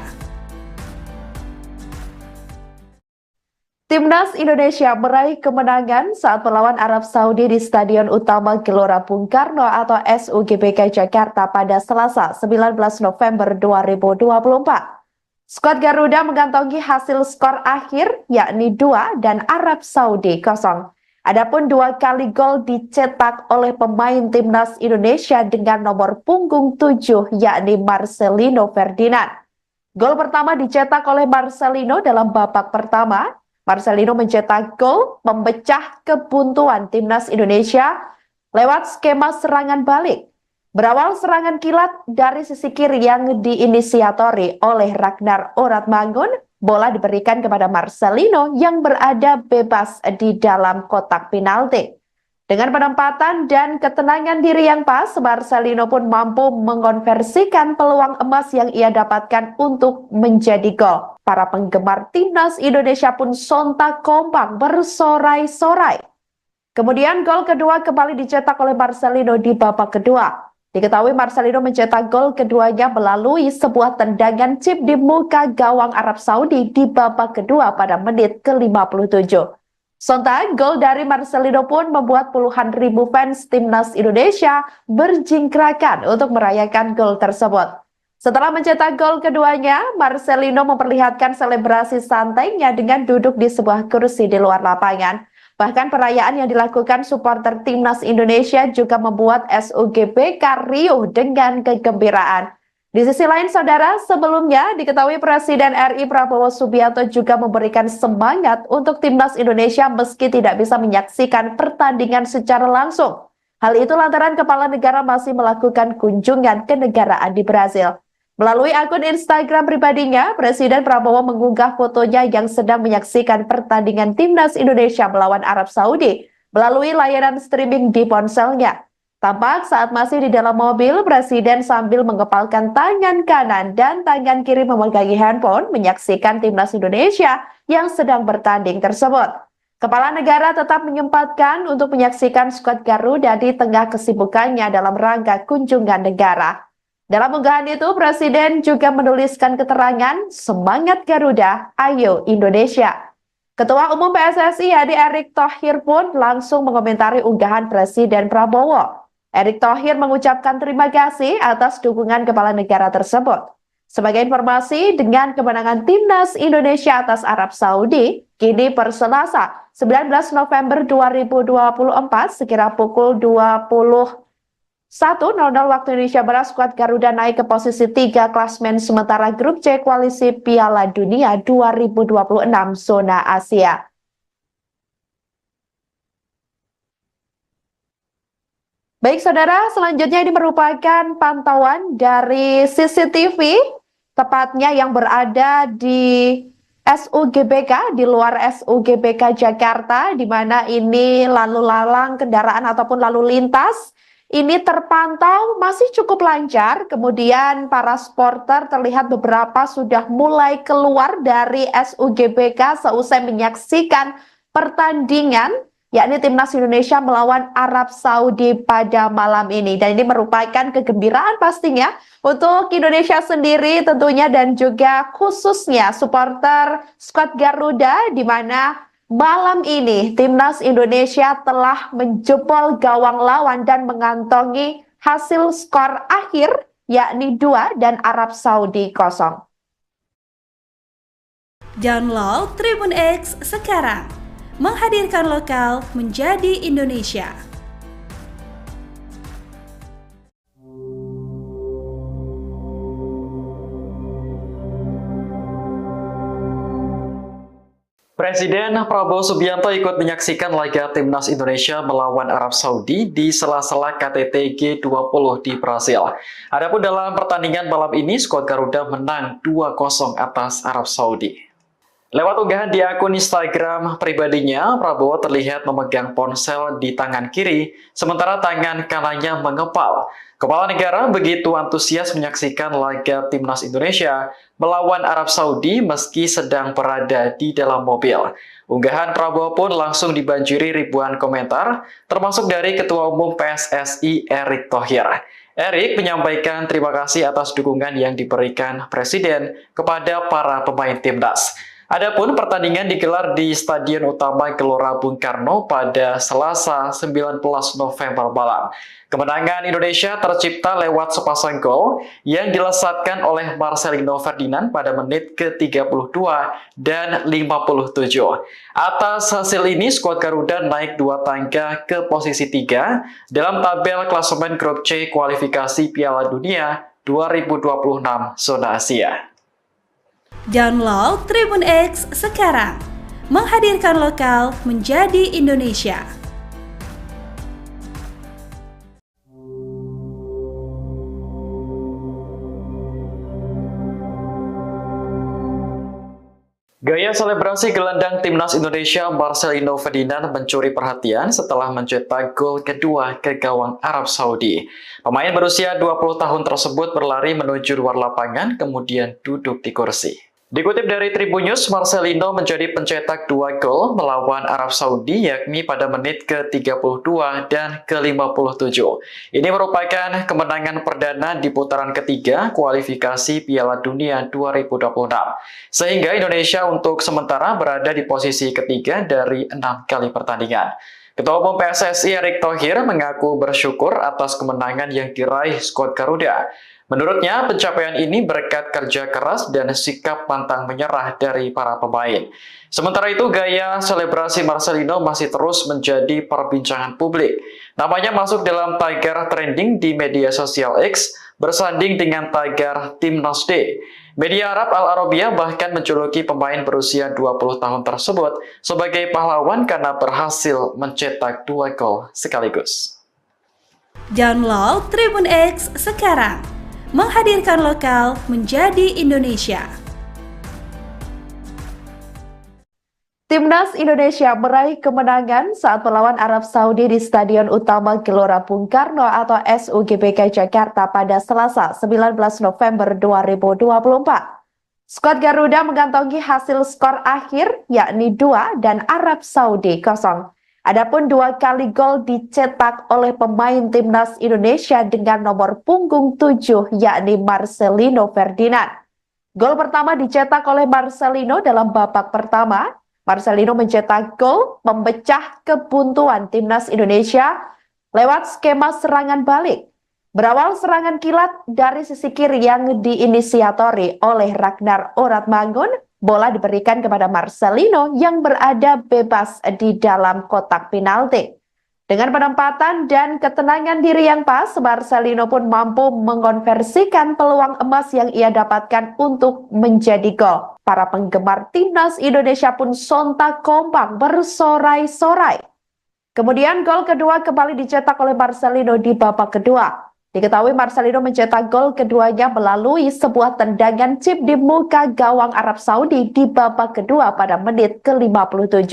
Timnas Indonesia meraih kemenangan saat melawan Arab Saudi di Stadion Utama Gelora Bung Karno atau SUGBK Jakarta pada Selasa 19 November 2024. Skuad Garuda mengantongi hasil skor akhir yakni 2 dan Arab Saudi 0. Adapun 2 kali gol dicetak oleh pemain Timnas Indonesia dengan nomor punggung 7 yakni Marcelino Ferdinand. Gol pertama dicetak oleh Marcelino dalam babak pertama. Marcelino mencetak gol memecah kebuntuan Timnas Indonesia lewat skema serangan balik. Berawal serangan kilat dari sisi kiri yang diinisiatori oleh Ragnar Oratmangun, bola diberikan kepada Marcelino yang berada bebas di dalam kotak penalti. Dengan penempatan dan ketenangan diri yang pas, Marcelino pun mampu mengonversikan peluang emas yang ia dapatkan untuk menjadi gol. Para penggemar Timnas Indonesia pun sontak kompak bersorai-sorai. Kemudian gol kedua kembali dicetak oleh Marcelino di babak kedua. Diketahui Marcelino mencetak gol keduanya melalui sebuah tendangan chip di muka gawang Arab Saudi di babak kedua pada menit ke-57. Sontak, gol dari Marcelino pun membuat puluhan ribu fans Timnas Indonesia berjingkrakan untuk merayakan gol tersebut. Setelah mencetak gol keduanya, Marcelino memperlihatkan selebrasi santainya dengan duduk di sebuah kursi di luar lapangan. Bahkan perayaan yang dilakukan supporter Timnas Indonesia juga membuat SUGBK riuh dengan kegembiraan. Di sisi lain, saudara, sebelumnya diketahui Presiden RI Prabowo Subianto juga memberikan semangat untuk Timnas Indonesia meski tidak bisa menyaksikan pertandingan secara langsung. Hal itu lantaran kepala negara masih melakukan kunjungan kenegaraan di Brasil. Melalui akun Instagram pribadinya, Presiden Prabowo mengunggah fotonya yang sedang menyaksikan pertandingan Timnas Indonesia melawan Arab Saudi melalui layanan streaming di ponselnya. Tampak saat masih di dalam mobil, Presiden sambil mengepalkan tangan kanan dan tangan kiri memegangi handphone menyaksikan Timnas Indonesia yang sedang bertanding tersebut. Kepala negara tetap menyempatkan untuk menyaksikan skuad Garuda di tengah kesibukannya dalam rangka kunjungan negara. Dalam unggahan itu, Presiden juga menuliskan keterangan, "Semangat Garuda, ayo Indonesia." Ketua Umum PSSI Hadi Erick Thohir pun langsung mengomentari unggahan Presiden Prabowo. Erick Thohir mengucapkan terima kasih atas dukungan kepala negara tersebut. Sebagai informasi, dengan kemenangan Timnas Indonesia atas Arab Saudi, kini per Selasa 19 November 2024 sekira pukul 21.00 waktu Indonesia Barat, skuad Garuda naik ke posisi 3 klasmen sementara grup C koalisi Piala Dunia 2026 zona Asia. Baik saudara, selanjutnya ini merupakan pantauan dari CCTV, tepatnya yang berada di SUGBK, di luar SUGBK Jakarta, di mana ini lalu lalang kendaraan ataupun lalu lintas ini terpantau masih cukup lancar. Kemudian para supporter terlihat beberapa sudah mulai keluar dari SUGBK seusai menyaksikan pertandingan yakni Timnas Indonesia melawan Arab Saudi pada malam ini. Dan ini merupakan kegembiraan pastinya untuk Indonesia sendiri tentunya dan juga khususnya supporter skuad Garuda, di mana malam ini Timnas Indonesia telah menjebol gawang lawan dan mengantongi hasil skor akhir yakni 2 dan Arab Saudi 0. Download Tribun X sekarang, menghadirkan lokal menjadi Indonesia. Presiden Prabowo Subianto ikut menyaksikan laga Timnas Indonesia melawan Arab Saudi di sela-sela KTT G20 di Brasil. Adapun dalam pertandingan malam ini, skuad Garuda menang 2-0 atas Arab Saudi. Lewat unggahan di akun Instagram pribadinya, Prabowo terlihat memegang ponsel di tangan kiri, sementara tangan kanannya mengepal. Kepala negara begitu antusias menyaksikan laga Timnas Indonesia melawan Arab Saudi meski sedang berada di dalam mobil. Unggahan Prabowo pun langsung dibanjiri ribuan komentar, termasuk dari Ketua Umum PSSI Erick Thohir. Erick menyampaikan terima kasih atas dukungan yang diberikan Presiden kepada para pemain Timnas. Adapun pertandingan digelar di Stadion Utama Gelora Bung Karno pada Selasa 19 November malam. Kemenangan Indonesia tercipta lewat sepasang gol yang dilesatkan oleh Marcelino Ferdinand pada menit ke-32 dan 57. Atas hasil ini, skuad Garuda naik 2 tangga ke posisi 3 dalam tabel klasemen grup C kualifikasi Piala Dunia 2026 zona Asia. Download Tribun X sekarang, menghadirkan lokal menjadi Indonesia. Gaya selebrasi gelandang Timnas Indonesia Marcelino Ferdinand mencuri perhatian setelah mencetak gol kedua ke gawang Arab Saudi. Pemain berusia 20 tahun tersebut berlari menuju luar lapangan kemudian duduk di kursi. Dikutip dari Tribun News, Marcelino menjadi pencetak 2 gol melawan Arab Saudi yakni pada menit ke-32 dan ke-57. Ini merupakan kemenangan perdana di putaran ketiga kualifikasi Piala Dunia 2026. Sehingga Indonesia untuk sementara berada di posisi ketiga dari 6 kali pertandingan. Ketua Umum PSSI Erick Thohir mengaku bersyukur atas kemenangan yang diraih skuad Garuda. Menurutnya, pencapaian ini berkat kerja keras dan sikap pantang menyerah dari para pemain. Sementara itu, gaya selebrasi Marcelino masih terus menjadi perbincangan publik. Namanya masuk dalam tagar trending di media sosial X, bersanding dengan tagar Timnas Day. Media Arab Al Arabiya bahkan menjuluki pemain berusia 20 tahun tersebut sebagai pahlawan karena berhasil mencetak 2 gol sekaligus. Download Tribun X sekarang, menghadirkan lokal menjadi Indonesia. Timnas Indonesia meraih kemenangan saat melawan Arab Saudi di Stadion Utama Gelora Bung Karno atau SUGBK Jakarta pada Selasa 19 November 2024. Skuad Garuda mengantongi hasil skor akhir yakni 2 dan Arab Saudi 0. Adapun 2 kali gol dicetak oleh pemain Timnas Indonesia dengan nomor punggung 7 yakni Marcelino Ferdinand. Gol pertama dicetak oleh Marcelino dalam babak pertama. Marcelino mencetak gol memecah kebuntuan Timnas Indonesia lewat skema serangan balik. Berawal serangan kilat dari sisi kiri yang diinisiatori oleh Ragnar Oratmangun, bola diberikan kepada Marcelino yang berada bebas di dalam kotak penalti. Dengan penempatan dan ketenangan diri yang pas, Marcelino pun mampu mengonversikan peluang emas yang ia dapatkan untuk menjadi gol. Para penggemar Timnas Indonesia pun sontak kompak bersorai-sorai. Kemudian gol kedua kembali dicetak oleh Marcelino di babak kedua. Diketahui Marcelino mencetak gol keduanya melalui sebuah tendangan chip di muka gawang Arab Saudi di babak kedua pada menit ke-57.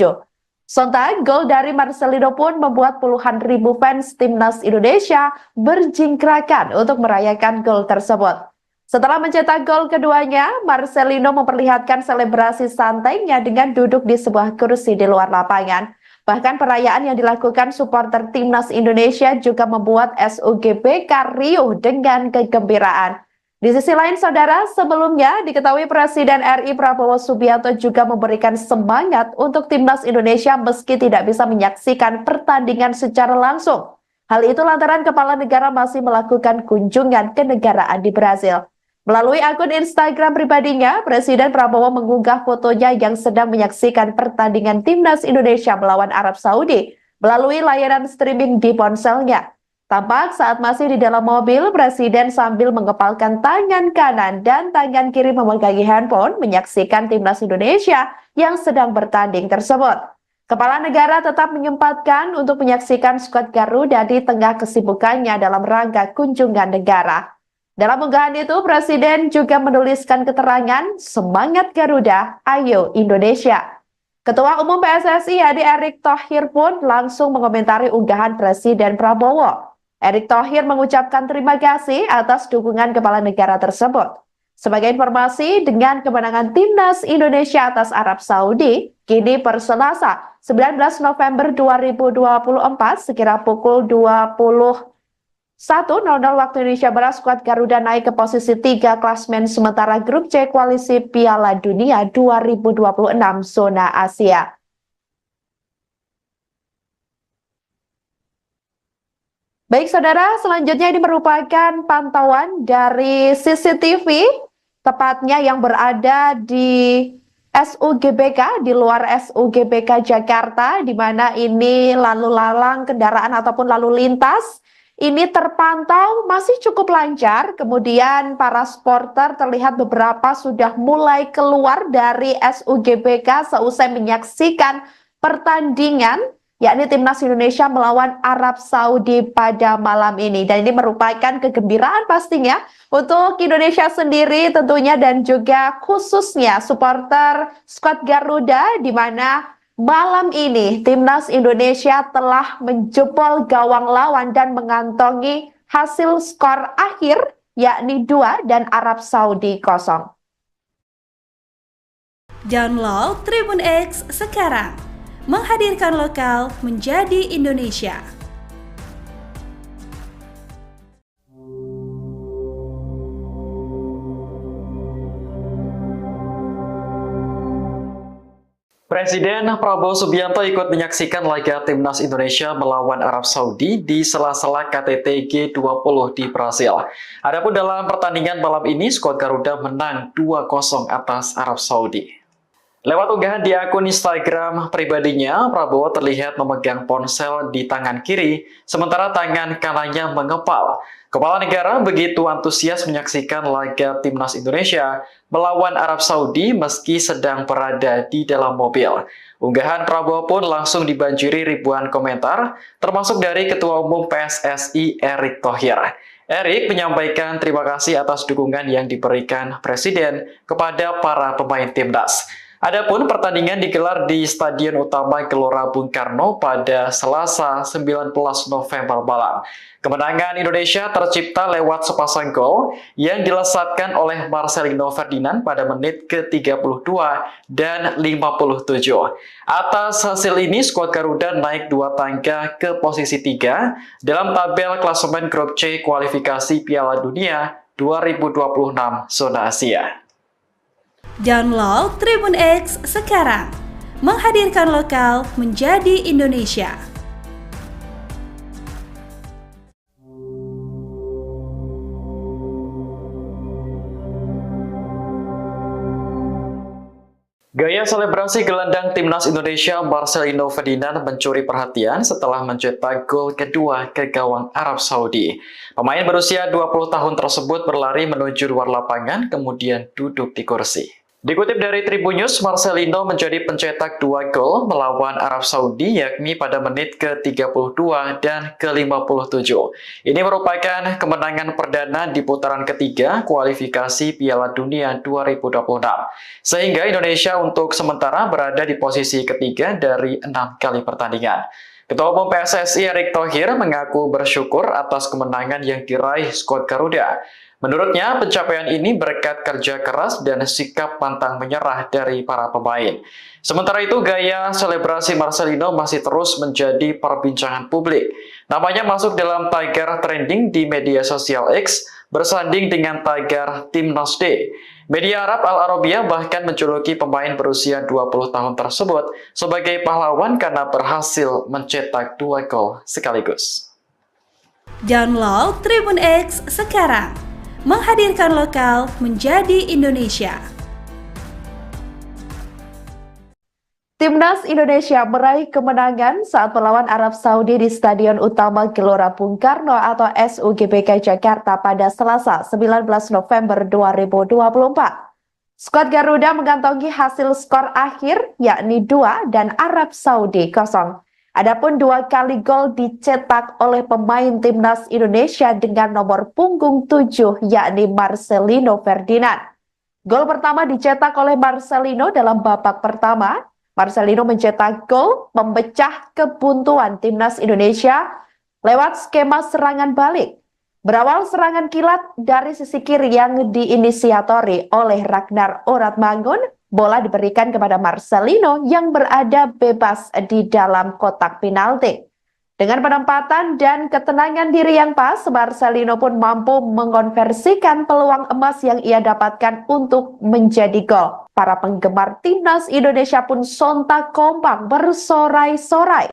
Sontak, gol dari Marcelino pun membuat puluhan ribu fans Timnas Indonesia berjingkrakan untuk merayakan gol tersebut. Setelah mencetak gol keduanya, Marcelino memperlihatkan selebrasi santainya dengan duduk di sebuah kursi di luar lapangan. Bahkan perayaan yang dilakukan supporter Timnas Indonesia juga membuat SUGBK riuh dengan kegembiraan. Di sisi lain, saudara, sebelumnya diketahui Presiden RI Prabowo Subianto juga memberikan semangat untuk Timnas Indonesia meski tidak bisa menyaksikan pertandingan secara langsung. Hal itu lantaran kepala negara masih melakukan kunjungan kenegaraan di Brasil. Melalui akun Instagram pribadinya, Presiden Prabowo mengunggah fotonya yang sedang menyaksikan pertandingan Timnas Indonesia melawan Arab Saudi melalui layanan streaming di ponselnya. Tampak saat masih di dalam mobil, Presiden sambil mengepalkan tangan kanan dan tangan kiri memegangi handphone menyaksikan Timnas Indonesia yang sedang bertanding tersebut. Kepala negara tetap menyempatkan untuk menyaksikan skuad Garuda di tengah kesibukannya dalam rangka kunjungan negara. Dalam unggahan itu, Presiden juga menuliskan keterangan, "Semangat Garuda, ayo Indonesia." Ketua Umum PSSI Hadi Erick Thohir pun langsung mengomentari unggahan Presiden Prabowo. Erick Thohir mengucapkan terima kasih atas dukungan kepala negara tersebut. Sebagai informasi, dengan kemenangan Timnas Indonesia atas Arab Saudi, kini per Selasa 19 November 2024 sekira pukul 21.00 waktu Indonesia Barat, skuad Garuda naik ke posisi 3 klasmen sementara grup C koalisi Piala Dunia 2026 zona Asia. Baik saudara, selanjutnya ini merupakan pantauan dari CCTV, tepatnya yang berada di SUGBK, di luar SUGBK Jakarta, di mana ini lalu lalang kendaraan ataupun lalu lintas, ini terpantau masih cukup lancar, kemudian para supporter terlihat beberapa sudah mulai keluar dari SUGBK seusai menyaksikan pertandingan yakni Timnas Indonesia melawan Arab Saudi pada malam ini. Dan ini merupakan kegembiraan pastinya untuk Indonesia sendiri tentunya dan juga khususnya supporter skuad Garuda di mana malam ini Timnas Indonesia telah menjebol gawang lawan dan mengantongi hasil skor akhir yakni 2 dan Arab Saudi 0. Download Tribun X sekarang. Menghadirkan lokal menjadi Indonesia. Presiden Prabowo Subianto ikut menyaksikan laga Timnas Indonesia melawan Arab Saudi di sela-sela KTT G20 di Brasil. Adapun dalam pertandingan malam ini, skuad Garuda menang 2-0 atas Arab Saudi. Lewat unggahan di akun Instagram pribadinya, Prabowo terlihat memegang ponsel di tangan kiri, sementara tangan kanannya mengepal. Kepala negara begitu antusias menyaksikan laga Timnas Indonesia melawan Arab Saudi meski sedang berada di dalam mobil. Unggahan Prabowo pun langsung dibanjiri ribuan komentar, termasuk dari Ketua Umum PSSI Erick Thohir. Erick menyampaikan terima kasih atas dukungan yang diberikan Presiden kepada para pemain Timnas. Adapun pertandingan digelar di Stadion Utama Gelora Bung Karno pada Selasa 19 November malam. Kemenangan Indonesia tercipta lewat sepasang gol yang dilesatkan oleh Marcelino Ferdinand pada menit ke-32 dan 57. Atas hasil ini, skuad Garuda naik 2 tangga ke posisi 3 dalam tabel klasemen grup C kualifikasi Piala Dunia 2026 zona Asia. Download Tribun X sekarang. Menghadirkan lokal menjadi Indonesia. Gaya selebrasi gelandang Timnas Indonesia Marcelino Ferdinand mencuri perhatian setelah mencetak gol kedua ke gawang Arab Saudi. Pemain berusia 20 tahun tersebut berlari menuju luar lapangan kemudian duduk di kursi. Dikutip dari Tribun News, Marcelino menjadi pencetak 2 gol melawan Arab Saudi yakni pada menit ke-32 dan ke-57. Ini merupakan kemenangan perdana di putaran ketiga kualifikasi Piala Dunia 2026. Sehingga Indonesia untuk sementara berada di posisi ketiga dari 6 kali pertandingan. Ketua Umum PSSI Erick Thohir mengaku bersyukur atas kemenangan yang diraih skuad Garuda. Menurutnya, pencapaian ini berkat kerja keras dan sikap pantang menyerah dari para pemain. Sementara itu, gaya selebrasi Marcelino masih terus menjadi perbincangan publik. Namanya masuk dalam tagar trending di media sosial X, bersanding dengan tagar Timnas D. Media Arab Al Arabiya bahkan menjuluki pemain berusia 20 tahun tersebut sebagai pahlawan karena berhasil mencetak 2 gol sekaligus. Download Tribun X sekarang, menghadirkan lokal menjadi Indonesia. Timnas Indonesia meraih kemenangan saat melawan Arab Saudi di Stadion Utama Gelora Bung Karno atau SUGBK Jakarta pada Selasa 19 November 2024. Skuad Garuda mengantongi hasil skor akhir yakni 2 dan Arab Saudi 0. Adapun 2 kali gol dicetak oleh pemain Timnas Indonesia dengan nomor punggung 7 yakni Marcelino Ferdinand. Gol pertama dicetak oleh Marcelino dalam babak pertama. Marcelino mencetak gol memecah kebuntuan Timnas Indonesia lewat skema serangan balik. Berawal serangan kilat dari sisi kiri yang diinisiatori oleh Ragnar Oratmangun, bola diberikan kepada Marcelino yang berada bebas di dalam kotak penalti. Dengan penempatan dan ketenangan diri yang pas, Marcelino pun mampu mengonversikan peluang emas yang ia dapatkan untuk menjadi gol. Para penggemar Timnas Indonesia pun sontak kompak bersorai-sorai.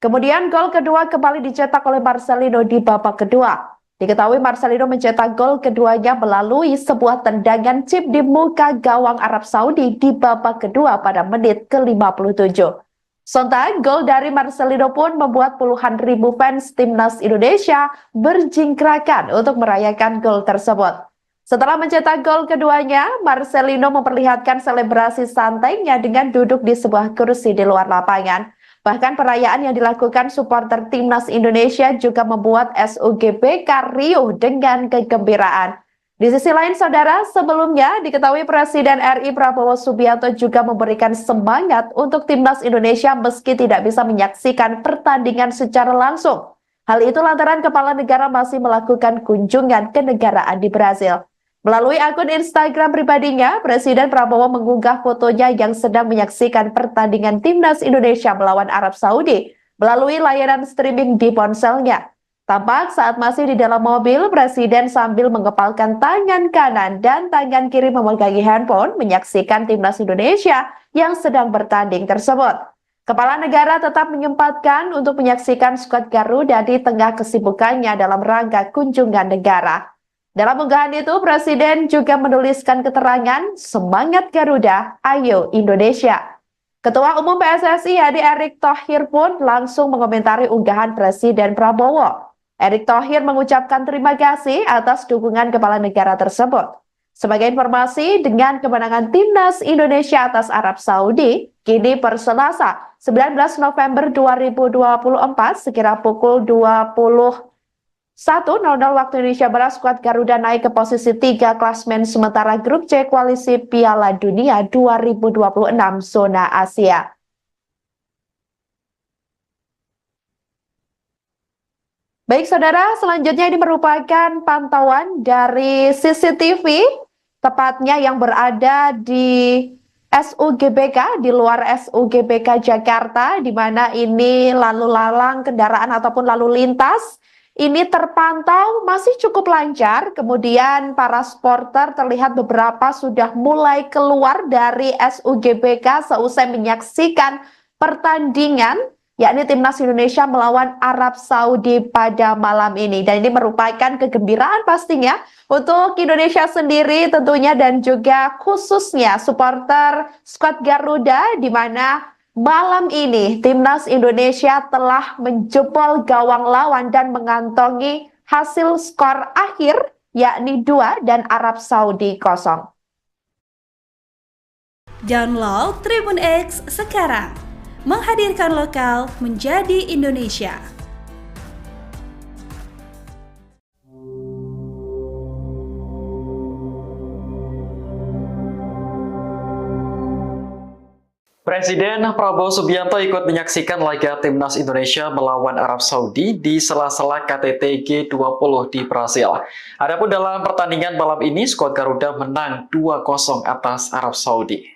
Kemudian gol kedua kembali dicetak oleh Marcelino di babak kedua. Diketahui Marcelino mencetak gol keduanya melalui sebuah tendangan chip di muka gawang Arab Saudi di babak kedua pada menit ke-57. Sontak, gol dari Marcelino pun membuat puluhan ribu fans Timnas Indonesia berjingkrakan untuk merayakan gol tersebut. Setelah mencetak gol keduanya, Marcelino memperlihatkan selebrasi santainya dengan duduk di sebuah kursi di luar lapangan. Bahkan perayaan yang dilakukan supporter Timnas Indonesia juga membuat SUGBK riuh dengan kegembiraan. Di sisi lain, saudara, sebelumnya diketahui Presiden RI Prabowo Subianto juga memberikan semangat untuk Timnas Indonesia meski tidak bisa menyaksikan pertandingan secara langsung. Hal itu lantaran kepala negara masih melakukan kunjungan kenegaraan di Brasil. Melalui akun Instagram pribadinya, Presiden Prabowo mengunggah fotonya yang sedang menyaksikan pertandingan Timnas Indonesia melawan Arab Saudi melalui layanan streaming di ponselnya. Tampak saat masih di dalam mobil, Presiden sambil mengepalkan tangan kanan dan tangan kiri memegangi handphone menyaksikan Timnas Indonesia yang sedang bertanding tersebut. Kepala negara tetap menyempatkan untuk menyaksikan skuad Garuda di tengah kesibukannya dalam rangka kunjungan negara. Dalam unggahan itu, Presiden juga menuliskan keterangan, "Semangat Garuda, ayo Indonesia." Ketua Umum PSSI Hadi Erick Thohir pun langsung mengomentari unggahan Presiden Prabowo. Erick Thohir mengucapkan terima kasih atas dukungan kepala negara tersebut. Sebagai informasi, dengan kemenangan Timnas Indonesia atas Arab Saudi, kini per Selasa 19 November 2024 sekira pukul 21.00 waktu Indonesia Barat, skuad Garuda naik ke posisi 3 klasmen sementara grup C Koalisi Piala Dunia 2026 zona Asia. Baik saudara, selanjutnya ini merupakan pantauan dari CCTV, tepatnya yang berada di SUGBK, di luar SUGBK Jakarta, di mana ini lalu lalang kendaraan ataupun lalu lintas ini terpantau masih cukup lancar. Kemudian para supporter terlihat beberapa sudah mulai keluar dari SUGBK seusai menyaksikan pertandingan, yakni Timnas Indonesia melawan Arab Saudi pada malam ini. Dan ini merupakan kegembiraan pastinya untuk Indonesia sendiri tentunya dan juga khususnya supporter skuad Garuda, di mana malam ini Timnas Indonesia telah menjebol gawang lawan dan mengantongi hasil skor akhir yakni 2 dan Arab Saudi 0. Download Tribun X sekarang, menghadirkan lokal menjadi Indonesia. Presiden Prabowo Subianto ikut menyaksikan laga Timnas Indonesia melawan Arab Saudi di sela-sela KTT G20 di Brasil. Adapun dalam pertandingan malam ini, skuad Garuda menang 2-0 atas Arab Saudi.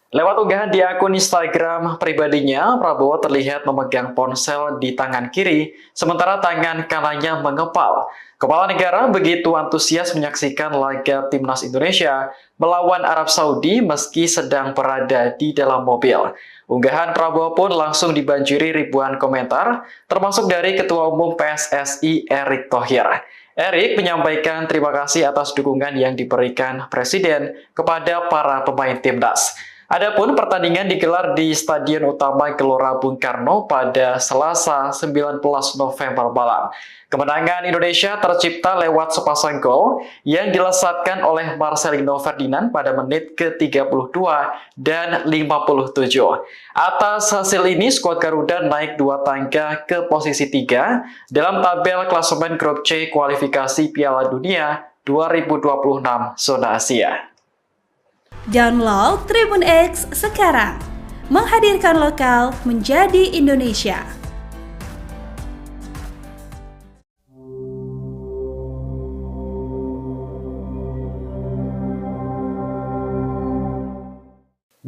Lewat unggahan di akun Instagram pribadinya, Prabowo terlihat memegang ponsel di tangan kiri, sementara tangan kanannya mengepal. Kepala negara begitu antusias menyaksikan laga Timnas Indonesia melawan Arab Saudi meski sedang berada di dalam mobil. Unggahan Prabowo pun langsung dibanjiri ribuan komentar, termasuk dari Ketua Umum PSSI Erick Thohir. Erick menyampaikan terima kasih atas dukungan yang diberikan Presiden kepada para pemain Timnas. Adapun pertandingan digelar di Stadion Utama Gelora Bung Karno pada Selasa 19 November malam. Kemenangan Indonesia tercipta lewat sepasang gol yang dilesatkan oleh Marcelino Ferdinand pada menit ke-32 dan 57. Atas hasil ini, skuad Garuda naik 2 tangga ke posisi 3 dalam tabel klasemen grup C kualifikasi Piala Dunia 2026 zona Asia. Download Tribun X sekarang, menghadirkan lokal menjadi Indonesia.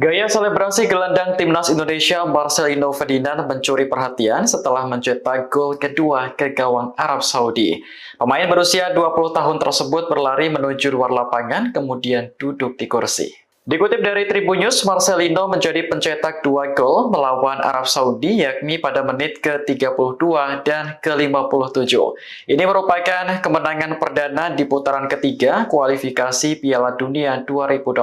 Gaya selebrasi gelandang Timnas Indonesia Marcelino Ferdinand mencuri perhatian setelah mencetak gol kedua ke gawang Arab Saudi. Pemain berusia 20 tahun tersebut berlari menuju luar lapangan kemudian duduk di kursi. Dikutip dari Tribun News, Marcelino menjadi pencetak 2 gol melawan Arab Saudi yakni pada menit ke-32 dan ke-57. Ini merupakan kemenangan perdana di putaran ketiga kualifikasi Piala Dunia 2026.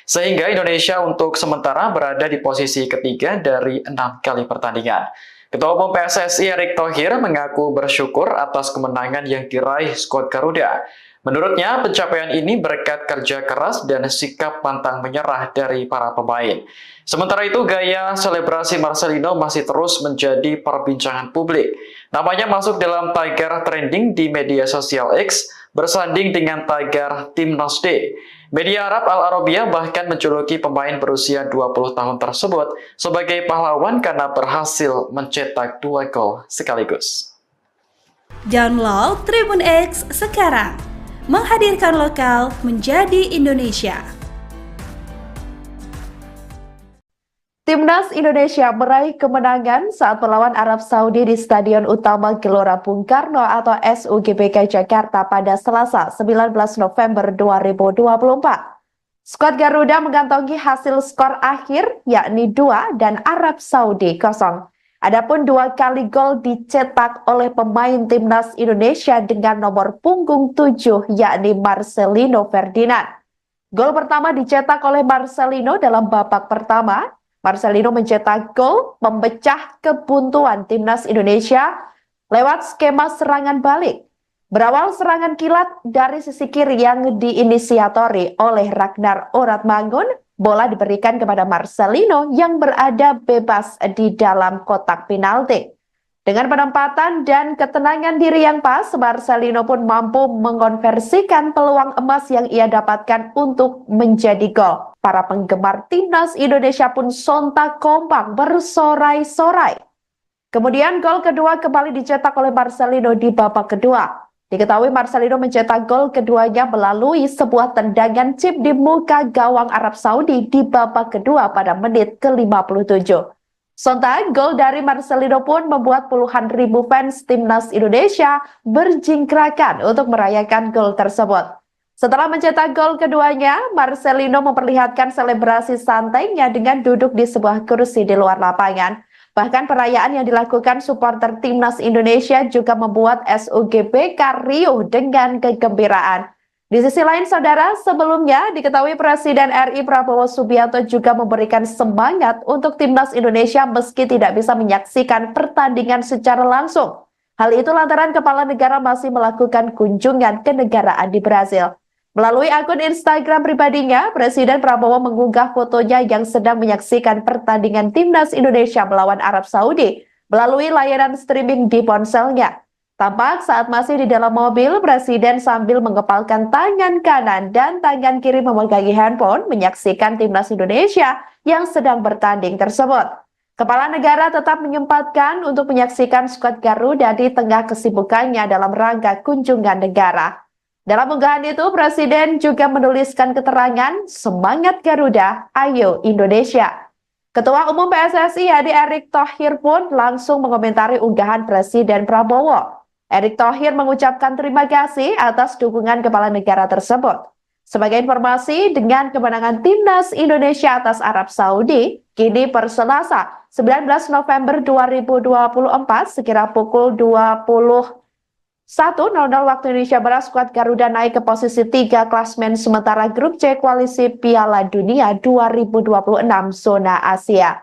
Sehingga Indonesia untuk sementara berada di posisi ketiga dari 6 kali pertandingan. Ketua Umum PSSI Erick Thohir mengaku bersyukur atas kemenangan yang diraih skuad Garuda. Menurutnya, pencapaian ini berkat kerja keras dan sikap pantang menyerah dari para pemain. Sementara itu, gaya selebrasi Marcelino masih terus menjadi perbincangan publik. Namanya masuk dalam tagar trending di media sosial X, bersanding dengan tagar Timnas Day. Media Arab Al Arabiya bahkan menjuluki pemain berusia 20 tahun tersebut sebagai pahlawan karena berhasil mencetak 2 gol sekaligus. Download Tribun X sekarang, menghadirkan lokal menjadi Indonesia. Timnas Indonesia meraih kemenangan saat melawan Arab Saudi di Stadion Utama Gelora Bung Karno atau SUGBK Jakarta pada Selasa 19 November 2024. Skuad Garuda mengantongi hasil skor akhir yakni 2 dan Arab Saudi 0. Adapun 2 kali gol dicetak oleh pemain Timnas Indonesia dengan nomor punggung 7 yakni Marcelino Ferdinand. Gol pertama dicetak oleh Marcelino dalam babak pertama. Marcelino mencetak gol memecah kebuntuan Timnas Indonesia lewat skema serangan balik. Berawal serangan kilat dari sisi kiri yang diinisiatori oleh Ragnar Oratmangun, bola diberikan kepada Marcelino yang berada bebas di dalam kotak penalti. Dengan penempatan dan ketenangan diri yang pas, Marcelino pun mampu mengonversikan peluang emas yang ia dapatkan untuk menjadi gol. Para penggemar Timnas Indonesia pun sontak kompak bersorai-sorai. Kemudian gol kedua kembali dicetak oleh Marcelino di babak kedua. Diketahui Marcelino mencetak gol keduanya melalui sebuah tendangan chip di muka gawang Arab Saudi di babak kedua pada menit ke-57. Sontak, gol dari Marcelino pun membuat puluhan ribu fans Timnas Indonesia berjingkrakan untuk merayakan gol tersebut. Setelah mencetak gol keduanya, Marcelino memperlihatkan selebrasi santainya dengan duduk di sebuah kursi di luar lapangan. Bahkan perayaan yang dilakukan supporter Timnas Indonesia juga membuat SUGBK riuh dengan kegembiraan. Di sisi lain, saudara, sebelumnya diketahui Presiden RI Prabowo Subianto juga memberikan semangat untuk Timnas Indonesia meski tidak bisa menyaksikan pertandingan secara langsung. Hal itu lantaran kepala negara masih melakukan kunjungan kenegaraan di Brasil. Melalui akun Instagram pribadinya, Presiden Prabowo mengunggah fotonya yang sedang menyaksikan pertandingan Timnas Indonesia melawan Arab Saudi melalui layanan streaming di ponselnya. Tampak saat masih di dalam mobil, Presiden sambil mengepalkan tangan kanan dan tangan kiri memegangi handphone menyaksikan timnas Indonesia yang sedang bertanding tersebut. Kepala negara tetap menyempatkan untuk menyaksikan skuad Garuda di tengah kesibukannya dalam rangka kunjungan negara. Dalam unggahan itu, Presiden juga menuliskan keterangan, "Semangat Garuda, ayo Indonesia." Ketua Umum PSSI Hadi Erick Thohir pun langsung mengomentari unggahan Presiden Prabowo. Erick Thohir mengucapkan terima kasih atas dukungan kepala negara tersebut. Sebagai informasi, dengan kemenangan timnas Indonesia atas Arab Saudi, kini per Selasa 19 November 2024 sekira pukul 21.00 waktu Indonesia Barat, skuad Garuda naik ke posisi 3 klasmen sementara grup C koalisi Piala Dunia 2026 zona Asia.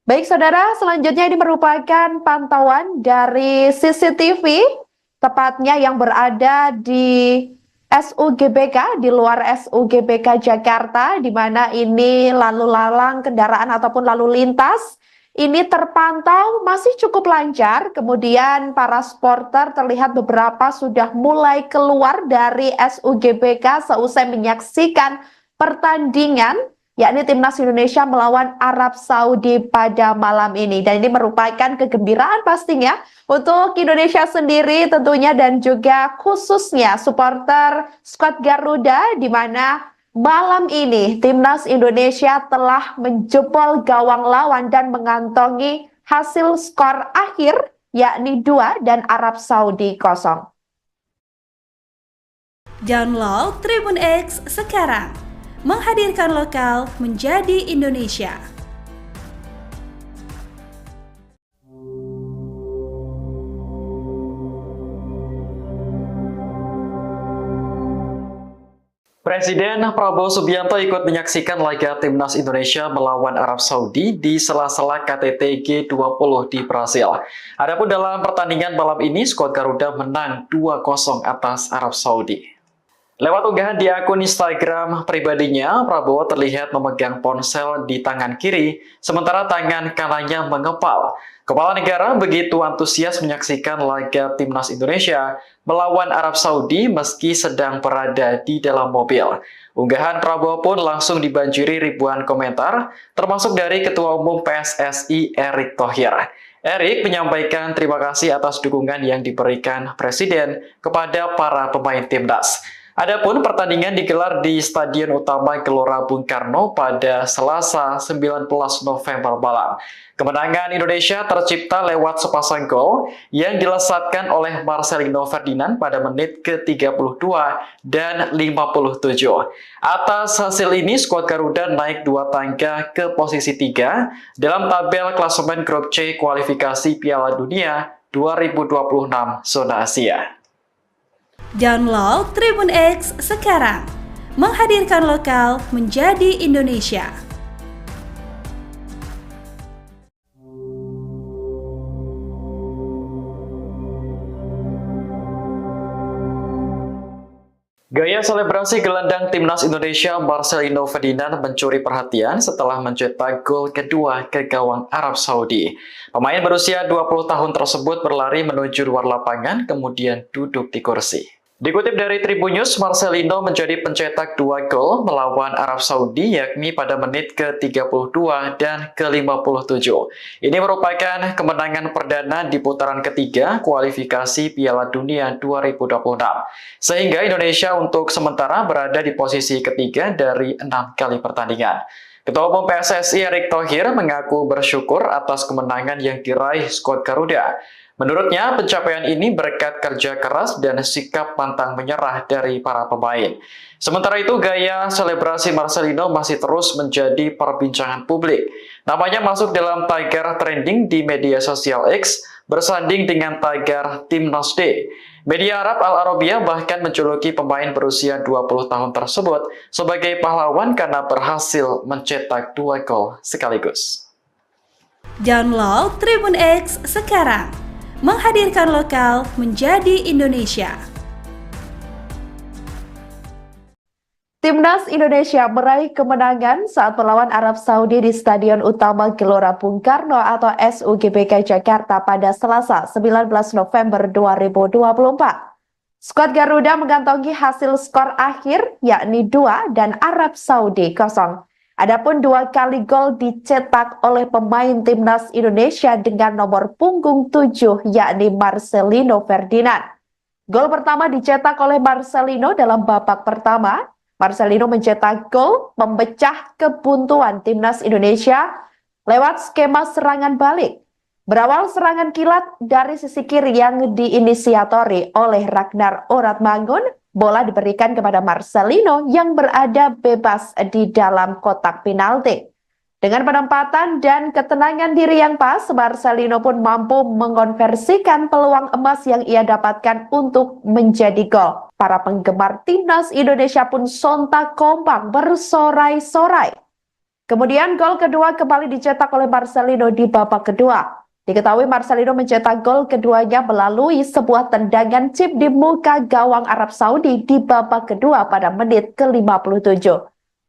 Baik saudara, selanjutnya ini merupakan pantauan dari CCTV, tepatnya yang berada di SUGBK, di luar SUGBK Jakarta, di mana ini lalu lalang kendaraan ataupun lalu lintas ini terpantau masih cukup lancar. Kemudian para supporter terlihat beberapa sudah mulai keluar dari SUGBK seusai menyaksikan pertandingan, yakni timnas Indonesia melawan Arab Saudi pada malam ini. Dan ini merupakan kegembiraan pastinya untuk Indonesia sendiri tentunya dan juga khususnya supporter skuad Garuda, di mana malam ini timnas Indonesia telah menjebol gawang lawan dan mengantongi hasil skor akhir yakni 2 dan Arab Saudi 0. Download Tribun X sekarang. Menghadirkan lokal menjadi Indonesia. Presiden Prabowo Subianto ikut menyaksikan laga timnas Indonesia melawan Arab Saudi di sela-sela KTT G20 di Brasil. Adapun dalam pertandingan malam ini, skuad Garuda menang 2-0 atas Arab Saudi. Lewat unggahan di akun Instagram pribadinya, Prabowo terlihat memegang ponsel di tangan kiri, sementara tangan kanannya mengepal. Kepala negara begitu antusias menyaksikan laga timnas Indonesia melawan Arab Saudi meski sedang berada di dalam mobil. Unggahan Prabowo pun langsung dibanjiri ribuan komentar, termasuk dari Ketua Umum PSSI Erick Thohir. Erick menyampaikan terima kasih atas dukungan yang diberikan Presiden kepada para pemain timnas. Adapun pertandingan digelar di Stadion Utama Gelora Bung Karno pada Selasa 19 November malam. Kemenangan Indonesia tercipta lewat sepasang gol yang dilesatkan oleh Marcelino Ferdinand pada menit ke-32 dan 57. Atas hasil ini, skuad Garuda naik 2 tangga ke posisi 3 dalam tabel klasemen grup C kualifikasi Piala Dunia 2026 zona Asia. Download Tribun X sekarang. Menghadirkan lokal menjadi Indonesia. Gaya selebrasi gelandang timnas Indonesia Marcelino Ferdinand mencuri perhatian setelah mencetak gol kedua ke gawang Arab Saudi. Pemain berusia 20 tahun tersebut berlari menuju luar lapangan kemudian duduk di kursi. Dikutip dari Tribun News, Marcelino menjadi pencetak 2 gol melawan Arab Saudi yakni pada menit ke-32 dan ke-57. Ini merupakan kemenangan perdana di putaran ketiga kualifikasi Piala Dunia 2026. Sehingga Indonesia untuk sementara berada di posisi ketiga dari 6 kali pertandingan. Ketua Umum PSSI Erick Thohir mengaku bersyukur atas kemenangan yang diraih skuad Garuda. Menurutnya, pencapaian ini berkat kerja keras dan sikap pantang menyerah dari para pemain. Sementara itu, gaya selebrasi Marcelino masih terus menjadi perbincangan publik. Namanya masuk dalam tagar trending di media sosial X, bersanding dengan tagar Timnas D. Media Arab Al Arabiya bahkan menjuluki pemain berusia 20 tahun tersebut sebagai pahlawan karena berhasil mencetak 2 gol sekaligus. Download Tribun X sekarang. Menghadirkan lokal menjadi Indonesia. Timnas Indonesia meraih kemenangan saat melawan Arab Saudi di Stadion Utama Gelora Bung Karno atau SUGBK Jakarta pada Selasa 19 November 2024. Skuad Garuda mengantongi hasil skor akhir yakni 2 dan Arab Saudi 0. Adapun 2 kali gol dicetak oleh pemain Timnas Indonesia dengan nomor punggung 7 yakni Marcelino Ferdinand. Gol pertama dicetak oleh Marcelino dalam babak pertama. Marcelino mencetak gol memecah kebuntuan Timnas Indonesia lewat skema serangan balik. Berawal serangan kilat dari sisi kiri yang diinisiatori oleh Ragnar Oratmangun, bola diberikan kepada Marcelino yang berada bebas di dalam kotak penalti. Dengan penempatan dan ketenangan diri yang pas, Marcelino pun mampu mengonversikan peluang emas yang ia dapatkan untuk menjadi gol. Para penggemar Timnas Indonesia pun sontak kompak bersorai-sorai. Kemudian gol kedua kembali dicetak oleh Marcelino di babak kedua. Diketahui Marcelino mencetak gol keduanya melalui sebuah tendangan chip di muka gawang Arab Saudi di babak kedua pada menit ke-57.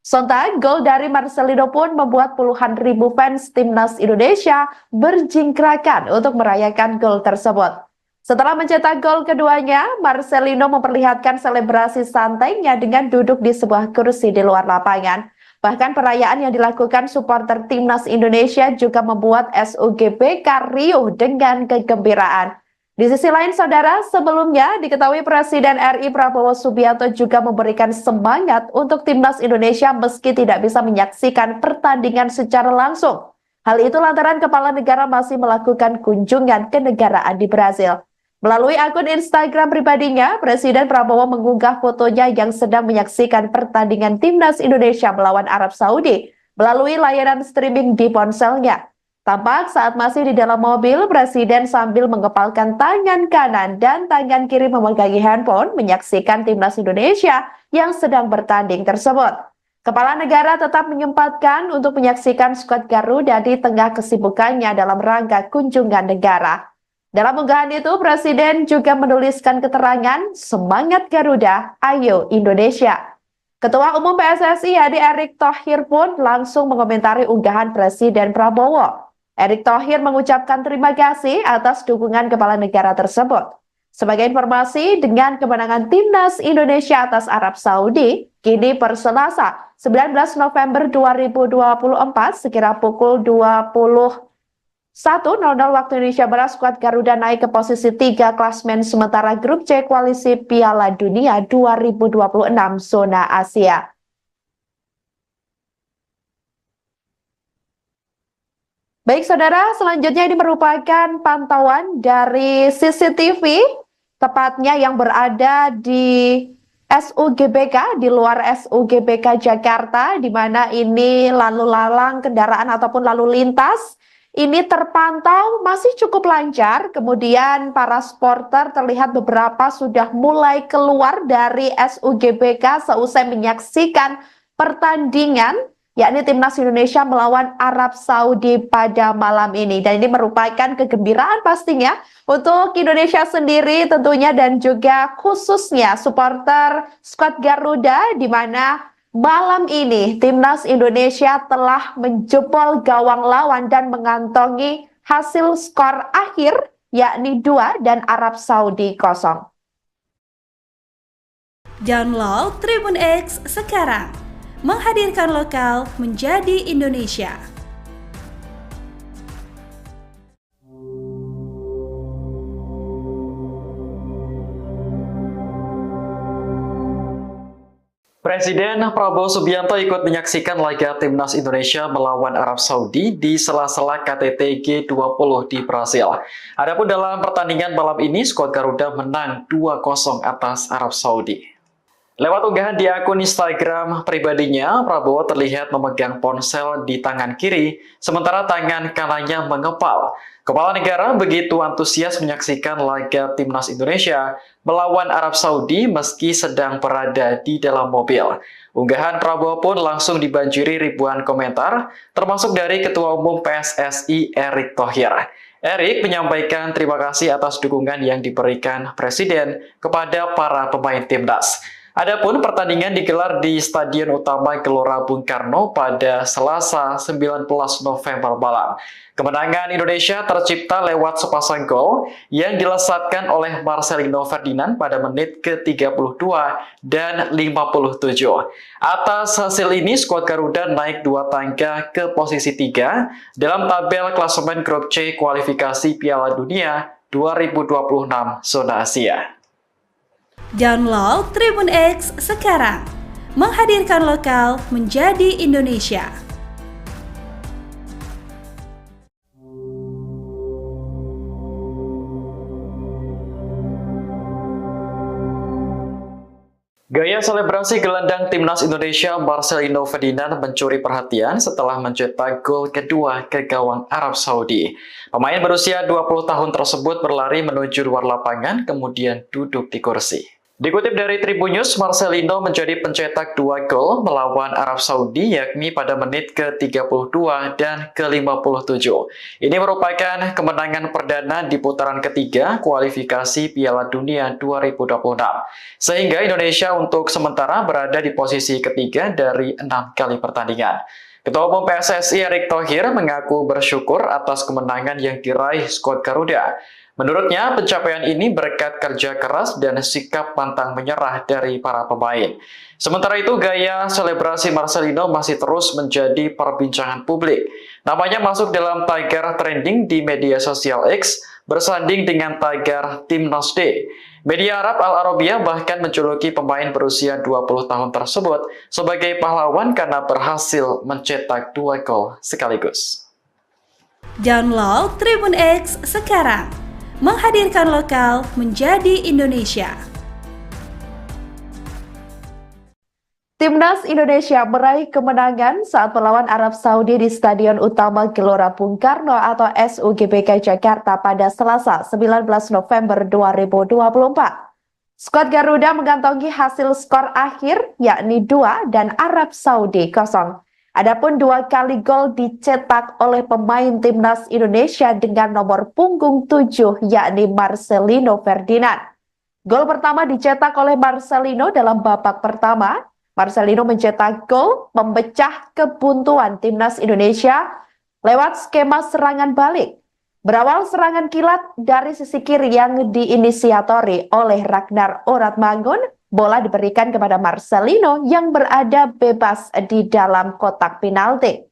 Sontak, gol dari Marcelino pun membuat puluhan ribu fans Timnas Indonesia berjingkrakan untuk merayakan gol tersebut. Setelah mencetak gol keduanya, Marcelino memperlihatkan selebrasi santainya dengan duduk di sebuah kursi di luar lapangan. Bahkan perayaan yang dilakukan supporter Timnas Indonesia juga membuat SUGBK riuh dengan kegembiraan. Di sisi lain, saudara, sebelumnya diketahui Presiden RI Prabowo Subianto juga memberikan semangat untuk Timnas Indonesia meski tidak bisa menyaksikan pertandingan secara langsung. Hal itu lantaran kepala negara masih melakukan kunjungan kenegaraan di Brasil. Melalui akun Instagram pribadinya, Presiden Prabowo mengunggah fotonya yang sedang menyaksikan pertandingan Timnas Indonesia melawan Arab Saudi melalui layanan streaming di ponselnya. Tampak saat masih di dalam mobil, Presiden sambil mengepalkan tangan kanan dan tangan kiri memegangi handphone menyaksikan Timnas Indonesia yang sedang bertanding tersebut. Kepala negara tetap menyempatkan untuk menyaksikan skuad Garuda di tengah kesibukannya dalam rangka kunjungan negara. Dalam unggahan itu, Presiden juga menuliskan keterangan, "Semangat Garuda, ayo Indonesia." Ketua Umum PSSI Hadi Erick Thohir pun langsung mengomentari unggahan Presiden Prabowo. Erick Thohir mengucapkan terima kasih atas dukungan kepala negara tersebut. Sebagai informasi, dengan kemenangan Timnas Indonesia atas Arab Saudi, kini per Selasa 19 November 2024 sekira pukul 21.00 waktu Indonesia Barat, skuad Garuda naik ke posisi 3 klasmen sementara grup C Koalisi Piala Dunia 2026 zona Asia. Baik saudara, selanjutnya ini merupakan pantauan dari CCTV, tepatnya yang berada di SUGBK, di luar SUGBK Jakarta, di mana ini lalu lalang kendaraan ataupun lalu lintas ini terpantau masih cukup lancar. Kemudian para supporter terlihat beberapa sudah mulai keluar dari SUGBK seusai menyaksikan pertandingan yakni Timnas Indonesia melawan Arab Saudi pada malam ini. Dan ini merupakan kegembiraan pastinya untuk Indonesia sendiri tentunya dan juga khususnya supporter skuad Garuda, di mana malam ini Timnas Indonesia telah menjebol gawang lawan dan mengantongi hasil skor akhir yakni 2 dan Arab Saudi 0. Download Tribun X sekarang. Menghadirkan lokal menjadi Indonesia. Presiden Prabowo Subianto ikut menyaksikan laga Timnas Indonesia melawan Arab Saudi di sela-sela KTT G20 di Brasil. Adapun dalam pertandingan malam ini, skuad Garuda menang 2-0 atas Arab Saudi. Lewat unggahan di akun Instagram pribadinya, Prabowo terlihat memegang ponsel di tangan kiri, sementara tangan kanannya mengepal. Kepala negara begitu antusias menyaksikan laga Timnas Indonesia melawan Arab Saudi meski sedang berada di dalam mobil. Unggahan Prabowo pun langsung dibanjiri ribuan komentar, termasuk dari Ketua Umum PSSI Erick Thohir. Erick menyampaikan terima kasih atas dukungan yang diberikan Presiden kepada para pemain Timnas. Adapun pertandingan digelar di Stadion Utama Gelora Bung Karno pada Selasa 19 November malam. Kemenangan Indonesia tercipta lewat sepasang gol yang dilesatkan oleh Marcelino Ferdinand pada menit ke-32 dan 57. Atas hasil ini, skuad Garuda naik 2 tangga ke posisi 3 dalam tabel klasemen grup C kualifikasi Piala Dunia 2026 zona Asia. Download Tribun X sekarang, menghadirkan lokal menjadi Indonesia. Gaya selebrasi gelandang timnas Indonesia Marcelino Ferdinand mencuri perhatian setelah mencetak gol kedua ke gawang Arab Saudi. Pemain berusia 20 tahun tersebut berlari menuju luar lapangan kemudian duduk di kursi. Dikutip dari Tribun News, Marcelino menjadi pencetak 2 gol melawan Arab Saudi yakni pada menit ke-32 dan ke-57. Ini merupakan kemenangan perdana di putaran ketiga kualifikasi Piala Dunia 2026. Sehingga Indonesia untuk sementara berada di posisi ketiga dari 6 kali pertandingan. Ketua Umum PSSI Erick Thohir mengaku bersyukur atas kemenangan yang diraih skuad Garuda. Menurutnya, pencapaian ini berkat kerja keras dan sikap pantang menyerah dari para pemain. Sementara itu, gaya selebrasi Marcelino masih terus menjadi perbincangan publik. Namanya masuk dalam tagar trending di media sosial X, bersanding dengan tagar Timnas D. Media Arab Al Arabiya bahkan menjuluki pemain berusia 20 tahun tersebut sebagai pahlawan karena berhasil mencetak 2 gol sekaligus. Download Tribun X sekarang, menghadirkan lokal menjadi Indonesia. Timnas Indonesia meraih kemenangan saat melawan Arab Saudi di Stadion Utama Gelora Bung Karno atau SUGBK Jakarta pada Selasa 19 November 2024. Skuad Garuda mengantongi hasil skor akhir yakni 2 dan Arab Saudi 0. Adapun 2 kali gol dicetak oleh pemain Timnas Indonesia dengan nomor punggung 7 yakni Marcelino Ferdinand. Gol pertama dicetak oleh Marcelino dalam babak pertama. Marcelino mencetak gol memecah kebuntuan Timnas Indonesia lewat skema serangan balik. Berawal serangan kilat dari sisi kiri yang diinisiatori oleh Ragnar Oratmangun, bola diberikan kepada Marcelino yang berada bebas di dalam kotak penalti.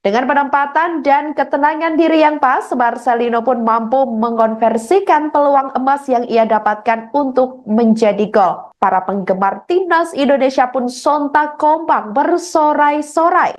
Dengan penempatan dan ketenangan diri yang pas, Marcelino pun mampu mengonversikan peluang emas yang ia dapatkan untuk menjadi gol. Para penggemar Timnas Indonesia pun sontak kompak bersorai-sorai.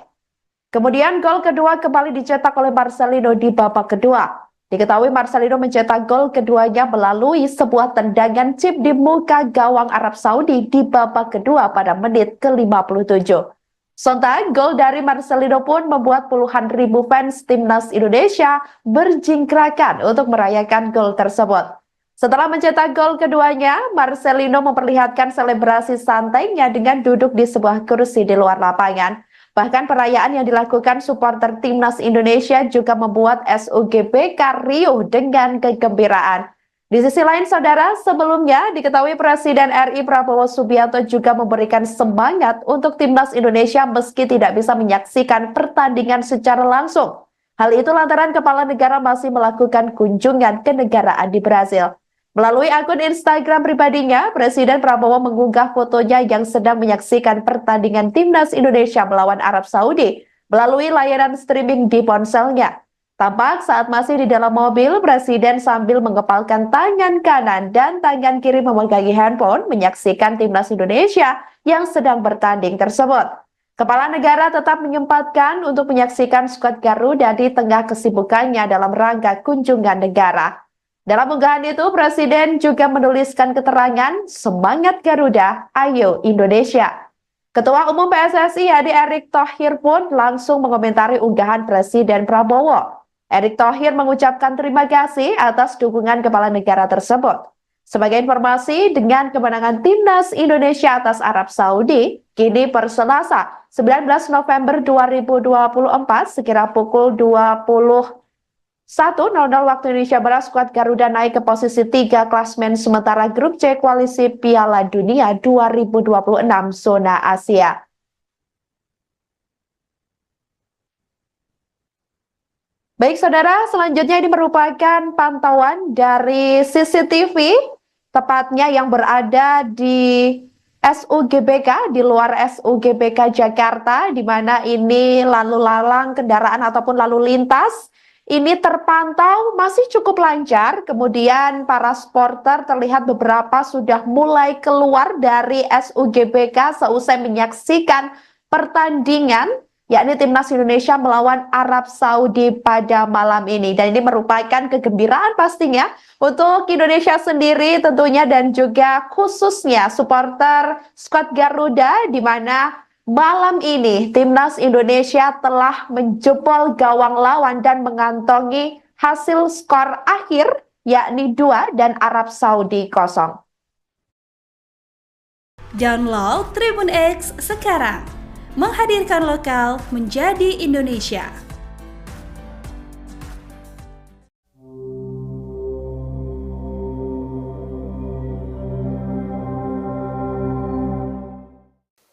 Kemudian gol kedua kembali dicetak oleh Marcelino di babak kedua. Diketahui Marcelino mencetak gol keduanya melalui sebuah tendangan chip di muka gawang Arab Saudi di babak kedua pada menit ke-57. Sontak, gol dari Marcelino pun membuat puluhan ribu fans Timnas Indonesia berjingkrakan untuk merayakan gol tersebut. Setelah mencetak gol keduanya, Marcelino memperlihatkan selebrasi santainya dengan duduk di sebuah kursi di luar lapangan. Bahkan perayaan yang dilakukan supporter Timnas Indonesia juga membuat SUGBK riuh dengan kegembiraan. Di sisi lain, saudara, sebelumnya diketahui Presiden RI Prabowo Subianto juga memberikan semangat untuk Timnas Indonesia meski tidak bisa menyaksikan pertandingan secara langsung. Hal itu lantaran kepala negara masih melakukan kunjungan ke negaraan di Brazil. Melalui akun Instagram pribadinya, Presiden Prabowo mengunggah fotonya yang sedang menyaksikan pertandingan Timnas Indonesia melawan Arab Saudi melalui layanan streaming di ponselnya. Tampak saat masih di dalam mobil, Presiden sambil mengepalkan tangan kanan dan tangan kiri memegangi handphone menyaksikan Timnas Indonesia yang sedang bertanding tersebut. Kepala negara tetap menyempatkan untuk menyaksikan skuad Garuda di tengah kesibukannya dalam rangka kunjungan negara. Dalam unggahan itu, Presiden juga menuliskan keterangan, "Semangat Garuda, ayo Indonesia." Ketua Umum PSSI Erick Thohir pun langsung mengomentari unggahan Presiden Prabowo. Erick Thohir mengucapkan terima kasih atas dukungan kepala negara tersebut. Sebagai informasi, dengan kemenangan Timnas Indonesia atas Arab Saudi, kini per Selasa 19 November 2024 sekira pukul 20 1:00 waktu Indonesia Barat, skuad Garuda naik ke posisi 3 klasmen sementara grup C kualisi Piala Dunia 2026 zona Asia. Baik saudara, selanjutnya ini merupakan pantauan dari CCTV, tepatnya yang berada di SUGBK, di luar SUGBK Jakarta, di mana ini lalu lalang kendaraan ataupun lalu lintas ini terpantau masih cukup lancar. Kemudian para supporter terlihat beberapa sudah mulai keluar dari SUGBK seusai menyaksikan pertandingan, yakni Timnas Indonesia melawan Arab Saudi pada malam ini. Dan ini merupakan kegembiraan pastinya untuk Indonesia sendiri tentunya, dan juga khususnya supporter skuad Garuda, di mana malam ini Timnas Indonesia telah menjebol gawang lawan dan mengantongi hasil skor akhir, yakni 2 dan Arab Saudi 0. Download Tribun X sekarang. Menghadirkan lokal menjadi Indonesia.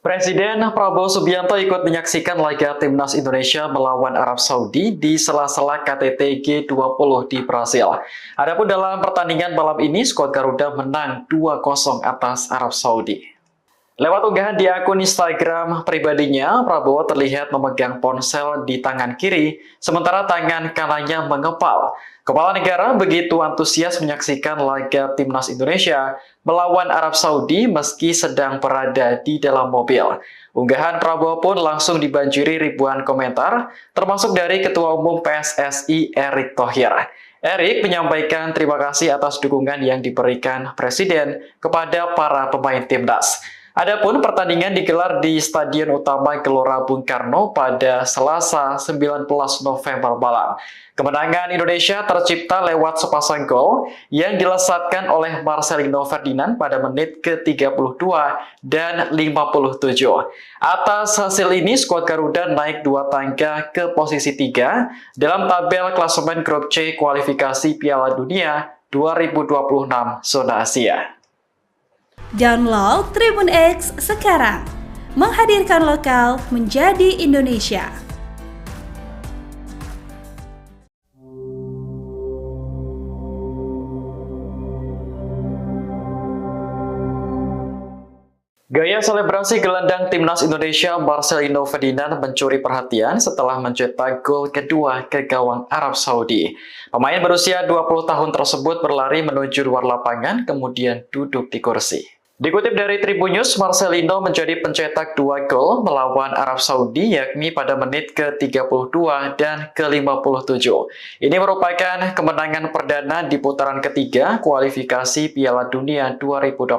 Presiden Prabowo Subianto ikut menyaksikan laga Timnas Indonesia melawan Arab Saudi di sela-sela KTT G20 di Brasil. Adapun dalam pertandingan malam ini, skuad Garuda menang 2-0 atas Arab Saudi. Lewat unggahan di akun Instagram pribadinya, Prabowo terlihat memegang ponsel di tangan kiri, sementara tangan kanannya mengepal. Kepala negara begitu antusias menyaksikan laga Timnas Indonesia melawan Arab Saudi meski sedang berada di dalam mobil. Unggahan Prabowo pun langsung dibanjiri ribuan komentar, termasuk dari Ketua Umum PSSI Erick Thohir. Erick menyampaikan terima kasih atas dukungan yang diberikan Presiden kepada para pemain Timnas. Adapun pertandingan digelar di Stadion Utama Gelora Bung Karno pada Selasa 19 November malam. Kemenangan Indonesia tercipta lewat sepasang gol yang dilesatkan oleh Marcelino Ferdinand pada menit ke-32 dan 57. Atas hasil ini, skuad Garuda naik 2 tangga ke posisi 3 dalam tabel klasemen grup C kualifikasi Piala Dunia 2026 zona Asia. Download Tribun X sekarang. Menghadirkan lokal menjadi Indonesia. Gaya selebrasi gelandang Timnas Indonesia Marcelino Ferdinand mencuri perhatian setelah mencetak gol kedua ke gawang Arab Saudi. Pemain berusia 20 tahun tersebut berlari menuju luar lapangan kemudian duduk di kursi. Dikutip dari Tribun News, Marcelino menjadi pencetak 2 gol melawan Arab Saudi, yakni pada menit ke-32 dan ke-57. Ini merupakan kemenangan perdana di putaran ketiga kualifikasi Piala Dunia 2026.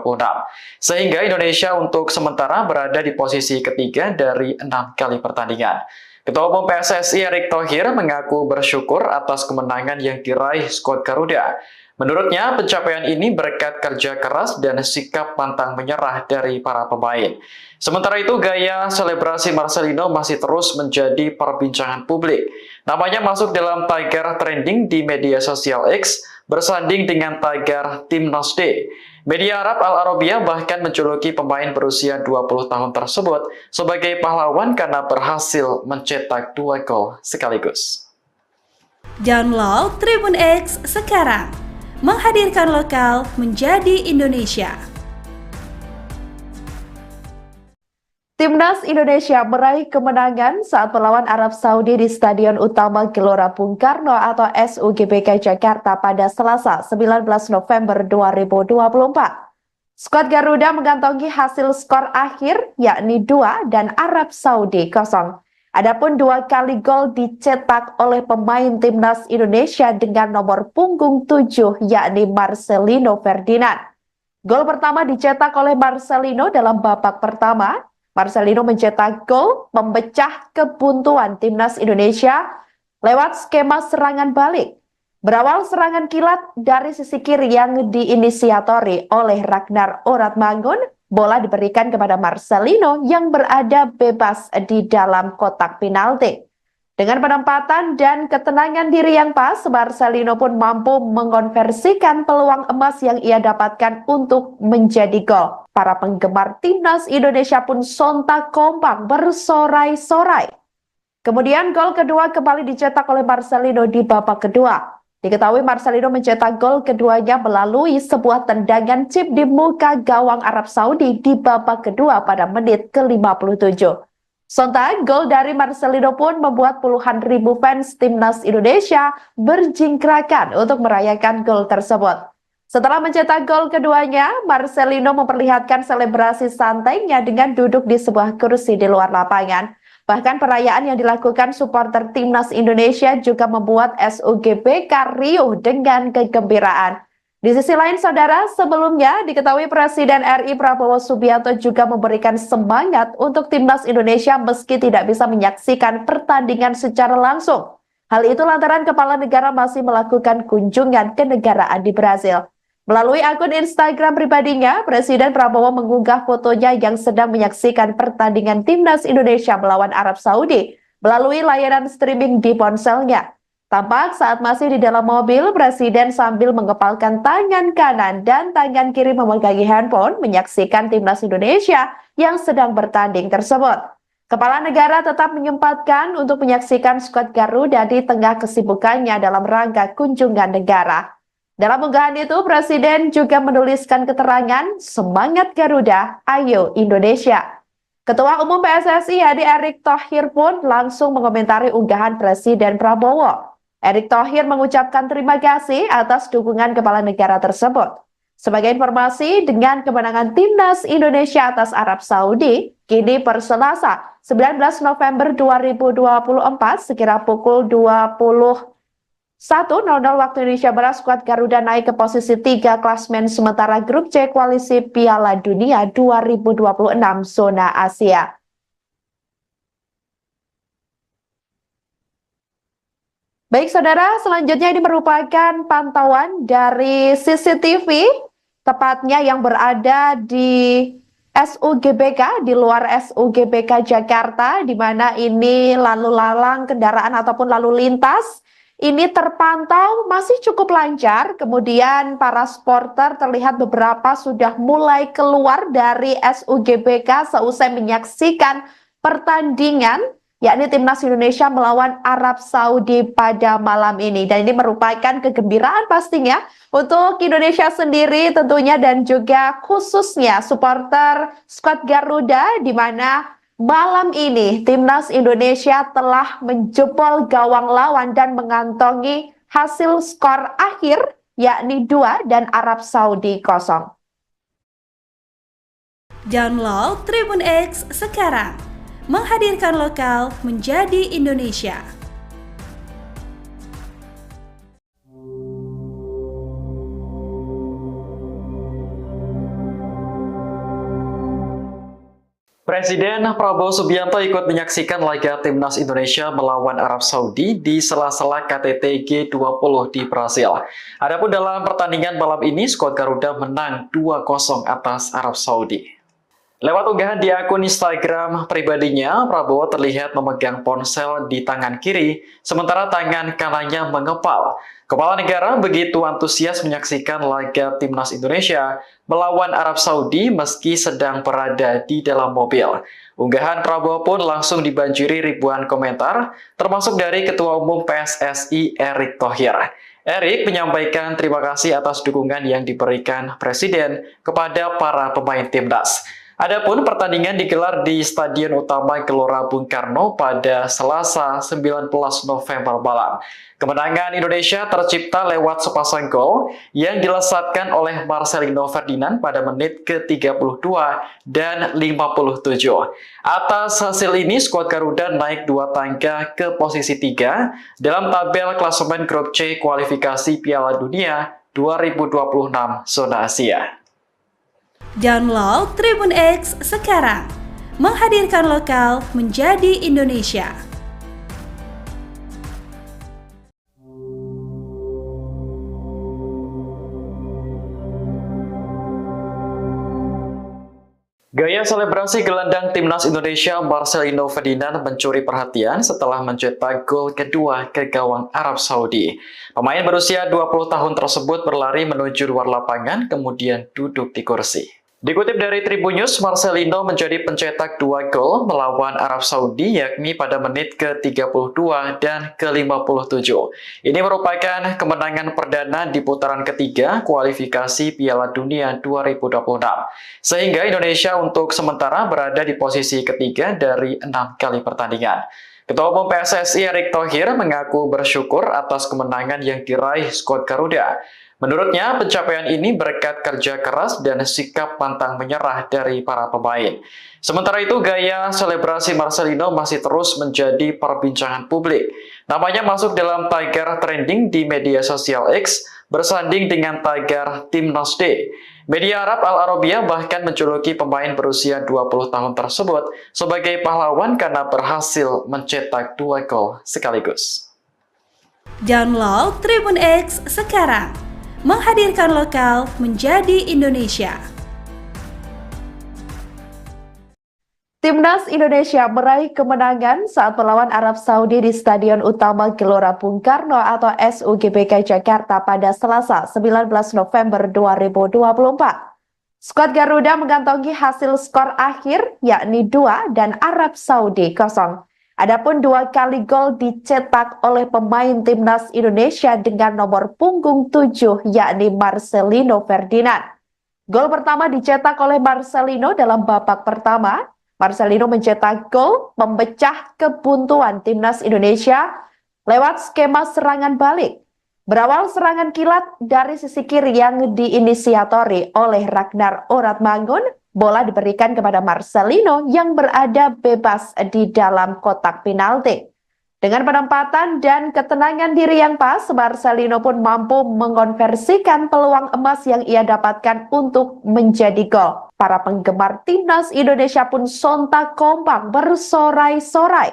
Sehingga Indonesia untuk sementara berada di posisi ketiga dari 6 kali pertandingan. Ketua Umum PSSI Erick Thohir mengaku bersyukur atas kemenangan yang diraih skuad Garuda. Menurutnya, pencapaian ini berkat kerja keras dan sikap pantang menyerah dari para pemain. Sementara itu, gaya selebrasi Marcelino masih terus menjadi perbincangan publik. Namanya masuk dalam tagar trending di media sosial X, bersanding dengan tagar Timnas Day. Media Arab Al Arabiya bahkan menjuluki pemain berusia 20 tahun tersebut sebagai pahlawan karena berhasil mencetak 2 gol sekaligus. Download Tribun X sekarang. Menghadirkan lokal menjadi Indonesia. Timnas Indonesia meraih kemenangan saat melawan Arab Saudi di Stadion Utama Gelora Bung Karno atau SUGBK Jakarta pada Selasa 19 November 2024. Skuad Garuda mengantongi hasil skor akhir yakni 2 dan Arab Saudi 0. Adapun 2 kali gol dicetak oleh pemain Timnas Indonesia dengan nomor punggung 7 yakni Marcelino Ferdinand. Gol pertama dicetak oleh Marcelino dalam babak pertama. Marcelino mencetak gol memecah kebuntuan Timnas Indonesia lewat skema serangan balik. Berawal serangan kilat dari sisi kiri yang diinisiatori oleh Ragnar Oratmangun, bola diberikan kepada Marcelino yang berada bebas di dalam kotak penalti. Dengan penempatan dan ketenangan diri yang pas, Marcelino pun mampu mengonversikan peluang emas yang ia dapatkan untuk menjadi gol. Para penggemar timnas Indonesia pun sontak kompak bersorai-sorai. Kemudian gol kedua kembali dicetak oleh Marcelino di babak kedua. Diketahui Marcelino mencetak gol keduanya melalui sebuah tendangan chip di muka gawang Arab Saudi di babak kedua pada menit ke-57. Sontak, gol dari Marcelino pun membuat puluhan ribu fans timnas Indonesia berjingkrakan untuk merayakan gol tersebut. Setelah mencetak gol keduanya, Marcelino memperlihatkan selebrasi santainya dengan duduk di sebuah kursi di luar lapangan. Bahkan perayaan yang dilakukan supporter timnas Indonesia juga membuat SUGBK riuh dengan kegembiraan. Di sisi lain, saudara, sebelumnya diketahui Presiden RI Prabowo Subianto juga memberikan semangat untuk timnas Indonesia meski tidak bisa menyaksikan pertandingan secara langsung. Hal itu lantaran kepala negara masih melakukan kunjungan kenegaraan di Brasil. Melalui akun Instagram pribadinya, Presiden Prabowo mengunggah fotonya yang sedang menyaksikan pertandingan timnas Indonesia melawan Arab Saudi melalui layanan streaming di ponselnya. Tampak saat masih di dalam mobil, Presiden sambil mengepalkan tangan kanan dan tangan kiri memegangi handphone menyaksikan timnas Indonesia yang sedang bertanding tersebut. Kepala negara tetap menyempatkan untuk menyaksikan skuad Garuda di tengah kesibukannya dalam rangka kunjungan negara. Dalam unggahan itu, Presiden juga menuliskan keterangan, "Semangat Garuda, ayo Indonesia." Ketua Umum PSSI Hadi Erick Thohir pun langsung mengomentari unggahan Presiden Prabowo. Erick Thohir mengucapkan terima kasih atas dukungan kepala negara tersebut. Sebagai informasi, dengan kemenangan timnas Indonesia atas Arab Saudi, kini per Selasa 19 November 2024 sekira pukul 21.00 waktu Indonesia Barat, skuad Garuda naik ke posisi 3 klasmen sementara grup C koalisi Piala Dunia 2026 zona Asia. Baik saudara, selanjutnya ini merupakan pantauan dari CCTV, tepatnya yang berada di SUGBK, di luar SUGBK Jakarta, di mana ini lalu lalang kendaraan ataupun lalu lintas ini terpantau masih cukup lancar. Kemudian para supporter terlihat beberapa sudah mulai keluar dari SUGBK seusai menyaksikan pertandingan, yakni timnas Indonesia melawan Arab Saudi pada malam ini. Dan ini merupakan kegembiraan pastinya untuk Indonesia sendiri tentunya dan juga khususnya supporter skuad Garuda, di mana malam ini timnas Indonesia telah menjebol gawang lawan dan mengantongi hasil skor akhir yakni 2 dan Arab Saudi 0. Download Tribun X sekarang. Menghadirkan lokal menjadi Indonesia. Presiden Prabowo Subianto ikut menyaksikan laga timnas Indonesia melawan Arab Saudi di sela-sela KTT G20 di Brasil. Adapun dalam pertandingan malam ini, skuad Garuda menang 2-0 atas Arab Saudi. Lewat unggahan di akun Instagram pribadinya, Prabowo terlihat memegang ponsel di tangan kiri, sementara tangan kanannya mengepal. Kepala negara begitu antusias menyaksikan laga timnas Indonesia melawan Arab Saudi meski sedang berada di dalam mobil. Unggahan Prabowo pun langsung dibanjiri ribuan komentar, termasuk dari Ketua Umum PSSI Erick Thohir. Erick menyampaikan terima kasih atas dukungan yang diberikan Presiden kepada para pemain timnas. Adapun pertandingan digelar di Stadion Utama Gelora Bung Karno pada Selasa 19 November malam. Kemenangan Indonesia tercipta lewat sepasang gol yang dilesatkan oleh Marcelino Ferdinand pada menit ke-32 dan 57. Atas hasil ini, skuad Garuda naik 2 tangga ke posisi 3 dalam tabel klasemen grup C kualifikasi Piala Dunia 2026 zona Asia. Download Tribun X sekarang. Menghadirkan lokal menjadi Indonesia. Gaya selebrasi gelandang timnas Indonesia Marcelino Ferdinand mencuri perhatian setelah mencetak gol kedua ke gawang Arab Saudi. Pemain berusia 20 tahun tersebut berlari menuju luar lapangan kemudian duduk di kursi. Dikutip dari Tribunnews, Marcelino menjadi pencetak 2 gol melawan Arab Saudi yakni pada menit ke-32 dan ke-57. Ini merupakan kemenangan perdana di putaran ketiga kualifikasi Piala Dunia 2026. Sehingga Indonesia untuk sementara berada di posisi ketiga dari 6 kali pertandingan. Ketua Umum PSSI Erick Thohir mengaku bersyukur atas kemenangan yang diraih skuad Garuda. Menurutnya, pencapaian ini berkat kerja keras dan sikap pantang menyerah dari para pemain. Sementara itu, gaya selebrasi Marcelino masih terus menjadi perbincangan publik. Namanya masuk dalam tagar trending di media sosial X, bersanding dengan tagar Timnas D. Media Arab Al Arabiya bahkan menjuluki pemain berusia 20 tahun tersebut sebagai pahlawan karena berhasil mencetak 2 gol sekaligus. Download Tribun X sekarang. Menghadirkan lokal menjadi Indonesia. Timnas Indonesia meraih kemenangan saat melawan Arab Saudi di Stadion Utama Gelora Bung Karno atau SUGBK Jakarta pada Selasa 19 November 2024. Skuad Garuda mengantongi hasil skor akhir yakni 2 dan Arab Saudi 0. Adapun 2 kali gol dicetak oleh pemain Timnas Indonesia dengan nomor punggung 7 yakni Marcelino Ferdinand. Gol pertama dicetak oleh Marcelino dalam babak pertama. Marcelino mencetak gol memecah kebuntuan Timnas Indonesia lewat skema serangan balik. Berawal serangan kilat dari sisi kiri yang diinisiatori oleh Ragnar Oratmangun, bola diberikan kepada Marcelino yang berada bebas di dalam kotak penalti. Dengan penempatan dan ketenangan diri yang pas, Marcelino pun mampu mengonversikan peluang emas yang ia dapatkan untuk menjadi gol. Para penggemar Timnas Indonesia pun sontak kompak bersorai-sorai.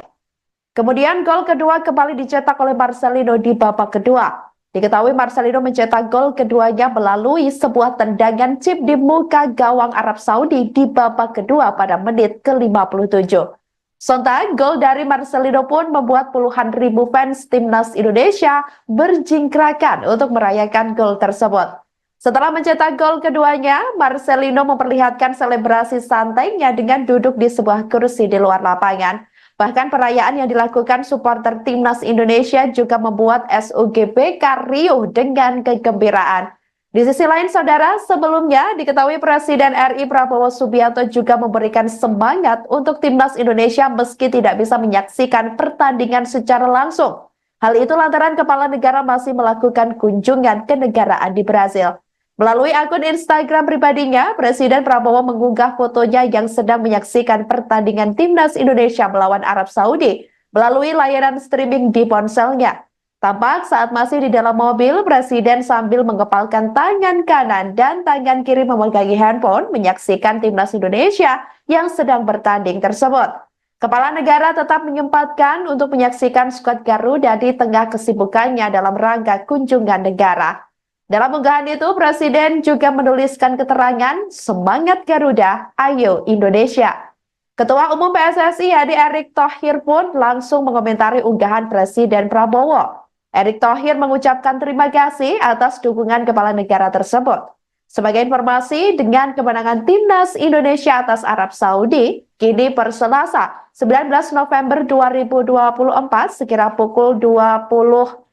Kemudian gol kedua kembali dicetak oleh Marcelino di babak kedua. Diketahui Marcelino mencetak gol keduanya melalui sebuah tendangan chip di muka gawang Arab Saudi di babak kedua pada menit ke-57. Sontak, gol dari Marcelino pun membuat puluhan ribu fans Timnas Indonesia berjingkrakan untuk merayakan gol tersebut. Setelah mencetak gol keduanya, Marcelino memperlihatkan selebrasi santainya dengan duduk di sebuah kursi di luar lapangan. Bahkan perayaan yang dilakukan supporter Timnas Indonesia juga membuat SUGBK riuh dengan kegembiraan. Di sisi lain, saudara, sebelumnya diketahui Presiden RI Prabowo Subianto juga memberikan semangat untuk Timnas Indonesia meski tidak bisa menyaksikan pertandingan secara langsung. Hal itu lantaran kepala negara masih melakukan kunjungan kenegaraan di Brasil. Melalui akun Instagram pribadinya, Presiden Prabowo mengunggah fotonya yang sedang menyaksikan pertandingan Timnas Indonesia melawan Arab Saudi melalui layanan streaming di ponselnya. Tampak saat masih di dalam mobil, Presiden sambil mengepalkan tangan kanan dan tangan kiri memegangi handphone menyaksikan Timnas Indonesia yang sedang bertanding tersebut. Kepala negara tetap menyempatkan untuk menyaksikan skuad Garuda di tengah kesibukannya dalam rangka kunjungan negara. Dalam unggahan itu, Presiden juga menuliskan keterangan, "Semangat Garuda, ayo Indonesia." Ketua Umum PSSI Erick Thohir pun langsung mengomentari unggahan Presiden Prabowo. Erick Thohir mengucapkan terima kasih atas dukungan kepala negara tersebut. Sebagai informasi, dengan kemenangan Timnas Indonesia atas Arab Saudi, kini per Selasa 19 November 2024 sekira pukul 21.00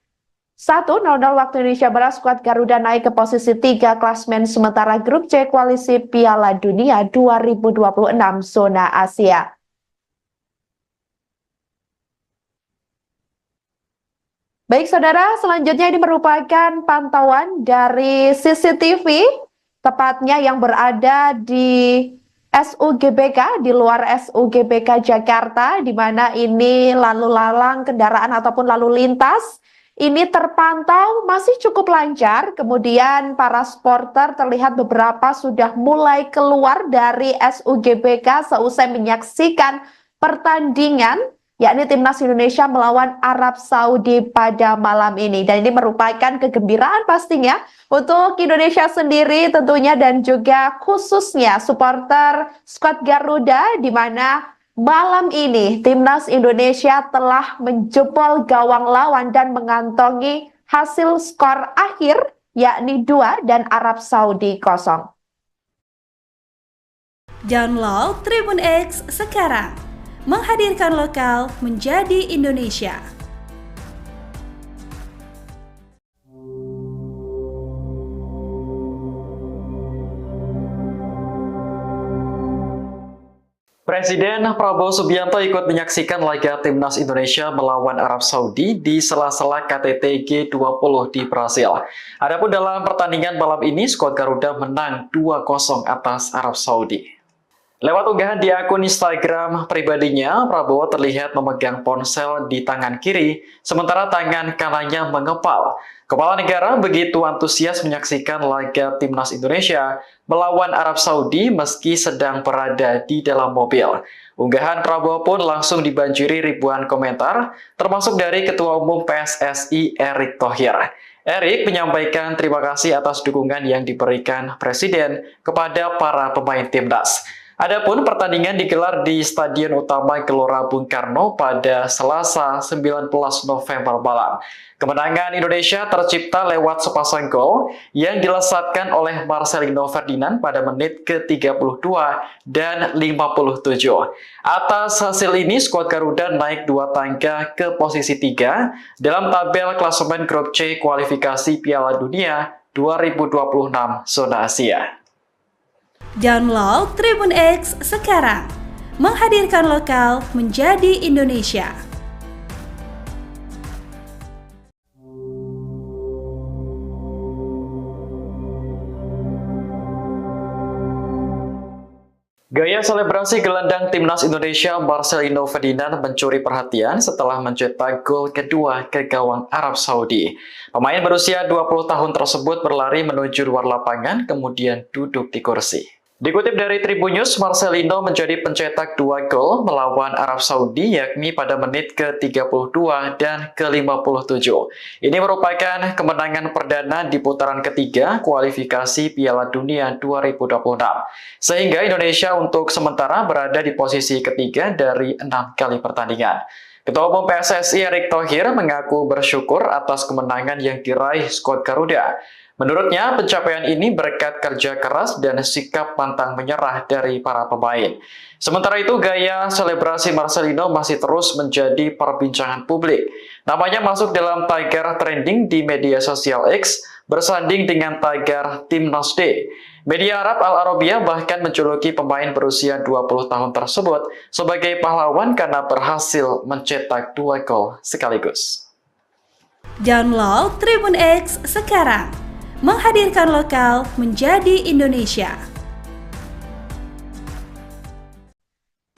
waktu Indonesia Barat, skuad Garuda naik ke posisi 3 klasmen sementara grup C koalisi Piala Dunia 2026 zona Asia. Baik saudara, selanjutnya ini merupakan pantauan dari CCTV, tepatnya yang berada di SUGBK, di luar SUGBK Jakarta, di mana ini lalu lalang kendaraan ataupun lalu lintas ini terpantau masih cukup lancar. Kemudian para supporter terlihat beberapa sudah mulai keluar dari SUGBK seusai menyaksikan pertandingan yakni Timnas Indonesia melawan Arab Saudi pada malam ini. Dan ini merupakan kegembiraan pastinya untuk Indonesia sendiri tentunya dan juga khususnya supporter skuad Garuda, di mana malam ini Timnas Indonesia telah menjebol gawang lawan dan mengantongi hasil skor akhir yakni 2 dan Arab Saudi 0. Download Tribun X sekarang, menghadirkan lokal menjadi Indonesia. Presiden Prabowo Subianto ikut menyaksikan laga Timnas Indonesia melawan Arab Saudi di sela-sela KTT G20 di Brasil. Adapun dalam pertandingan malam ini, skuad Garuda menang 2-0 atas Arab Saudi. Lewat unggahan di akun Instagram pribadinya, Prabowo terlihat memegang ponsel di tangan kiri, sementara tangan kanannya mengepal. Kepala negara begitu antusias menyaksikan laga Timnas Indonesia melawan Arab Saudi meski sedang berada di dalam mobil. Unggahan Prabowo pun langsung dibanjiri ribuan komentar, termasuk dari Ketua Umum PSSI Erick Thohir. Erick menyampaikan terima kasih atas dukungan yang diberikan Presiden kepada para pemain Timnas. Adapun pertandingan digelar di Stadion Utama Gelora Bung Karno pada Selasa 19 November malam. Kemenangan Indonesia tercipta lewat sepasang gol yang dilesatkan oleh Marcelino Ferdinand pada menit ke-32 dan 57. Atas hasil ini, skuad Garuda naik 2 tangga ke posisi 3 dalam tabel klasemen grup C kualifikasi Piala Dunia 2026 zona Asia. Download Tribun X sekarang, menghadirkan lokal menjadi Indonesia. Gaya selebrasi gelandang Timnas Indonesia Marcelino Ferdinand mencuri perhatian setelah mencetak gol kedua ke gawang Arab Saudi. Pemain berusia 20 tahun tersebut berlari menuju luar lapangan kemudian duduk di kursi. Dikutip dari Tribun News, Marcelino menjadi pencetak 2 gol melawan Arab Saudi yakni pada menit ke-32 dan ke-57. Ini merupakan kemenangan perdana di putaran ketiga kualifikasi Piala Dunia 2026. Sehingga Indonesia untuk sementara berada di posisi ketiga dari 6 kali pertandingan. Ketua Umum PSSI Erick Thohir mengaku bersyukur atas kemenangan yang diraih skuad Garuda. Menurutnya, pencapaian ini berkat kerja keras dan sikap pantang menyerah dari para pemain. Sementara itu, gaya selebrasi Marcelino masih terus menjadi perbincangan publik. Namanya masuk dalam tagar trending di media sosial X, bersanding dengan tagar Timnas Day. Media Arab Al Arabiya bahkan menjuluki pemain berusia 20 tahun tersebut sebagai pahlawan karena berhasil mencetak 2 gol sekaligus. Download Tribun X sekarang, menghadirkan lokal menjadi Indonesia.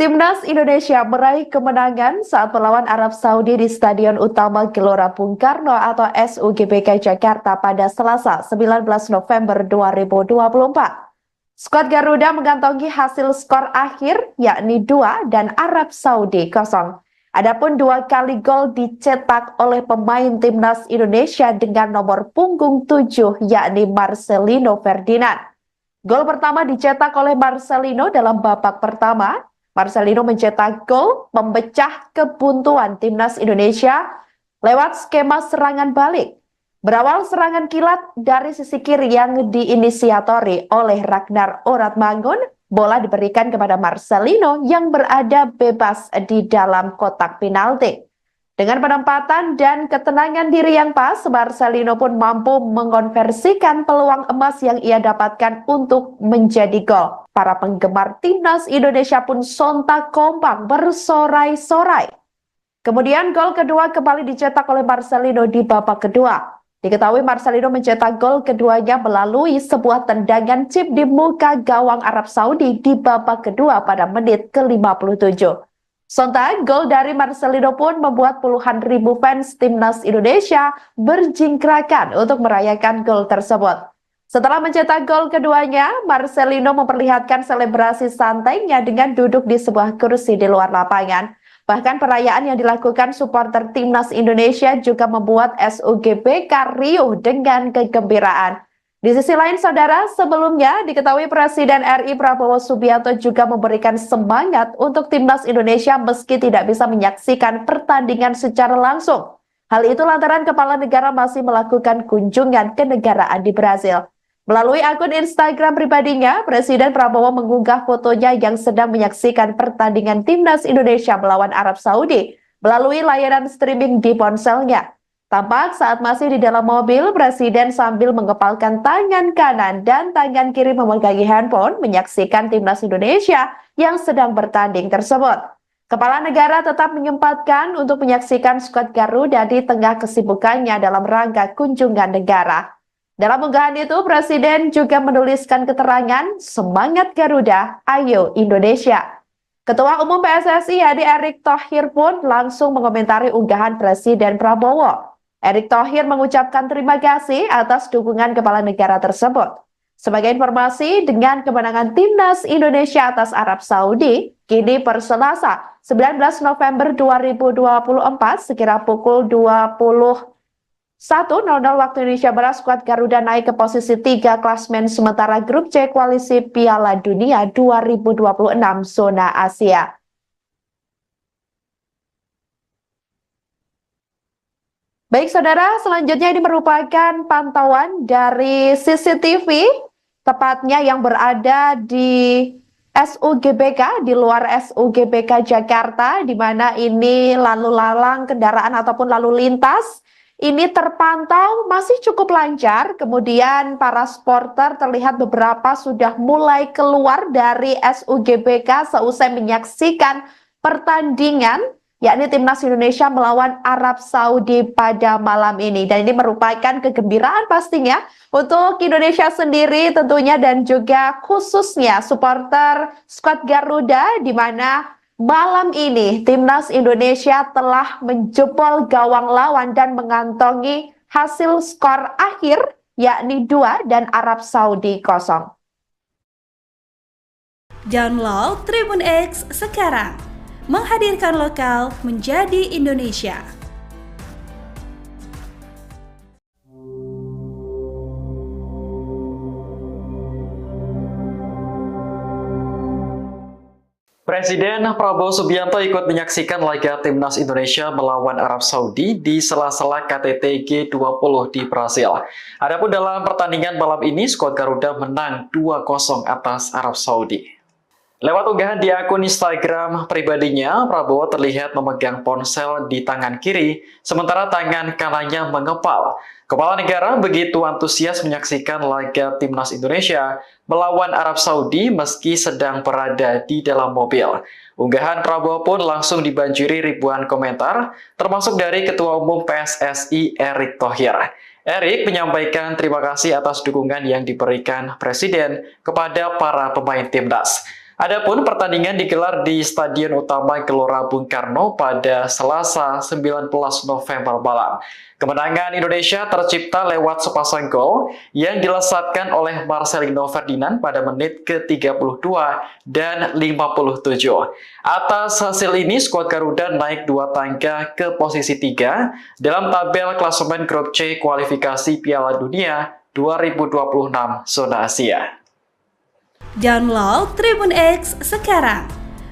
Timnas Indonesia meraih kemenangan saat melawan Arab Saudi di Stadion Utama Gelora Bung Karno atau SUGBK Jakarta pada Selasa 19 November 2024. Skuad Garuda mengantongi hasil skor akhir yakni 2 dan Arab Saudi 0. Adapun 2 kali gol dicetak oleh pemain Timnas Indonesia dengan nomor punggung 7 yakni Marcelino Ferdinand. Gol pertama dicetak oleh Marcelino dalam babak pertama. Marcelino mencetak gol memecah kebuntuan Timnas Indonesia lewat skema serangan balik. Berawal serangan kilat dari sisi kiri yang diinisiatori oleh Ragnar Oratmangun, bola diberikan kepada Marcelino yang berada bebas di dalam kotak penalti. Dengan penempatan dan ketenangan diri yang pas, Marcelino pun mampu mengonversikan peluang emas yang ia dapatkan untuk menjadi gol. Para penggemar Timnas Indonesia pun sontak kompak bersorai-sorai. Kemudian gol kedua kembali dicetak oleh Marcelino di babak kedua. Diketahui Marcelino mencetak gol keduanya melalui sebuah tendangan chip di muka gawang Arab Saudi di babak kedua pada menit ke-57. Sontak, gol dari Marcelino pun membuat puluhan ribu fans Timnas Indonesia berjingkrakan untuk merayakan gol tersebut. Setelah mencetak gol keduanya, Marcelino memperlihatkan selebrasi santainya dengan duduk di sebuah kursi di luar lapangan. Bahkan perayaan yang dilakukan supporter Timnas Indonesia juga membuat SUGBK riuh dengan kegembiraan. Di sisi lain, saudara, sebelumnya diketahui Presiden RI Prabowo Subianto juga memberikan semangat untuk Timnas Indonesia meski tidak bisa menyaksikan pertandingan secara langsung. Hal itu lantaran kepala negara masih melakukan kunjungan kenegaraan di Brasil. Melalui akun Instagram pribadinya, Presiden Prabowo mengunggah fotonya yang sedang menyaksikan pertandingan Timnas Indonesia melawan Arab Saudi melalui layanan streaming di ponselnya. Tampak saat masih di dalam mobil, Presiden sambil mengepalkan tangan kanan dan tangan kiri memegangi handphone menyaksikan Timnas Indonesia yang sedang bertanding tersebut. Kepala negara tetap menyempatkan untuk menyaksikan skuad Garuda di tengah kesibukannya dalam rangka kunjungan negara. Dalam unggahan itu, Presiden juga menuliskan keterangan, "Semangat Garuda, ayo Indonesia." Ketua Umum PSSI Hadi Erick Thohir pun langsung mengomentari unggahan Presiden Prabowo. Erick Thohir mengucapkan terima kasih atas dukungan kepala negara tersebut. Sebagai informasi, dengan kemenangan Timnas Indonesia atas Arab Saudi, kini per Selasa 19 November 2024 sekira pukul 21.00 waktu Indonesia Barat, skuad Garuda naik ke posisi 3 klasmen sementara grup C koalisi Piala Dunia 2026 zona Asia. Baik saudara, selanjutnya ini merupakan pantauan dari CCTV, tepatnya yang berada di SUGBK, di luar SUGBK Jakarta, di mana ini lalu lalang kendaraan ataupun lalu lintas ini terpantau masih cukup lancar. Kemudian para supporter terlihat beberapa sudah mulai keluar dari SUGBK seusai menyaksikan pertandingan, yakni Timnas Indonesia melawan Arab Saudi pada malam ini. Dan ini merupakan kegembiraan pastinya untuk Indonesia sendiri tentunya dan juga khususnya supporter skuad Garuda, di mana malam ini Timnas Indonesia telah menjebol gawang lawan dan mengantongi hasil skor akhir yakni 2 dan Arab Saudi 0. Download Tribun X sekarang. Menghadirkan lokal menjadi Indonesia. Presiden Prabowo Subianto ikut menyaksikan laga Timnas Indonesia melawan Arab Saudi di sela-sela KTT G20 di Brasil. Adapun dalam pertandingan malam ini, skuad Garuda menang 2-0 atas Arab Saudi. Lewat unggahan di akun Instagram pribadinya, Prabowo terlihat memegang ponsel di tangan kiri, sementara tangan kanannya mengepal. Kepala negara begitu antusias menyaksikan laga Timnas Indonesia melawan Arab Saudi meski sedang berada di dalam mobil. Unggahan Prabowo pun langsung dibanjiri ribuan komentar, termasuk dari Ketua Umum PSSI Erick Thohir. Erick menyampaikan terima kasih atas dukungan yang diberikan Presiden kepada para pemain Timnas. Adapun pertandingan digelar di Stadion Utama Gelora Bung Karno pada Selasa 19 November malam. Kemenangan Indonesia tercipta lewat sepasang gol yang dilesatkan oleh Marcelino Ferdinand pada menit ke-32 dan 57. Atas hasil ini, skuad Garuda naik 2 tangga ke posisi 3 dalam tabel klasemen grup C kualifikasi Piala Dunia 2026 zona Asia. Download Tribun X sekarang.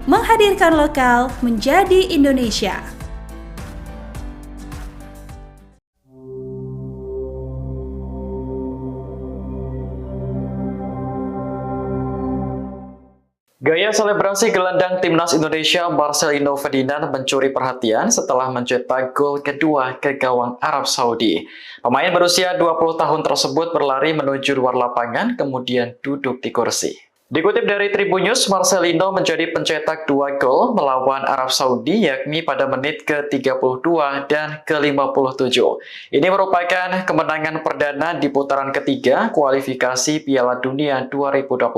Menghadirkan lokal menjadi Indonesia. Gaya selebrasi gelandang Timnas Indonesia Marcelino Ferdinand mencuri perhatian setelah mencetak gol kedua ke gawang Arab Saudi. Pemain berusia 20 tahun tersebut berlari menuju luar lapangan kemudian duduk di kursi. Dikutip dari Tribun News, Marcelino menjadi pencetak 2 gol melawan Arab Saudi yakni pada menit ke-32 dan ke-57. Ini merupakan kemenangan perdana di putaran ketiga kualifikasi Piala Dunia 2026.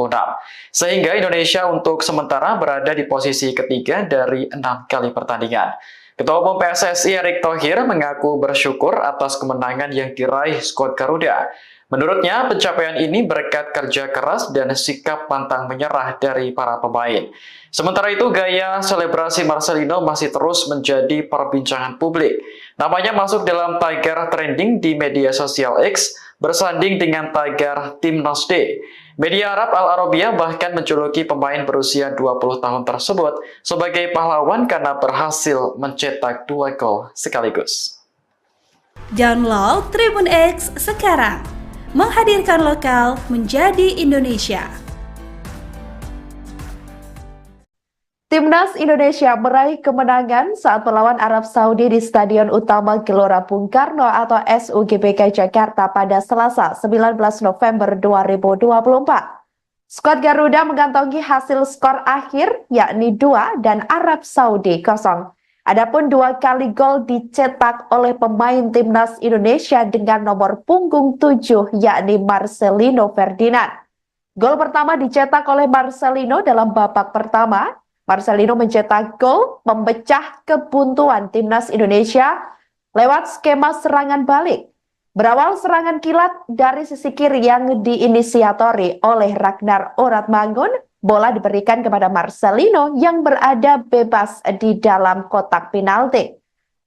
Sehingga Indonesia untuk sementara berada di posisi ketiga dari 6 kali pertandingan. Ketua Umum PSSI Erick Thohir mengaku bersyukur atas kemenangan yang diraih skuad Garuda. Menurutnya, pencapaian ini berkat kerja keras dan sikap pantang menyerah dari para pemain. Sementara itu, gaya selebrasi Marcelino masih terus menjadi perbincangan publik. Namanya masuk dalam tagar trending di media sosial X, bersanding dengan tagar Timnas D. Media Arab Al Arabiya bahkan menjuluki pemain berusia 20 tahun tersebut sebagai pahlawan karena berhasil mencetak 2 gol sekaligus. Download Tribun X sekarang, menghadirkan lokal menjadi Indonesia. Timnas Indonesia meraih kemenangan saat melawan Arab Saudi di Stadion Utama Gelora Bung Karno atau SUGBK Jakarta pada Selasa 19 November 2024. Skuad Garuda mengantongi hasil skor akhir yakni 2 dan Arab Saudi 0. Adapun 2 kali gol dicetak oleh pemain Timnas Indonesia dengan nomor punggung 7 yakni Marcelino Ferdinand. Gol pertama dicetak oleh Marcelino dalam babak pertama. Marcelino mencetak gol memecah kebuntuan Timnas Indonesia lewat skema serangan balik. Berawal serangan kilat dari sisi kiri yang diinisiatori oleh Ragnar Oratmangun, bola diberikan kepada Marcelino yang berada bebas di dalam kotak penalti.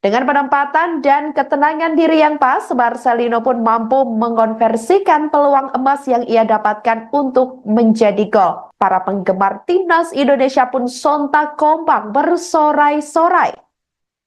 Dengan penempatan dan ketenangan diri yang pas, Marcelino pun mampu mengonversikan peluang emas yang ia dapatkan untuk menjadi gol. Para penggemar Timnas Indonesia pun sontak kompak bersorai-sorai.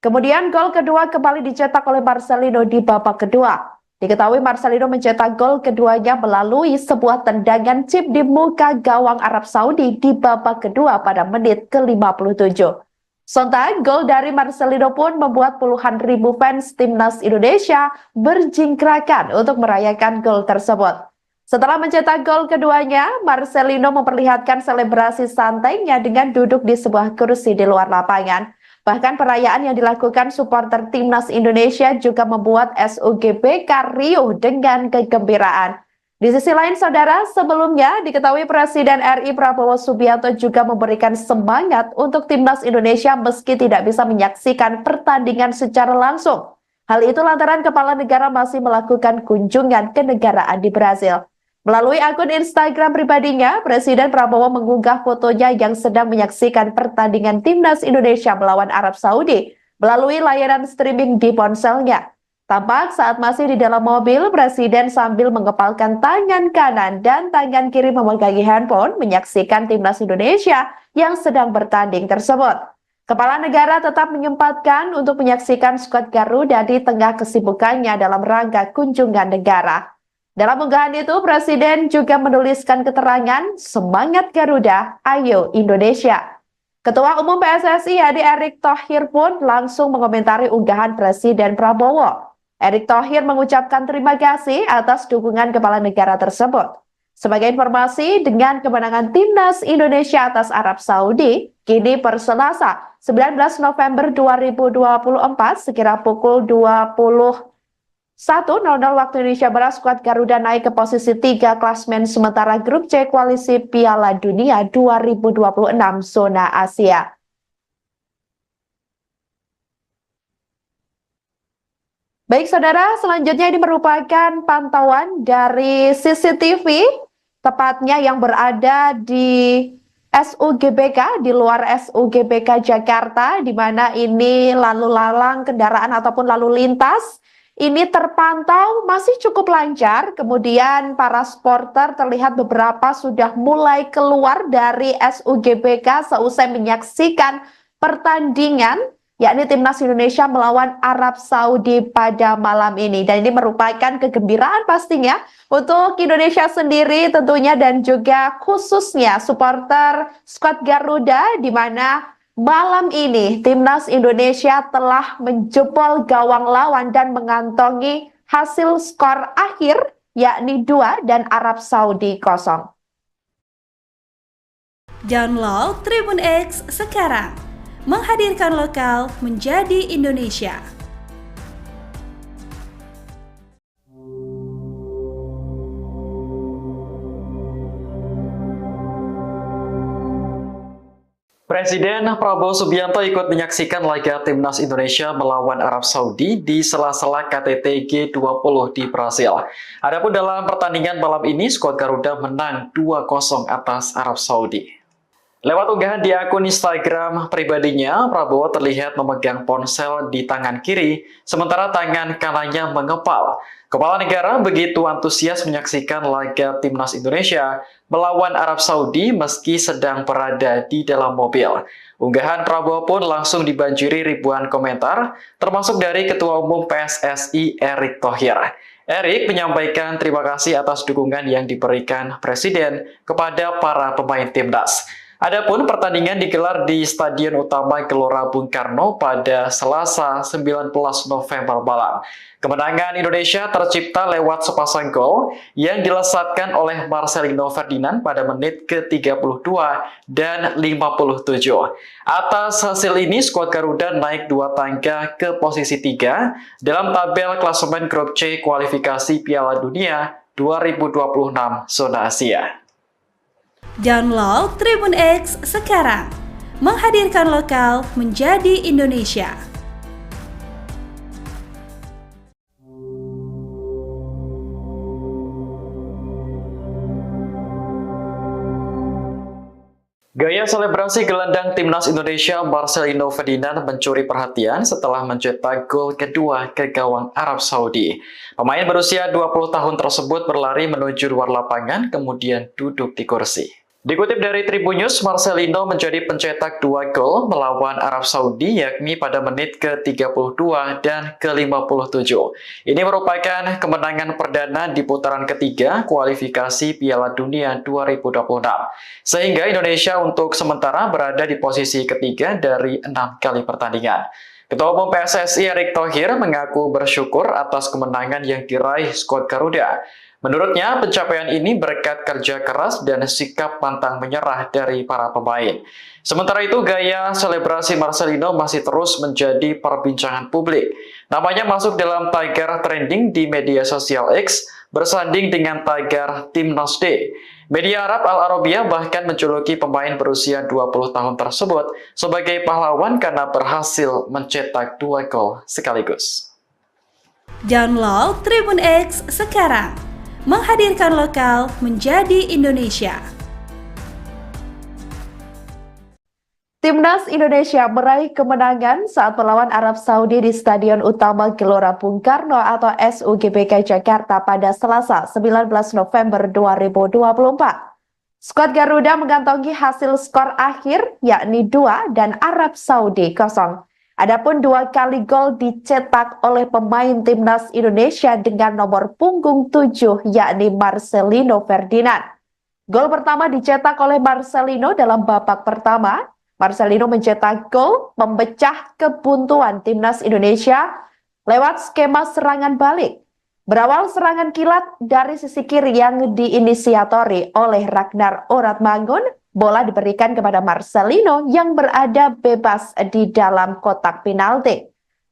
Kemudian gol kedua kembali dicetak oleh Marcelino di babak kedua. Diketahui Marcelino mencetak gol keduanya melalui sebuah tendangan chip di muka gawang Arab Saudi di babak kedua pada menit ke-57. Sontak, gol dari Marcelino pun membuat puluhan ribu fans Timnas Indonesia berjingkrakan untuk merayakan gol tersebut. Setelah mencetak gol keduanya, Marcelino memperlihatkan selebrasi santainya dengan duduk di sebuah kursi di luar lapangan. Bahkan perayaan yang dilakukan supporter Timnas Indonesia juga membuat SUGBK riuh dengan kegembiraan. Di sisi lain, saudara, sebelumnya diketahui Presiden RI Prabowo Subianto juga memberikan semangat untuk Timnas Indonesia meski tidak bisa menyaksikan pertandingan secara langsung. Hal itu lantaran kepala negara masih melakukan kunjungan kenegaraan di Brasil. Melalui akun Instagram pribadinya, Presiden Prabowo mengunggah fotonya yang sedang menyaksikan pertandingan Timnas Indonesia melawan Arab Saudi melalui layanan streaming di ponselnya. Tampak saat masih di dalam mobil, Presiden sambil mengepalkan tangan kanan dan tangan kiri memegangi handphone menyaksikan Timnas Indonesia yang sedang bertanding tersebut. Kepala negara tetap menyempatkan untuk menyaksikan skuad Garuda di tengah kesibukannya dalam rangka kunjungan negara. Dalam unggahan itu, Presiden juga menuliskan keterangan, "Semangat Garuda, ayo Indonesia." Ketua Umum PSSI Adi Erick Thohir pun langsung mengomentari unggahan Presiden Prabowo. Erick Thohir mengucapkan terima kasih atas dukungan kepala negara tersebut. Sebagai informasi, dengan kemenangan Timnas Indonesia atas Arab Saudi, kini per Selasa 19 November 2024 sekira pukul 21.00 waktu Indonesia Barat, skuad Garuda naik ke posisi 3 klasmen sementara grup C Koalisi Piala Dunia 2026 zona Asia. Baik saudara, selanjutnya ini merupakan pantauan dari CCTV, tepatnya yang berada di SUGBK, di luar SUGBK Jakarta, di mana ini lalu lalang kendaraan ataupun lalu lintas ini terpantau masih cukup lancar. Kemudian para supporter terlihat beberapa sudah mulai keluar dari SUGBK seusai menyaksikan pertandingan yakni Timnas Indonesia melawan Arab Saudi pada malam ini. Dan ini merupakan kegembiraan pastinya untuk Indonesia sendiri tentunya dan juga khususnya supporter skuad Garuda, di mana malam ini Timnas Indonesia telah menjebol gawang lawan dan mengantongi hasil skor akhir yakni 2 dan Arab Saudi 0. Download Tribun X sekarang, menghadirkan lokal menjadi Indonesia. Presiden Prabowo Subianto ikut menyaksikan laga timnas Indonesia melawan Arab Saudi di sela-sela KTT G20 di Brasil. Adapun dalam pertandingan malam ini, skuad Garuda menang 2-0 atas Arab Saudi. Lewat unggahan di akun Instagram pribadinya, Prabowo terlihat memegang ponsel di tangan kiri, sementara tangan kanannya mengepal. Kepala negara begitu antusias menyaksikan laga timnas Indonesia melawan Arab Saudi meski sedang berada di dalam mobil. Unggahan Prabowo pun langsung dibanjiri ribuan komentar, termasuk dari Ketua Umum PSSI Erick Thohir. Erick menyampaikan terima kasih atas dukungan yang diberikan Presiden kepada para pemain timnas. Adapun pertandingan digelar di Stadion Utama Gelora Bung Karno pada Selasa 19 November malam. Kemenangan Indonesia tercipta lewat sepasang gol yang dilesatkan oleh Marcelino Ferdinand pada menit ke-32 dan 57. Atas hasil ini, skuad Garuda naik 2 tangga ke posisi 3 dalam tabel klasemen grup C kualifikasi Piala Dunia 2026 zona Asia. Download Tribun X sekarang, menghadirkan lokal menjadi Indonesia. Gaya selebrasi gelandang timnas Indonesia Marcelino Ferdinand mencuri perhatian setelah mencetak gol kedua ke gawang Arab Saudi. Pemain berusia 20 tahun tersebut berlari menuju luar lapangan kemudian duduk di kursi. Dikutip dari Tribun News, Marcelino menjadi pencetak 2 gol melawan Arab Saudi yakni pada menit ke-32 dan ke-57. Ini merupakan kemenangan perdana di putaran ketiga kualifikasi Piala Dunia 2026. Sehingga Indonesia untuk sementara berada di posisi ketiga dari 6 kali pertandingan. Ketua Umum PSSI Erick Thohir mengaku bersyukur atas kemenangan yang diraih skuad Garuda. Menurutnya, pencapaian ini berkat kerja keras dan sikap pantang menyerah dari para pemain. Sementara itu, gaya selebrasi Marcelino masih terus menjadi perbincangan publik. Namanya masuk dalam tagar trending di media sosial X, bersanding dengan tagar Timnas D. Media Arab Al Arabiya bahkan menjuluki pemain berusia 20 tahun tersebut sebagai pahlawan karena berhasil mencetak 2 gol sekaligus. Download Tribun X sekarang, menghadirkan lokal menjadi Indonesia. Timnas Indonesia meraih kemenangan saat melawan Arab Saudi di Stadion Utama Gelora Bung Karno atau SUGBK Jakarta pada Selasa 19 November 2024. Skuad Garuda mengantongi hasil skor akhir yakni 2 dan Arab Saudi 0. Adapun 2 kali gol dicetak oleh pemain Timnas Indonesia dengan nomor punggung 7 yakni Marcelino Ferdinand. Gol pertama dicetak oleh Marcelino dalam babak pertama. Marcelino mencetak gol memecah kebuntuan Timnas Indonesia lewat skema serangan balik. Berawal serangan kilat dari sisi kiri yang diinisiatori oleh Ragnar Oratmangun, bola diberikan kepada Marcelino yang berada bebas di dalam kotak penalti.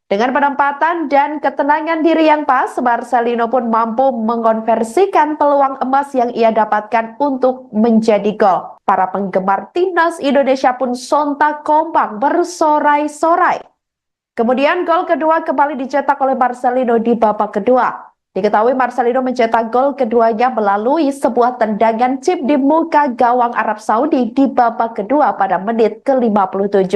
Dengan penempatan dan ketenangan diri yang pas, Marcelino pun mampu mengonversikan peluang emas yang ia dapatkan untuk menjadi gol. Para penggemar Timnas Indonesia pun sontak kompak bersorai-sorai. Kemudian gol kedua kembali dicetak oleh Marcelino di babak kedua. Diketahui Marcelino mencetak gol keduanya melalui sebuah tendangan chip di muka gawang Arab Saudi di babak kedua pada menit ke-57.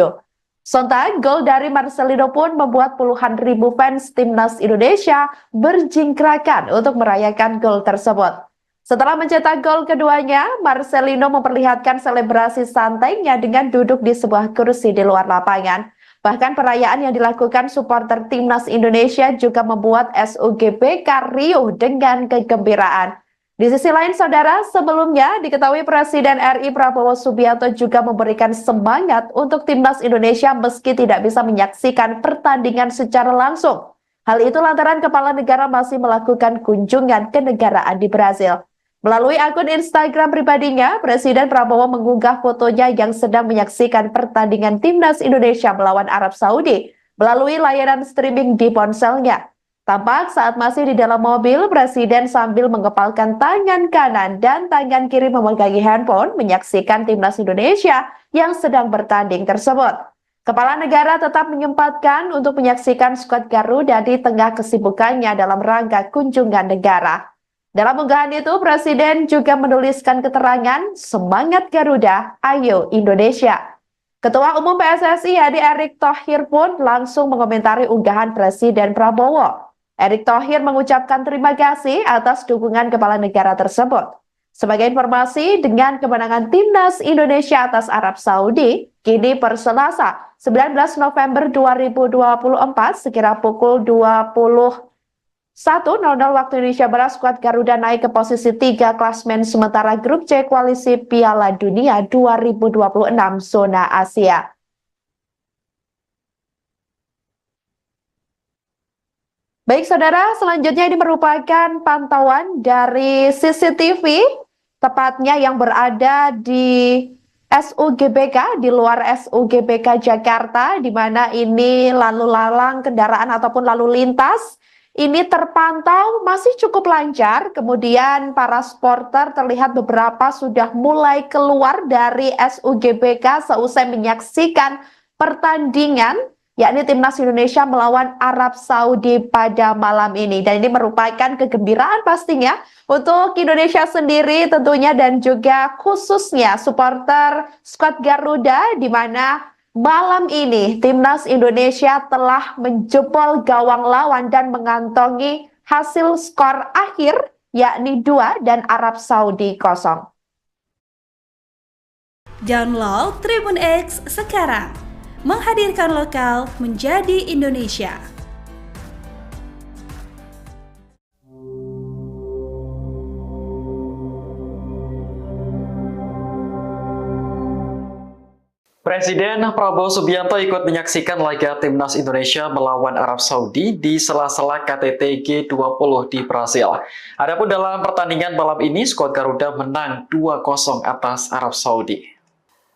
Sontak, gol dari Marcelino pun membuat puluhan ribu fans Timnas Indonesia berjingkrakan untuk merayakan gol tersebut. Setelah mencetak gol keduanya, Marcelino memperlihatkan selebrasi santainya dengan duduk di sebuah kursi di luar lapangan. Bahkan perayaan yang dilakukan supporter Timnas Indonesia juga membuat SUGBK riuh dengan kegembiraan. Di sisi lain, saudara, sebelumnya diketahui Presiden RI Prabowo Subianto juga memberikan semangat untuk Timnas Indonesia meski tidak bisa menyaksikan pertandingan secara langsung. Hal itu lantaran kepala negara masih melakukan kunjungan kenegaraan di Brasil. Melalui akun Instagram pribadinya, Presiden Prabowo mengunggah fotonya yang sedang menyaksikan pertandingan Timnas Indonesia melawan Arab Saudi melalui layanan streaming di ponselnya. Tampak saat masih di dalam mobil, Presiden sambil mengepalkan tangan kanan dan tangan kiri memegangi handphone menyaksikan timnas Indonesia yang sedang bertanding tersebut. Kepala negara tetap menyempatkan untuk menyaksikan skuad Garuda di tengah kesibukannya dalam rangka kunjungan negara. Dalam unggahan itu, Presiden juga menuliskan keterangan, "Semangat Garuda, ayo Indonesia." Ketua Umum PSSI Hadi Erick Thohir pun langsung mengomentari unggahan Presiden Prabowo. Erick Thohir mengucapkan terima kasih atas dukungan kepala negara tersebut. Sebagai informasi, dengan kemenangan timnas Indonesia atas Arab Saudi, kini per Selasa 19 November 2024 sekira pukul 21.00 waktu Indonesia Barat, skuad Garuda naik ke posisi 3 klasmen sementara grup C koalisi Piala Dunia 2026 zona Asia. Baik saudara, selanjutnya ini merupakan pantauan dari CCTV, tepatnya yang berada di SUGBK, di luar SUGBK Jakarta, di mana ini lalu lalang kendaraan ataupun lalu lintas ini terpantau masih cukup lancar. Kemudian para supporter terlihat beberapa sudah mulai keluar dari SUGBK seusai menyaksikan pertandingan, yakni timnas Indonesia melawan Arab Saudi pada malam ini. Dan ini merupakan kegembiraan pastinya untuk Indonesia sendiri tentunya dan juga khususnya supporter skuad Garuda, di mana malam ini timnas Indonesia telah menjebol gawang lawan dan mengantongi hasil skor akhir yakni 2 dan Arab Saudi 0. Download Tribun X sekarang. Menghadirkan lokal menjadi Indonesia. Presiden Prabowo Subianto ikut menyaksikan laga timnas Indonesia melawan Arab Saudi di sela-sela KTT G20 di Brasil. Adapun dalam pertandingan malam ini, skuad Garuda menang 2-0 atas Arab Saudi.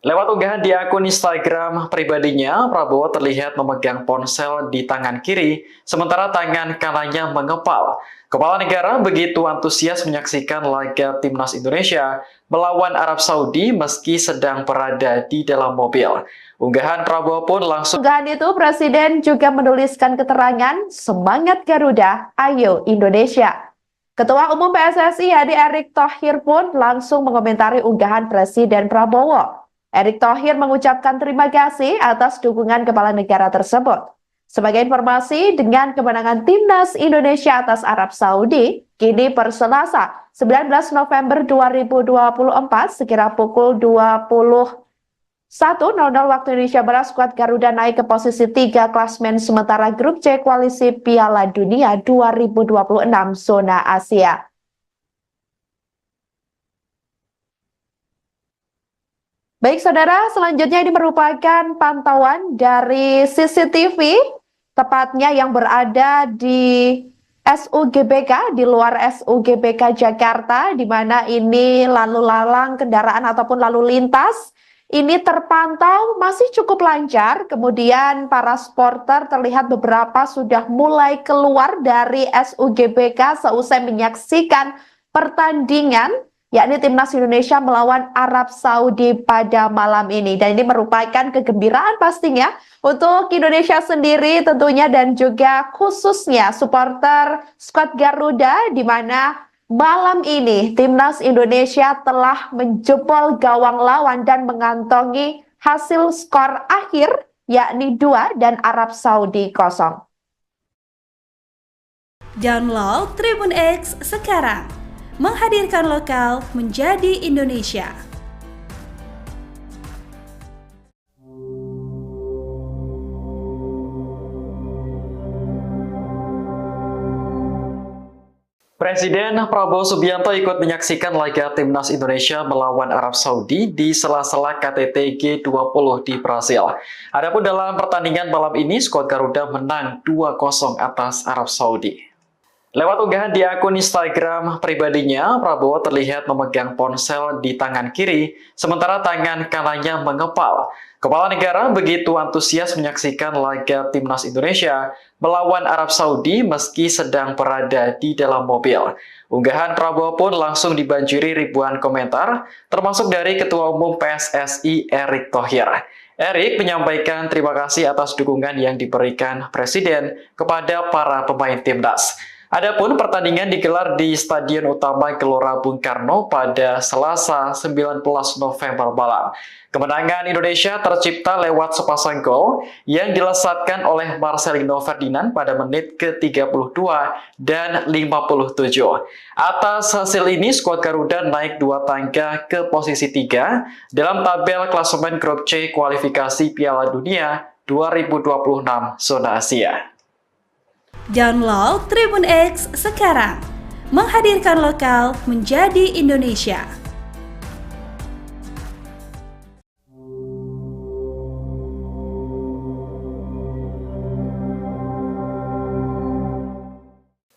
Lewat unggahan di akun Instagram pribadinya, Prabowo terlihat memegang ponsel di tangan kiri, sementara tangan kanannya mengepal. Kepala negara begitu antusias menyaksikan laga timnas Indonesia melawan Arab Saudi meski sedang berada di dalam mobil. Unggahan Prabowo pun langsung... Unggahan itu, Presiden juga menuliskan keterangan, "Semangat Garuda, ayo Indonesia." Ketua Umum PSSI Hadi Erick Thohir pun langsung mengomentari unggahan Presiden Prabowo. Erick Thohir mengucapkan terima kasih atas dukungan kepala negara tersebut. Sebagai informasi, dengan kemenangan timnas Indonesia atas Arab Saudi, kini per Selasa 19 November 2024 sekira pukul 21.00 waktu Indonesia Barat, skuad Garuda naik ke posisi 3 klasmen sementara grup C koalisi Piala Dunia 2026 zona Asia. Baik saudara, selanjutnya ini merupakan pantauan dari CCTV, tepatnya yang berada di SUGBK, di luar SUGBK Jakarta, di mana ini lalu lalang kendaraan ataupun lalu lintas ini terpantau masih cukup lancar. Kemudian para supporter terlihat beberapa sudah mulai keluar dari SUGBK seusai menyaksikan pertandingan, yakni timnas Indonesia melawan Arab Saudi pada malam ini. Dan ini merupakan kegembiraan pastinya untuk Indonesia sendiri tentunya dan juga khususnya supporter skuad Garuda, di mana malam ini timnas Indonesia telah menjebol gawang lawan dan mengantongi hasil skor akhir yakni 2 dan Arab Saudi 0. Download Tribun X sekarang. Menghadirkan lokal menjadi Indonesia. Presiden Prabowo Subianto ikut menyaksikan laga timnas Indonesia melawan Arab Saudi di sela-sela KTT G20 di Brasil. Adapun dalam pertandingan malam ini, skuad Garuda menang 2-0 atas Arab Saudi. Lewat unggahan di akun Instagram pribadinya, Prabowo terlihat memegang ponsel di tangan kiri, sementara tangan kanannya mengepal. Kepala negara begitu antusias menyaksikan laga timnas Indonesia melawan Arab Saudi meski sedang berada di dalam mobil. Unggahan Prabowo pun langsung dibanjiri ribuan komentar, termasuk dari Ketua Umum PSSI Erick Thohir. Erick menyampaikan terima kasih atas dukungan yang diberikan Presiden kepada para pemain timnas. Adapun pertandingan digelar di Stadion Utama Gelora Bung Karno pada Selasa 19 November malam. Kemenangan Indonesia tercipta lewat sepasang gol yang dilesatkan oleh Marcelino Ferdinand pada menit ke-32 dan 57. Atas hasil ini, skuad Garuda naik 2 tangga ke posisi 3 dalam tabel klasemen grup C kualifikasi Piala Dunia 2026 zona Asia. Download Tribun X sekarang, menghadirkan lokal menjadi Indonesia.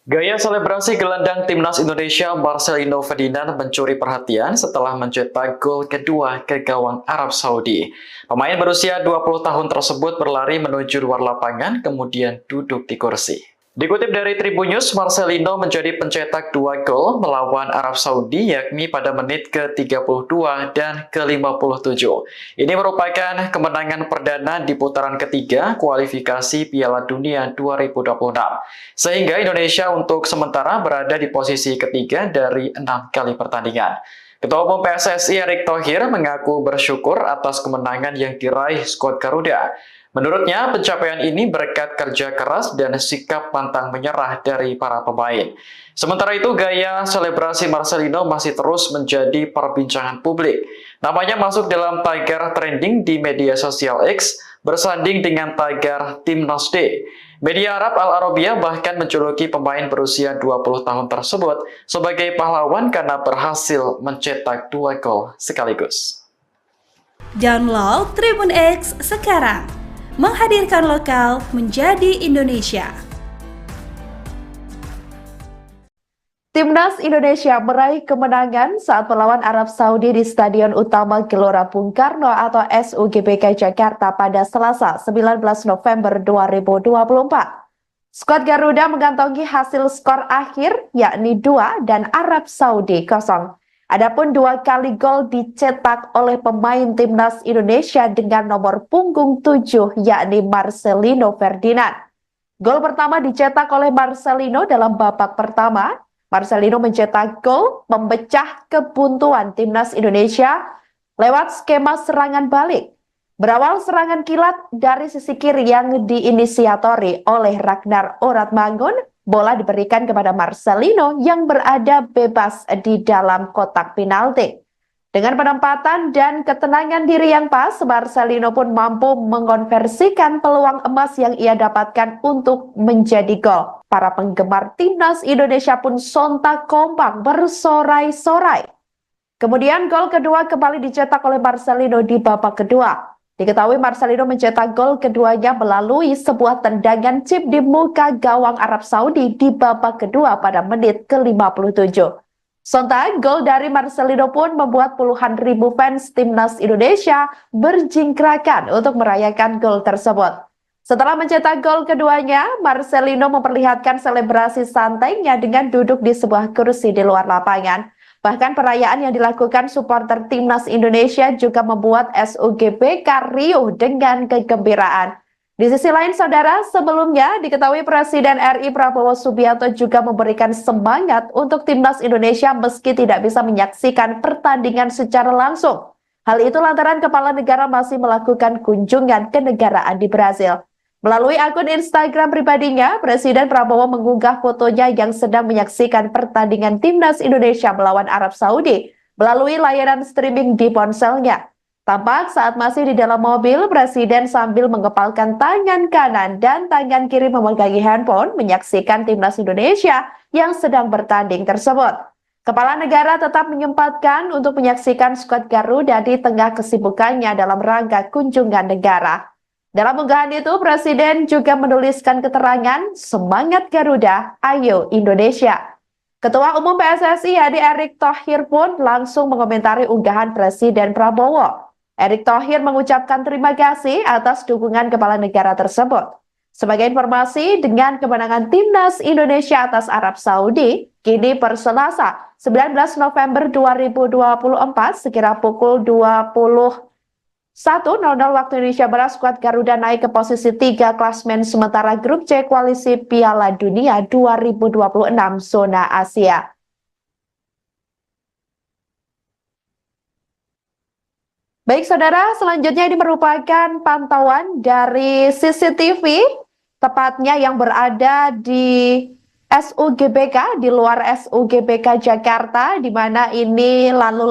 Gaya selebrasi gelandang timnas Indonesia Marcelino Ferdinand mencuri perhatian setelah mencetak gol kedua ke gawang Arab Saudi. Pemain berusia 20 tahun tersebut berlari menuju luar lapangan kemudian duduk di kursi. Dikutip dari Tribun News, Marcelino menjadi pencetak 2 gol melawan Arab Saudi yakni pada menit ke-32 dan ke-57. Ini merupakan kemenangan perdana di putaran ketiga kualifikasi Piala Dunia 2026. Sehingga Indonesia untuk sementara berada di posisi ketiga dari 6 kali pertandingan. Ketua Umum PSSI Erick Thohir mengaku bersyukur atas kemenangan yang diraih skuad Garuda. Menurutnya, pencapaian ini berkat kerja keras dan sikap pantang menyerah dari para pemain. Sementara itu, gaya selebrasi Marcelino masih terus menjadi perbincangan publik. Namanya masuk dalam tagar trending di media sosial X, bersanding dengan tagar Timnas Day. Media Arab Al Arabiya bahkan menjuluki pemain berusia 20 tahun tersebut sebagai pahlawan karena berhasil mencetak 2 gol sekaligus. Download Tribun X sekarang, menghadirkan lokal menjadi Indonesia. Timnas Indonesia meraih kemenangan saat melawan Arab Saudi di Stadion Utama Gelora Bung Karno atau SUGBK Jakarta pada Selasa 19 November 2024. Skuad Garuda mengantongi hasil skor akhir yakni 2 dan Arab Saudi 0. Adapun 2 kali gol dicetak oleh pemain Timnas Indonesia dengan nomor punggung 7 yakni Marcelino Ferdinand. Gol pertama dicetak oleh Marcelino dalam babak pertama. Marcelino mencetak gol memecah kebuntuan Timnas Indonesia lewat skema serangan balik. Berawal serangan kilat dari sisi kiri yang diinisiatori oleh Ragnar Oratmangun, bola diberikan kepada Marcelino yang berada bebas di dalam kotak penalti. Dengan penempatan dan ketenangan diri yang pas, Marcelino pun mampu mengonversikan peluang emas yang ia dapatkan untuk menjadi gol. Para penggemar Timnas Indonesia pun sontak kompak bersorai-sorai. Kemudian gol kedua kembali dicetak oleh Marcelino di babak kedua. Diketahui Marcelino mencetak gol keduanya melalui sebuah tendangan chip di muka gawang Arab Saudi di babak kedua pada menit ke-57. Sontak, gol dari Marcelino pun membuat puluhan ribu fans Timnas Indonesia berjingkrakan untuk merayakan gol tersebut. Setelah mencetak gol keduanya, Marcelino memperlihatkan selebrasi santainya dengan duduk di sebuah kursi di luar lapangan. Bahkan perayaan yang dilakukan supporter Timnas Indonesia juga membuat SUGBK riuh dengan kegembiraan. Di sisi lain, saudara, sebelumnya diketahui Presiden RI Prabowo Subianto juga memberikan semangat untuk Timnas Indonesia meski tidak bisa menyaksikan pertandingan secara langsung. Hal itu lantaran kepala negara masih melakukan kunjungan kenegaraan di Brazil. Melalui akun Instagram pribadinya, Presiden Prabowo mengunggah fotonya yang sedang menyaksikan pertandingan Timnas Indonesia melawan Arab Saudi melalui layanan streaming di ponselnya. Tampak saat masih di dalam mobil, Presiden sambil mengepalkan tangan kanan dan tangan kiri memegangi handphone menyaksikan Timnas Indonesia yang sedang bertanding tersebut. Kepala negara tetap menyempatkan untuk menyaksikan skuad Garuda di tengah kesibukannya dalam rangka kunjungan negara. Dalam unggahan itu, Presiden juga menuliskan keterangan, "Semangat Garuda, ayo Indonesia." Ketua Umum PSSI Erick Thohir pun langsung mengomentari unggahan Presiden Prabowo. Erick Thohir mengucapkan terima kasih atas dukungan kepala negara tersebut. Sebagai informasi, dengan kemenangan Timnas Indonesia atas Arab Saudi, kini per Selasa 19 November 2024 sekira pukul 21.00 waktu Indonesia Barat, skuad Garuda naik ke posisi 3 klasmen sementara grup C Koalisi Piala Dunia 2026 zona Asia. Baik saudara, selanjutnya ini merupakan pantauan dari CCTV, tepatnya yang berada di SUGBK, di luar SUGBK Jakarta, di mana ini lalu